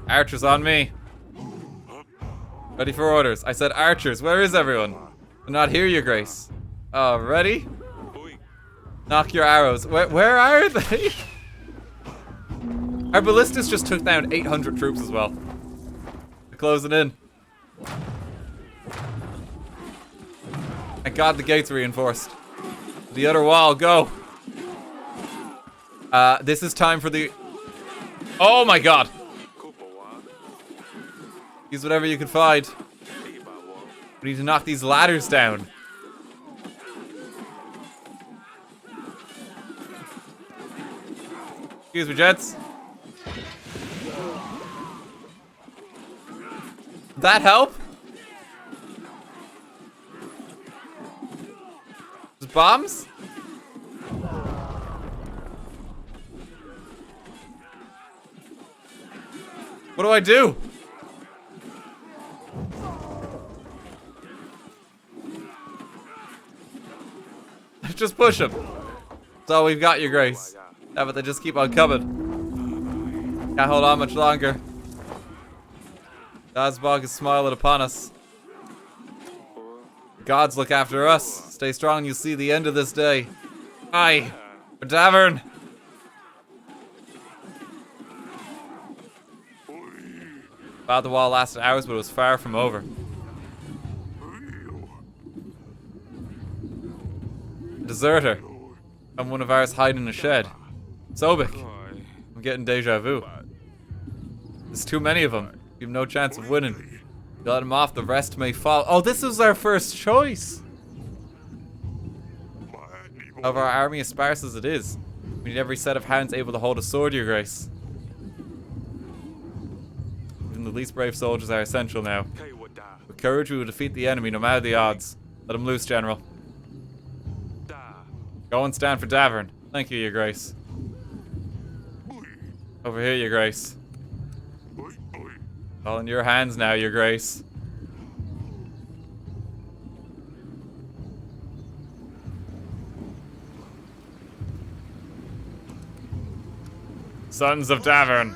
Archers on me. Ready for orders. I said archers. Where is everyone? I'm not here, Your Grace. Oh, ready? Knock your arrows. Where are they? Our ballistas just took down 800 troops as well. They're closing in. Thank God the gates are reinforced. The other wall, go. This is time for the... Oh my god. Use whatever you can find. We need to knock these ladders down. Excuse me, gents. Did that help? There's bombs? What do I do? Just push them. That's all we've got, Your Grace. Yeah, but they just keep on coming. Can't hold on much longer. Dazbog is smiling upon us. The gods look after us. Stay strong, you'll see the end of this day. Aye, for Davern. About the wall lasted hours, but it was far from over. A deserter. I'm one of ours hiding in a shed. Sobek. I'm getting deja vu. There's too many of them. You have no chance of winning. You let him off, the rest may fall. Oh, this was our first choice. Of our army as sparse as it is, we need every set of hands able to hold a sword, Your Grace. Even the least brave soldiers are essential now. With courage, we will defeat the enemy no matter the odds. Let him loose, General. Go and stand for Davern. Thank you, Your Grace. Over here, Your Grace. All in your hands now, Your Grace. Sons of Davern.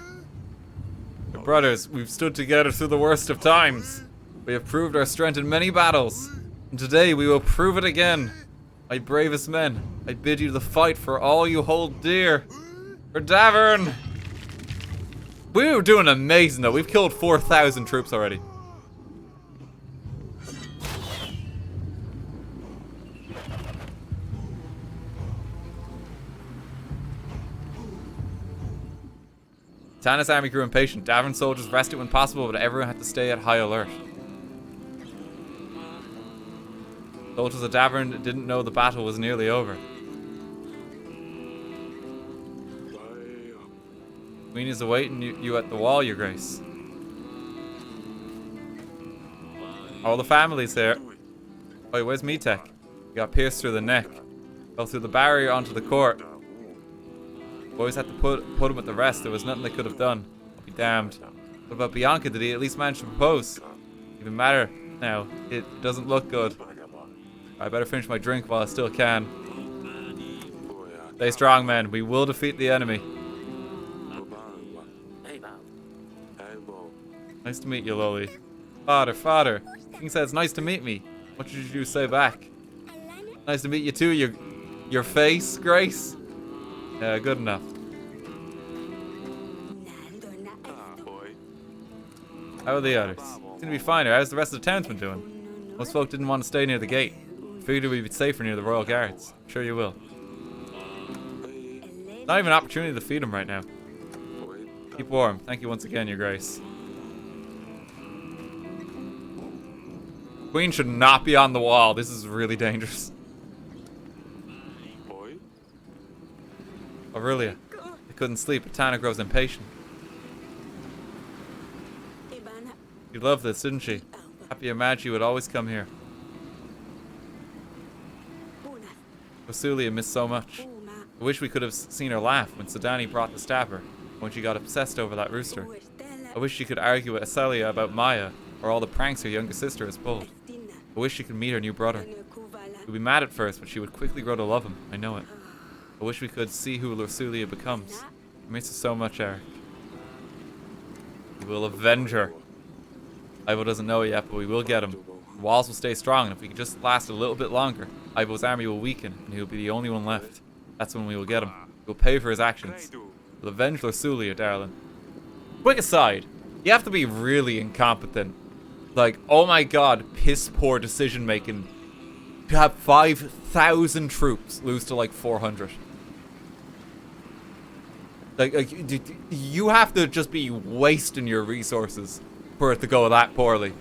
Your brothers, we've stood together through the worst of times. We have proved our strength in many battles. And today we will prove it again. My bravest men, I bid you to fight for all you hold dear. For Davern! We were doing amazing though. We've killed 4,000 troops already. Tana's army grew impatient. Davern's soldiers rested when possible, but everyone had to stay at high alert. Soldiers of Davern didn't know the battle was nearly over. Queen is awaiting you at the wall, Your Grace. All the families here. Wait, where's Metek? He got pierced through the neck. Fell through the barrier onto the court. Boys had to put him with the rest. There was nothing they could have done. I'll be damned. What about Bianca? Did he at least manage to propose? Even matter now. It doesn't look good. I better finish my drink while I still can. Stay strong, men. We will defeat the enemy. Nice to meet you, Loli. Father. King says, nice to meet me. What did you say back? Nice to meet you too, your face, Grace. Yeah, good enough. How are the others? Seem to be fine. How's the rest of the townsmen doing? Most folk didn't want to stay near the gate. Figured we'd be safer near the royal guards. I'm sure you will. Not even an opportunity to feed them right now. Keep warm. Thank you once again, Your Grace. Queen should not be on the wall. This is really dangerous. Aurelia. I couldn't sleep, but Tana grows impatient. You loved this, didn't she? Happy Imagine would always come here. Lorsulia missed so much. I wish we could have seen her laugh when Sedani brought the stabber, when she got obsessed over that rooster. I wish she could argue with Acelia about Maya, or all the pranks her younger sister has pulled. I wish she could meet her new brother. She'd be mad at first, but she would quickly grow to love him. I know it. I wish we could see who Lorsulia becomes. I miss her so much, Eric. We will avenge her. Ivo doesn't know it yet, but we will get him. The walls will stay strong, and if we can just last a little bit longer, Ivo's army will weaken, and he'll be the only one left. That's when we will get him. We'll pay for his actions. We'll avenge Lorsulia, darling. Quick aside, you have to be really incompetent. Like, oh my god, piss poor decision making. To have 5,000 troops lose to like 400. Like, you have to just be wasting your resources for it to go that poorly.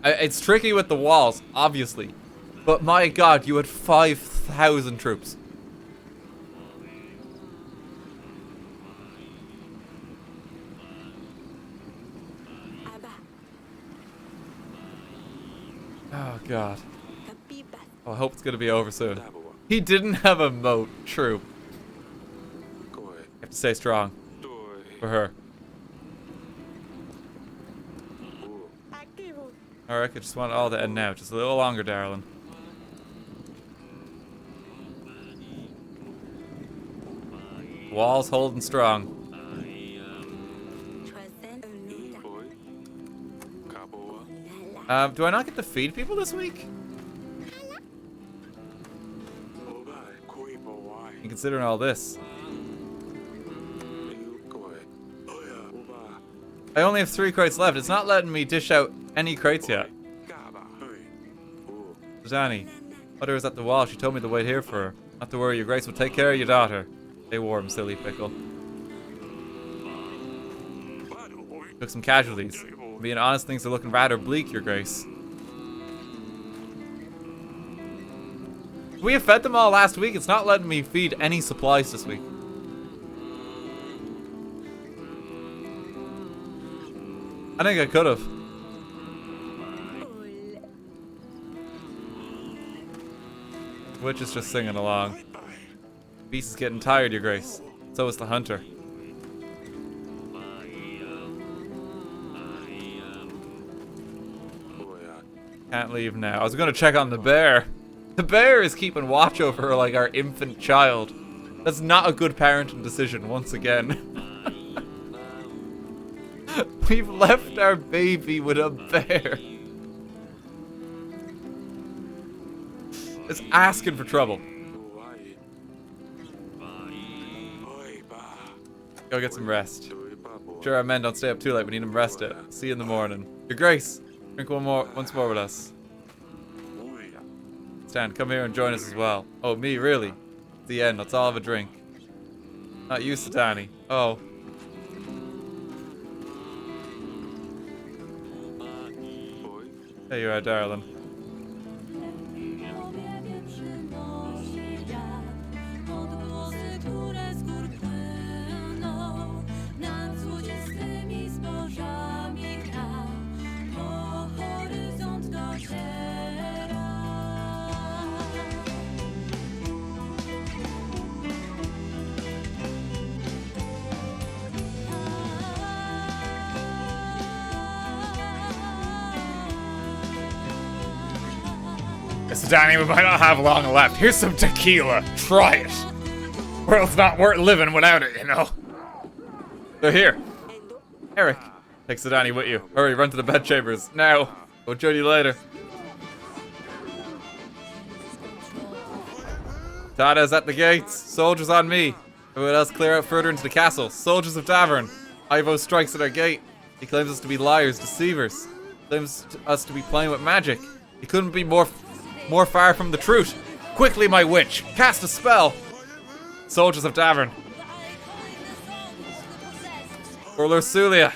It's tricky with the walls, obviously. But my god, you had 5,000 troops. Oh god. Oh, I hope it's gonna be over soon. He didn't have a moat. True. You have to stay strong. For her. Alright, I just want it all to end now. Just a little longer, darling. Wall's holding strong. Do I not get to feed people this week? And considering all this. I only have 3 crates left. It's not letting me dish out any crates yet. Danny, mother is at the wall. She told me to wait here for her. Not to worry, your grace will take care of your daughter. Stay warm, silly pickle. Took some casualties. Being honest, things are looking rather bleak, your grace. We have fed them all last week. It's not letting me feed any supplies this week. I think I could have. Witch is just singing along. Beast is getting tired, your grace. So is the hunter. Can't leave now. I was gonna check on the bear. The bear is keeping watch over her like our infant child. That's not a good parenting decision, once again. We've left our baby with a bear. It's asking for trouble. Go get some rest. Sure, our men don't stay up too late. We need them rested. See you in the morning. Your grace, drink once more with us. Stan, come here and join us as well. Oh, me, really? At the end, let's all have a drink. Not you, Satani. Oh. There you are, darling. So Danny, we might not have long left. Here's some tequila. Try it. World's not worth living without it, you know. They're here. Eric, take Sadani with you. Hurry, run to the bedchambers. Now. We'll join you later. Tada's at the gates. Soldiers on me. Everyone else clear out further into the castle. Soldiers of Davern. Ivo strikes at our gate. He claims us to be liars, deceivers. He claims us to be playing with magic. He couldn't be more far from the truth. Quickly, my witch, cast a spell. Soldiers of Davern. For Lorsulia.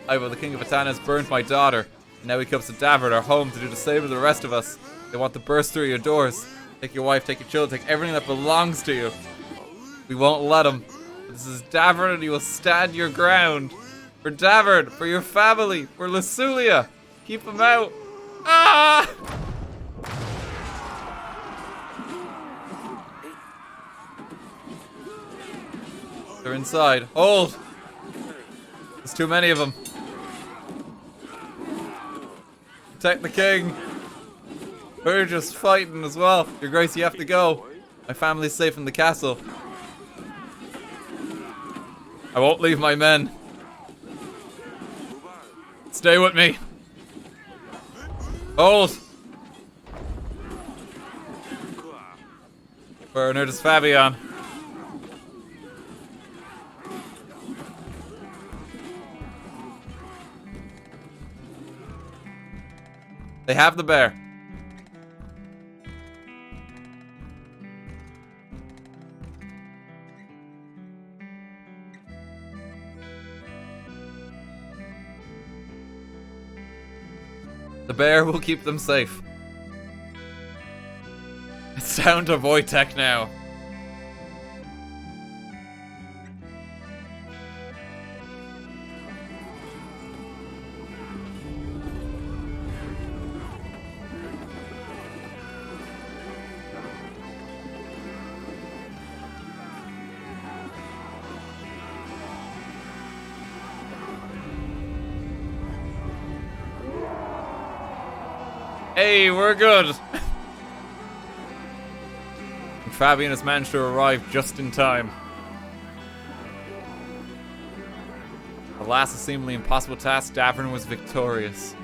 Ivo, the king of Atana, has burned my daughter. And now he comes to Davern, our home, to do the same to the rest of us. They want to burst through your doors. Take your wife, take your children, take everything that belongs to you. We won't let them. This is Davern, and you will stand your ground. For Davern, for your family, for Lorsulia. Keep them out. Ah! They're inside. Hold! There's too many of them. Protect the king. We're just fighting as well. Your grace, you have to go. My family's safe in the castle. I won't leave my men. Stay with me. Hold! Bernard is Fabian. They have the bear. The bear will keep them safe. It's down to Wojtek now. Hey, we're good. And Fabian has managed to arrive just in time. Alas, a seemingly impossible task, Davern was victorious.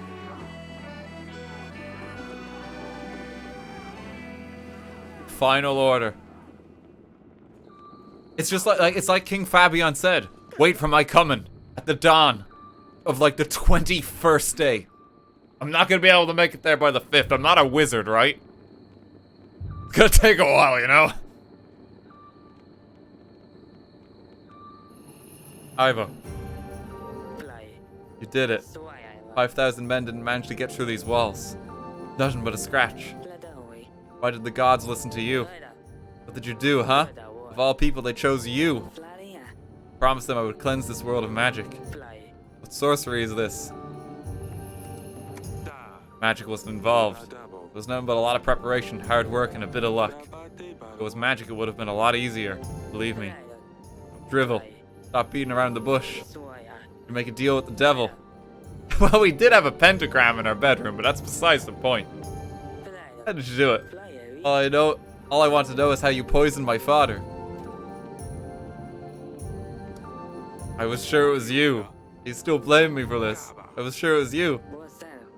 Final order. It's just it's like King Fabian said. Wait for my coming at the dawn of like the 21st day. I'm not gonna be able to make it there by the 5th. I'm not a wizard, right? It's gonna take a while, you know? Ivo. You did it. 5,000 men didn't manage to get through these walls. Nothing but a scratch. Why did the gods listen to you? What did you do, huh? Of all people, they chose you. Promised them I would cleanse this world of magic. What sorcery is this? Magic wasn't involved. It was nothing but a lot of preparation, hard work, and a bit of luck. If it was magic, it would have been a lot easier. Believe me. Drivel. Stop beating around the bush. You make a deal with the devil. Well, we did have a pentagram in our bedroom, but that's besides the point. How did you do it? All I want to know is how you poisoned my father. I was sure it was you. You still blame me for this. I was sure it was you.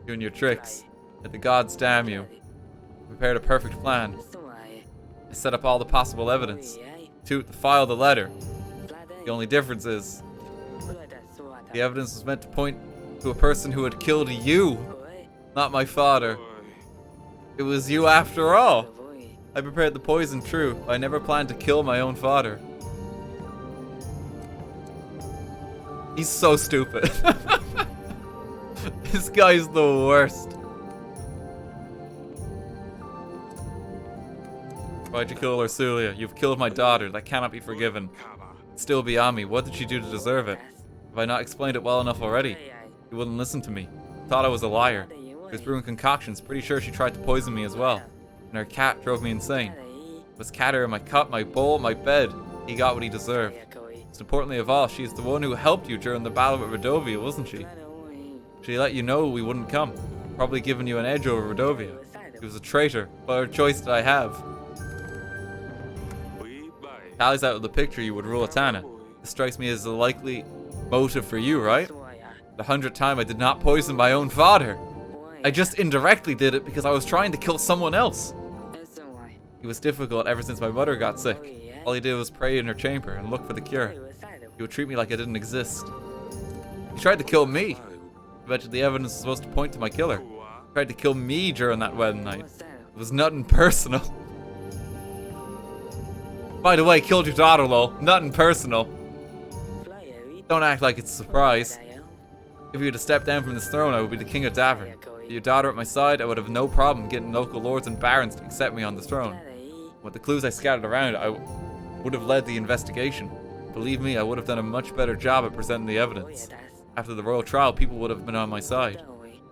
You and your tricks. Let the gods damn you. I prepared a perfect plan. I set up all the possible evidence. To file the letter. The only difference is the evidence was meant to point to a person who had killed you, not my father. It was you after all. I prepared the poison, true, but I never planned to kill my own father. He's so stupid. This guy's the worst. Why'd you kill Lorsulia? You've killed my daughter. That cannot be forgiven. It's still beyond me. What did she do to deserve it? Have I not explained it well enough already? He wouldn't listen to me. Thought I was a liar. She was brewing concoctions. Pretty sure she tried to poison me as well. And her cat drove me insane. It was cat hair in my cup, my bowl, my bed. He got what he deserved. Most importantly of all, she's the one who helped you during the battle with Rodovia, wasn't she? She let you know we wouldn't come. Probably giving you an edge over Rodovia. She was a traitor. What other choice did I have? Tallies out of the picture you would rule Atana. This strikes me as a likely motive for you, right? The 100th time I did not poison my own father. I just indirectly did it because I was trying to kill someone else. It was difficult ever since my mother got sick. All he did was pray in her chamber and look for the cure. He would treat me like I didn't exist. He tried to kill me. I bet you the evidence is supposed to point to my killer. He tried to kill me during that wedding night. It was nothing personal. By the way, killed your daughter, lol. Nothing personal. Don't act like it's a surprise. If you were to step down from this throne, I would be the king of Davern. With your daughter at my side, I would have no problem getting local lords and barons to accept me on the throne. With the clues I scattered around, I would have led the investigation. Believe me, I would have done a much better job at presenting the evidence. After the royal trial, people would have been on my side.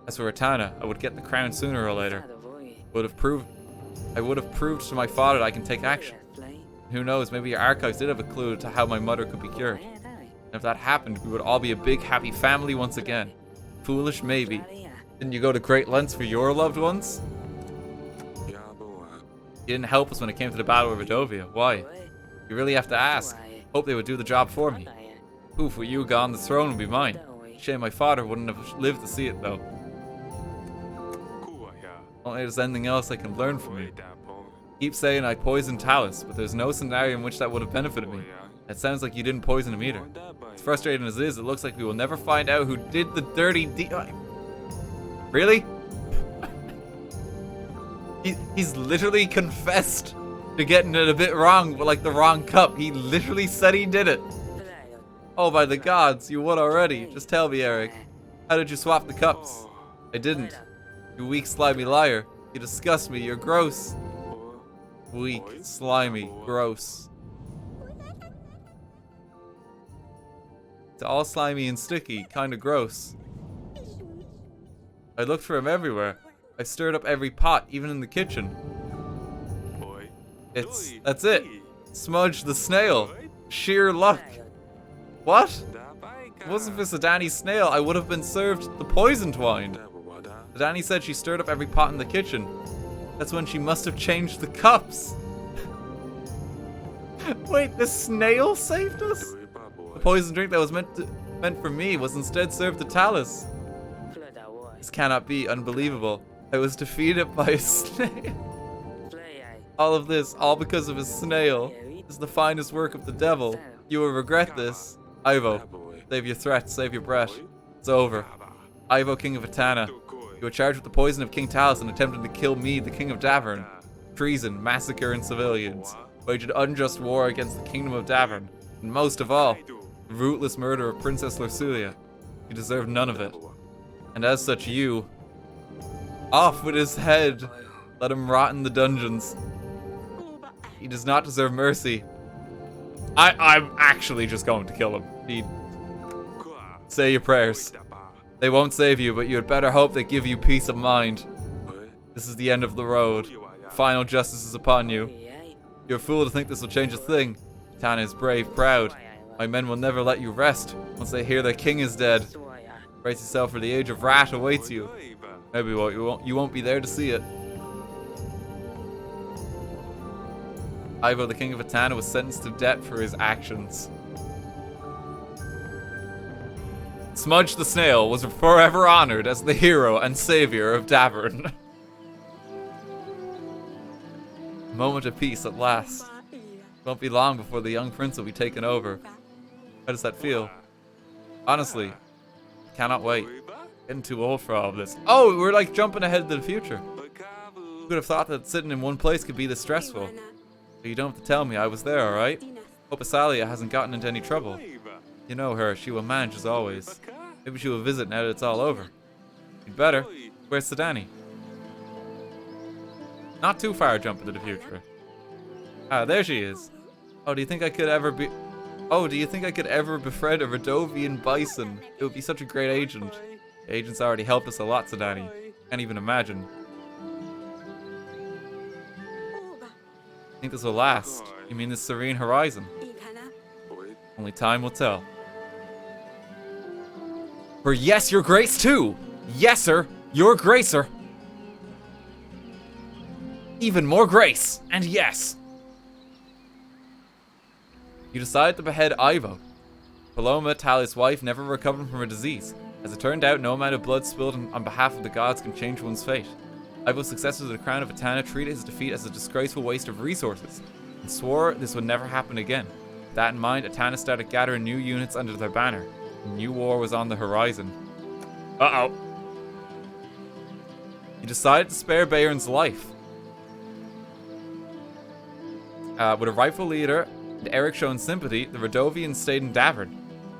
As for Atana, I would get the crown sooner or later. I would have proved to my father that I can take action. Who knows, maybe your archives did have a clue to how my mother could be cured. And if that happened, we would all be a big happy family once again. Foolish, maybe. Didn't you go to great lengths for your loved ones? You didn't help us when it came to the battle of Rodovia. Why? You really have to ask. Hope they would do the job for me. Poof, with you gone, the throne would be mine. Shame my father wouldn't have lived to see it, though. Only there's anything else I can learn from you. Keep saying I poisoned Talus, but there's no scenario in which that would have benefited me. It sounds like you didn't poison him either. As frustrating as it is, it looks like we will never find out who did the dirty Really? He's literally confessed to getting it a bit wrong, but like the wrong cup. He literally said he did it. Oh, by the gods, you won already. Just tell me, Eric. How did you swap the cups? I didn't. You weak, slimy liar. You disgust me. You're gross. Weak, slimy, gross. It's all slimy and sticky, kinda gross. I looked for him everywhere. I stirred up every pot, even in the kitchen. That's it. Smudge the snail. Sheer luck. What? If it wasn't for Sidani's snail, I would have been served the poisoned wine. Danny said she stirred up every pot in the kitchen. That's when she must have changed the cups. Wait, the snail saved us? The poison drink that was meant for me was instead served to Talus. This cannot be. Unbelievable. I was defeated by a snail. All of this, all because of a snail. This is the finest work of the devil. You will regret this. Ivo, save your threat, save your breath. It's over. Ivo, King of Etana. You were charged with the poison of King Talus and attempted to kill me, the King of Davern. Treason, massacre and civilians. Waged unjust war against the Kingdom of Davern. And most of all, the ruthless murder of Princess Lorsulia. You deserve none of it. And as such, you... Off with his head! Let him rot in the dungeons. He does not deserve mercy. I'm actually just going to kill him. Say your prayers. They won't save you, but you had better hope they give you peace of mind. This is the end of the road. Final justice is upon you. You're a fool to think this will change a thing. Tana is brave, proud. My men will never let you rest once they hear their king is dead. Brace yourself, for the age of rat awaits you. Maybe you won't be there to see it. Ivo, the King of Etana, was sentenced to death for his actions. Smudge the Snail was forever honored as the hero and savior of Davern. Moment of peace at last. It won't be long before the young prince will be taken over. How does that feel? Honestly, I cannot wait. Getting too old for all of this. Oh, we're like jumping ahead to the future. Who would have thought that sitting in one place could be this stressful? But you don't have to tell me, I was there, alright? Hope Asalia hasn't gotten into any trouble. You know her, she will manage as always. Maybe she will visit now that it's all over. You'd better. Where's Sedani? Not too far jump into the future. Ah, there she is. Oh, do you think I could ever befriend a Radovian bison? It would be such a great agent. The agent's already helped us a lot, Sedani. Can't even imagine. Think this will last? You mean this serene horizon? Only time will tell. For yes, your grace too! Yes, sir! Your grace, sir! Even more grace! And yes! You decided to behead Ivo. Paloma, Talia's wife, never recovered from her disease. As it turned out, no amount of blood spilled on behalf of the gods can change one's fate. Ivo's successor to the crown of Etana treated his defeat as a disgraceful waste of resources, and swore this would never happen again. With that in mind, Etana started gathering new units under their banner. A new war was on the horizon. Uh-oh. He decided to spare Bayron's life. With a rightful leader and Eric showing sympathy, the Radovians stayed in Davern.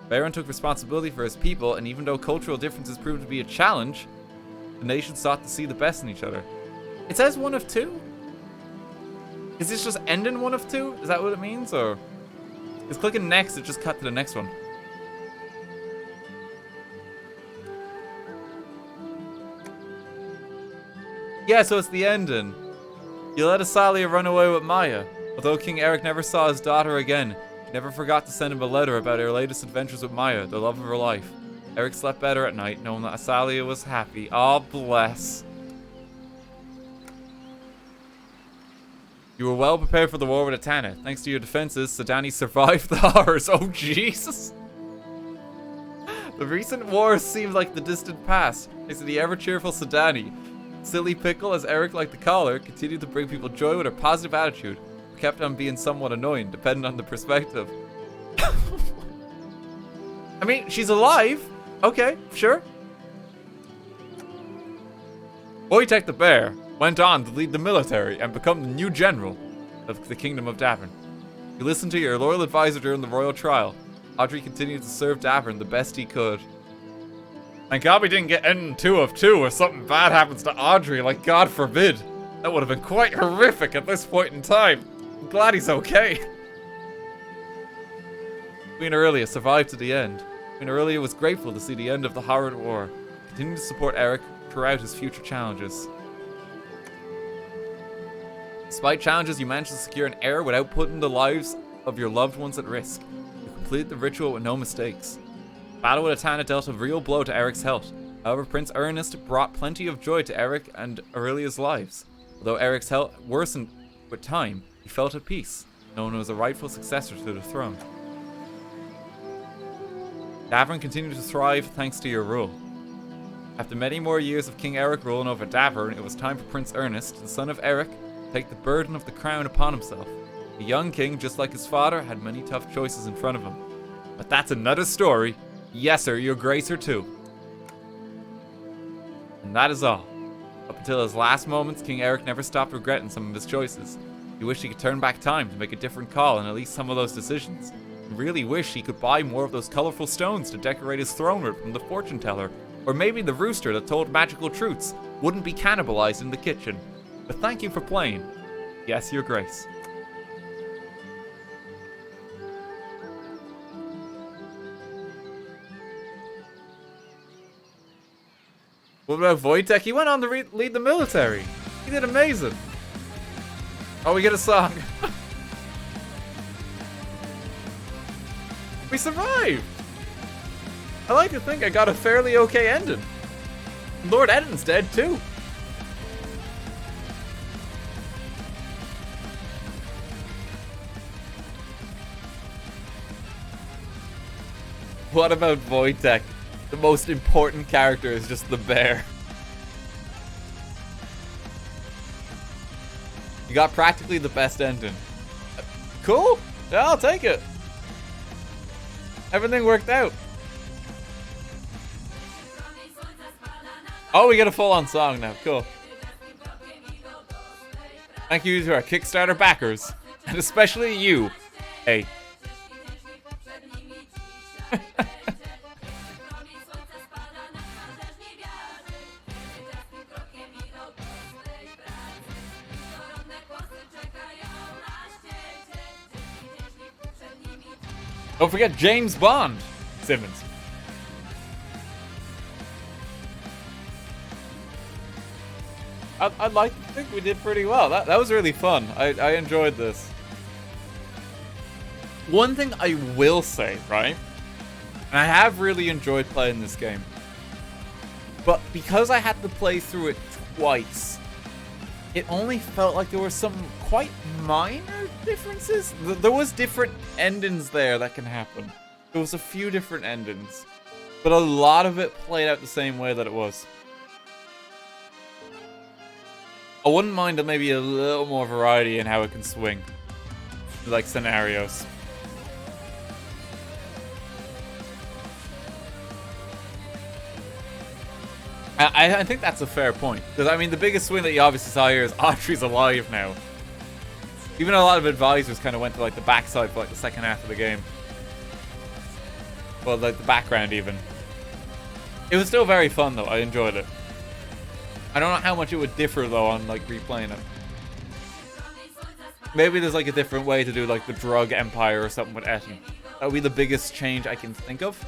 Bayron took responsibility for his people, and even though cultural differences proved to be a challenge, the nation sought to see the best in each other. It says 1 of 2? Is this just ending 1 of 2? Is that what it means, or? Because clicking next, it just cut to the next one. Yeah, so it's the ending. You let Asalia run away with Maya. Although King Eric never saw his daughter again, he never forgot to send him a letter about her latest adventures with Maya, the love of her life. Eric slept better at night, knowing that Asalia was happy. Oh, bless. You were well prepared for the war with Etana. Thanks to your defenses, Sedani survived the horrors. Oh, Jesus. The recent wars seemed like the distant past. Thanks to the ever-cheerful Sedani. Silly Pickle, as Eric liked to call her, continued to bring people joy with her positive attitude. Kept on being somewhat annoying, depending on the perspective. I mean, she's alive. Okay, sure. Wojtek the Bear went on to lead the military and become the new general of the Kingdom of Davern. You listened to your loyal advisor during the royal trial. Audrey continued to serve Davern the best he could. Thank God we didn't get ending 2 of 2 or something bad happens to Audrey, like God forbid. That would have been quite horrific at this point in time. I'm glad he's okay. Queen Aurelia survived to the end. Queen Aurelia was grateful to see the end of the horrid war. Continued to support Eric throughout his future challenges. Despite challenges, you managed to secure an heir without putting the lives of your loved ones at risk. You completed the ritual with no mistakes. Battle with Etana dealt a real blow to Eric's health. However, Prince Ernest brought plenty of joy to Eric and Aurelia's lives. Although Eric's health worsened with time, he felt at peace, knowing he was a rightful successor to the throne. Davern continued to thrive thanks to your rule. After many more years of King Eric ruling over Davern, it was time for Prince Ernest, the son of Eric, to take the burden of the crown upon himself. The young king, just like his father, had many tough choices in front of him. But that's another story. Yes, sir, your gracer too. And that is all. Up until his last moments, King Eric never stopped regretting some of his choices. He wished he could turn back time to make a different call on at least some of those decisions. He really wished he could buy more of those colorful stones to decorate his throne room from the fortune teller, or maybe the rooster that told magical truths wouldn't be cannibalized in the kitchen. But thank you for playing. Yes, your grace. What about Wojtek? He went on to lead the military. He did amazing. Oh, we get a song. We survived. I like to think I got a fairly okay ending. Lord Eden's dead too. What about Wojtek? The most important character is just the bear. You got practically the best ending. Cool. Yeah, I'll take it. Everything worked out. Oh, we get a full-on song now. Cool. Thank you to our Kickstarter backers. And especially you. Hey. Don't forget James Bond, Simmons. I'd like to think we did pretty well. That was really fun. I enjoyed this. One thing I will say, right? And I have really enjoyed playing this game. But because I had to play through it twice, it only felt like there were some quite minor differences. There was different endings there that can happen. There was a few different endings. But a lot of it played out the same way that it was. I wouldn't mind maybe a little more variety in how it can swing. Like scenarios. I think that's a fair point. Because, I mean, the biggest swing that you obviously saw here is Audrey's alive now. Even though a lot of advisors kind of went to, like, the backside for, like, the second half of the game. Well, like, the background, even. It was still very fun, though. I enjoyed it. I don't know how much it would differ, though, on, like, replaying it. Maybe there's, like, a different way to do, like, the drug empire or something with Etten. That would be the biggest change I can think of.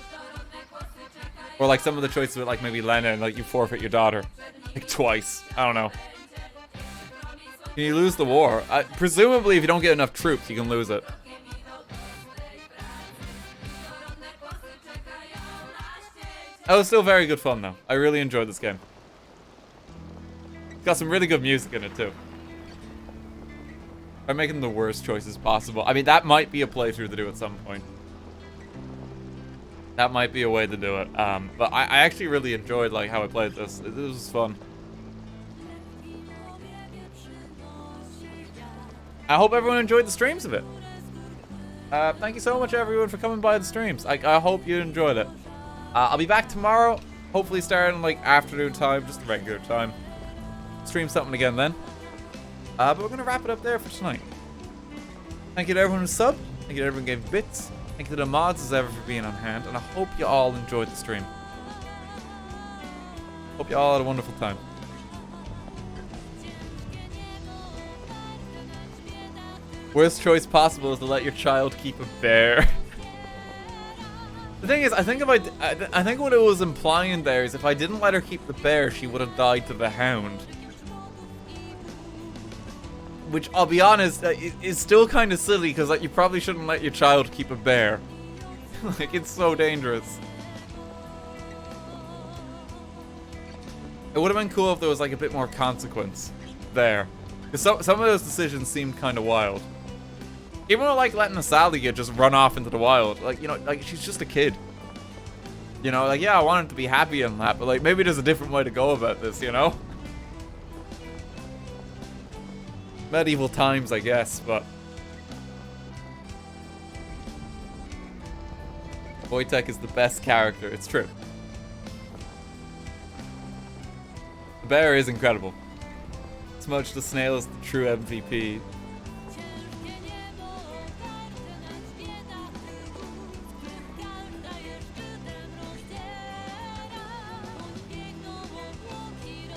Or, like, some of the choices with, like, maybe Lena and, like, you forfeit your daughter. Like, twice. I don't know. Can you lose the war? Presumably, if you don't get enough troops, you can lose it. That was still very good fun, though. I really enjoyed this game. It's got some really good music in it, too. I'm making the worst choices possible. I mean, that might be a playthrough to do at some point. That might be a way to do it. But I actually really enjoyed like how I played this. It was fun. I hope everyone enjoyed the streams of it. Thank you so much, everyone, for coming by the streams. I hope you enjoyed it. I'll be back tomorrow, hopefully starting like afternoon time, just regular time. Stream something again then. But we're gonna wrap it up there for tonight. Thank you to everyone who subbed. Thank you to everyone who gave bits. Thank you to the mods as ever for being on hand, and I hope you all enjoyed the stream. Hope you all had a wonderful time. Worst choice possible is to let your child keep a bear. The thing is, I think what it was implying there is if I didn't let her keep the bear, she would have died to the hound. Which, I'll be honest, is still kind of silly, because like, you probably shouldn't let your child keep a bear. Like, it's so dangerous. It would have been cool if there was like a bit more consequence there. Because some of those decisions seemed kind of wild. Even like letting Asalia just run off into the wild. Like, you know, like she's just a kid. You know, like, yeah, I want her to be happy and that, but like maybe there's a different way to go about this, you know? Medieval times, I guess, but... Wojtek is the best character, it's true. The bear is incredible. Smudge the Snail is the true MVP.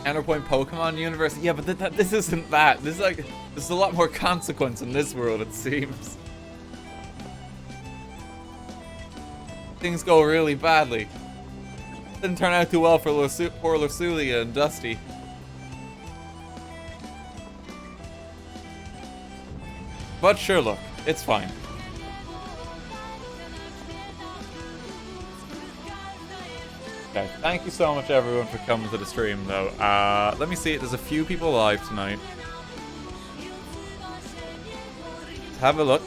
Counterpoint Pokemon universe? Yeah, but this isn't that. This is like, there's a lot more consequence in this world, it seems. Things go really badly. Didn't turn out too well for poor Lorsulia and Dusty. But sure, look, it's fine. Okay, thank you so much everyone for coming to the stream though. Let me see, there's a few people live tonight. Let's have a look.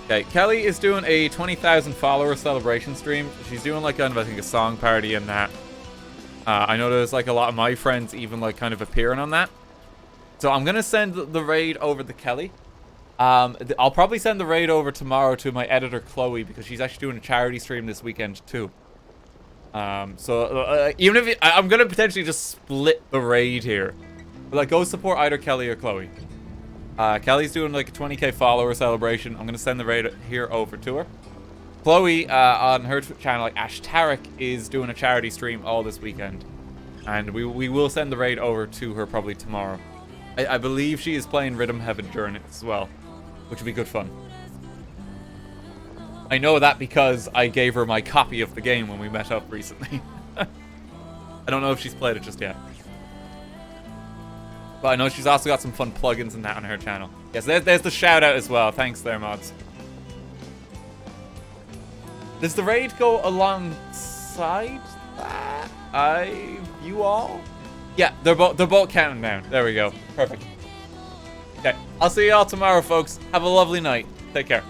Okay, Kelly is doing a 20,000 follower celebration stream. She's doing like kind of, I think, a song party and that. I know there's like a lot of my friends even like kind of appearing on that. So I'm going to send the raid over to Kelly. I'll probably send the raid over tomorrow to my editor, Chloe, because she's actually doing a charity stream this weekend, too. Even if I'm going to potentially just split the raid here. But, like, go support either Kelly or Chloe. Kelly's doing, like, a 20k follower celebration. I'm going to send the raid here over to her. Chloe, on her channel, like, Ash Tarek, is doing a charity stream all this weekend. And we will send the raid over to her probably tomorrow. I believe she is playing Rhythm Heaven during it as well, which will be good fun. I know that because I gave her my copy of the game when we met up recently. I don't know if she's played it just yet. But I know she's also got some fun plugins and that on her channel. Yes, there's the shout out as well. Thanks there, mods. Does the raid go alongside that? You all? Yeah, they're both counting down. There we go. Perfect. Okay, I'll see you all tomorrow, folks. Have a lovely night. Take care.